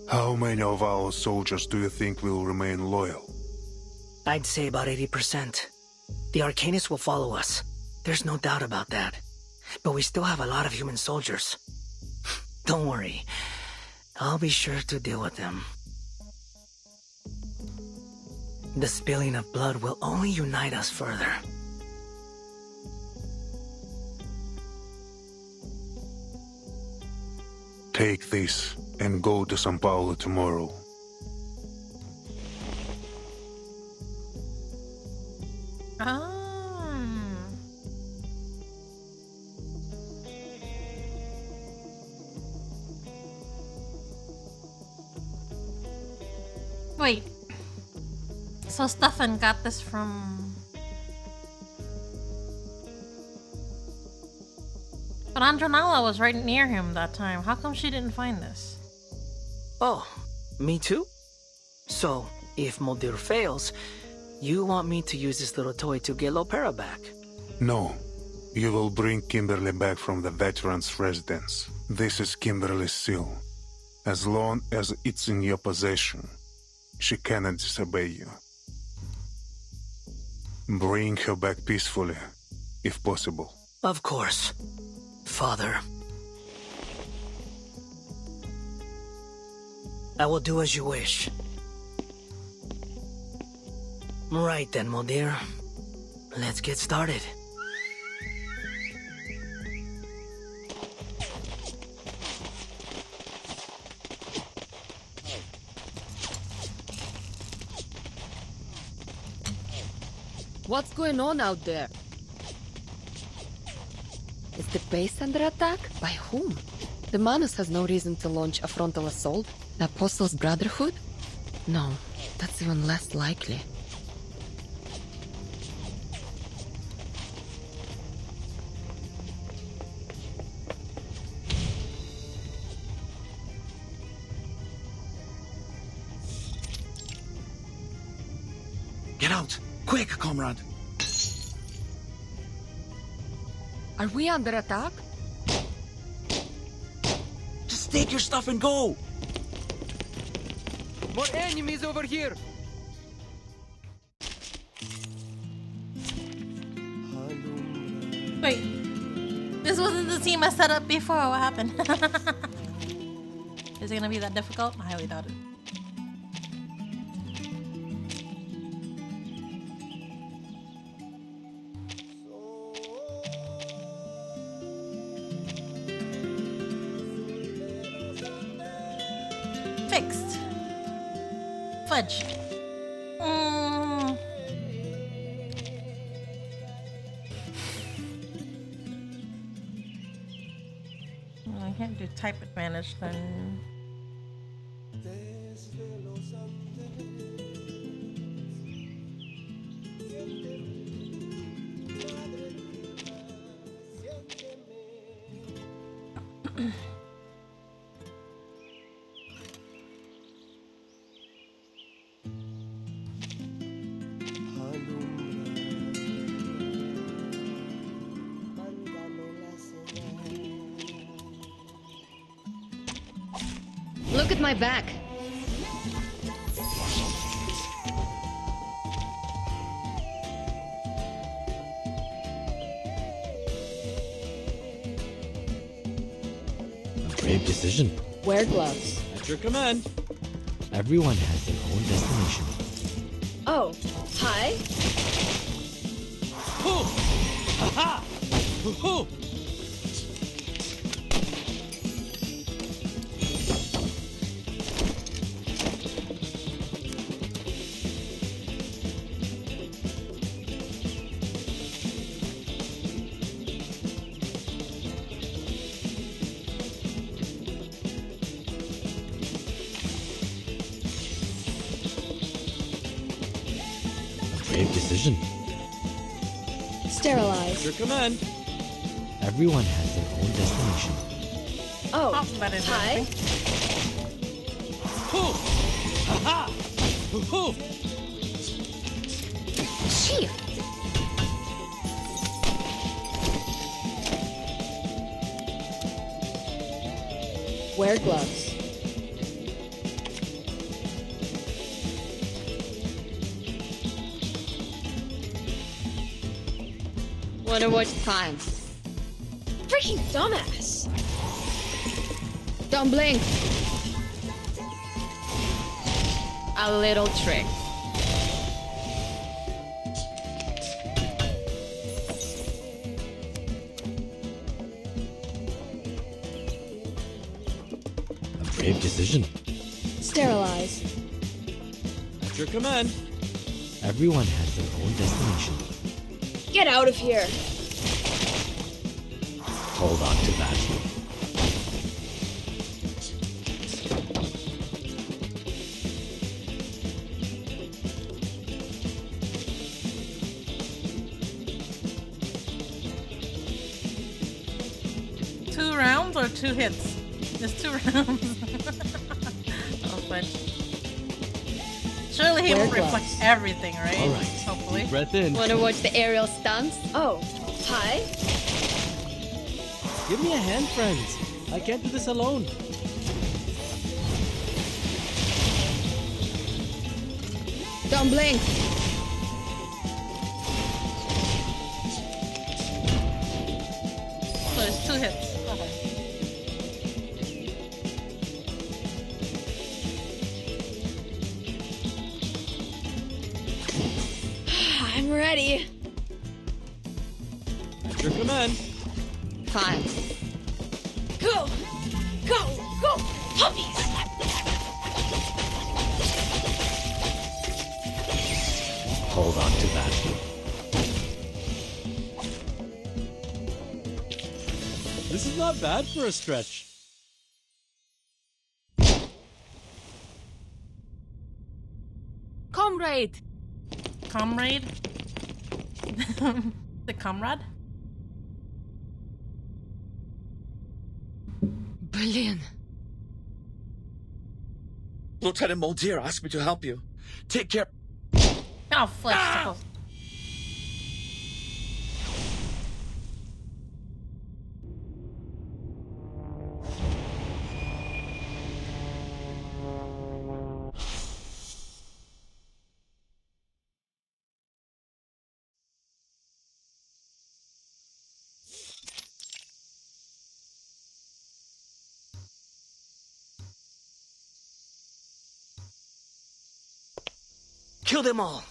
How many of our soldiers do you think will remain loyal? I'd say about 80%. The Arcanists will follow us. There's no doubt about that. But we still have a lot of human soldiers. Don't worry. I'll be sure to deal with them. The spilling of blood will only unite us further. Take this and go to São Paulo tomorrow. Wait. So Stefan got this from... But Andronala was right near him that time. How come she didn't find this? Oh, me too? So, if Moldir fails, you want me to use this little toy to get Lopera back? No. You will bring Kimberly back from the veterans' residence. This is Kimberly's seal. As long as it's in your possession, she cannot disobey you. Bring her back peacefully, if possible. Of course, Father. I will do as you wish. Right then, my dear. Let's get started. What's going on out there? Is the base under attack? By whom? The Manus has no reason to launch a frontal assault. The Apostles' Brotherhood? No, that's even less likely. Get out! Quick, comrade! Are we under attack? Just take your stuff and go! More enemies over here! Wait, this wasn't the team I set up before. What happened? Is it gonna be that difficult? I highly doubt it. Fixed. Fudge. I can't do type advantage then. Look at my back. A brave decision. Wear gloves. At your command. Everyone has their own destination. Oh, hi. Hoo! Ha-ha! Hoo-hoo! Brave decision. Sterilize. At your command. Everyone has their own destination. Oh, hi. Hoo! Ha-ha! Hoo-hoo! Chief! Wear gloves. Wanna watch time? Freaking dumbass. Don't blink. A little trick. A brave decision. Sterilize. At your command. Everyone has their own destination. Get out of here. Hold on to that. Two rounds or two hits? Just 2 rounds. Oh, fudge. Surely he will reflect everything, right? All right. Hopefully. Deep breath in. Wanna watch the aerial stunts? Oh, hi. Give me a hand, friends. I can't do this alone. Don't blink. At your command. Fine. Go! Go! Go! Puppies! Hold on to that. This is not bad for a stretch. Comrade! Comrade? The comrade? Brilliant. Lieutenant Mulder asked me to help you. Take care. Oh, flesh tickles. Kill them all.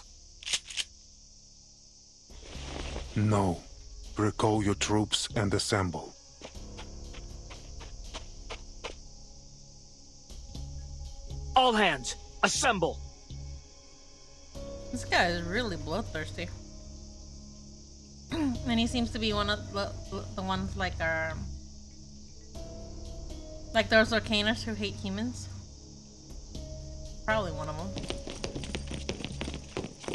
No. Recall your troops and assemble. All hands, assemble. This guy is really bloodthirsty. And he seems to be one of the ones like those Arcanists who hate humans. Probably one of them.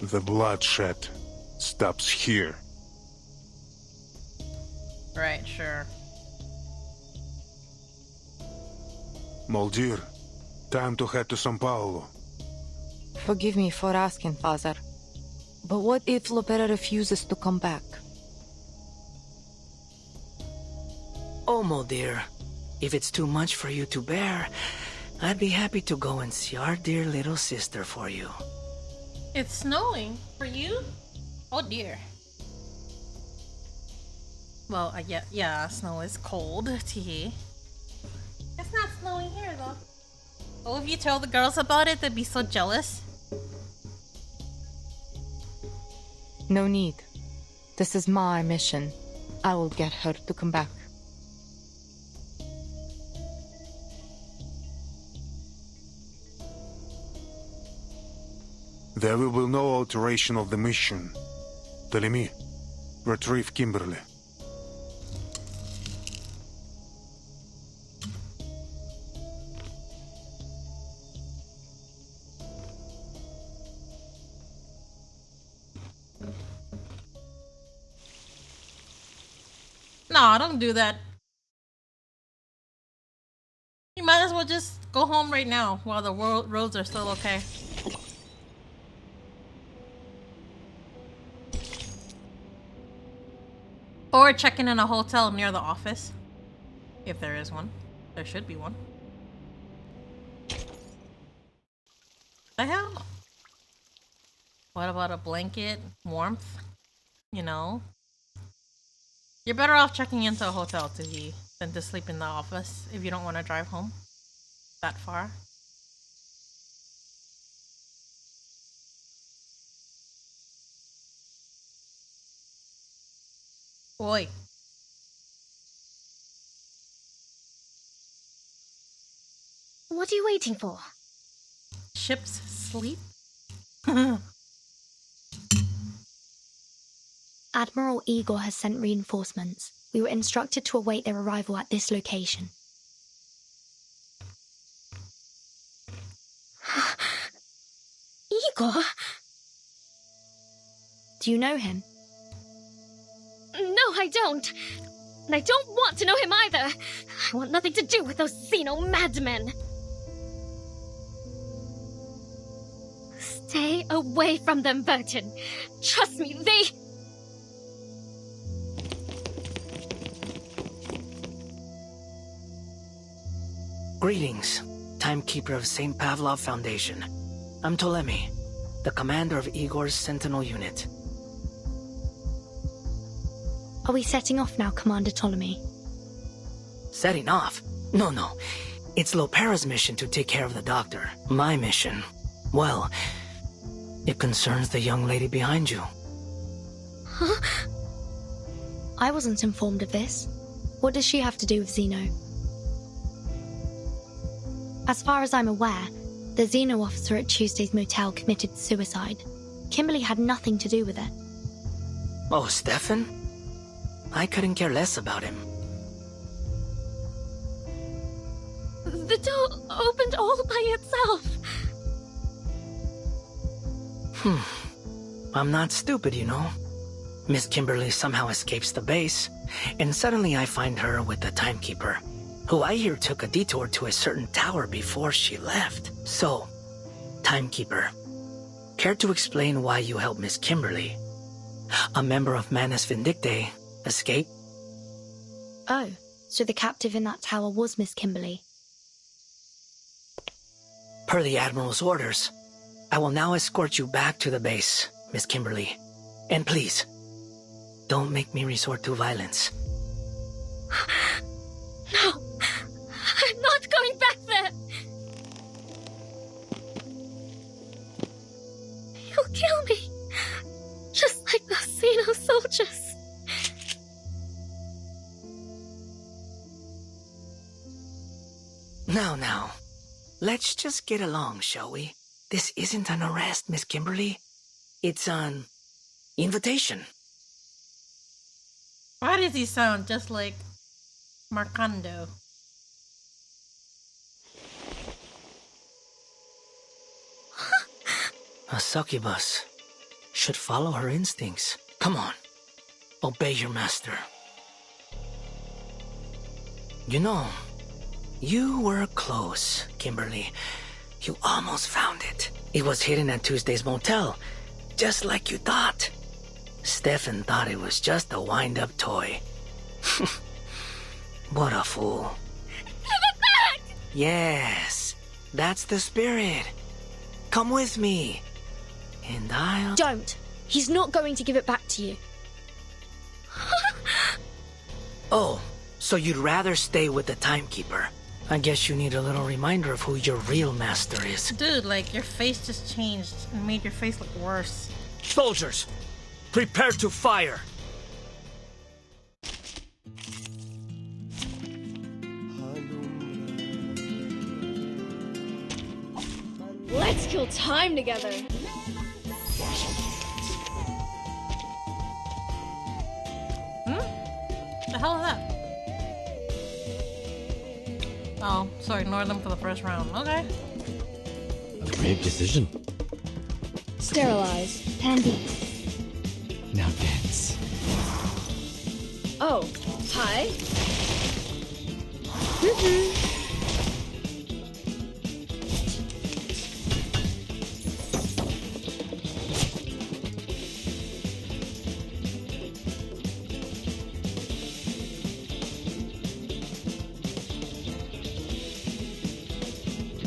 The bloodshed stops here. Right, sure. Mulder, time to head to São Paulo. Forgive me for asking, Father. But what if Lopera refuses to come back? Oh, Mulder, if it's too much for you to bear, I'd be happy to go and see our dear little sister for you. It's snowing for you? Oh dear. Well, yeah, snow is cold. Tee. It's not snowing here though. Oh, if you tell the girls about it, they'd be so jealous. No need. This is my mission. I will get her to come back. There will be no alteration of the mission. Telemi, retrieve Kimberly. No, don't do that. You might as well just go home right now while the roads are still okay. Or checking in a hotel near the office. If there is one. There should be one. The hell? What about a blanket? Warmth? You know? You're better off checking into a hotel than to sleep in the office if you don't want to drive home that far. Oi. What are you waiting for? Ship's sleep? Admiral Igor has sent reinforcements. We were instructed to await their arrival at this location. Igor? Do you know him? No, I don't. And I don't want to know him either. I want nothing to do with those Xeno madmen. Stay away from them, Burton. Trust me, they... Greetings, Timekeeper of St. Pavlov Foundation. I'm Ptolemy, the commander of Igor's Sentinel Unit. Are we setting off now, Commander Ptolemy? Setting off? No. It's Lopera's mission to take care of the doctor. My mission, well, it concerns the young lady behind you. Huh? I wasn't informed of this. What does she have to do with Zeno? As far as I'm aware, the Zeno officer at Tuesday's motel committed suicide. Kimberly had nothing to do with it. Oh, Stefan? I couldn't care less about him. The door opened all by itself. I'm not stupid, you know. Miss Kimberly somehow escapes the base, and suddenly I find her with the timekeeper, who I hear took a detour to a certain tower before she left. So, timekeeper, care to explain why you helped Miss Kimberly, a member of Manus Vindictae, escape? Oh, so the captive in that tower was Miss Kimberly. Per the Admiral's orders, I will now escort you back to the base, Miss Kimberly. And please, don't make me resort to violence. No, I'm not going back there. You'll kill me, just like those Xeno soldiers. Now, let's just get along, shall we? This isn't an arrest, Miss Kimberly. It's an invitation. Why does he sound just like Marcando? A succubus should follow her instincts. Come on, obey your master. You know, you were close, Kimberly. You almost found it. It was hidden at Tuesday's motel, just like you thought. Stefan thought it was just a wind-up toy. What a fool. Give it back! Yes, that's the spirit. Come with me, and I'll... Don't! He's not going to give it back to you. Oh, so you'd rather stay with the timekeeper. I guess you need a little reminder of who your real master is. Dude, like, your face just changed and made your face look worse. Soldiers, prepare to fire! Let's kill time together. The hell is that? Oh, so ignore them for the first round. Okay. A brave decision. Sterilize. Handy. Now dance. Oh, hi.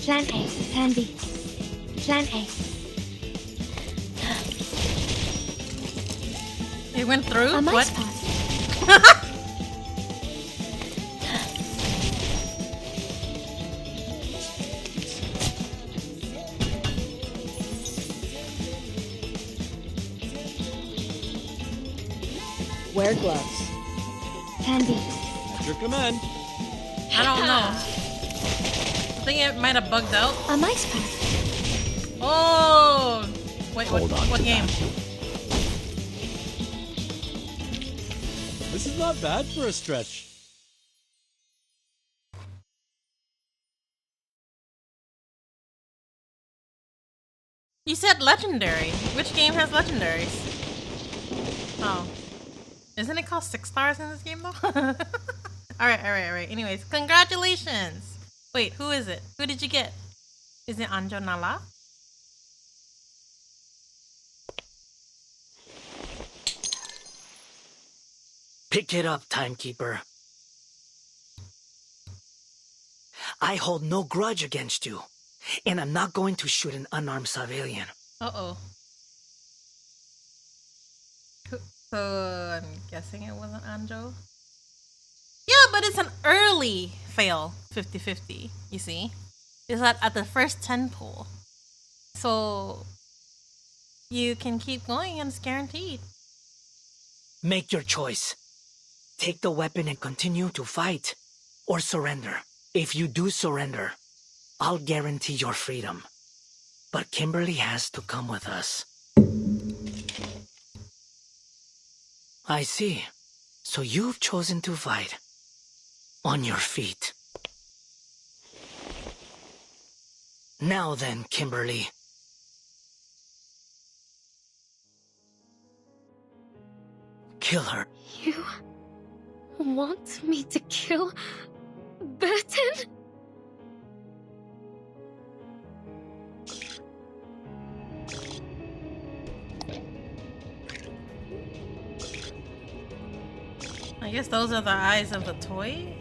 Plan A, Plan B. Plan A. It went through? A mice What? pass. Wear gloves. Plan B. At your command. I don't know. I think it might have bugged out. A mice pass. Oh! Wait, Hold on what to game? This is not bad for a stretch. You said legendary. Which game has legendaries? Oh. Isn't it called 6 stars in this game though? Alright. Anyways, congratulations! Wait, who is it? Who did you get? Is it Anjo Nala? Pick it up, timekeeper. I hold no grudge against you, and I'm not going to shoot an unarmed civilian. Uh-oh. So, I'm guessing it wasn't Anjo? Yeah, but it's an early fail, 50-50, you see? It's at the first 10 pull. So, you can keep going and it's guaranteed. Make your choice. take the weapon and continue to fight, or surrender. If you do surrender, I'll guarantee your freedom. But Kimberly has to come with us. I see. So you've chosen to fight. On your feet. Now then, Kimberly. Kill her. You want me to kill Burton? I guess those are the eyes of the toy?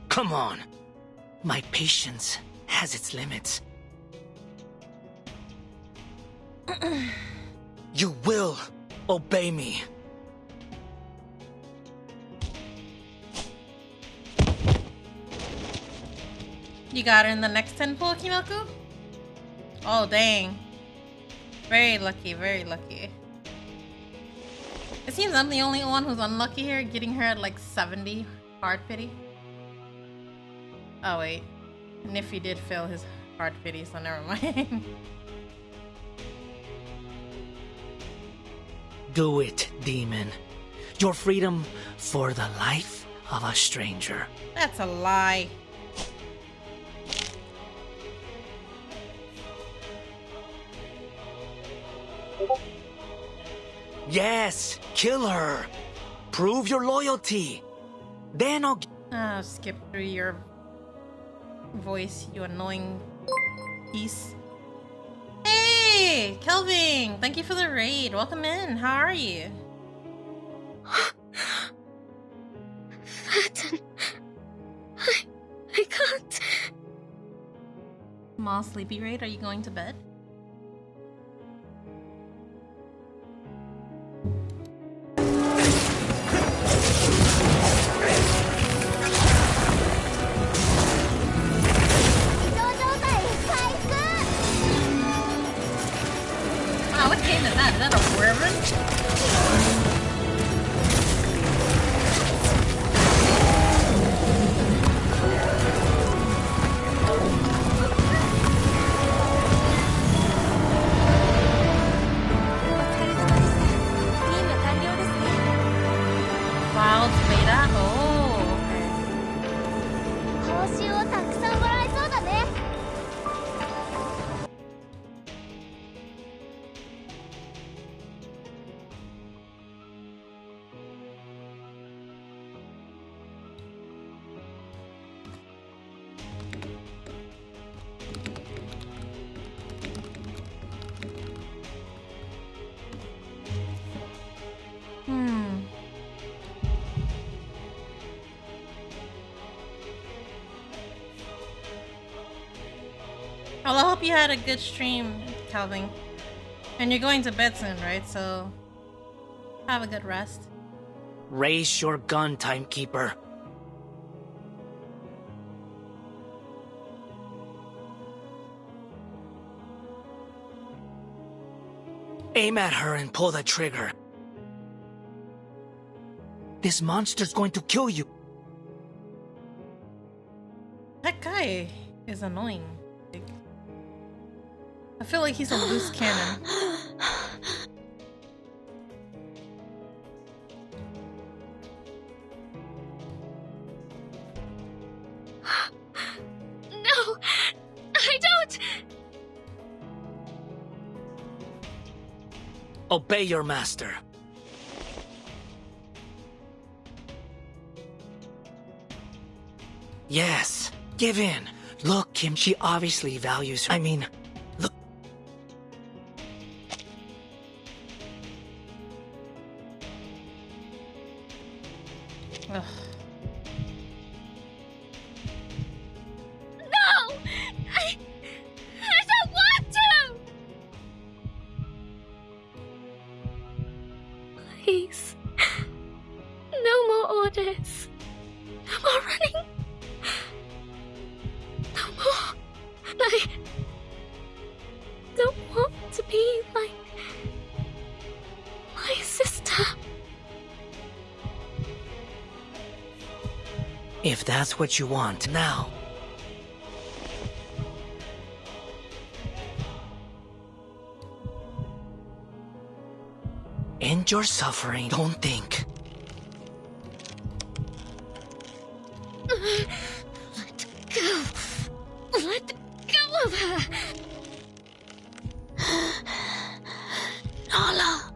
Come on. My patience has its limits. You will obey me. You got her in the next 10 pull, Kinoku? Oh, dang. Very lucky, very lucky. It seems I'm the only one who's unlucky here, getting her at like 70 hard pity. Oh, wait. Niffy did fail his hard pity, so never mind. Do it, demon. Your freedom for the life of a stranger. That's a lie. Yes, kill her. Prove your loyalty. Then I'll skip through your voice, you annoying piece. Hey, Kelvin! Thank you for the raid. Welcome in. How are you? Burton. I can't. Small sleepy raid. Are you going to bed? Wow, what game is that? Is that a Wyvern? Wild beta? Oh, okay. 報酬をたくさんもらえそうだね。Well, I hope you had a good stream, Calvin. And you're going to bed soon, right? So, have a good rest. raise your gun, timekeeper. Aim at her and pull the trigger. This monster's going to kill you. That guy is annoying. I feel like he's a loose cannon. No! I don't! Obey your master. Yes, give in. Look, Kim, she obviously values her. I mean, look. Ugh. No! I don't want to! Please. No more orders. No more running. No more. I don't want to be like my sister. If that's what you want now. End your suffering, don't think. Let go. Let go of her. Nala.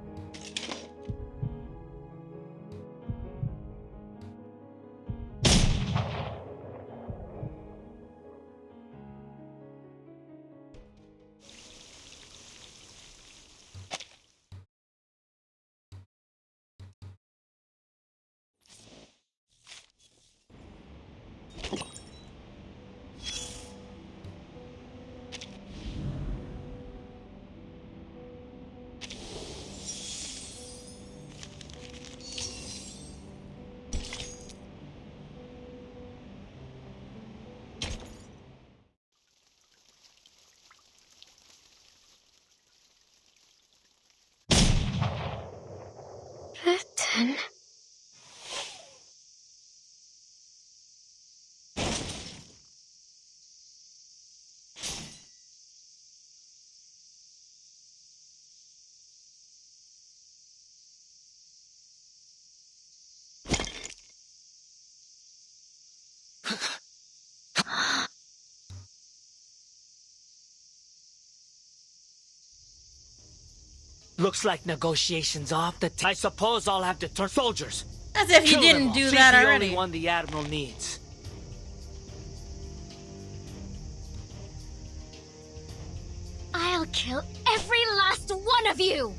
Britain. Looks like negotiations off the I suppose I'll have to turn soldiers. As if you Kill them didn't all. do She's that the already. only one the Admiral needs. I'll kill every last one of you!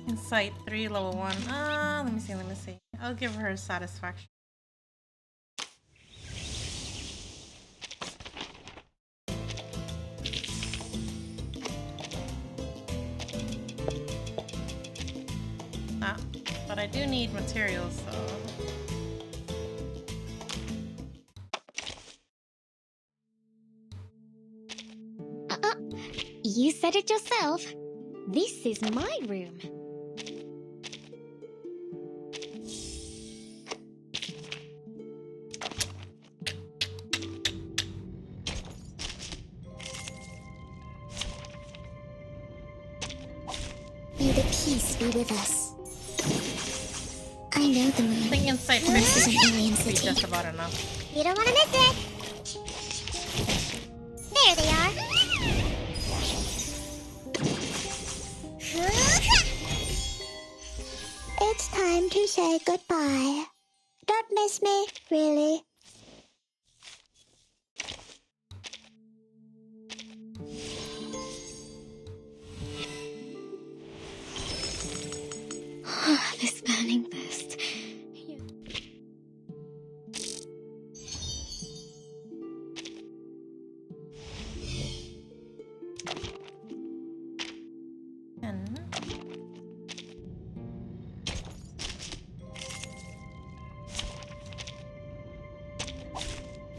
Insight 3, level 1. Let me see. I'll give her satisfaction. But I do need materials, so... You said it yourself. This is my room. May the peace be with us. I know the moon. I think Insight 50 should be just about enough. You don't want to miss it. There they are. It's time to say goodbye. Don't miss me, really. This burning thirst.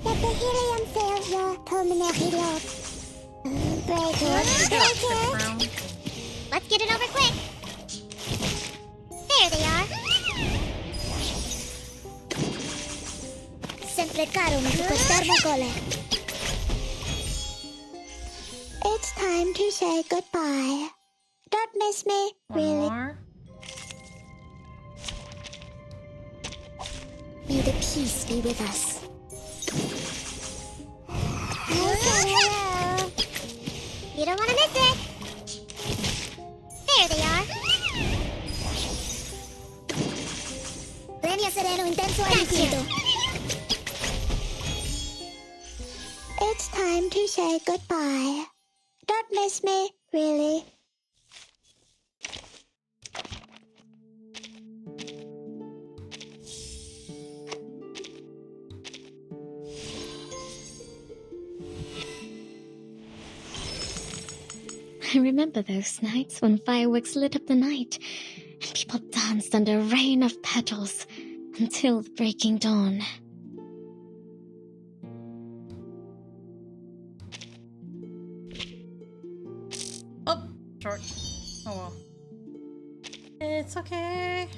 Let the helium fill your pulmonary lobe. Break it. Let's get it over quick. There they are. Sempre caro termocole. It's time to say goodbye. Don't miss me, really. May the peace be with us. Hello. You don't want to miss it. There they are. Premio sereno intenso al infinito. It's time to say goodbye. Don't miss me, really. I I remember those nights when fireworks lit up the night and people danced under a rain of petals until the breaking dawn. Oh, short. Oh well. It's okay.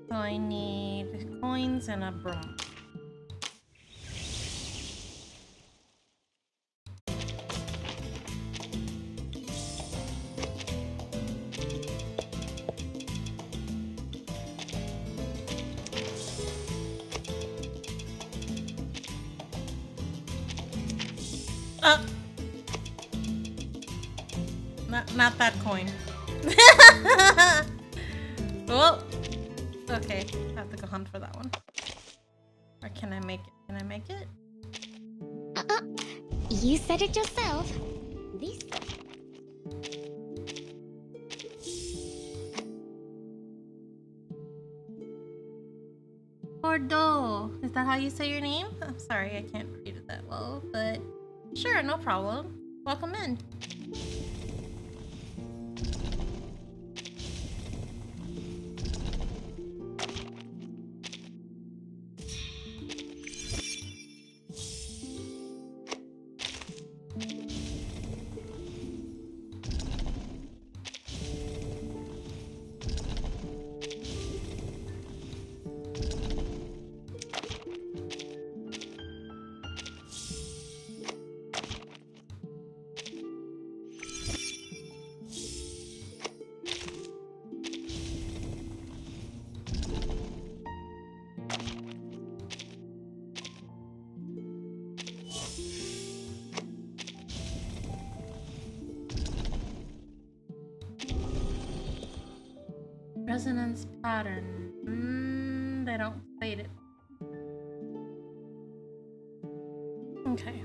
So I need coins and a broom. Not that coin. Well, okay. I have to go hunt for that one. Or can I make it? Can I make it? You said it yourself. This. Bordeaux. Is that how you say your name? I'm sorry, I can't read it that well, but sure, no problem. Welcome in. Resonance pattern. They don't state it. Okay.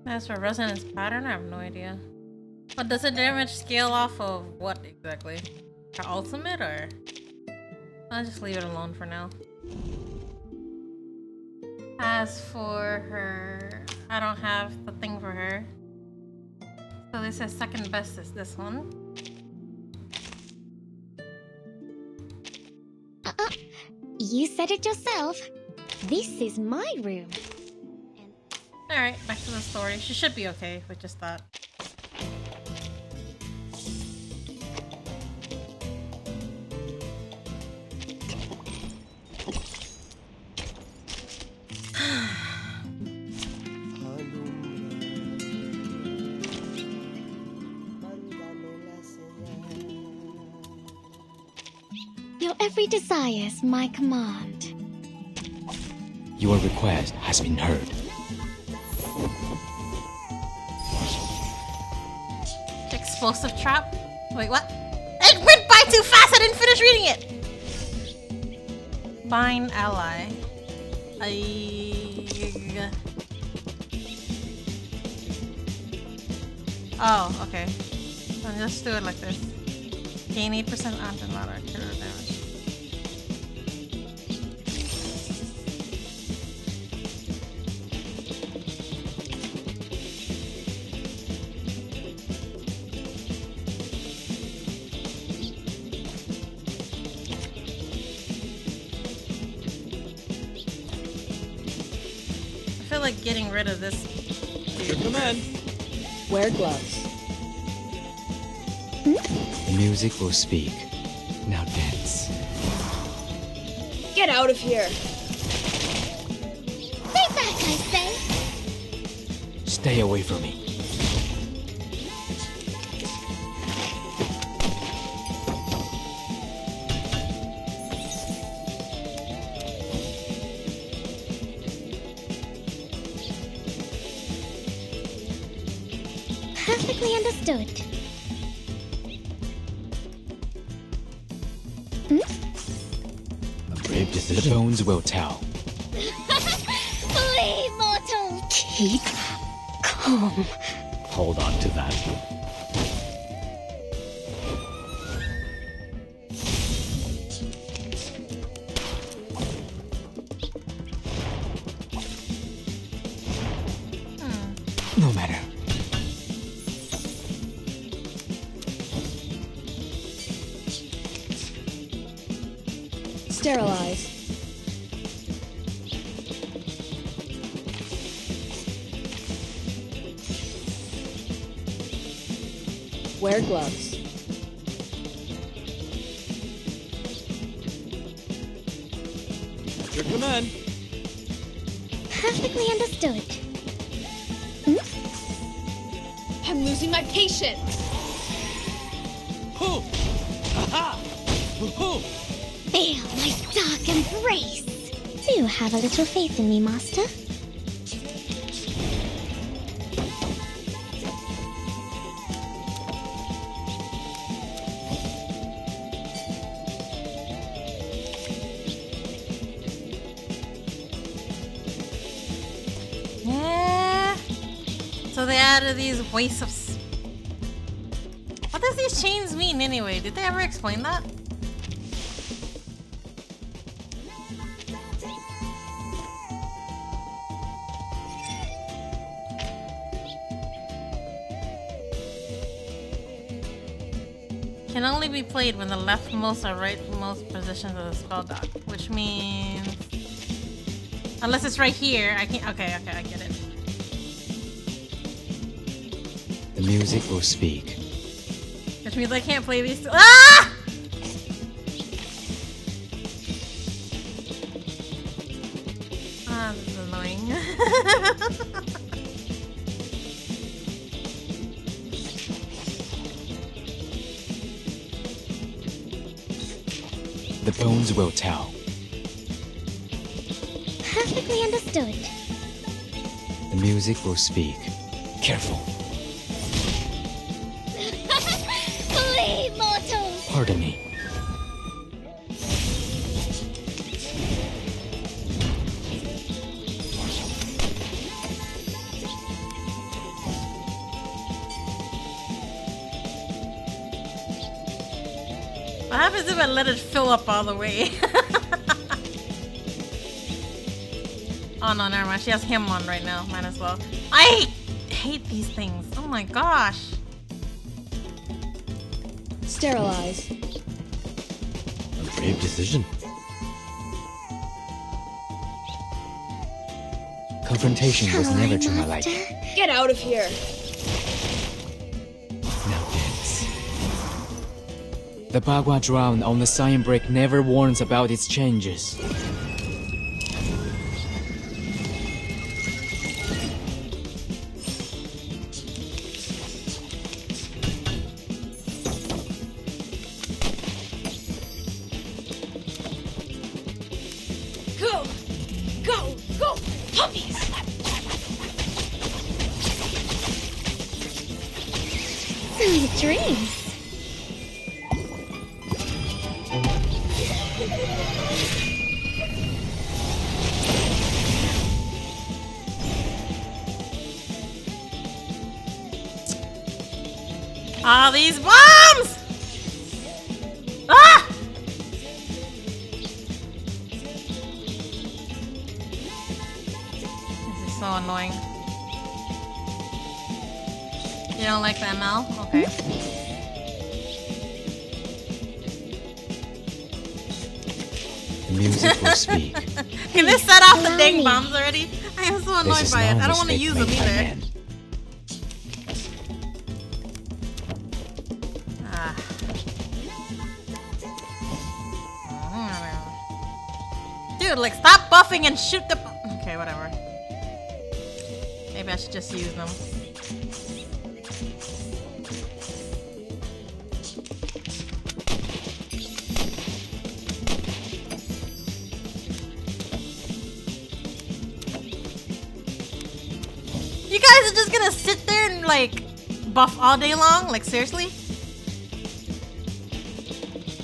As for resonance pattern, I have no idea. But does the damage scale off of what exactly? Her ultimate, or? I'll just leave it alone for now. As for her, I don't have the thing for her. So this is second best is this one. You said it yourself. This is my room. Alright, back to the story. She should be okay with just that. Your every desire is my command. Your request has been heard. Explosive trap? Wait, what? It went by too fast! I didn't finish reading it! Bind ally. Oh, okay. I'll just do it like this. Gain 8% antimatter damage. feel like getting rid of this. Your command. Wear gloves. The music will speak. Now dance. Get out of here. Stay back, I say. Stay away from me. Perfectly understood. A brave decision. The bones will tell. Flee, mortal! Keep calm. Hold on to that. No matter. Sterilize. Wear gloves. At your command. Perfectly understood. I'm losing my patience. Hoo! Ha-ha! Hoo-hoo! Feel my dark embrace. Do have a little faith in me, Master. Yeah. So they added these wastes of. What does these chains mean anyway? Did they ever explain that? Can only be played when the leftmost or rightmost positions of the spell dock, which means unless it's right here, I can't. Okay, I get it. The music will speak. Which means I can't play these two. Ah! Ah, this is annoying. The bones will tell. Perfectly understood. The music will speak. Careful. Flee, mortal! Pardon me. What happens if I let it fill up all the way? Oh no, never mind. She has him on right now. Might as well. I hate these things. Oh my gosh. Sterilize. A brave decision. Confrontation was never to my liking. Get out of here. Now dance. The Bagua drown on the sign break never warns about its changes. Go! Go! Go! Puppies! Sweet dreams. Ah, these bombs! Ah! This is so annoying. You don't like the ML? Okay. The music will speak. Can they set off the dang bombs already? I am so This annoyed is by it. no I don't want to mistake use them made by either. man. Dude, like, stop buffing and shoot the. Okay, whatever. Maybe I should just use them. You guys are just gonna sit there and, like, buff all day long? Like, seriously?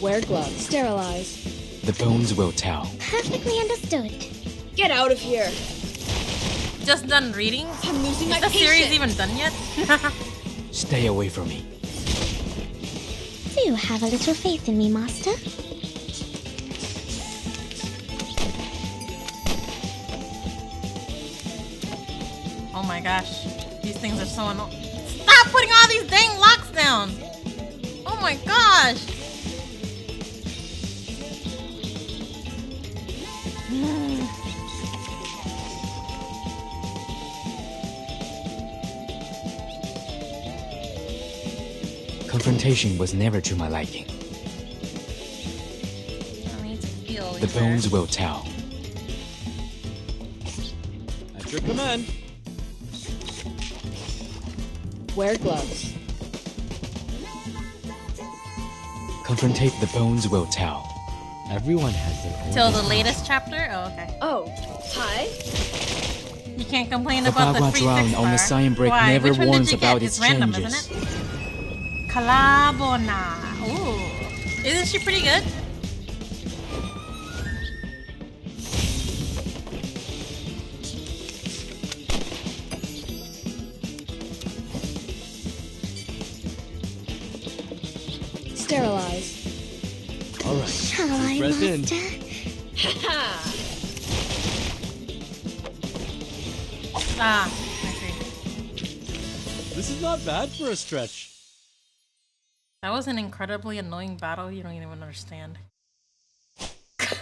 Wear gloves. Sterilize. The bones will tell. Perfectly understood. Get out of here. Just done reading? I'm losing Is my the series patience. even done yet? Stay away from me. Do have a little faith in me, Master. Oh my gosh. These things are so annoying. Stop putting all these dang locks down! Oh my gosh! Confrontation was never to my liking. I need to heal The either. bones will tell. At your command. Wear gloves. Confrontate the bones will tell. Everyone has their own. Till the latest chapter? Oh, okay. Oh, hi. You can't complain The about the Bagua free drown six on the bar. sign break Why? never Which one did warns you get? about It's its random, changes. isn't it? Calabona. Ooh. Isn't she pretty good? Sterilize. All right. Shall I, Press in. Master? Ah, I see. This is not bad for a stretch. That was an incredibly annoying battle. You don't even understand.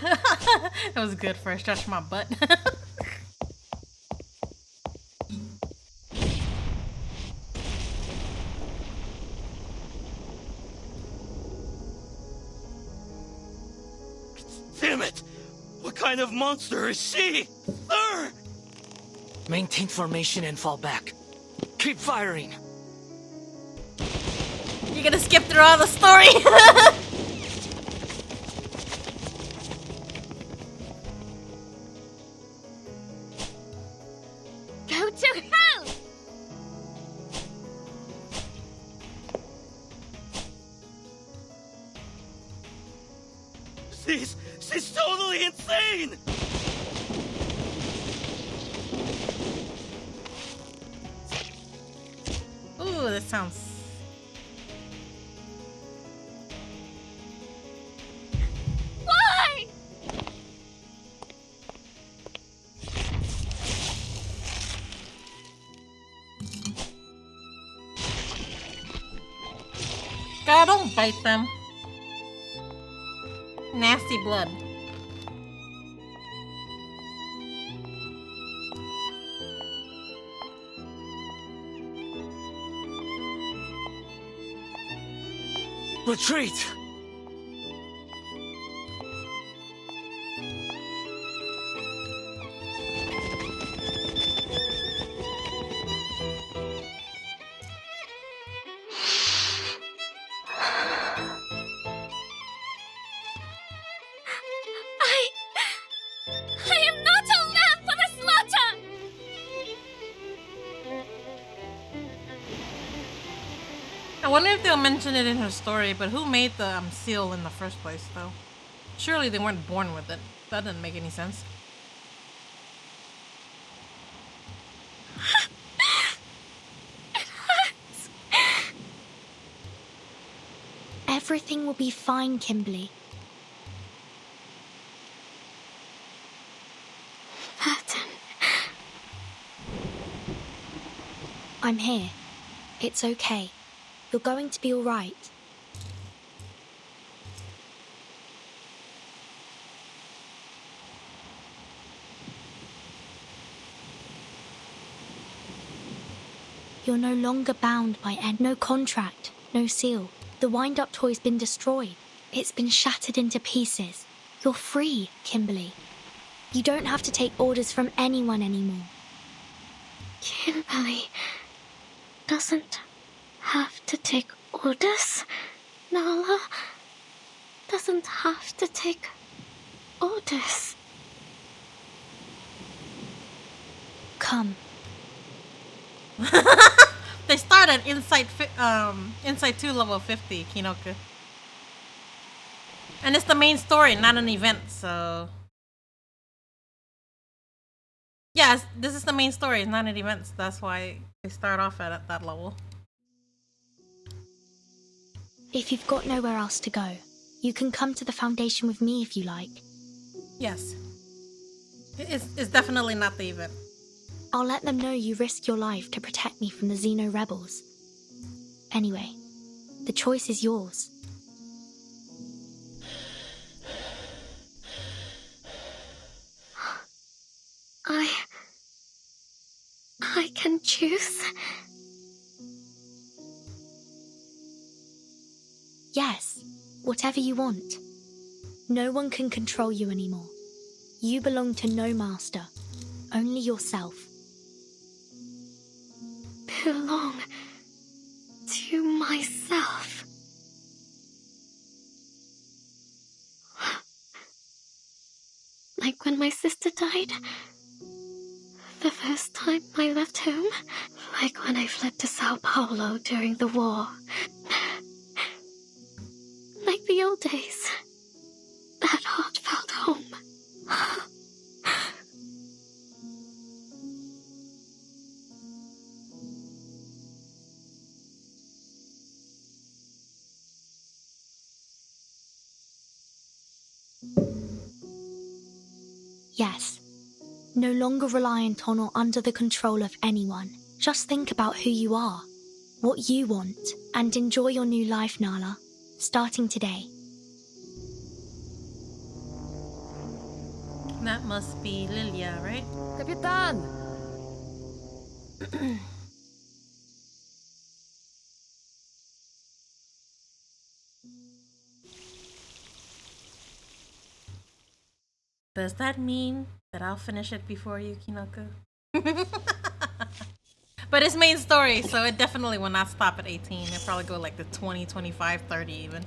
That was good for a stretch my butt. Damn it! What kind of monster is she? Urgh! Maintain formation and fall back. Keep firing. You're gonna skip through all the story. Go to hell! She's totally insane! Ooh, this sounds. Why? God, don't bite them. Nasty blood. Retreat! I am not a lamb for the slaughter! I wonder if they'll mention it in her story, but who made the seal in the first place, though? Surely they weren't born with it. That didn't make any sense. Everything will be fine, Kimberly. Burton. I'm here. It's okay. You're going to be all right. You're no longer bound by no contract, no seal. The wind-up toy's been destroyed. It's been shattered into pieces. You're free, Kimberly. You don't have to take orders from anyone anymore. Kimberly doesn't have to take orders. Nala doesn't have to take orders. Come. They start at Insight 2 level 50, Kinoku. And it's the main story, not an event, so... Yes, this is the main story, it's not an event, so that's why they start off at that level. If you've got nowhere else to go, you can come to the Foundation with me if you like. Yes. It's definitely not the event. I'll let them know you risk your life to protect me from the Xeno rebels. Anyway, the choice is yours. I can choose. Yes, whatever you want. No one can control you anymore. You belong to no master, only yourself. Belong to myself. Like when my sister died. The first time I left home. Like when I fled to Sao Paulo during the war. Like the old days. That heartfelt home. Yes. No longer reliant on or under the control of anyone. Just think about who you are, what you want, and enjoy your new life, Nala, starting today. That must be Lilia, right? Capitan! Does that mean that I'll finish it before you, Kinoku? But it's main story, so it definitely will not stop at 18. It'll probably go like the 20, 25, 30 even.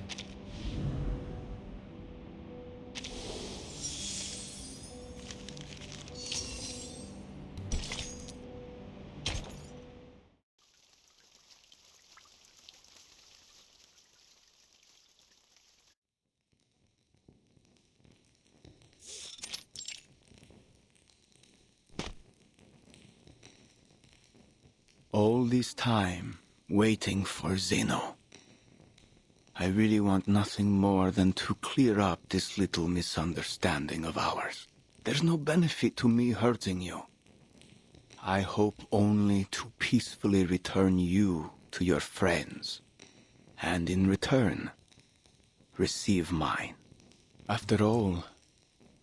All this time, waiting for Zeno. I really want nothing more than to clear up this little misunderstanding of ours. There's no benefit to me hurting you. I hope only to peacefully return you to your friends, and in return, receive mine. After all,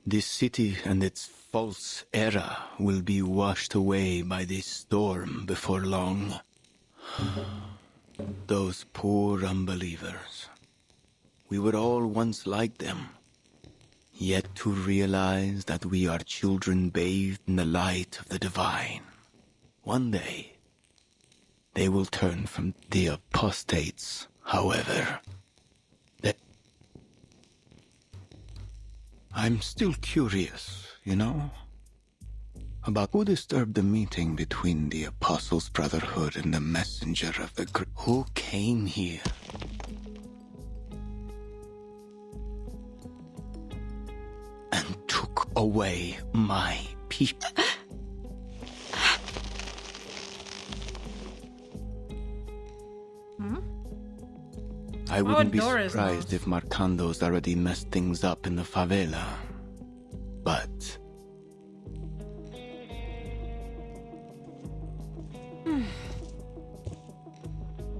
this city and its false era will be washed away by this storm before long. Those poor unbelievers. We were all once like them. Yet to realize that we are children bathed in the light of the divine. One day, they will turn from the apostates, however. I'm still curious, you know, about who disturbed the meeting between the Apostles' Brotherhood and the messenger of the who came here. And took away my people. I wouldn't be surprised if Marcando's already messed things up in the favela. But...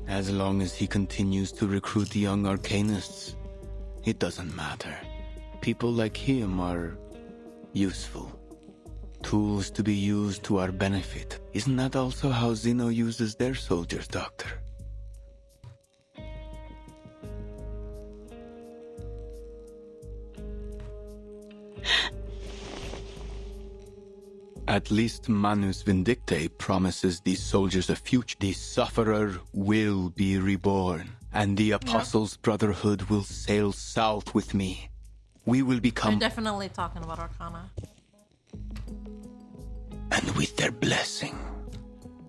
as long as he continues to recruit young arcanists, it doesn't matter. People like him are useful. Tools to be used to our benefit. Isn't that also how Zeno uses their soldiers, Doctor? At least Manus Vindicte promises these soldiers a future. The Sufferer will be reborn, and the Apostles' Brotherhood will sail south with me. We will become... They're definitely talking about Arcana. And with their blessing,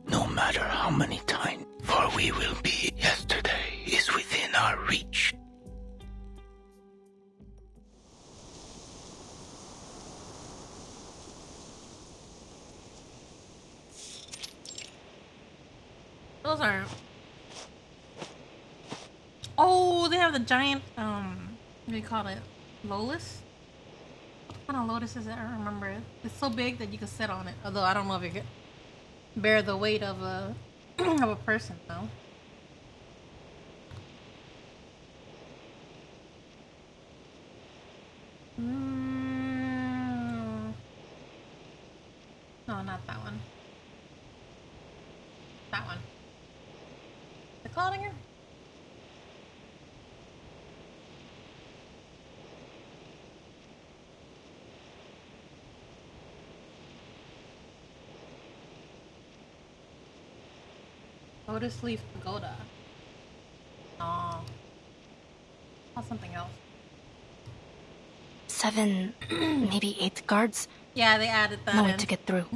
no matter how many times, for we will be. Yesterday is within our reach. Those are... Oh, they have the giant, what do you call it? Lotus? What kind of lotus is it? I don't remember it. It's so big that you can sit on it. Although I don't know if it could bear the weight of a of a person, though. No, not that one. That one. The Claudinger? Lotus Leaf Pagoda. Oh. Oh, something else. 7, maybe 8 guards. Yeah, they added that No way in. to get through.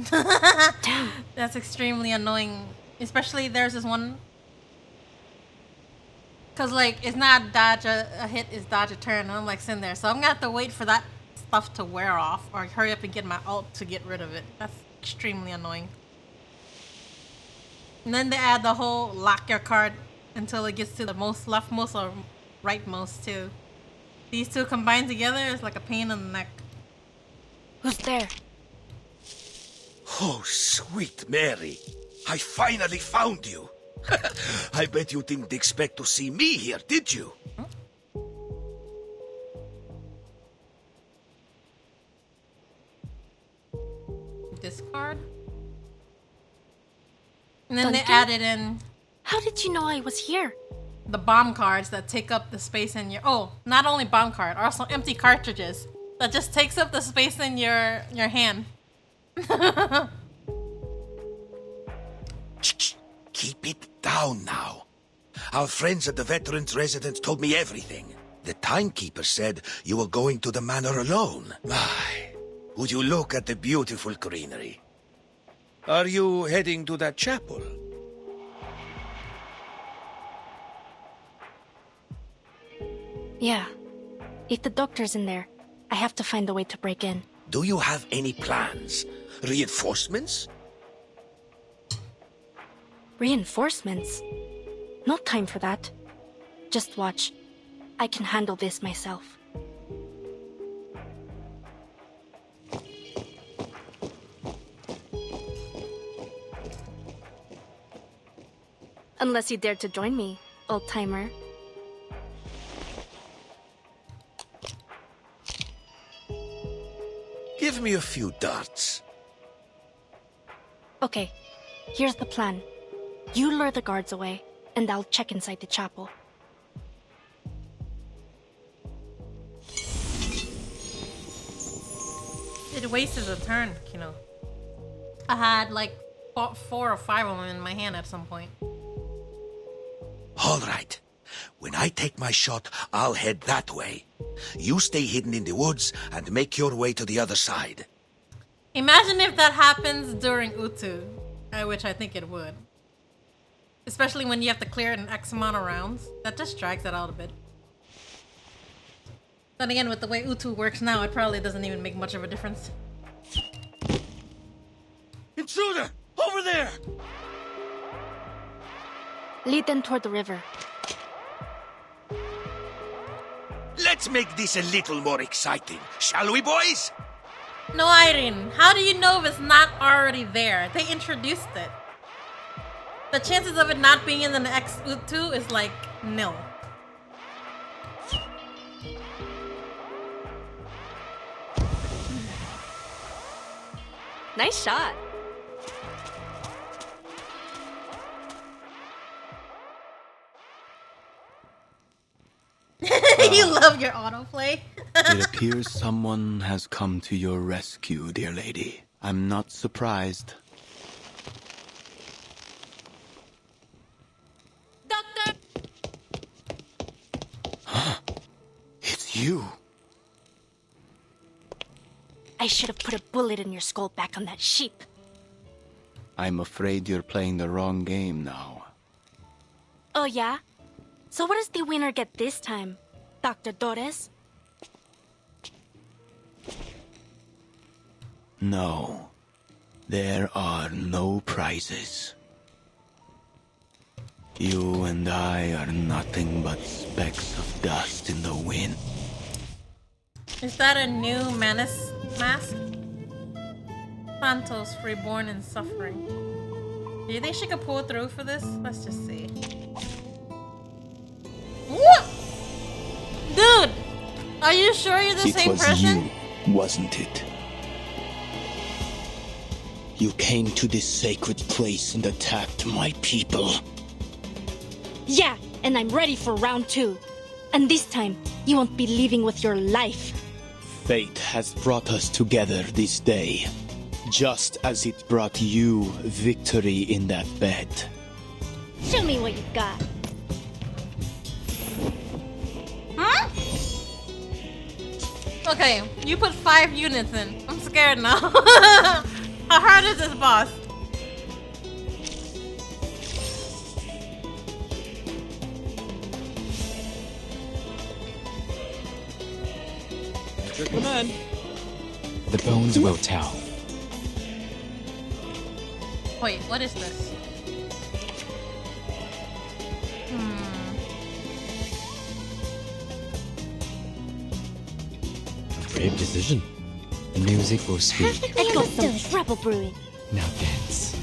Damn. That's extremely annoying. Especially there's this one. Cause like it's not dodge a hit, it's dodge a turn. And I'm like sitting there. So I'm gonna have to wait for that stuff to wear off or hurry up and get my ult to get rid of it. That's extremely annoying. And then they add the whole lock your card until it gets to the most leftmost or rightmost too. These two combined together is like a pain in the neck. Who's there? Oh, sweet Mary. I finally found you. I bet you didn't expect to see me here, did you? Discard? And then Duncan? they added in... How did you know I was here? The bomb cards that take up the space in your... Oh, not only bomb card, also empty cartridges. That just takes up the space in your hand. Keep it down now. Our friends at the Veterans Residence told me everything. The timekeeper said you were going to the manor alone. My, would you look at the beautiful greenery? Are you heading to that chapel? Yeah. If the doctor's in there, I have to find a way to break in. Do you have any plans? Reinforcements? Reinforcements? No time for that. Just watch. I can handle this myself. Unless you dare to join me, old-timer. Give me a few darts. Okay, here's the plan. You lure the guards away, and I'll check inside the chapel. It wasted a turn, you know. I had like 4 or 5 of them in my hand at some point. All right. When I take my shot, I'll head that way. You stay hidden in the woods and make your way to the other side. Imagine if that happens during Utu, which I think it would. Especially when you have to clear it in X amount of rounds. That just drags it out a bit. Then again, with the way Utu works now, it probably doesn't even make much of a difference. Intruder! Over there! Lead them toward the river. Let's make this a little more exciting, shall we, boys? No, Irene. How do you know if it's not already there? They introduced it. The chances of it not being in the next Utu is like nil. Nice shot. You love your autoplay. It appears someone has come to your rescue, dear lady. I'm not surprised. Doctor! It's you. I should have put a bullet in your skull back on that sheep. I'm afraid you're playing the wrong game now. Oh, yeah? So what does the winner get this time, Dr. Torres? No. There are no prizes. You and I are nothing but specks of dust in the wind. Is that a new Menace mask? Santos, reborn in suffering. Do you think she could pull through for this? Let's just see. What? Dude! Are you sure you're the same person? It was you, wasn't it? You came to this sacred place and attacked my people. Yeah, and I'm ready for round 2. And this time, you won't be leaving with your life. Fate has brought us together this day, just as it brought you victory in that bed. Show me what you got. Huh? Okay, you put 5 units in. I'm scared now. How hard is this boss? At your command. The bones will tell. Wait, what is this? Brave decision. The music will speak. I got some trouble brewing. Now dance.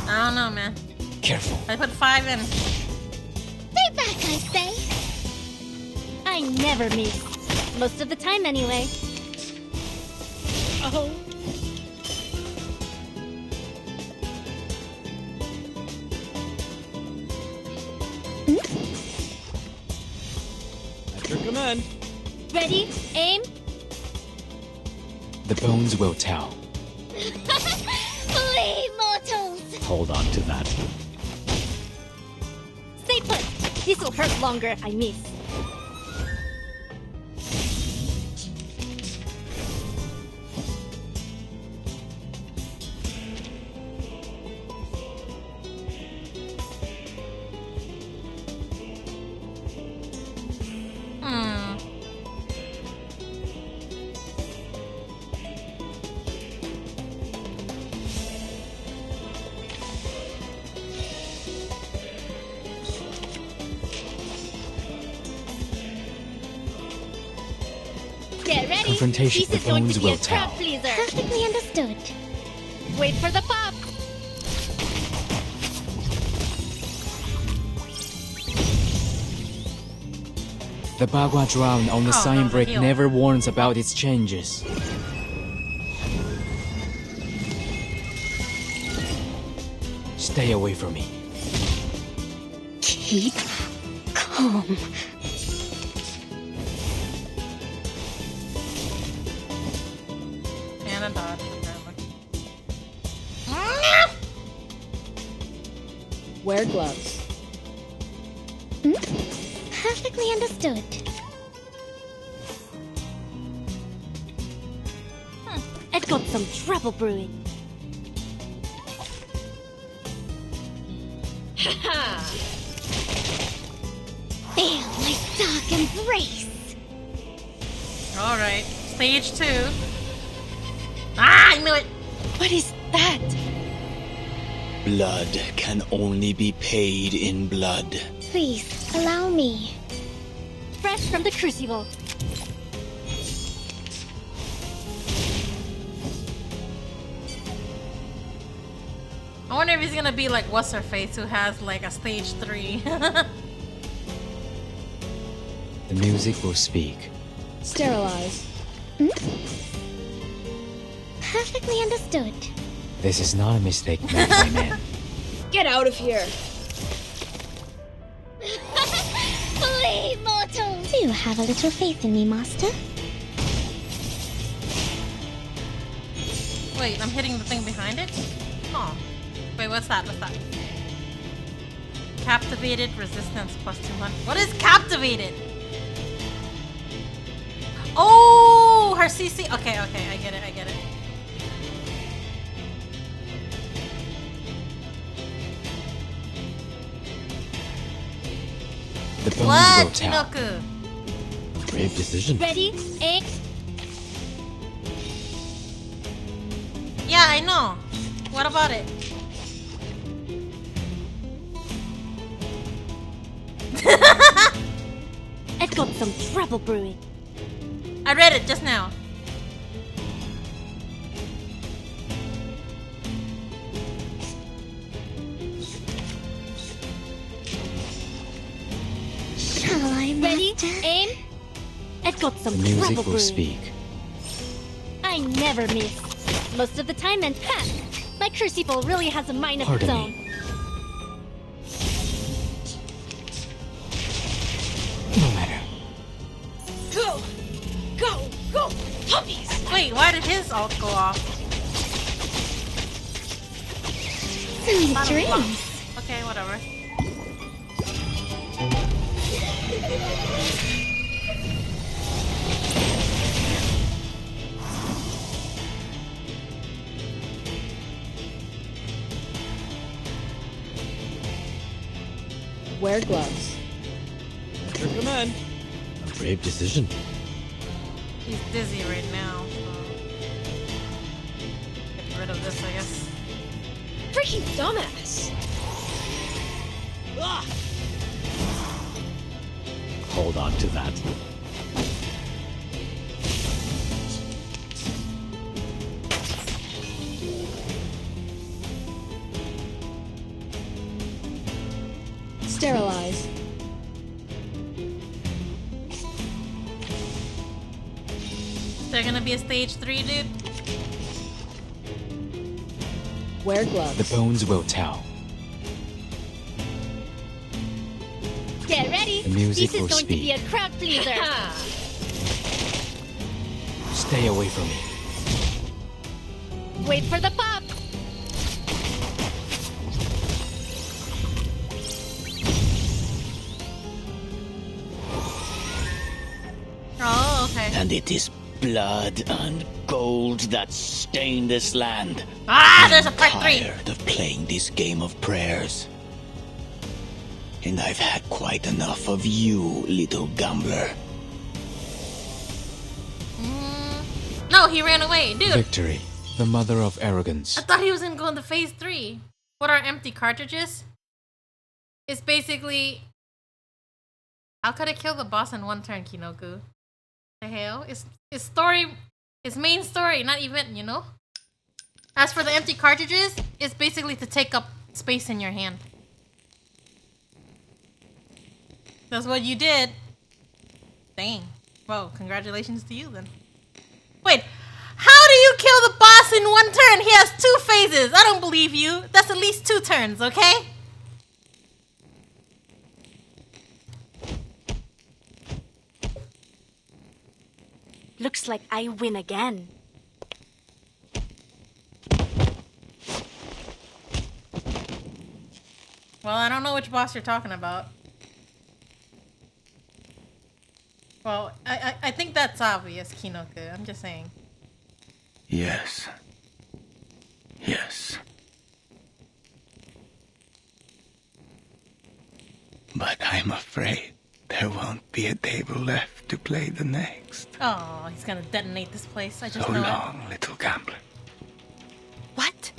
I don't know, man. Careful. I put 5 in. Stay back, I say. I never miss. Most of the time, anyway. Oh. At your command. Ready? Aim. The bones will tell. Flee, mortals! Hold on to that. Stay put. This will hurt longer if I miss. Get ready. Confrontation This with is the going bones to be will a crowd tell. pleaser. Perfectly understood. Wait for the pop. The Bagua drown on the sign break never warns about its changes. Stay away from me. Keep calm. And a dodge, Wear gloves. Perfectly understood. I've got some trouble brewing. Feel my dark embrace. Alright, stage 2. Ah, I knew it! What is that? Blood can only be paid in blood. Please, allow me. Fresh from the crucible. I wonder if he's gonna be like what's her face who has like a stage 3. The music will speak. Sterilize. Perfectly understood. This is not a mistake made by man. Get out of here. Flee, mortals! Do have a little faith in me, master? Wait, I'm hitting the thing behind it? Oh. Wait, what's that? What's that? Captivated, resistance plus 200. What is captivated? Oh, her CC. Okay, okay, I get it, I get it. The bones What, will tell. Kinoku? Brave decision. Ready? Aim. Yeah, I know. What about it? I've got some trouble brewing. I read it just now. Shall I, Ready? master? Aim. I've got some The music trouble will brewing. speak. I never miss. Most of the time, and my crucible really has a mind of its Pardon own. No matter. Go! Go! Go! Puppies! Wait, why did his ult go off? Sweet Bottom block. dreams. Okay, whatever. Wear gloves. At your command. A brave decision. He's dizzy right now, so get rid of this, I guess. Freaking dumbass! Ugh. Hold on to that. Sterilize. Is there gonna be a stage 3, dude? Wear gloves. The bones will tell. Get ready. The music This is will going to be speak. a crowd pleaser. Stay away from me. Wait for the pop. Oh, okay. And it is blood and gold that stain this land. Ah, there's a part 3. Tired of playing this game of prayers. And I've had quite enough of you, little gambler. No, he ran away, dude. Victory, the mother of arrogance. I thought he was gonna go into phase 3. What are empty cartridges? It's basically, how could I kill the boss in one turn, Kinoku? The hell? It's story, his main story, not event, you know? As for the empty cartridges, it's basically to take up space in your hand. That's what you did. Dang. Well, congratulations to you then. Wait, how do you kill the boss in one turn? He has 2 phases. I don't believe you. That's at least 2 turns, okay? Looks like I win again. Well, I don't know which boss you're talking about. Well, I think that's obvious, Kinoku. I'm just saying. Yes. Yes. But I'm afraid there won't be a table left to play the next. Oh, he's gonna detonate this place. I just So know long, little gambler. What?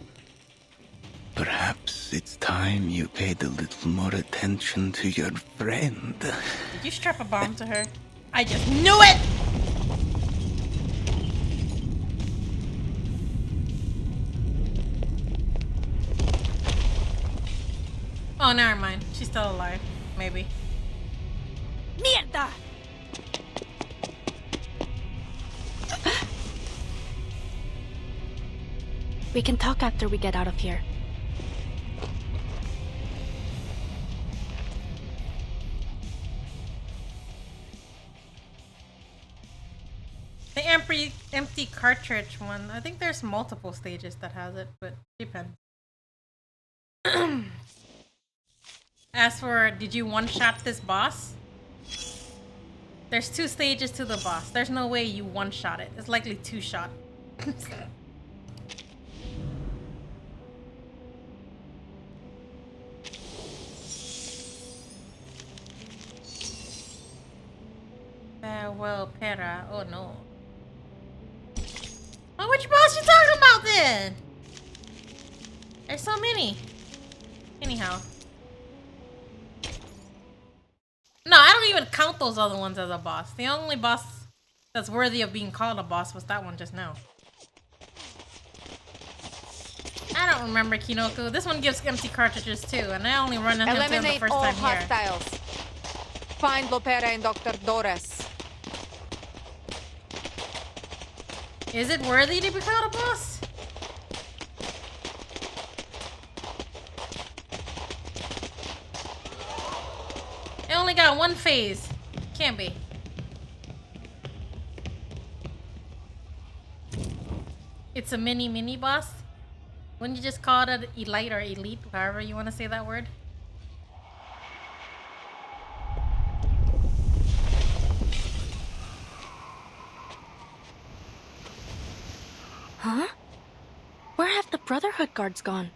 Perhaps it's time you paid a little more attention to your friend. it. Did you strap a bomb to her? I just knew it! Oh, never mind. She's still alive. Maybe. Mierda! We can talk after we get out of here. The empty cartridge one. I think there's multiple stages that has it, but depends. As for, did you one-shot this boss? There's 2 stages to the boss. There's no way you one-shot it. It's likely 2-shot. Farewell, Pera. Oh no. Oh, which boss you talking about then? There's so many. Anyhow. No, I don't even count those other ones as a boss. The only boss that's worthy of being called a boss was that one just now. I don't remember Kinoku. This one gives empty cartridges too, and I only run into him the first time here. Hostiles. Find Lopera and Dr. Doris. Is it worthy to be called a boss? It only got 1 phase. Can't be. It's a mini boss? Wouldn't you just call it an elite or elite, however you want to say that word? Huh? Where have the Brotherhood guards gone?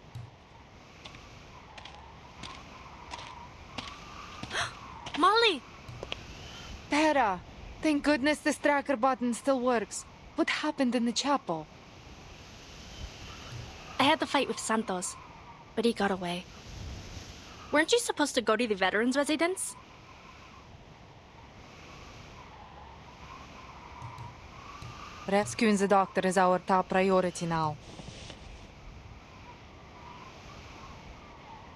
Molly! Pera, thank goodness this tracker button still works. What happened in the chapel? I had to fight with Santos, but he got away. Weren't you supposed to go to the veterans' residence? Rescuing the doctor is our top priority now.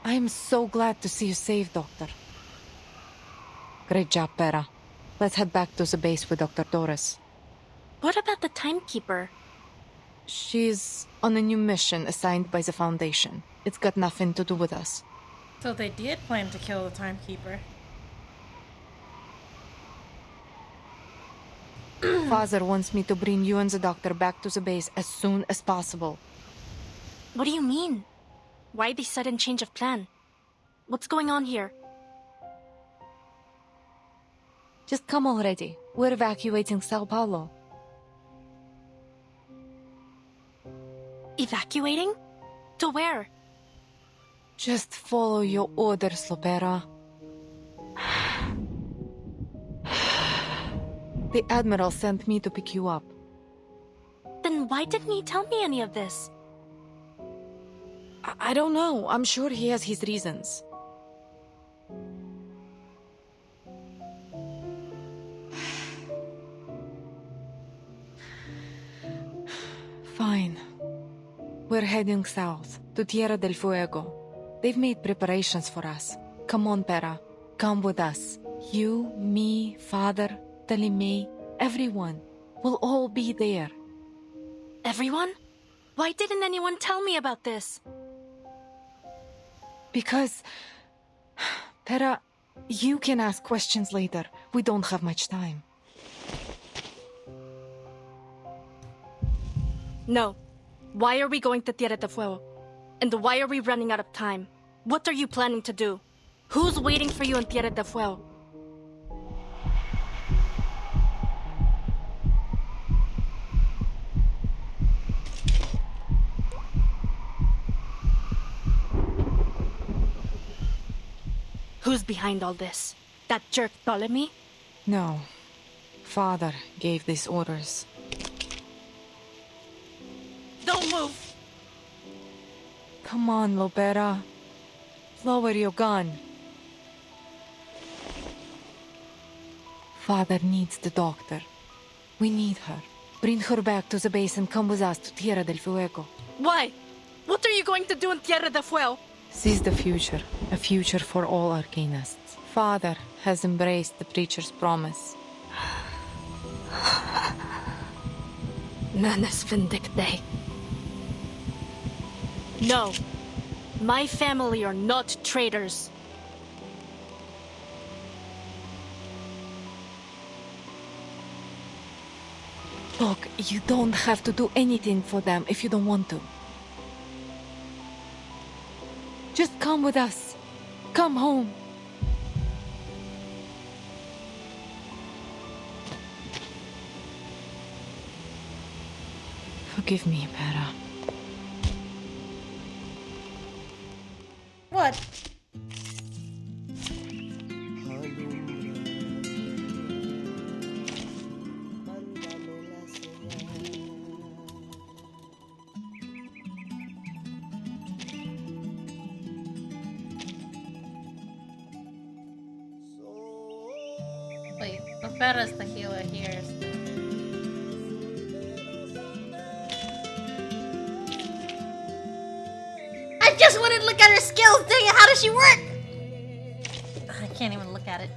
I am so glad to see you safe, Doctor. Great job, Pera. Let's head back to the base with Dr. Doris. What about the timekeeper? She's on a new mission assigned by the Foundation. It's got nothing to do with us. So they did plan to kill the timekeeper. Father wants me to bring you and the doctor back to the base as soon as possible. What do you mean? Why the sudden change of plan? What's going on here? Just come already. We're evacuating Sao Paulo. Evacuating? To where? Just follow your orders, Lopera. The Admiral sent me to pick you up. Then why didn't he tell me any of this? I don't know. I'm sure he has his reasons. Fine. We're heading south, to Tierra del Fuego. They've made preparations for us. Come on, Pera. Come with us. You, me, Father, Talimei, everyone. We'll all be there. Everyone? Why didn't anyone tell me about this? Because... Pera, you can ask questions later. We don't have much time. No. Why are we going to Tierra del Fuego? And why are we running out of time? What are you planning to do? Who's waiting for you in Tierra del Fuego? Who's behind all this? That jerk Ptolemy? No. Father gave these orders. Don't move! Come on, Lopera. Lower your gun. Father needs the doctor. We need her. Bring her back to the base and come with us to Tierra del Fuego. Why? What are you going to do in Tierra del Fuego? Seize the future. A future for all Arcanists. Father has embraced the preacher's promise. Manus Vindicte. No. My family are not traitors. Look, you don't have to do anything for them if you don't want to. Just come with us. Come home. Forgive me, Pera. What? Wait, Lopera's the healer here. I just wanted to look at her skills. Dang it, how does she work? I can't even look at it.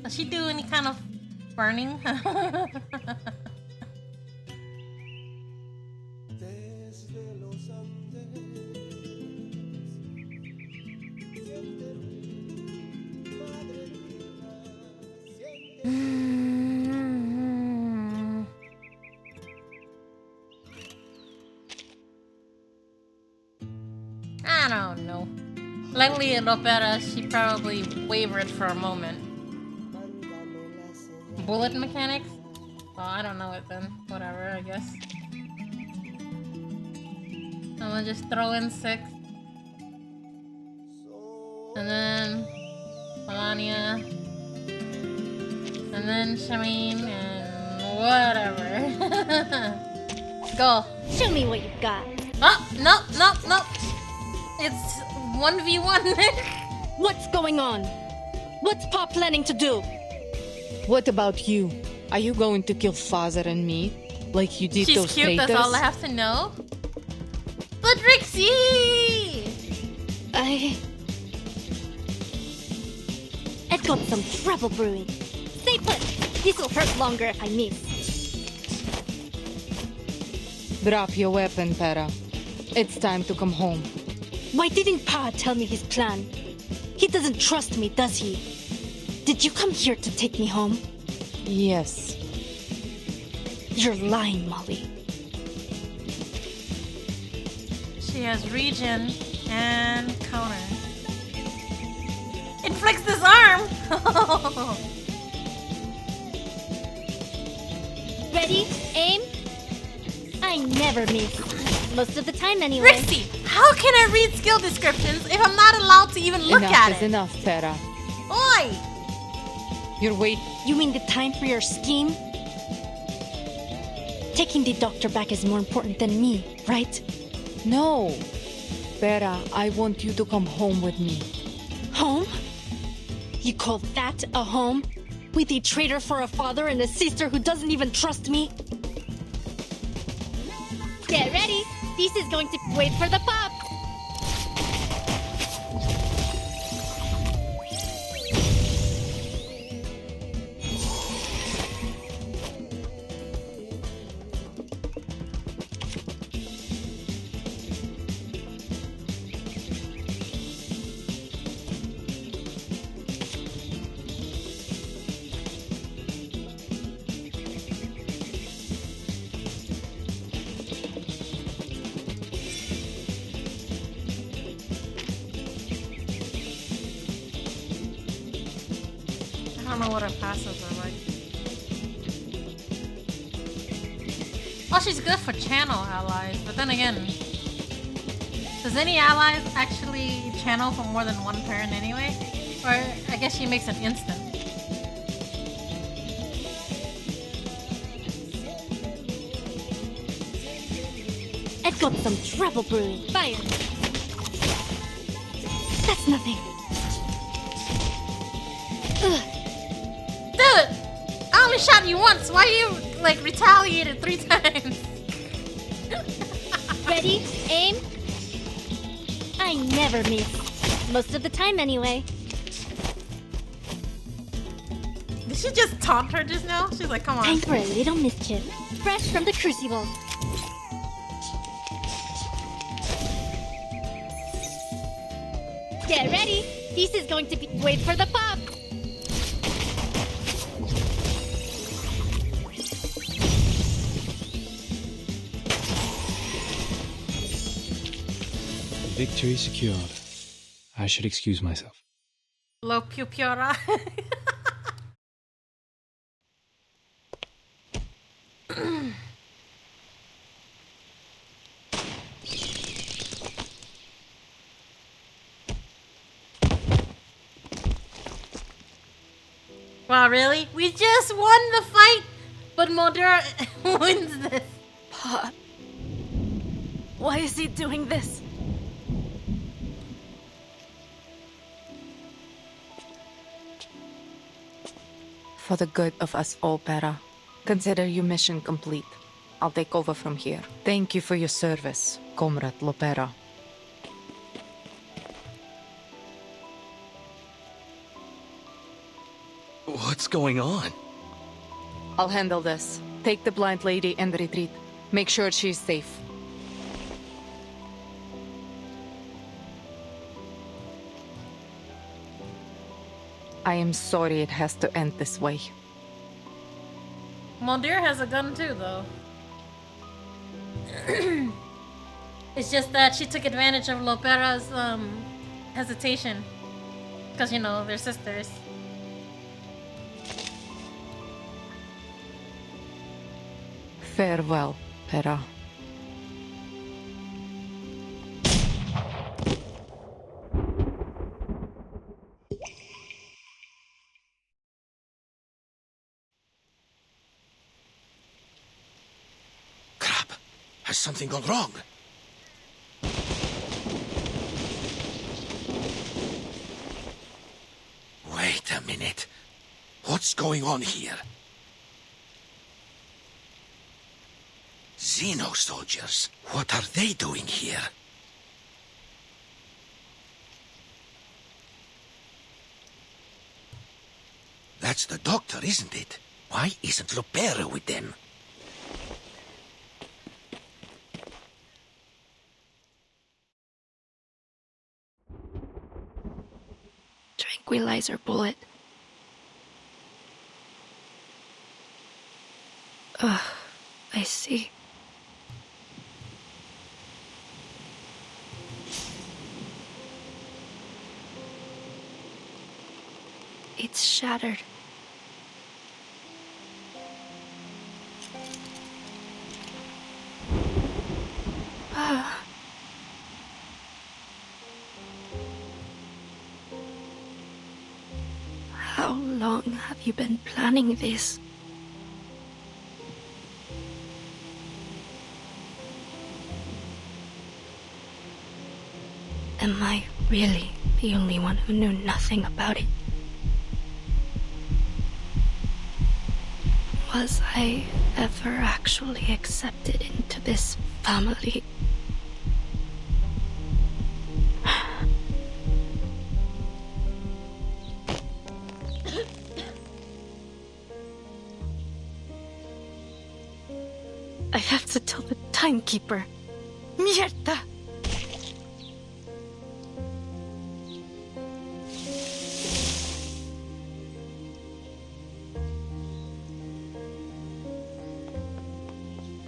Does she do any kind of burning? I don't know. Luckily at Lopera, she probably wavered for a moment. Bullet mechanics? Well, I don't know it then. Whatever, I guess. I'm gonna just throw in 6. And then Melania. And then Shameen and whatever. Go. Show me what you've got. Oh, nope. It's 1v1. What's going on? What's Pa planning to do? What about you? Are you going to kill father and me? Like you did She's those cute, traitors? that's all I have to know. But Rixie! I've got some trouble brewing. Stay put. This will hurt longer if I miss. Drop your weapon, Pera. It's time to come home. Why didn't Pa tell me his plan? He doesn't trust me, does he? Did you come here to take me home? Yes. You're lying, Molly. She has regen and counter. Inflicts this arm! Ready? Aim? I never miss. Most of the time anyway. Rixie, how can I read skill descriptions if I'm not allowed to even look at it? Enough, Pera. Oi! You're wait. You mean the time for your scheme? Taking the doctor back is more important than me, right? No. Pera, I want you to come home with me. Home? You call that a home? With a traitor for a father and a sister who doesn't even trust me? Get ready. This is going to wait for the pop. I don't know what her passives are like. Oh, she's good for channel allies, but then again, does any allies actually channel for more than one turn anyway? Or I guess she makes an instant. I've got some trouble brewing. Fire. That's nothing. Ugh. Dude, I only shot you once. Why you like retaliated 3 times? Ready? Aim? I never miss. Most of the time anyway. Did she just taunt her just now? She's like, come on. Time for a little mischief. Fresh from the crucible. Get ready. This is going to be... Wait for the pop. Victory secured. I should excuse myself. Lo Pupiora. Wow, really? We just won the fight, but Modera wins this. Pa. Why is he doing this? For the good of us all, Pera. Consider your mission complete. I'll take over from here. Thank you for your service, Comrade Lopera. What's going on? I'll handle this. Take the blind lady and retreat. Make sure she's safe. I am sorry it has to end this way. Modera has a gun too, though. It's just that she took advantage of Lopera's hesitation. Because, you know, they're sisters. Farewell, Pera. Crap! Has something gone wrong? Wait a minute. What's going on here? Xeno soldiers. What are they doing here? That's the doctor, isn't it? Why isn't Lopera with them? Tranquilizer bullet. Ugh, I see. It's shattered. Ah. How long have you been planning this? Am I really the only one who knew nothing about it? Was I ever actually accepted into this family? I have to tell the timekeeper. Mierda!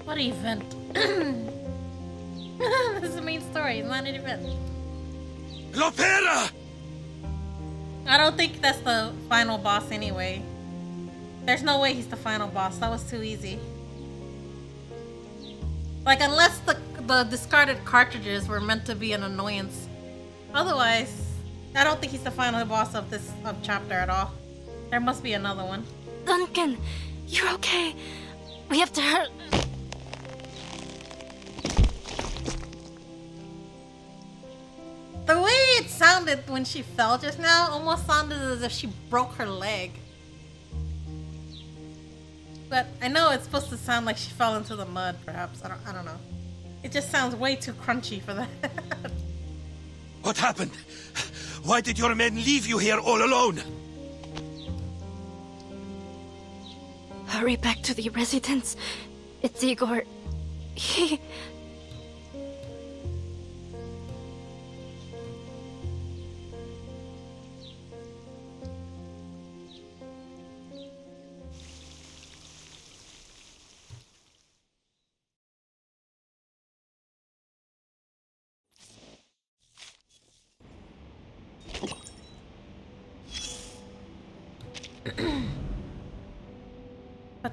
What event? This is the main story, it's not an event. Lopera! I don't think that's the final boss anyway. There's no way he's the final boss. That was too easy. Like, unless the discarded cartridges were meant to be an annoyance. Otherwise, I don't think he's the final boss of this chapter at all. There must be another one. Duncan, you're okay. We have to hurt. The way it sounded when she fell just now almost sounded as if she broke her leg. But I know it's supposed to sound like she fell into the mud, perhaps. I don't know. It just sounds way too crunchy for that. What happened? Why did your men leave you here all alone? Hurry back to the residence. It's Igor. He...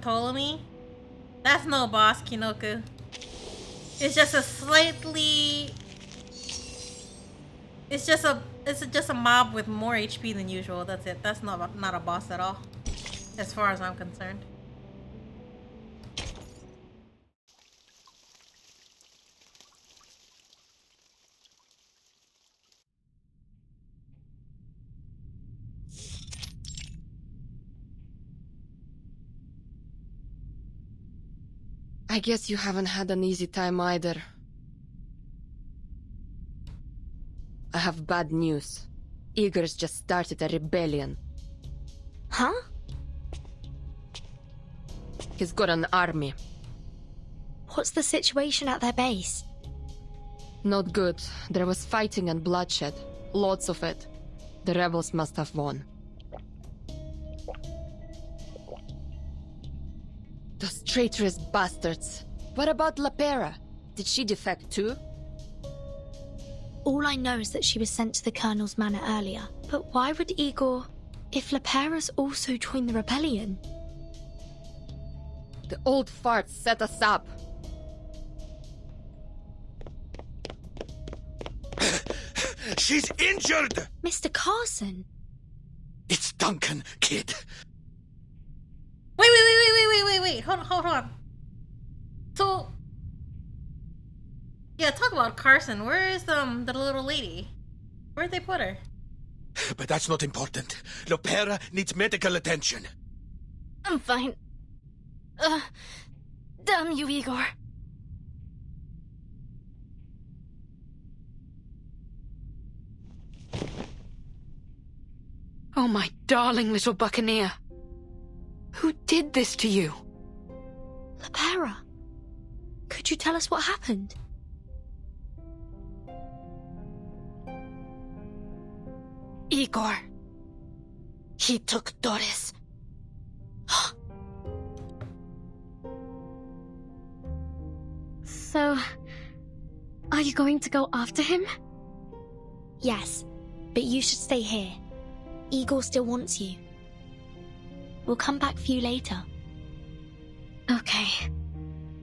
Ptolemy. That's no boss, Kinoku. It's just a slightly... It's just a mob with more HP than usual. That's it. That's not a boss at all, as far as I'm concerned. I guess you haven't had an easy time either. I have bad news. Igor's just started a rebellion. Huh? He's got an army. What's the situation at their base? Not good. There was fighting and bloodshed. Lots of it. The rebels must have won. Those traitorous bastards. What about Lapera? Did she defect too? All I know is that she was sent to the Colonel's manor earlier. But why would Igor... If Lapera's also joined the rebellion? The old farts set us up. She's injured! Mr. Carson! It's Duncan, kid. Wait. Hold on. So... Yeah, talk about Carson. Where is the little lady? Where'd they put her? But that's not important. Lopera needs medical attention. I'm fine. Damn you, Igor. Oh, my darling little buccaneer. Who did this to you? Lapera. Could you tell us what happened? Igor. He took Doris. So, are you going to go after him? Yes, but you should stay here. Igor still wants you. We'll come back for you later. Okay.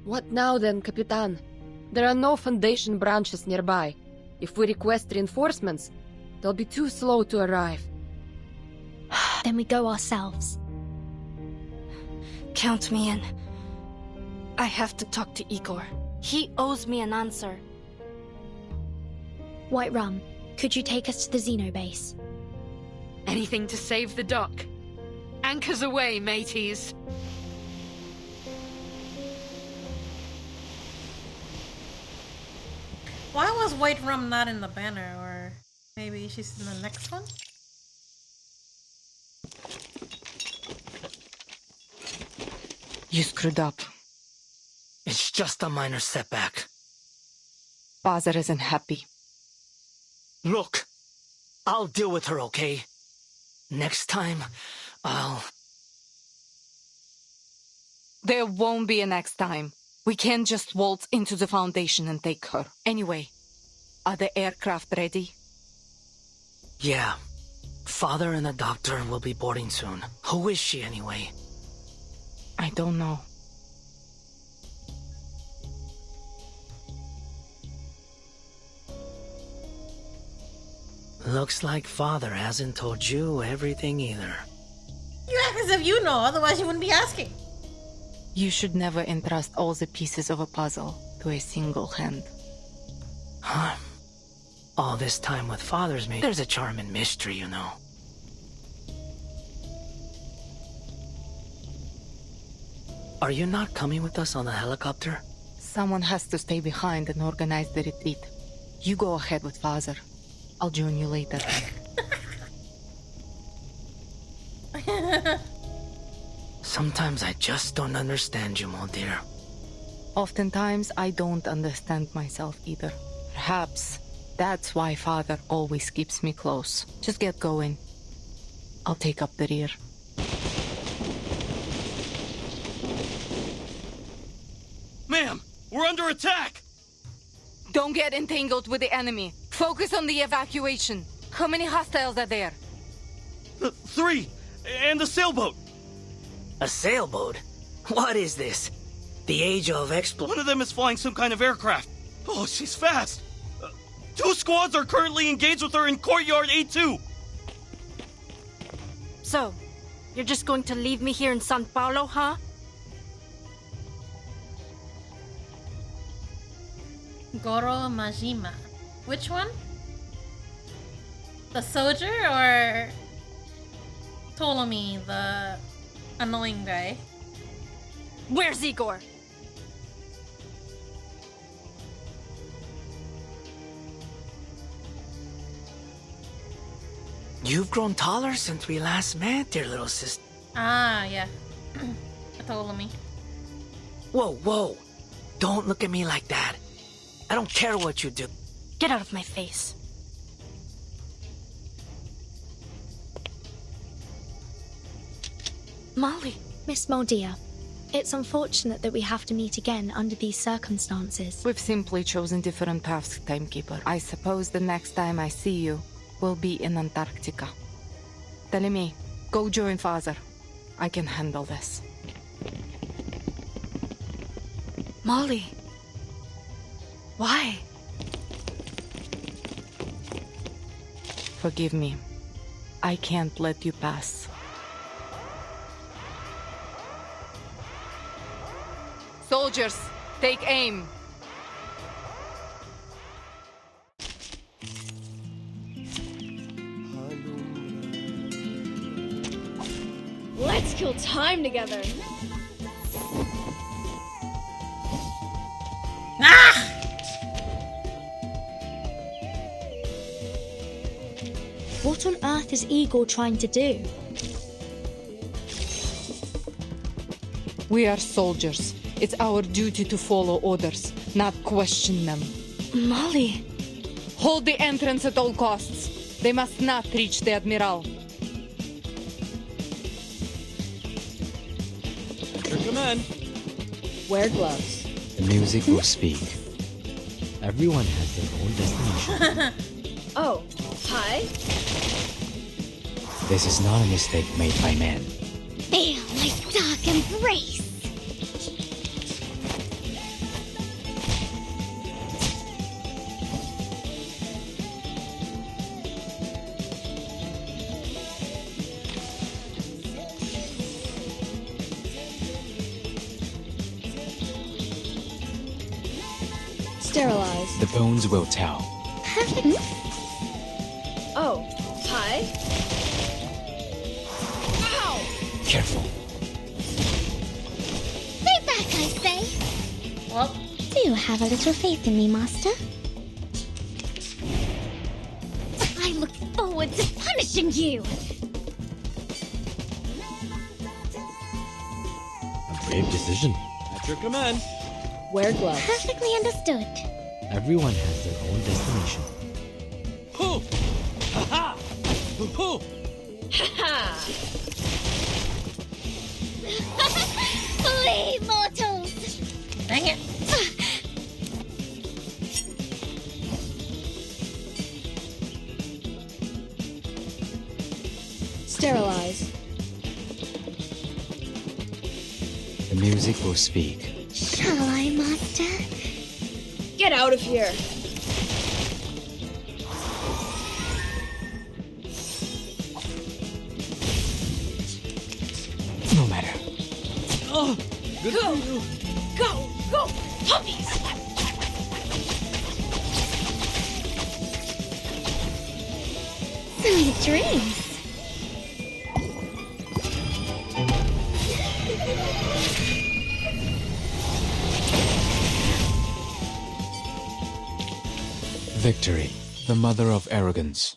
What now then, Capitan? There are no Foundation branches nearby. If we request reinforcements, they'll be too slow to arrive. Then we go ourselves. Count me in. I have to talk to Igor. He owes me an answer. White Rum, could you take us to the Xeno base? Anything to save the duck. Anchors away, mateys. Why was White Rum not in the banner? Or maybe she's in the next one? You screwed up. It's just a minor setback. Father isn't happy. Look, I'll deal with her, okay? Next time, I'll... There won't be a next time. We can't just waltz into the Foundation and take her. Anyway, are the aircraft ready? Yeah. Father and the doctor will be boarding soon. Who is she, anyway? I don't know. Looks like Father hasn't told you everything either. You act as if you know, otherwise you wouldn't be asking. You should never entrust all the pieces of a puzzle to a single hand. Huh? All this time with Father's me, there's a charm in mystery, you know. Are you not coming with us on the helicopter? Someone has to stay behind and organize the retreat. You go ahead with Father. I'll join you later. Sometimes I just don't understand you, mon dear. Oftentimes, I don't understand myself either. Perhaps that's why Father always keeps me close. Just get going. I'll take up the rear. Ma'am, we're under attack! Don't get entangled with the enemy. Focus on the evacuation. How many hostiles are there? 3, and the sailboat. A sailboat? What is this? The age of exploit? One of them is flying some kind of aircraft. Oh, she's fast. 2 squads are currently engaged with her in Courtyard A2. So, you're just going to leave me here in San Paulo, huh? Goro Majima. Which one? The soldier or Ptolemy, the annoying guy? Where's Igor? You've grown taller since we last met, dear little sister. Ah, yeah. Ptolemy. Whoa, whoa. Don't look at me like that. I don't care what you do. Get out of my face. Molly. Miss Moldia, it's unfortunate that we have to meet again under these circumstances. We've simply chosen different paths, Timekeeper. I suppose the next time I see you will be in Antarctica. Telemi, go join Father. I can handle this. Molly. Why? Forgive me. I can't let you pass. Soldiers, take aim! Let's kill time together. Ah! What on earth is Igor trying to do? We are soldiers. It's our duty to follow orders, not question them. Molly! Hold the entrance at all costs. They must not reach the Admiral. At your command. Wear gloves. The music will speak. Everyone has their own destination. Oh, hi. This is not a mistake made by men. Feel my dark embrace. Sterilize. The bones will tell. Oh, hi. Ow! Careful. Stay back, I say. Well, do have a little faith in me, Master. I look forward to punishing you. A brave decision. At your command. Wear gloves. Perfectly understood. Everyone has their own destination. Hoo! Ha-ha! Hoo! Ha-ha! Flee, mortals! dang it. Sterilize. The music will speak. Shall I, Master? Get out of here. No matter. Oh, good Go! for you. Go! Puppies! Sweet dreams. Victory, the mother of arrogance.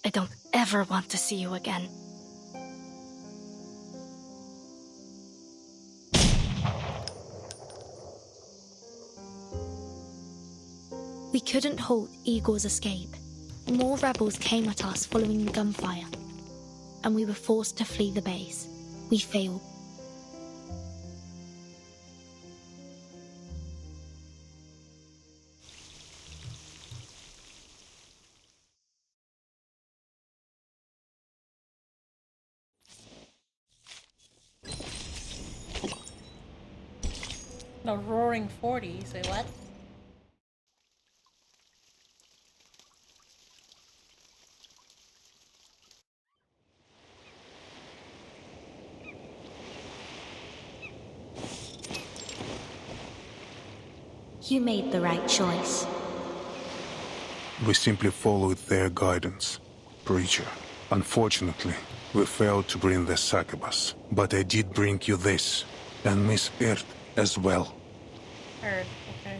I don't ever want to see you again. We couldn't halt Igor's escape. More rebels came at us following the gunfire, and we were forced to flee the base. We failed. The roaring 40. Say what? You made the right choice. We simply followed their guidance, Preacher. Unfortunately, we failed to bring the succubus, but I did bring you this, and Miss Earth as well. Heard. Okay.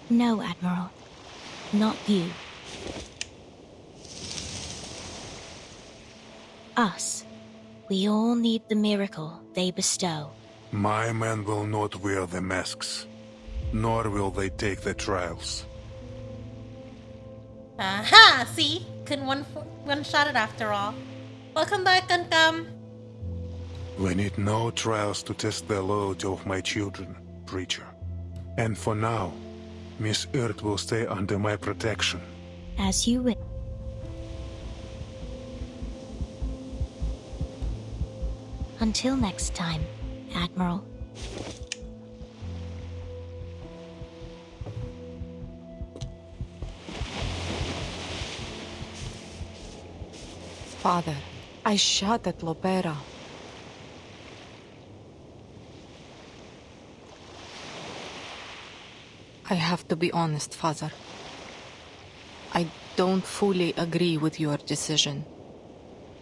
No, Admiral. Not you. Us. We all need the miracle they bestow. My men will not wear the masks, nor will they take the trials. Aha! See? Couldn't one-shot it after all. Welcome back, Kankam. We need no trials to test the loyalty of my children, Preacher. And for now, Miss Earth will stay under my protection. As you wish. Until next time, Admiral. Father, I shot at Lopera. I have to be honest, Father. I don't fully agree with your decision.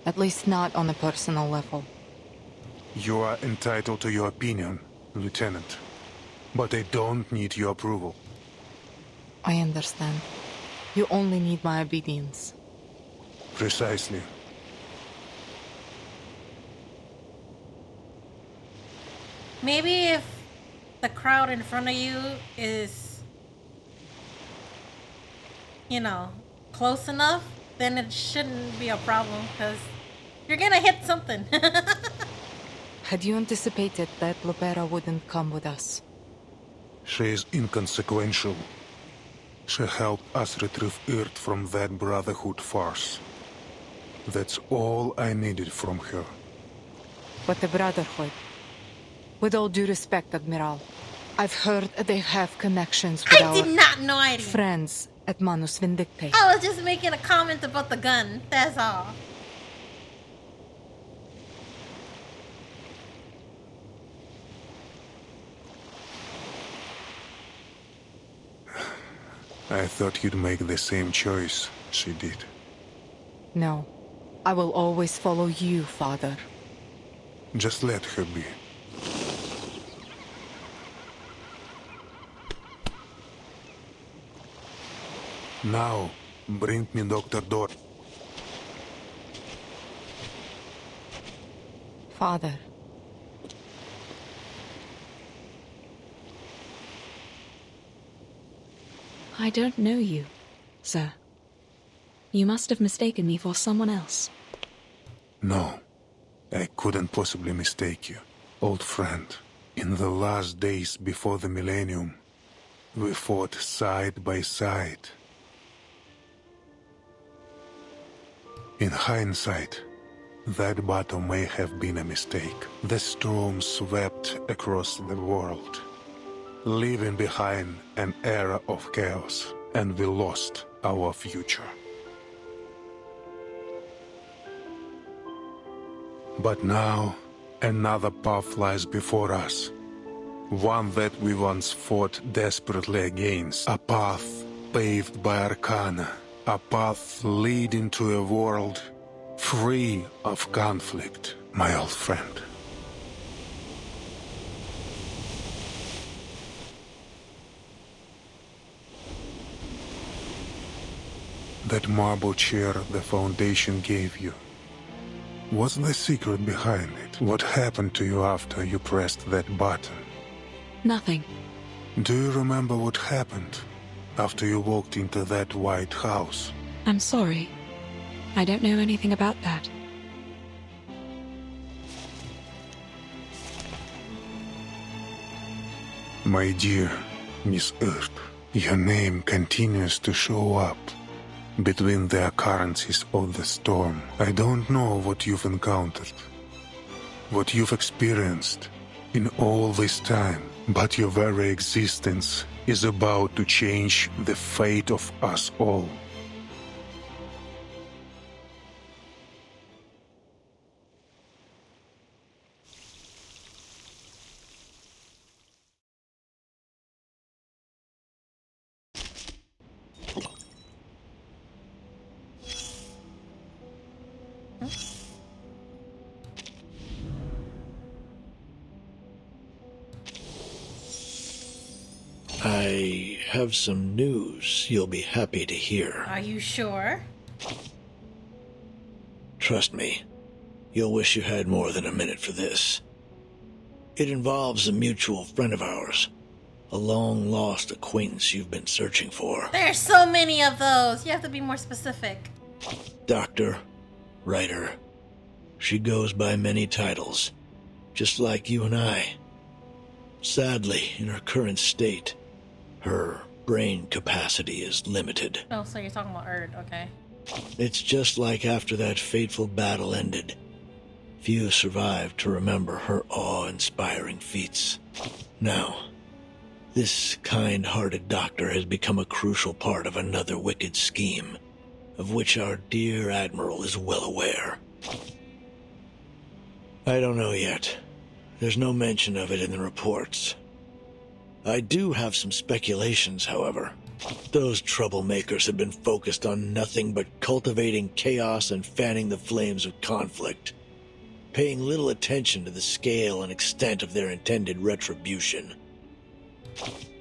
At least not on a personal level. You are entitled to your opinion, Lieutenant. But I don't need your approval. I understand. You only need my obedience. Precisely. Maybe if the crowd in front of you is, you know, close enough, then it shouldn't be a problem, because you're gonna hit something. Had you anticipated that Lopera wouldn't come with us? She is inconsequential. She helped us retrieve Earth from that Brotherhood farce. That's all I needed from her. But the Brotherhood... With all due respect, Admiral, I've heard they have connections with I did not know I did. friends at Manus Vindicte. I was just making a comment about the gun, that's all. I thought you'd make the same choice she did. No, I will always follow you, Father. Just let her be. Now, bring me Dr. Dor. Father. I don't know you, sir. You must have mistaken me for someone else. No, I couldn't possibly mistake you. Old friend, in the last days before the millennium, we fought side by side. In hindsight, that battle may have been a mistake. The storm swept across the world, leaving behind an era of chaos, and we lost our future. But now, another path lies before us. One that we once fought desperately against. A path paved by Arcana. A path leading to a world free of conflict, my old friend. That marble chair the Foundation gave you. What's the secret behind it? What happened to you after you pressed that button? Nothing. Do you remember what happened after you walked into that white house? I'm sorry. I don't know anything about that. My dear Miss Earth, your name continues to show up between the occurrences of the storm. I don't know what you've encountered, what you've experienced in all this time, but your very existence is about to change the fate of us all. I have some news you'll be happy to hear. Are you sure? Trust me, you'll wish you had more than a minute for this. It involves a mutual friend of ours, a long-lost acquaintance you've been searching for. There's so many of those. You have to be more specific. Doctor, writer. She goes by many titles, just like you and I. Sadly, in her current state, her brain capacity is limited. Oh, so you're talking about Erd, okay. It's just like after that fateful battle ended. Few survived to remember her awe-inspiring feats. Now, this kind-hearted doctor has become a crucial part of another wicked scheme, of which our dear Admiral is well aware. I don't know yet. There's no mention of it in the reports. I do have some speculations, however. Those troublemakers have been focused on nothing but cultivating chaos and fanning the flames of conflict, paying little attention to the scale and extent of their intended retribution.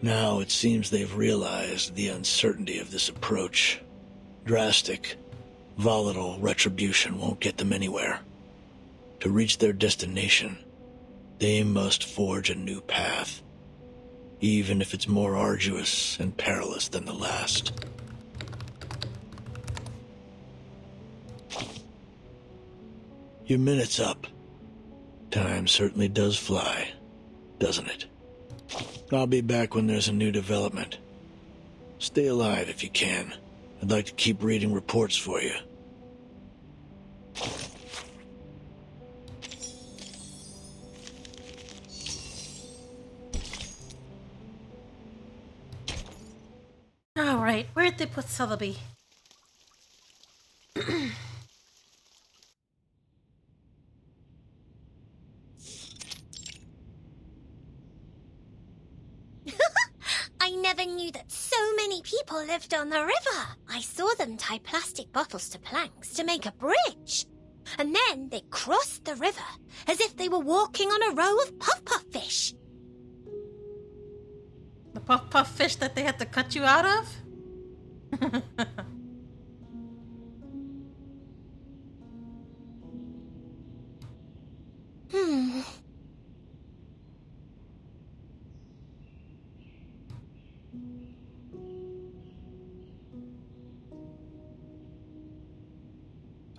Now it seems they've realized the uncertainty of this approach. Drastic, volatile retribution won't get them anywhere. To reach their destination, they must forge a new path, even if it's more arduous and perilous than the last. Your minute's up. Time certainly does fly, doesn't it? I'll be back when there's a new development. Stay alive if you can. I'd like to keep reading reports for you. Alright, where'd they put Celebi? I never knew that so many people lived on the river. I saw them tie plastic bottles to planks to make a bridge. And then they crossed the river as if they were walking on a row of puff-puff fish. The puff-puff fish that they had to cut you out of?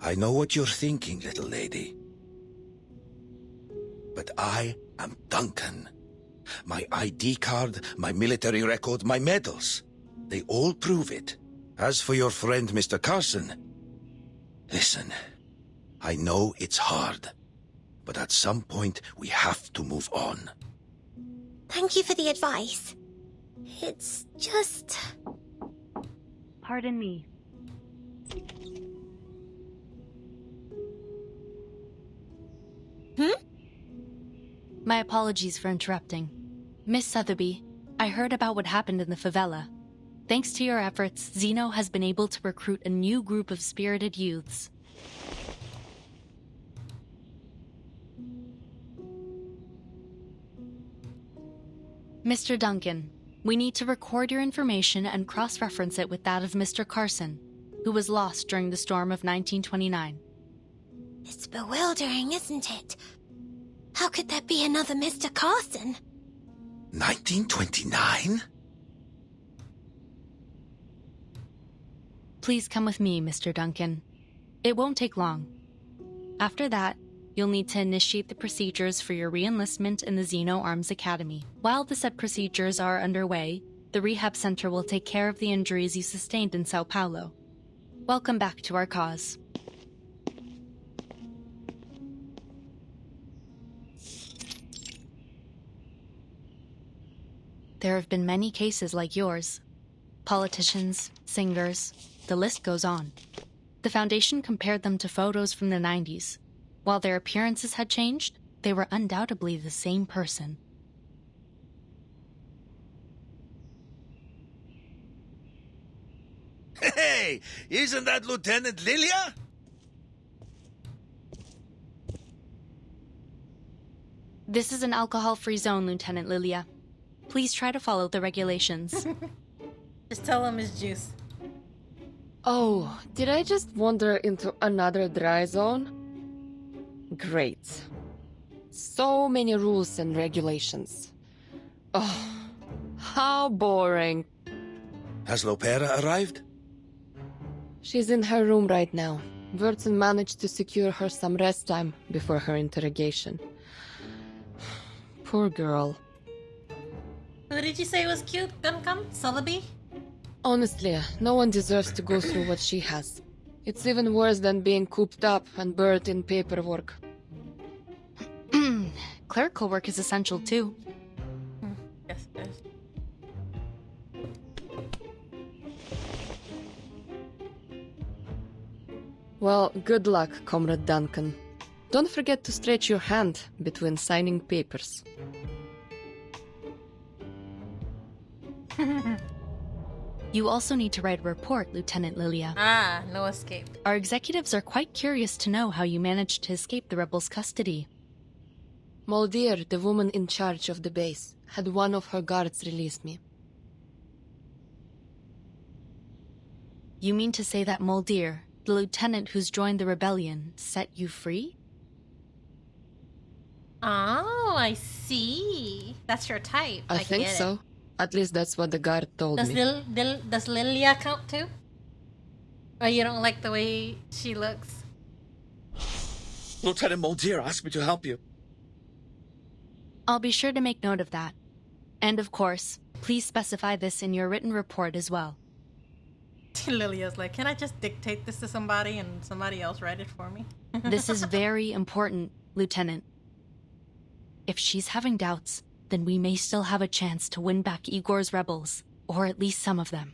I know what you're thinking, little lady. But I am Duncan. My ID card, my military record, my medals. They all prove it. As for your friend, Mr. Carson, listen, I know it's hard, but at some point we have to move on. Thank you for the advice. It's just... Pardon me. My apologies for interrupting. Miss Sotheby, I heard about what happened in the favela. Thanks to your efforts, Zeno has been able to recruit a new group of spirited youths. Mr. Duncan, we need to record your information and cross-reference it with that of Mr. Carson, who was lost during the storm of 1929. It's bewildering, isn't it? How could there be another Mr. Carson? 1929? Please come with me, Mr. Duncan. It won't take long. After that, you'll need to initiate the procedures for your re-enlistment in the Zeno Arms Academy. While the said procedures are underway, the rehab center will take care of the injuries you sustained in Sao Paulo. Welcome back to our cause. there have been many cases like yours. Politicians, singers, the list goes on. The Foundation compared them to photos from the 90s. While their appearances had changed, they were undoubtedly the same person. Hey, isn't that Lieutenant Lilia? This is an alcohol-free zone, Lieutenant Lilia. Please try to follow the regulations. Just tell him it's juice. Oh, did I just wander into another dry zone? Great. So many rules and regulations. Oh, how boring. Has Lopera arrived? She's in her room right now. Wurtzen managed to secure her some rest time before her interrogation. Poor girl. Who did you say was cute, Guncum? Celebi? Honestly, no one deserves to go through what she has. It's even worse than being cooped up and buried in paperwork. Clerical work is essential too. Yes, it is. Well, good luck, Comrade Duncan. Don't forget to stretch your hand between signing papers. You also need to write a report, Lieutenant Lilia. Ah, no escape. Our executives are quite curious to know how you managed to escape the rebels' custody. Moldir, the woman in charge of the base, had one of her guards release me. You mean to say that Moldir, the lieutenant who's joined the rebellion, set you free? Oh, I see. That's your type. I think get so. It. At least that's what the guard told me. Does Lilia count too? Or you don't like the way she looks? Lieutenant Moldir asked me to help you. I'll be sure to make note of that. And of course, please specify this in your written report as well. Lilia's like, can I just dictate this to somebody and somebody else write it for me? This is very important, Lieutenant. If she's having doubts, then we may still have a chance to win back Igor's rebels, or at least some of them.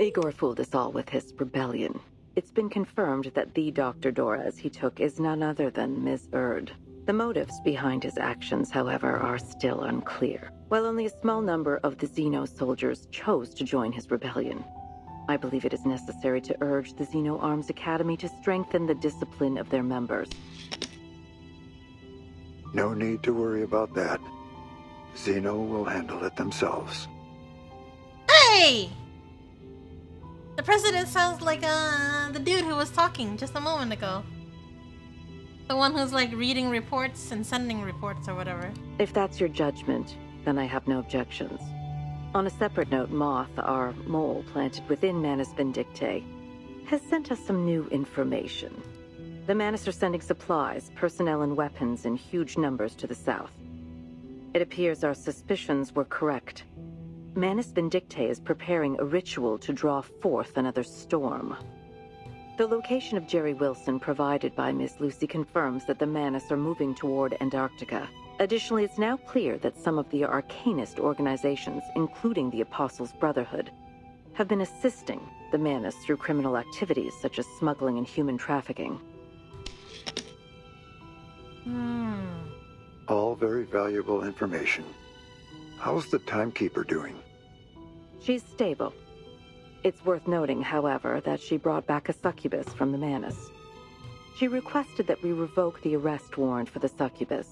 Igor fooled us all with his rebellion. It's been confirmed that the Dr. Doras he took is none other than Ms. Erd. The motives behind his actions, however, are still unclear. While only a small number of the Xeno soldiers chose to join his rebellion, I believe it is necessary to urge the Xeno Arms Academy to strengthen the discipline of their members. No need to worry about that. Xeno will handle it themselves. Hey! The president sounds like the dude who was talking just a moment ago. The one who's like reading reports and sending reports or whatever. If that's your judgment, then I have no objections. On a separate note, Moth, our mole planted within Manus Vindictae, has sent us some new information. The Manus are sending supplies, personnel, and weapons in huge numbers to the south. It appears our suspicions were correct. Manus Vindictae is preparing a ritual to draw forth another storm. The location of Jerry Wilson provided by Miss Lucy confirms that the Manus are moving toward Antarctica. Additionally, it's now clear that some of the arcanist organizations, including the Apostles' Brotherhood, have been assisting the Manus through criminal activities such as smuggling and human trafficking. All very valuable information. How's the timekeeper doing? She's stable. It's worth noting, however, that she brought back a succubus from the Manus. She requested that we revoke the arrest warrant for the succubus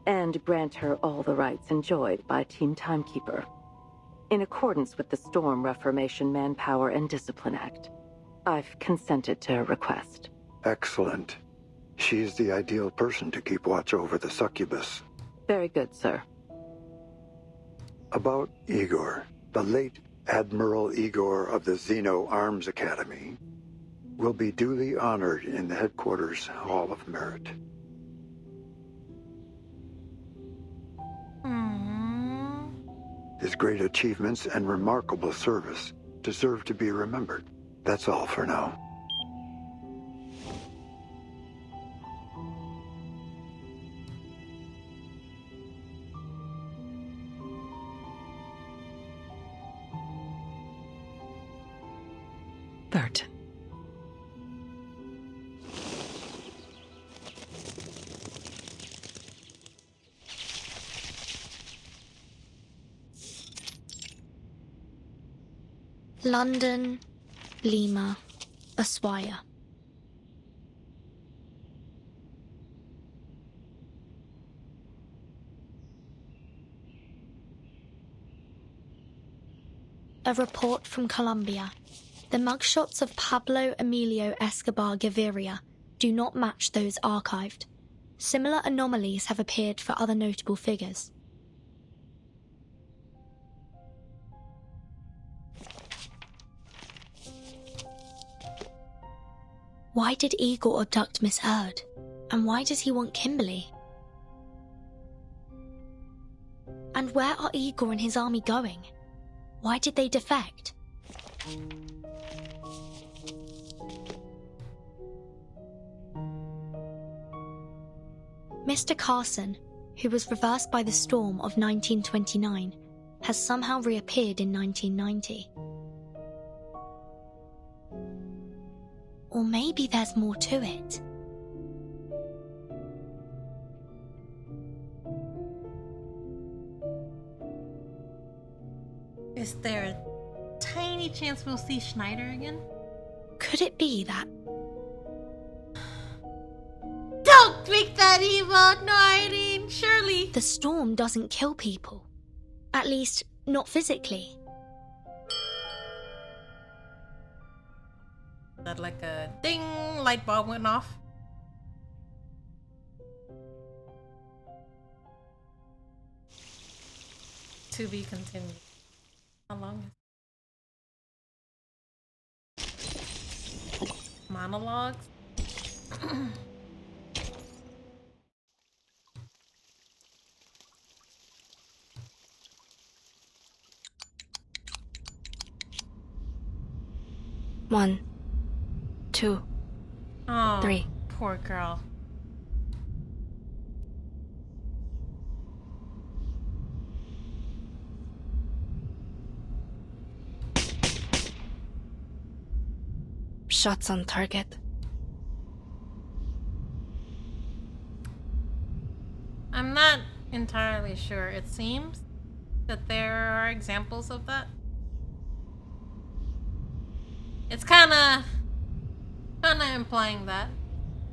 and grant her all the rights enjoyed by Team Timekeeper, in accordance with the Storm Reformation Manpower and Discipline Act. I've consented to her request. Excellent. She's the ideal person to keep watch over the succubus. Very good, sir. About Igor, the late Admiral Igor of the Xeno Arms Academy, will be duly honored in the headquarters Hall of Merit. His great achievements and remarkable service deserve to be remembered. That's all for now. Bert. London, Lima, Ushuaia. A report from Colombia. The mugshots of Pablo Emilio Escobar Gaviria do not match those archived. Similar anomalies have appeared for other notable figures. Why did Igor abduct Miss Erd? And why does he want Kimberly? And where are Igor and his army going? Why did they defect? Mr. Carson, who was reversed by the storm of 1929, has somehow reappeared in 1990. Or maybe there's more to it. Is there a tiny chance we'll see Schneider again? Could it be that... Don't make that evil, no, Irene, surely. The storm doesn't kill people. At least, not physically. That like a ding, light bulb went off. To be continued. How long is monologues? One, two, Oh, three. poor girl. Shots on target. I'm not entirely sure. It seems that there are examples of that. It's kinda implying that.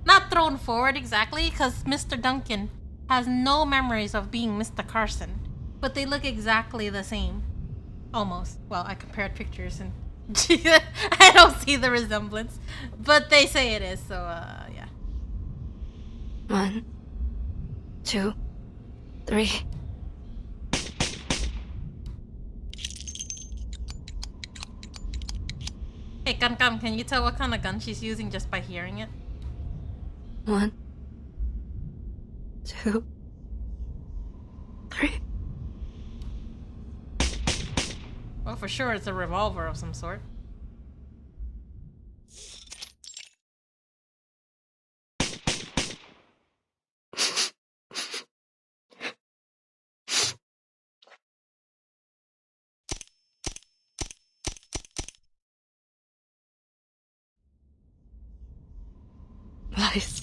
Not thrown forward exactly, because Mr. Duncan has no memories of being Mr. Carson, but they look exactly the same. Almost. Well, I compared pictures and I don't see the resemblance, but they say it is, so yeah. One, two, three. Hey, Kankam, can you tell what kind of gun she's using just by hearing it? One, two, three. Well, for sure it's a revolver of some sort. Lies.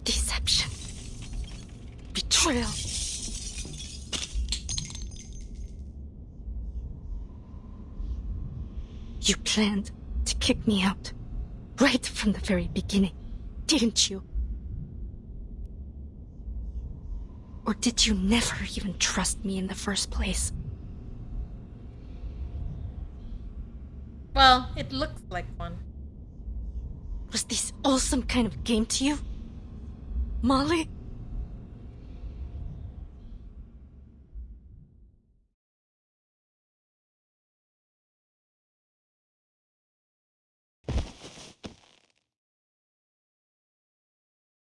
Deception. Betrayal. You planned to kick me out. Right from the very beginning, didn't you? Or did you never even trust me in the first place? Well, it looks like one. Was this all some kind of game to you? Molly?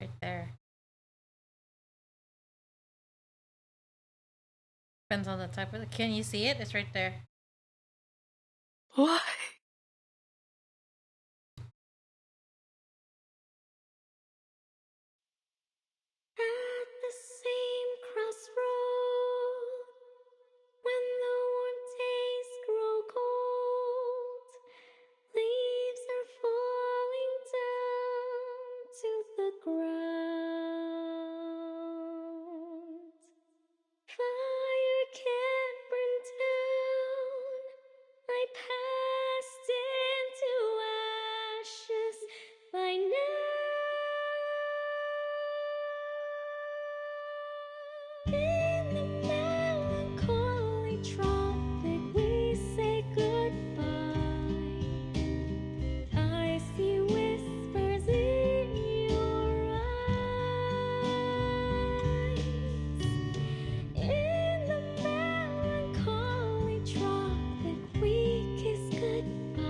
Right there. Depends on the type of... Can you see it? It's right there. Why? the ground. Fire can't burn down. I passed into ashes by now. In the melancholy tropic, we say goodbye. I see whispers in your eyes. In the melancholy tropic, we kiss goodbye.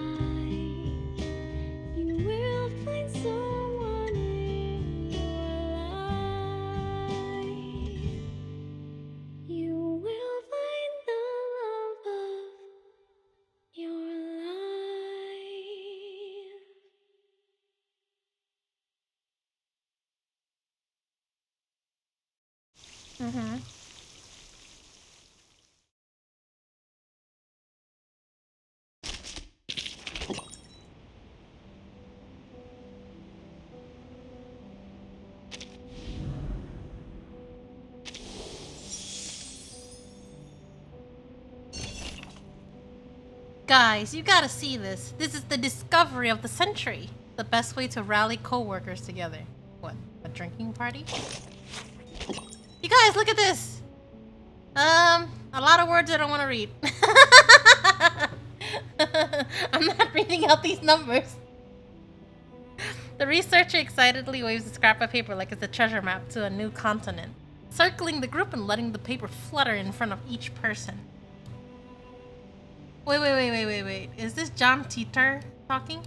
You will find someone in your life. You will find the love of your life. Mm-hmm. Guys, you gotta see this. This is the discovery of the century. The best way to rally co-workers together. What, a drinking party? You guys, look at this! A lot of words I don't want to read. I'm not reading out these numbers. The researcher excitedly waves a scrap of paper like it's a treasure map to a new continent, circling the group and letting the paper flutter in front of each person. Wait. Is this John Titor talking?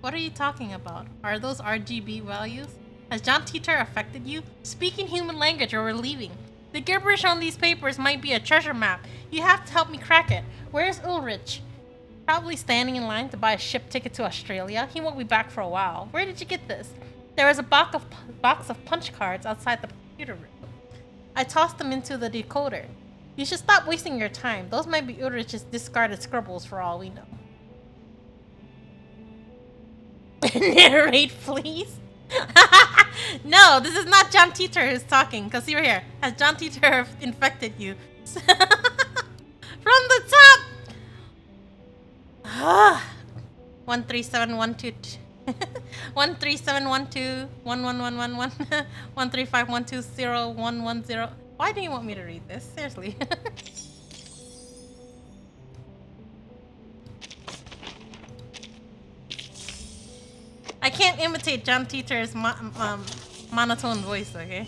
What are you talking about? Are those RGB values? Has John Titor affected you? Speak in human language or we're leaving. The gibberish on these papers might be a treasure map. You have to help me crack it. Where's Ulrich? Probably standing in line to buy a ship ticket to Australia. He won't be back for a while. Where did you get this? There was a box of punch cards outside the computer room. I tossed them into the decoder. You should stop wasting your time. Those might be Ulrich's discarded scribbles for all we know. Narrate, please. No, this is not John Titor who's talking. Because see right here. Has John Titor infected you? From the top! 13712 13712 11111 135120110. Why do you want me to read this? Seriously. I can't imitate John Titor's monotone voice, okay?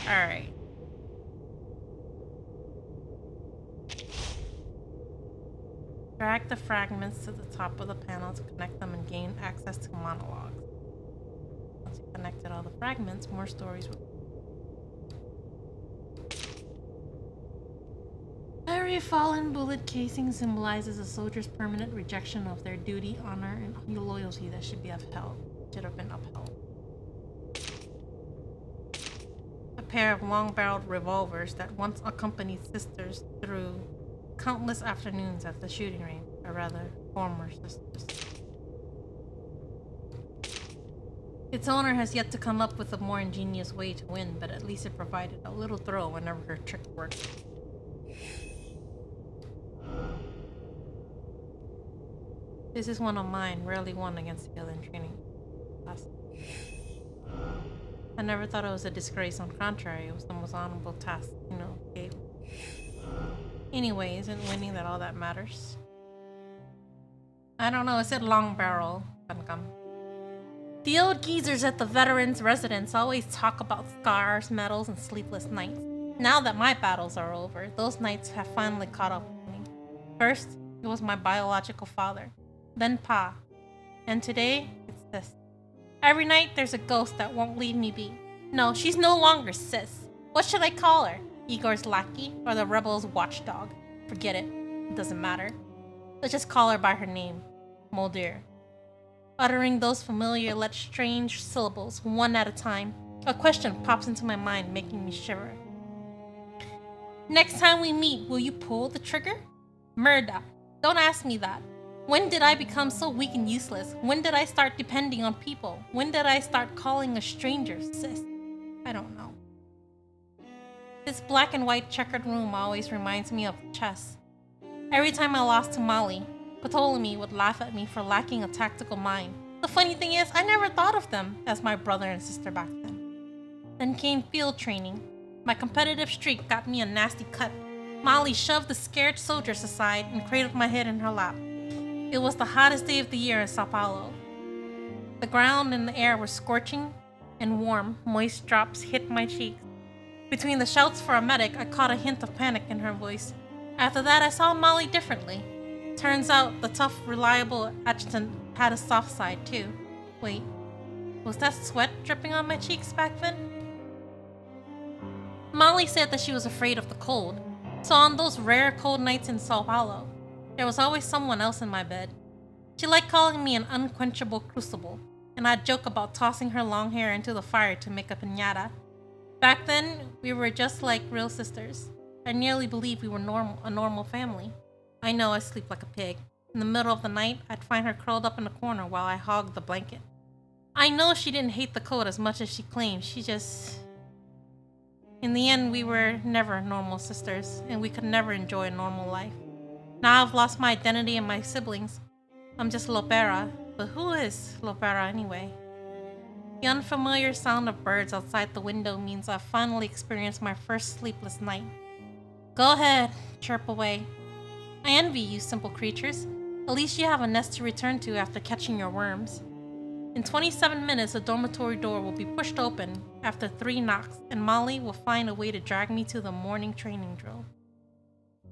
Alright. Drag the fragments to the top of the panel to connect them and gain access to monologues. Once you connected all the fragments, more stories will... Every fallen bullet casing symbolizes a soldier's permanent rejection of their duty, honor, and loyalty that should have been upheld. A pair of long-barreled revolvers that once accompanied sisters through countless afternoons at the shooting range, or rather, former sisters. Its owner has yet to come up with a more ingenious way to win, but at least it provided a little thrill whenever her trick worked. This is one of mine, rarely won against the other in training. I never thought it was a disgrace. On the contrary, it was the most honorable task, gave. Anyway, isn't winning that all that matters? I don't know, it said long barrel. The old geezers at the veterans' residence always talk about scars, medals, and sleepless nights. Now that my battles are over, those nights have finally caught up with me. First, it was my biological father. Then Pa. And today, it's this. Every night, there's a ghost that won't leave me be. No, she's no longer Sis. What should I call her? Igor's lackey or the rebel's watchdog? Forget it. It doesn't matter. Let's just call her by her name. Mulder. Uttering those familiar yet strange syllables, one at a time, a question pops into my mind, making me shiver. Next time we meet, will you pull the trigger? Murda. Don't ask me that. When did I become so weak and useless? When did I start depending on people? When did I start calling a stranger sis? I don't know. This black and white checkered room always reminds me of chess. Every time I lost to Molly, Ptolemy would laugh at me for lacking a tactical mind. The funny thing is, I never thought of them as my brother and sister back then. Then came field training. My competitive streak got me a nasty cut. Molly shoved the scared soldiers aside and cradled my head in her lap. It was the hottest day of the year in Sao Paulo. The ground and the air were scorching and warm. Moist drops hit my cheeks. Between the shouts for a medic, I caught a hint of panic in her voice. After that, I saw Molly differently. Turns out the tough, reliable adjutant had a soft side too. Wait, was that sweat dripping on my cheeks back then? Molly said that she was afraid of the cold, so on those rare cold nights in Sao Paulo, there was always someone else in my bed. She liked calling me an unquenchable crucible, and I'd joke about tossing her long hair into the fire to make a piñata. Back then, we were just like real sisters. I nearly believed we were a normal family. I know I sleep like a pig. In the middle of the night, I'd find her curled up in a corner while I hogged the blanket. I know she didn't hate the cold as much as she claimed. She just... In the end, we were never normal sisters, and we could never enjoy a normal life. Now I've lost my identity and my siblings. I'm just Lopera, but who is Lopera anyway? The unfamiliar sound of birds outside the window means I've finally experienced my first sleepless night. Go ahead, chirp away. I envy you, simple creatures. At least you have a nest to return to after catching your worms. In 27 minutes, the dormitory door will be pushed open after 3 knocks, and Molly will find a way to drag me to the morning training drill.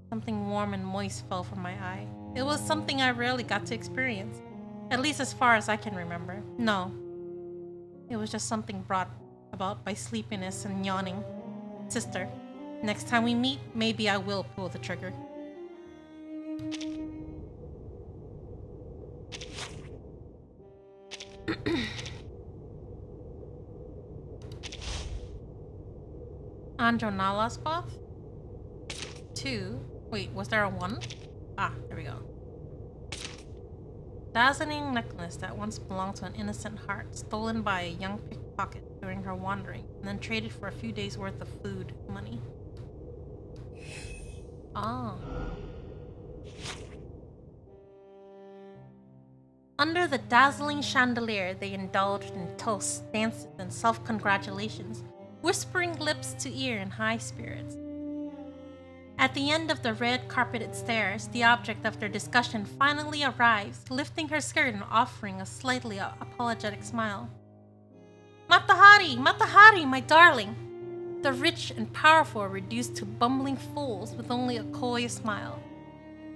Something warm and moist fell from my eye. It was something I rarely got to experience, at least as far as I can remember. No, it was just something brought about by sleepiness and yawning. Sister, next time we meet, maybe I will pull the trigger. Anjo Nala's path? 2. Wait, was there a 1? Ah, there we go. Dazzling necklace that once belonged to an innocent heart, stolen by a young pickpocket during her wandering, and then traded for a few days' worth of food money. Ah. Under the dazzling chandelier, they indulged in toasts, dances, and self-congratulations, whispering lips to ear in high spirits. At the end of the red carpeted stairs, the object of their discussion finally arrives, lifting her skirt and offering a slightly apologetic smile. Matahari, Matahari, my darling! The rich and powerful are reduced to bumbling fools with only a coy smile.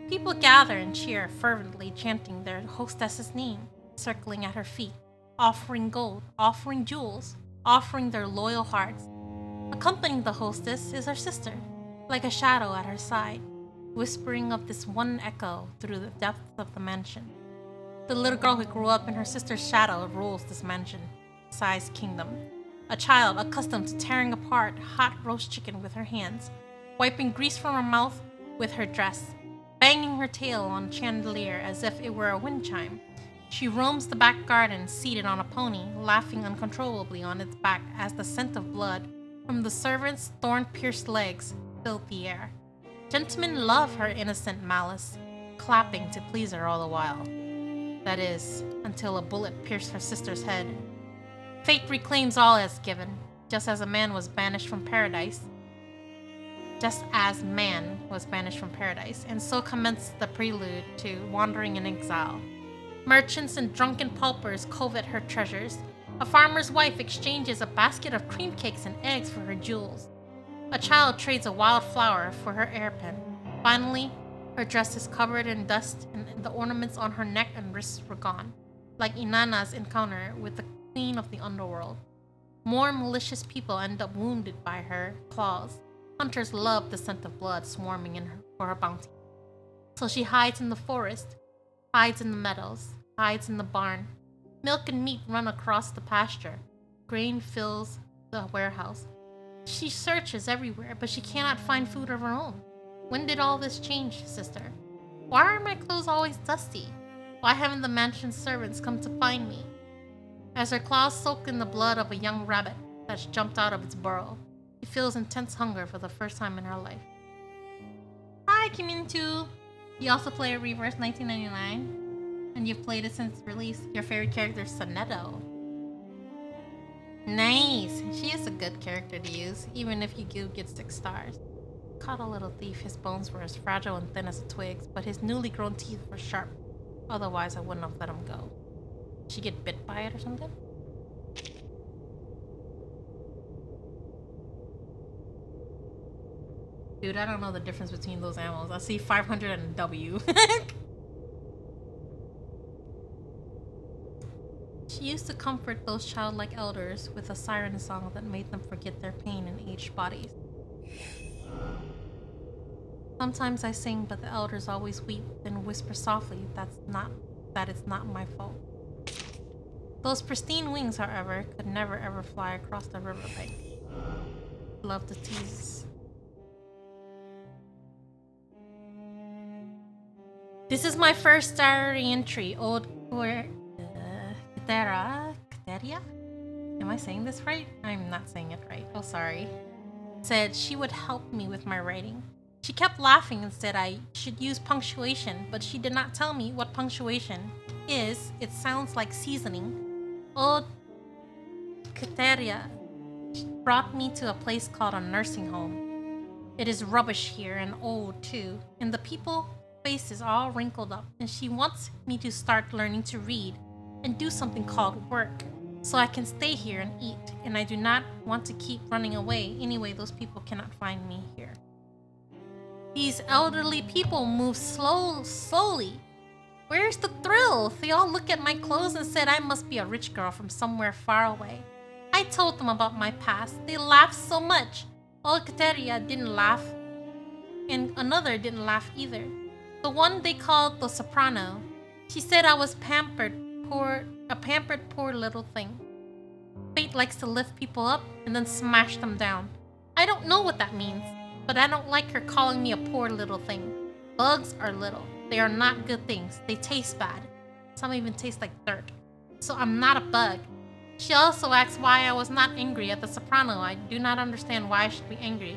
People gather and cheer fervently, chanting their hostess's name, circling at her feet, offering gold, offering jewels, offering their loyal hearts. Accompanying the hostess is her sister, like a shadow at her side, whispering of this one echo through the depths of the mansion. The little girl who grew up in her sister's shadow rules this mansion-sized kingdom. A child accustomed to tearing apart hot roast chicken with her hands, wiping grease from her mouth with her dress, banging her tail on chandelier as if it were a wind chime. She roams the back garden, seated on a pony, laughing uncontrollably on its back as the scent of blood from the servants' thorn-pierced legs filled the air. Gentlemen love her innocent malice, clapping to please her all the while. That is, until a bullet pierced her sister's head. Fate reclaims all as given, just as man was banished from paradise, and so commenced the prelude to wandering in exile. Merchants and drunken paupers covet her treasures. A farmer's wife exchanges a basket of cream cakes and eggs for her jewels. A child trades a wild flower for her hairpin. Finally, her dress is covered in dust and the ornaments on her neck and wrists were gone, like Inanna's encounter with the queen of the underworld. More malicious people end up wounded by her claws. Hunters love the scent of blood swarming in her for her bounty. So she hides in the forest, hides in the meadows, hides in the barn. Milk and meat run across the pasture. Grain fills the warehouse. She searches everywhere, but she cannot find food of her own. When did all this change, sister? Why are my clothes always dusty? Why haven't the mansion's servants come to find me? As her claws soak in the blood of a young rabbit that's jumped out of its burrow, she feels intense hunger for the first time in her life. Hi, Kimintu! You also play Reverse 1999? And you've played it since release. Your favorite character is Sonetto. Nice! She is a good character to use, even if you do get 6 stars. Caught a little thief. His bones were as fragile and thin as twigs, but his newly grown teeth were sharp. Otherwise, I wouldn't have let him go. Did she get bit by it or something? Dude, I don't know the difference between those animals. I see 500 and W. She used to comfort those childlike elders with a siren song that made them forget their pain in aged bodies. Sometimes I sing, but the elders always weep, then whisper softly that it's not my fault. Those pristine wings, however, could never ever fly across the riverbank. Love to tease. This is my first diary entry. Old Kateria? Am I saying this right? I'm not saying it right. Oh, sorry. Said she would help me with my writing. She kept laughing and said I should use punctuation, but she did not tell me what punctuation is. It sounds like seasoning. Old Kateria brought me to a place called a nursing home. It is rubbish here and old too, and the people faces all wrinkled up, and she wants me to start learning to read and do something called work so I can stay here and eat, and I do not want to keep running away. Anyway, those people cannot find me here. These elderly people move slowly. Where's the thrill? They all look at my clothes and said I must be a rich girl from somewhere far away. I told them about my past. They laughed so much. Old Kateria didn't laugh, and another didn't laugh either. The one they called the soprano. She said I was a pampered poor little thing. Fate likes to lift people up and then smash them down. I don't know what that means, but I don't like her calling me a poor little thing. Bugs are little. They are not good things. They taste bad. Some even taste like dirt. So I'm not a bug. She also asked why I was not angry at the soprano. I do not understand why I should be angry.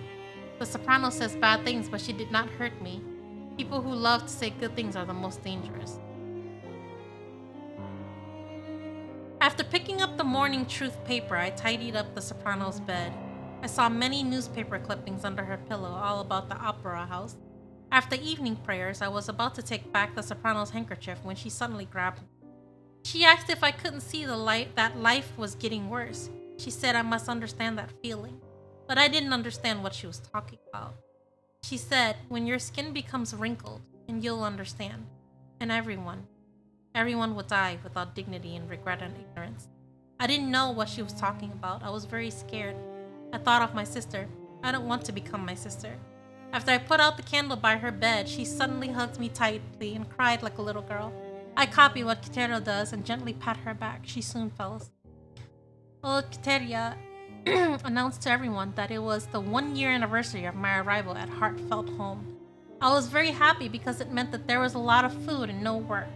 The soprano says bad things, but she did not hurt me. People who love to say good things are the most dangerous. After picking up the Morning Truth paper, I tidied up the soprano's bed. I saw many newspaper clippings under her pillow, all about the opera house. After evening prayers, I was about to take back the soprano's handkerchief when she suddenly grabbed me. She asked if I couldn't see that life was getting worse. She said I must understand that feeling, but I didn't understand what she was talking about. She said, when your skin becomes wrinkled, and you'll understand. And everyone will die without dignity and regret and ignorance. I didn't know what she was talking about. I was very scared. I thought of my sister. I don't want to become my sister. After I put out the candle by her bed, she suddenly hugged me tightly and cried like a little girl. I copied what Kateria does and gently pat her back. She soon fell asleep. Old Kateria announced to everyone that it was the 1-year anniversary of my arrival at Heartfelt Home. I was very happy because it meant that there was a lot of food and no work.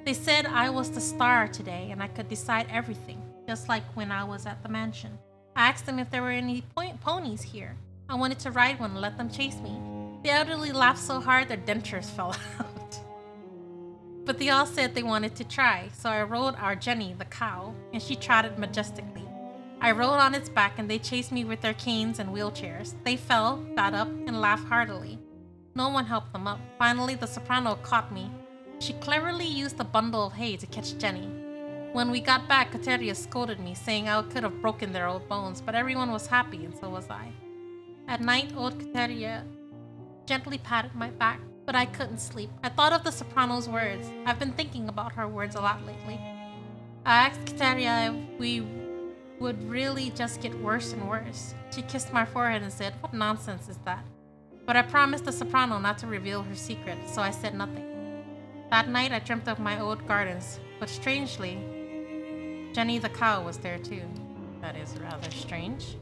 They said I was the star today and I could decide everything, just like when I was at the mansion. I asked them if there were any ponies here. I wanted to ride one and let them chase me. The elderly laughed so hard their dentures fell out. But they all said they wanted to try, so I rode our Jenny, the cow, and she trotted majestically. I rode on its back and they chased me with their canes and wheelchairs. They fell, got up, and laughed heartily. No one helped them up. Finally, the soprano caught me. She cleverly used a bundle of hay to catch Jenny. When we got back, Kateria scolded me, saying I could have broken their old bones, but everyone was happy and so was I. At night, old Kateria gently patted my back, but I couldn't sleep. I thought of the soprano's words. I've been thinking about her words a lot lately. I asked Kateria if we would really just get worse and worse. She kissed my forehead and said, "What nonsense is that?" But I promised the soprano not to reveal her secret, so I said nothing. That night I dreamt of my old gardens, but strangely, Jenny the cow was there too. That is rather strange.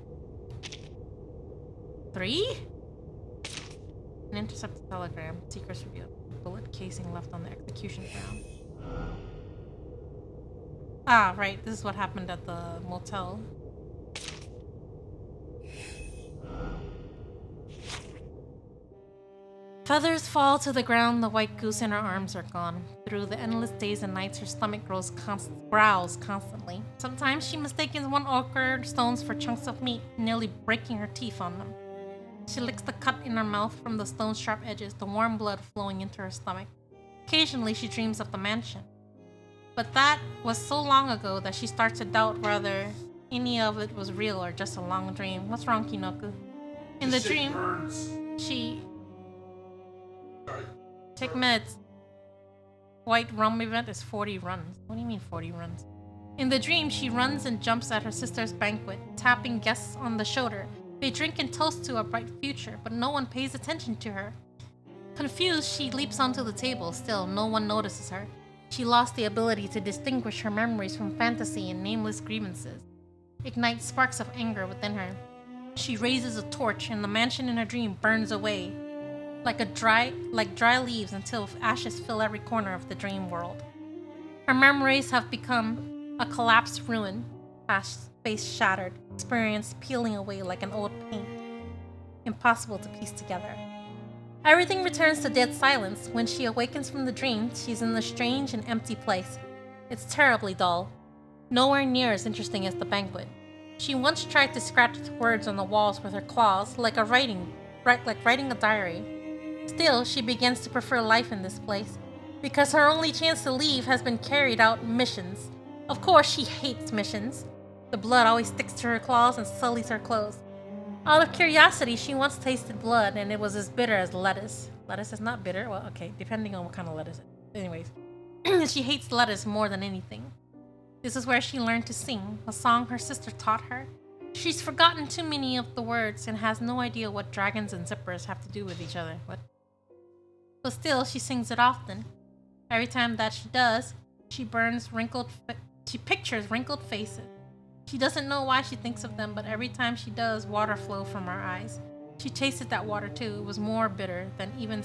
3? An intercepted telegram. Secrets revealed. Bullet casing left on the execution ground. Ah, right. This is what happened at the motel. Feathers fall to the ground, the white goose in her arms are gone. Through the endless days and nights, her stomach growls constantly. Sometimes she mistakes one awkward stones for chunks of meat, nearly breaking her teeth on them. She licks the cut in her mouth from the stone's sharp edges, the warm blood flowing into her stomach. Occasionally, she dreams of the mansion. But that was so long ago that she starts to doubt whether any of it was real or just a long dream. What's wrong, Kinoku? In the dream, she... Take meds. White rum event is 40 runs. What do you mean 40 runs? In the dream, she runs and jumps at her sister's banquet, tapping guests on the shoulder. They drink and toast to a bright future, but no one pays attention to her. Confused, she leaps onto the table. Still, no one notices her. She lost the ability to distinguish her memories from fantasy and nameless grievances. Ignite sparks of anger within her. She raises a torch, and the mansion in her dream burns away, like dry leaves, until ashes fill every corner of the dream world. Her memories have become a collapsed ruin, face shattered, experience peeling away like an old paint. Impossible to piece together. Everything returns to dead silence. When she awakens from the dream, she's in a strange and empty place. It's terribly dull. Nowhere near as interesting as the banquet. She once tried to scratch words on the walls with her claws, like writing a diary. Still, she begins to prefer life in this place, because her only chance to leave has been carried out missions. Of course, she hates missions. The blood always sticks to her claws and sullies her clothes. Out of curiosity, she once tasted blood, and it was as bitter as lettuce. Lettuce is not bitter? Well, okay, depending on what kind of lettuce. Anyways, she hates lettuce more than anything. This is where she learned to sing, a song her sister taught her. She's forgotten too many of the words and has no idea what dragons and zippers have to do with each other. What? But still, she sings it often. Every time that she does, she pictures wrinkled faces. She doesn't know why she thinks of them, but every time she does, water flows from her eyes. She tasted that water too. It was more bitter than even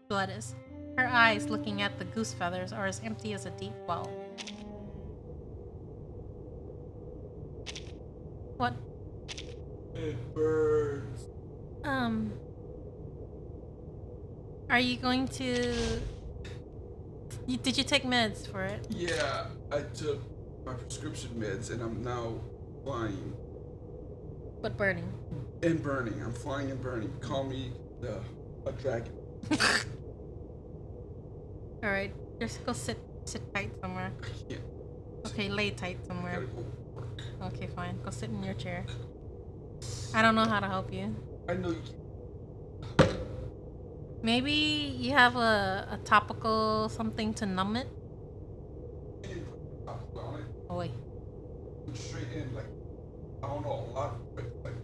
lettuce. Her eyes, looking at the goose feathers, are as empty as a deep well. What? It burns. Are you going to... Did you take meds for it? Yeah, I took my prescription meds and I'm now flying. But burning. And burning. I'm flying and burning. Call me a dragon. Alright, just go sit tight somewhere. Yeah. Okay, lay tight somewhere. Okay, fine. Go sit in your chair. I don't know how to help you. I know you can. Maybe you have a topical something to numb it? Oh, wait. Straight in, like, I don't know, a lot, but like,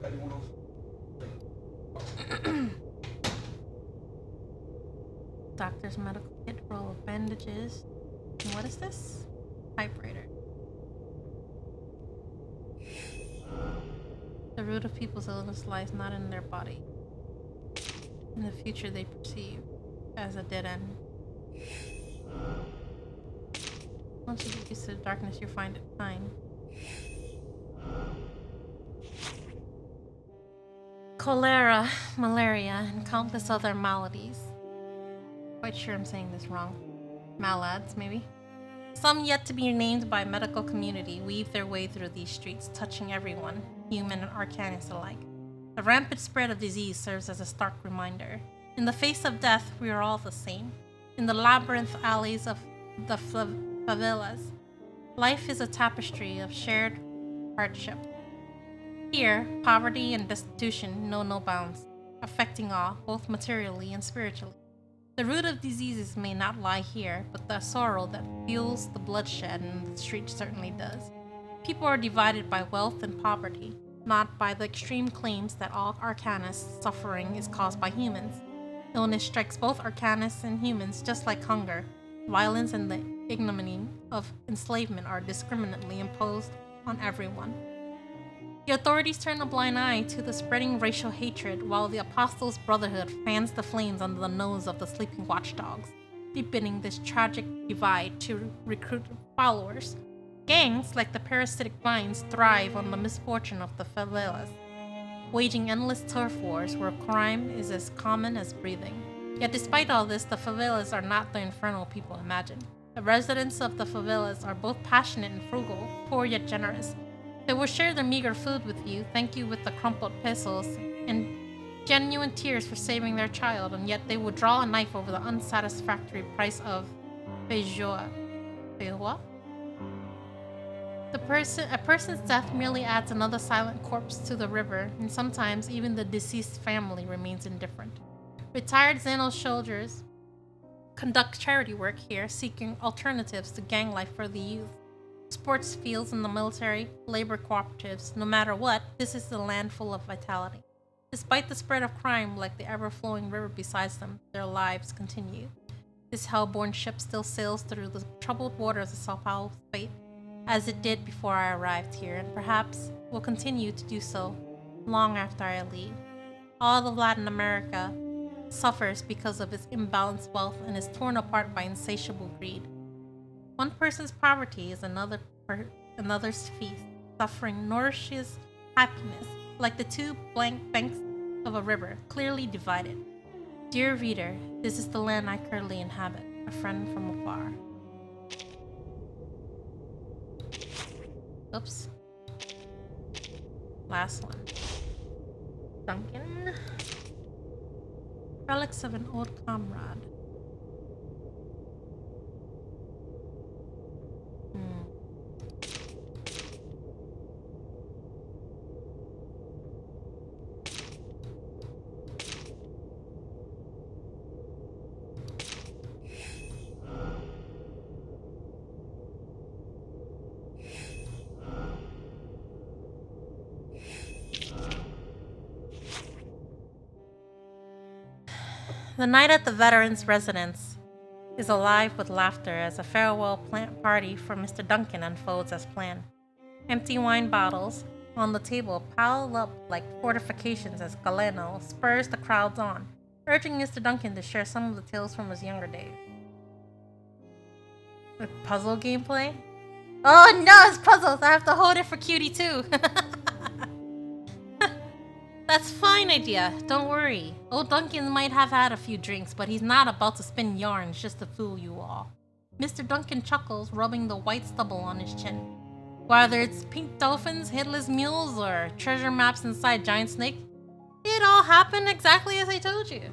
I don't know. Doctor's medical kit, roll of bandages. And what is this? Typewriter. The root of people's illness lies not in their body. In the future they perceive as a dead end. Once you get used to the darkness, you find it kind. Cholera, malaria, and countless other maladies. Quite sure I'm saying this wrong. Malads, maybe? Some yet to be named by medical community weave their way through these streets, touching everyone, human and arcanist alike. The rampant spread of disease serves as a stark reminder. In the face of death, we are all the same. In the labyrinth alleys of the favelas, life is a tapestry of shared hardship. Here, poverty and destitution know no bounds, affecting all, both materially and spiritually. The root of diseases may not lie here, but the sorrow that fuels the bloodshed in the street certainly does. People are divided by wealth and poverty, not by the extreme claims that all arcanists' suffering is caused by humans. Illness strikes both arcanists and humans just like hunger. Violence and the ignominy of enslavement are discriminately imposed on everyone. The authorities turn a blind eye to the spreading racial hatred, while the Apostles' Brotherhood fans the flames under the nose of the sleeping watchdogs, deepening this tragic divide to recruit followers. Gangs, like the parasitic vines, thrive on the misfortune of the favelas, waging endless turf wars where crime is as common as breathing. Yet despite all this, the favelas are not the inferno people imagine. The residents of the favelas are both passionate and frugal, poor yet generous. They will share their meager food with you, thank you with the crumpled pesos, and genuine tears for saving their child, and yet they will draw a knife over the unsatisfactory price of feijoa. Feijoa? A person's death merely adds another silent corpse to the river, and sometimes even the deceased family remains indifferent. Retired Xenos soldiers conduct charity work here, seeking alternatives to gang life for the youth. Sports fields in the military, labor cooperatives, no matter what, this is the land full of vitality. Despite the spread of crime like the ever-flowing river beside them, their lives continue. This hell-born ship still sails through the troubled waters of Sao Paulo's fate, as it did before I arrived here, and perhaps will continue to do so long after I leave. All of Latin America suffers because of its imbalanced wealth and is torn apart by insatiable greed. One person's poverty is another's feast. Suffering nourishes happiness, like the two blank banks of a river, clearly divided. Dear reader, this is the land I currently inhabit, a friend from afar. Oops. Last one. Duncan. Relics of an old comrade. The night at the veterans' residence is alive with laughter as a farewell party for Mr. Duncan unfolds as planned. Empty wine bottles on the table pile up like fortifications as Galeno spurs the crowds on, urging Mr. Duncan to share some of the tales from his younger days. With puzzle gameplay? Oh no, it's puzzles! I have to hold it for Cutie too! That's fine idea, don't worry. Old Duncan might have had a few drinks, but he's not about to spin yarns just to fool you all. Mr. Duncan chuckles, rubbing the white stubble on his chin. Whether it's pink dolphins, headless mules, or treasure maps inside giant snakes, it all happened exactly as I told you.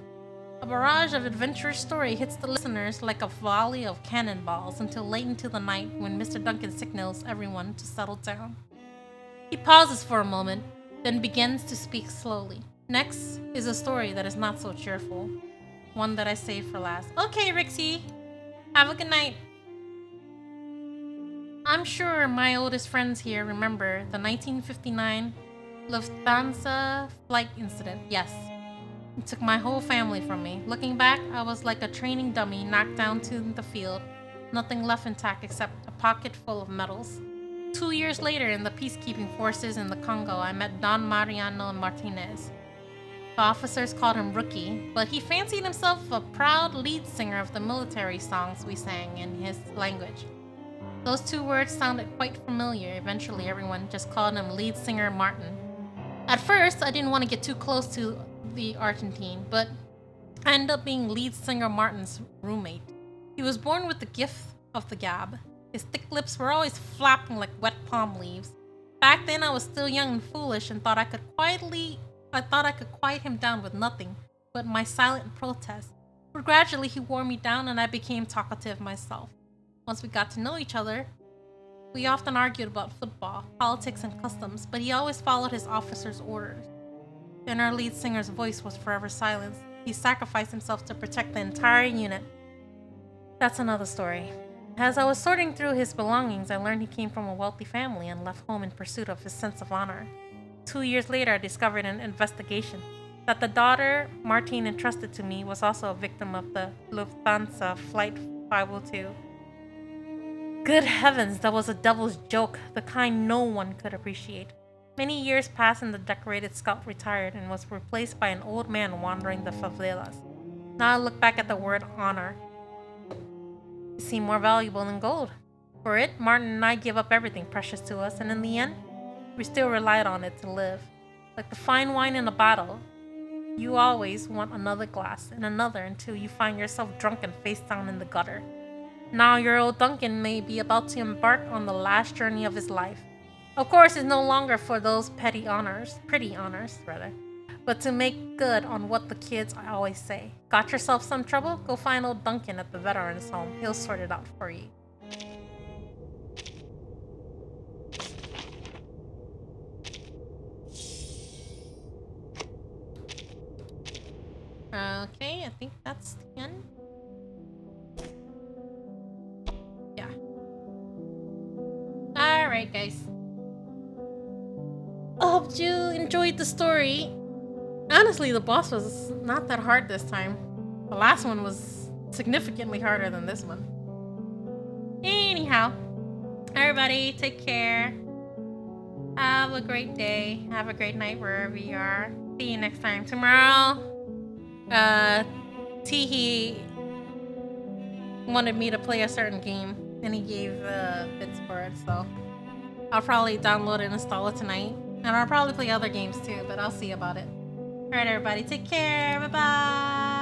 A barrage of adventurous story hits the listeners like a volley of cannonballs until late into the night when Mr. Duncan signals everyone to settle down. He pauses for a moment, then begins to speak slowly. Next is a story that is not so cheerful. One that I saved for last. Okay, Rixie. Have a good night. I'm sure my oldest friends here remember the 1959 Lufthansa flight incident. Yes. It took my whole family from me. Looking back, I was like a training dummy knocked down to the field. Nothing left intact except a pocket full of medals. 2 years later, in the peacekeeping forces in the Congo, I met Don Mariano Martinez. The officers called him Rookie, but he fancied himself a proud lead singer of the military songs we sang in his language. Those two words sounded quite familiar. Eventually, everyone just called him Lead Singer Martin. At first, I didn't want to get too close to the Argentine, but I ended up being Lead Singer Martin's roommate. He was born with the gift of the gab. His thick lips were always flapping like wet palm leaves. Back then, I was still young and foolish and thought I could quiet him down with nothing but my silent protest. But gradually, he wore me down and I became talkative myself. Once we got to know each other, we often argued about football, politics, and customs, but he always followed his officer's orders. Then our lead singer's voice was forever silenced. He sacrificed himself to protect the entire unit. That's another story. As I was sorting through his belongings, I learned he came from a wealthy family and left home in pursuit of his sense of honor. 2 years later, I discovered in an investigation that the daughter Martin entrusted to me was also a victim of the Lufthansa Flight 502. Good heavens, that was a devil's joke, the kind no one could appreciate. Many years passed and the decorated scout retired and was replaced by an old man wandering the favelas. Now I look back at the word honor. It seemed more valuable than gold. For it, Martin and I give up everything precious to us, and in the end, we still relied on it to live. Like the fine wine in a bottle, you always want another glass and another until you find yourself drunk and face down in the gutter. Now your old Duncan may be about to embark on the last journey of his life. Of course, it's no longer for those pretty honors, but to make good on what the kids always say. Got yourself some trouble? Go find old Duncan at the veterans home. He'll sort it out for you. Okay, I think that's the end. Yeah. Alright, guys. I hope you enjoyed the story. Honestly, the boss was not that hard this time. The last one was significantly harder than this one. Anyhow, everybody, take care. Have a great day. Have a great night wherever you are. See you next time. Tomorrow, Teehee wanted me to play a certain game, and he gave bits for it, so I'll probably download and install it tonight. And I'll probably play other games too, but I'll see about it. Alright, everybody, take care. Bye-bye.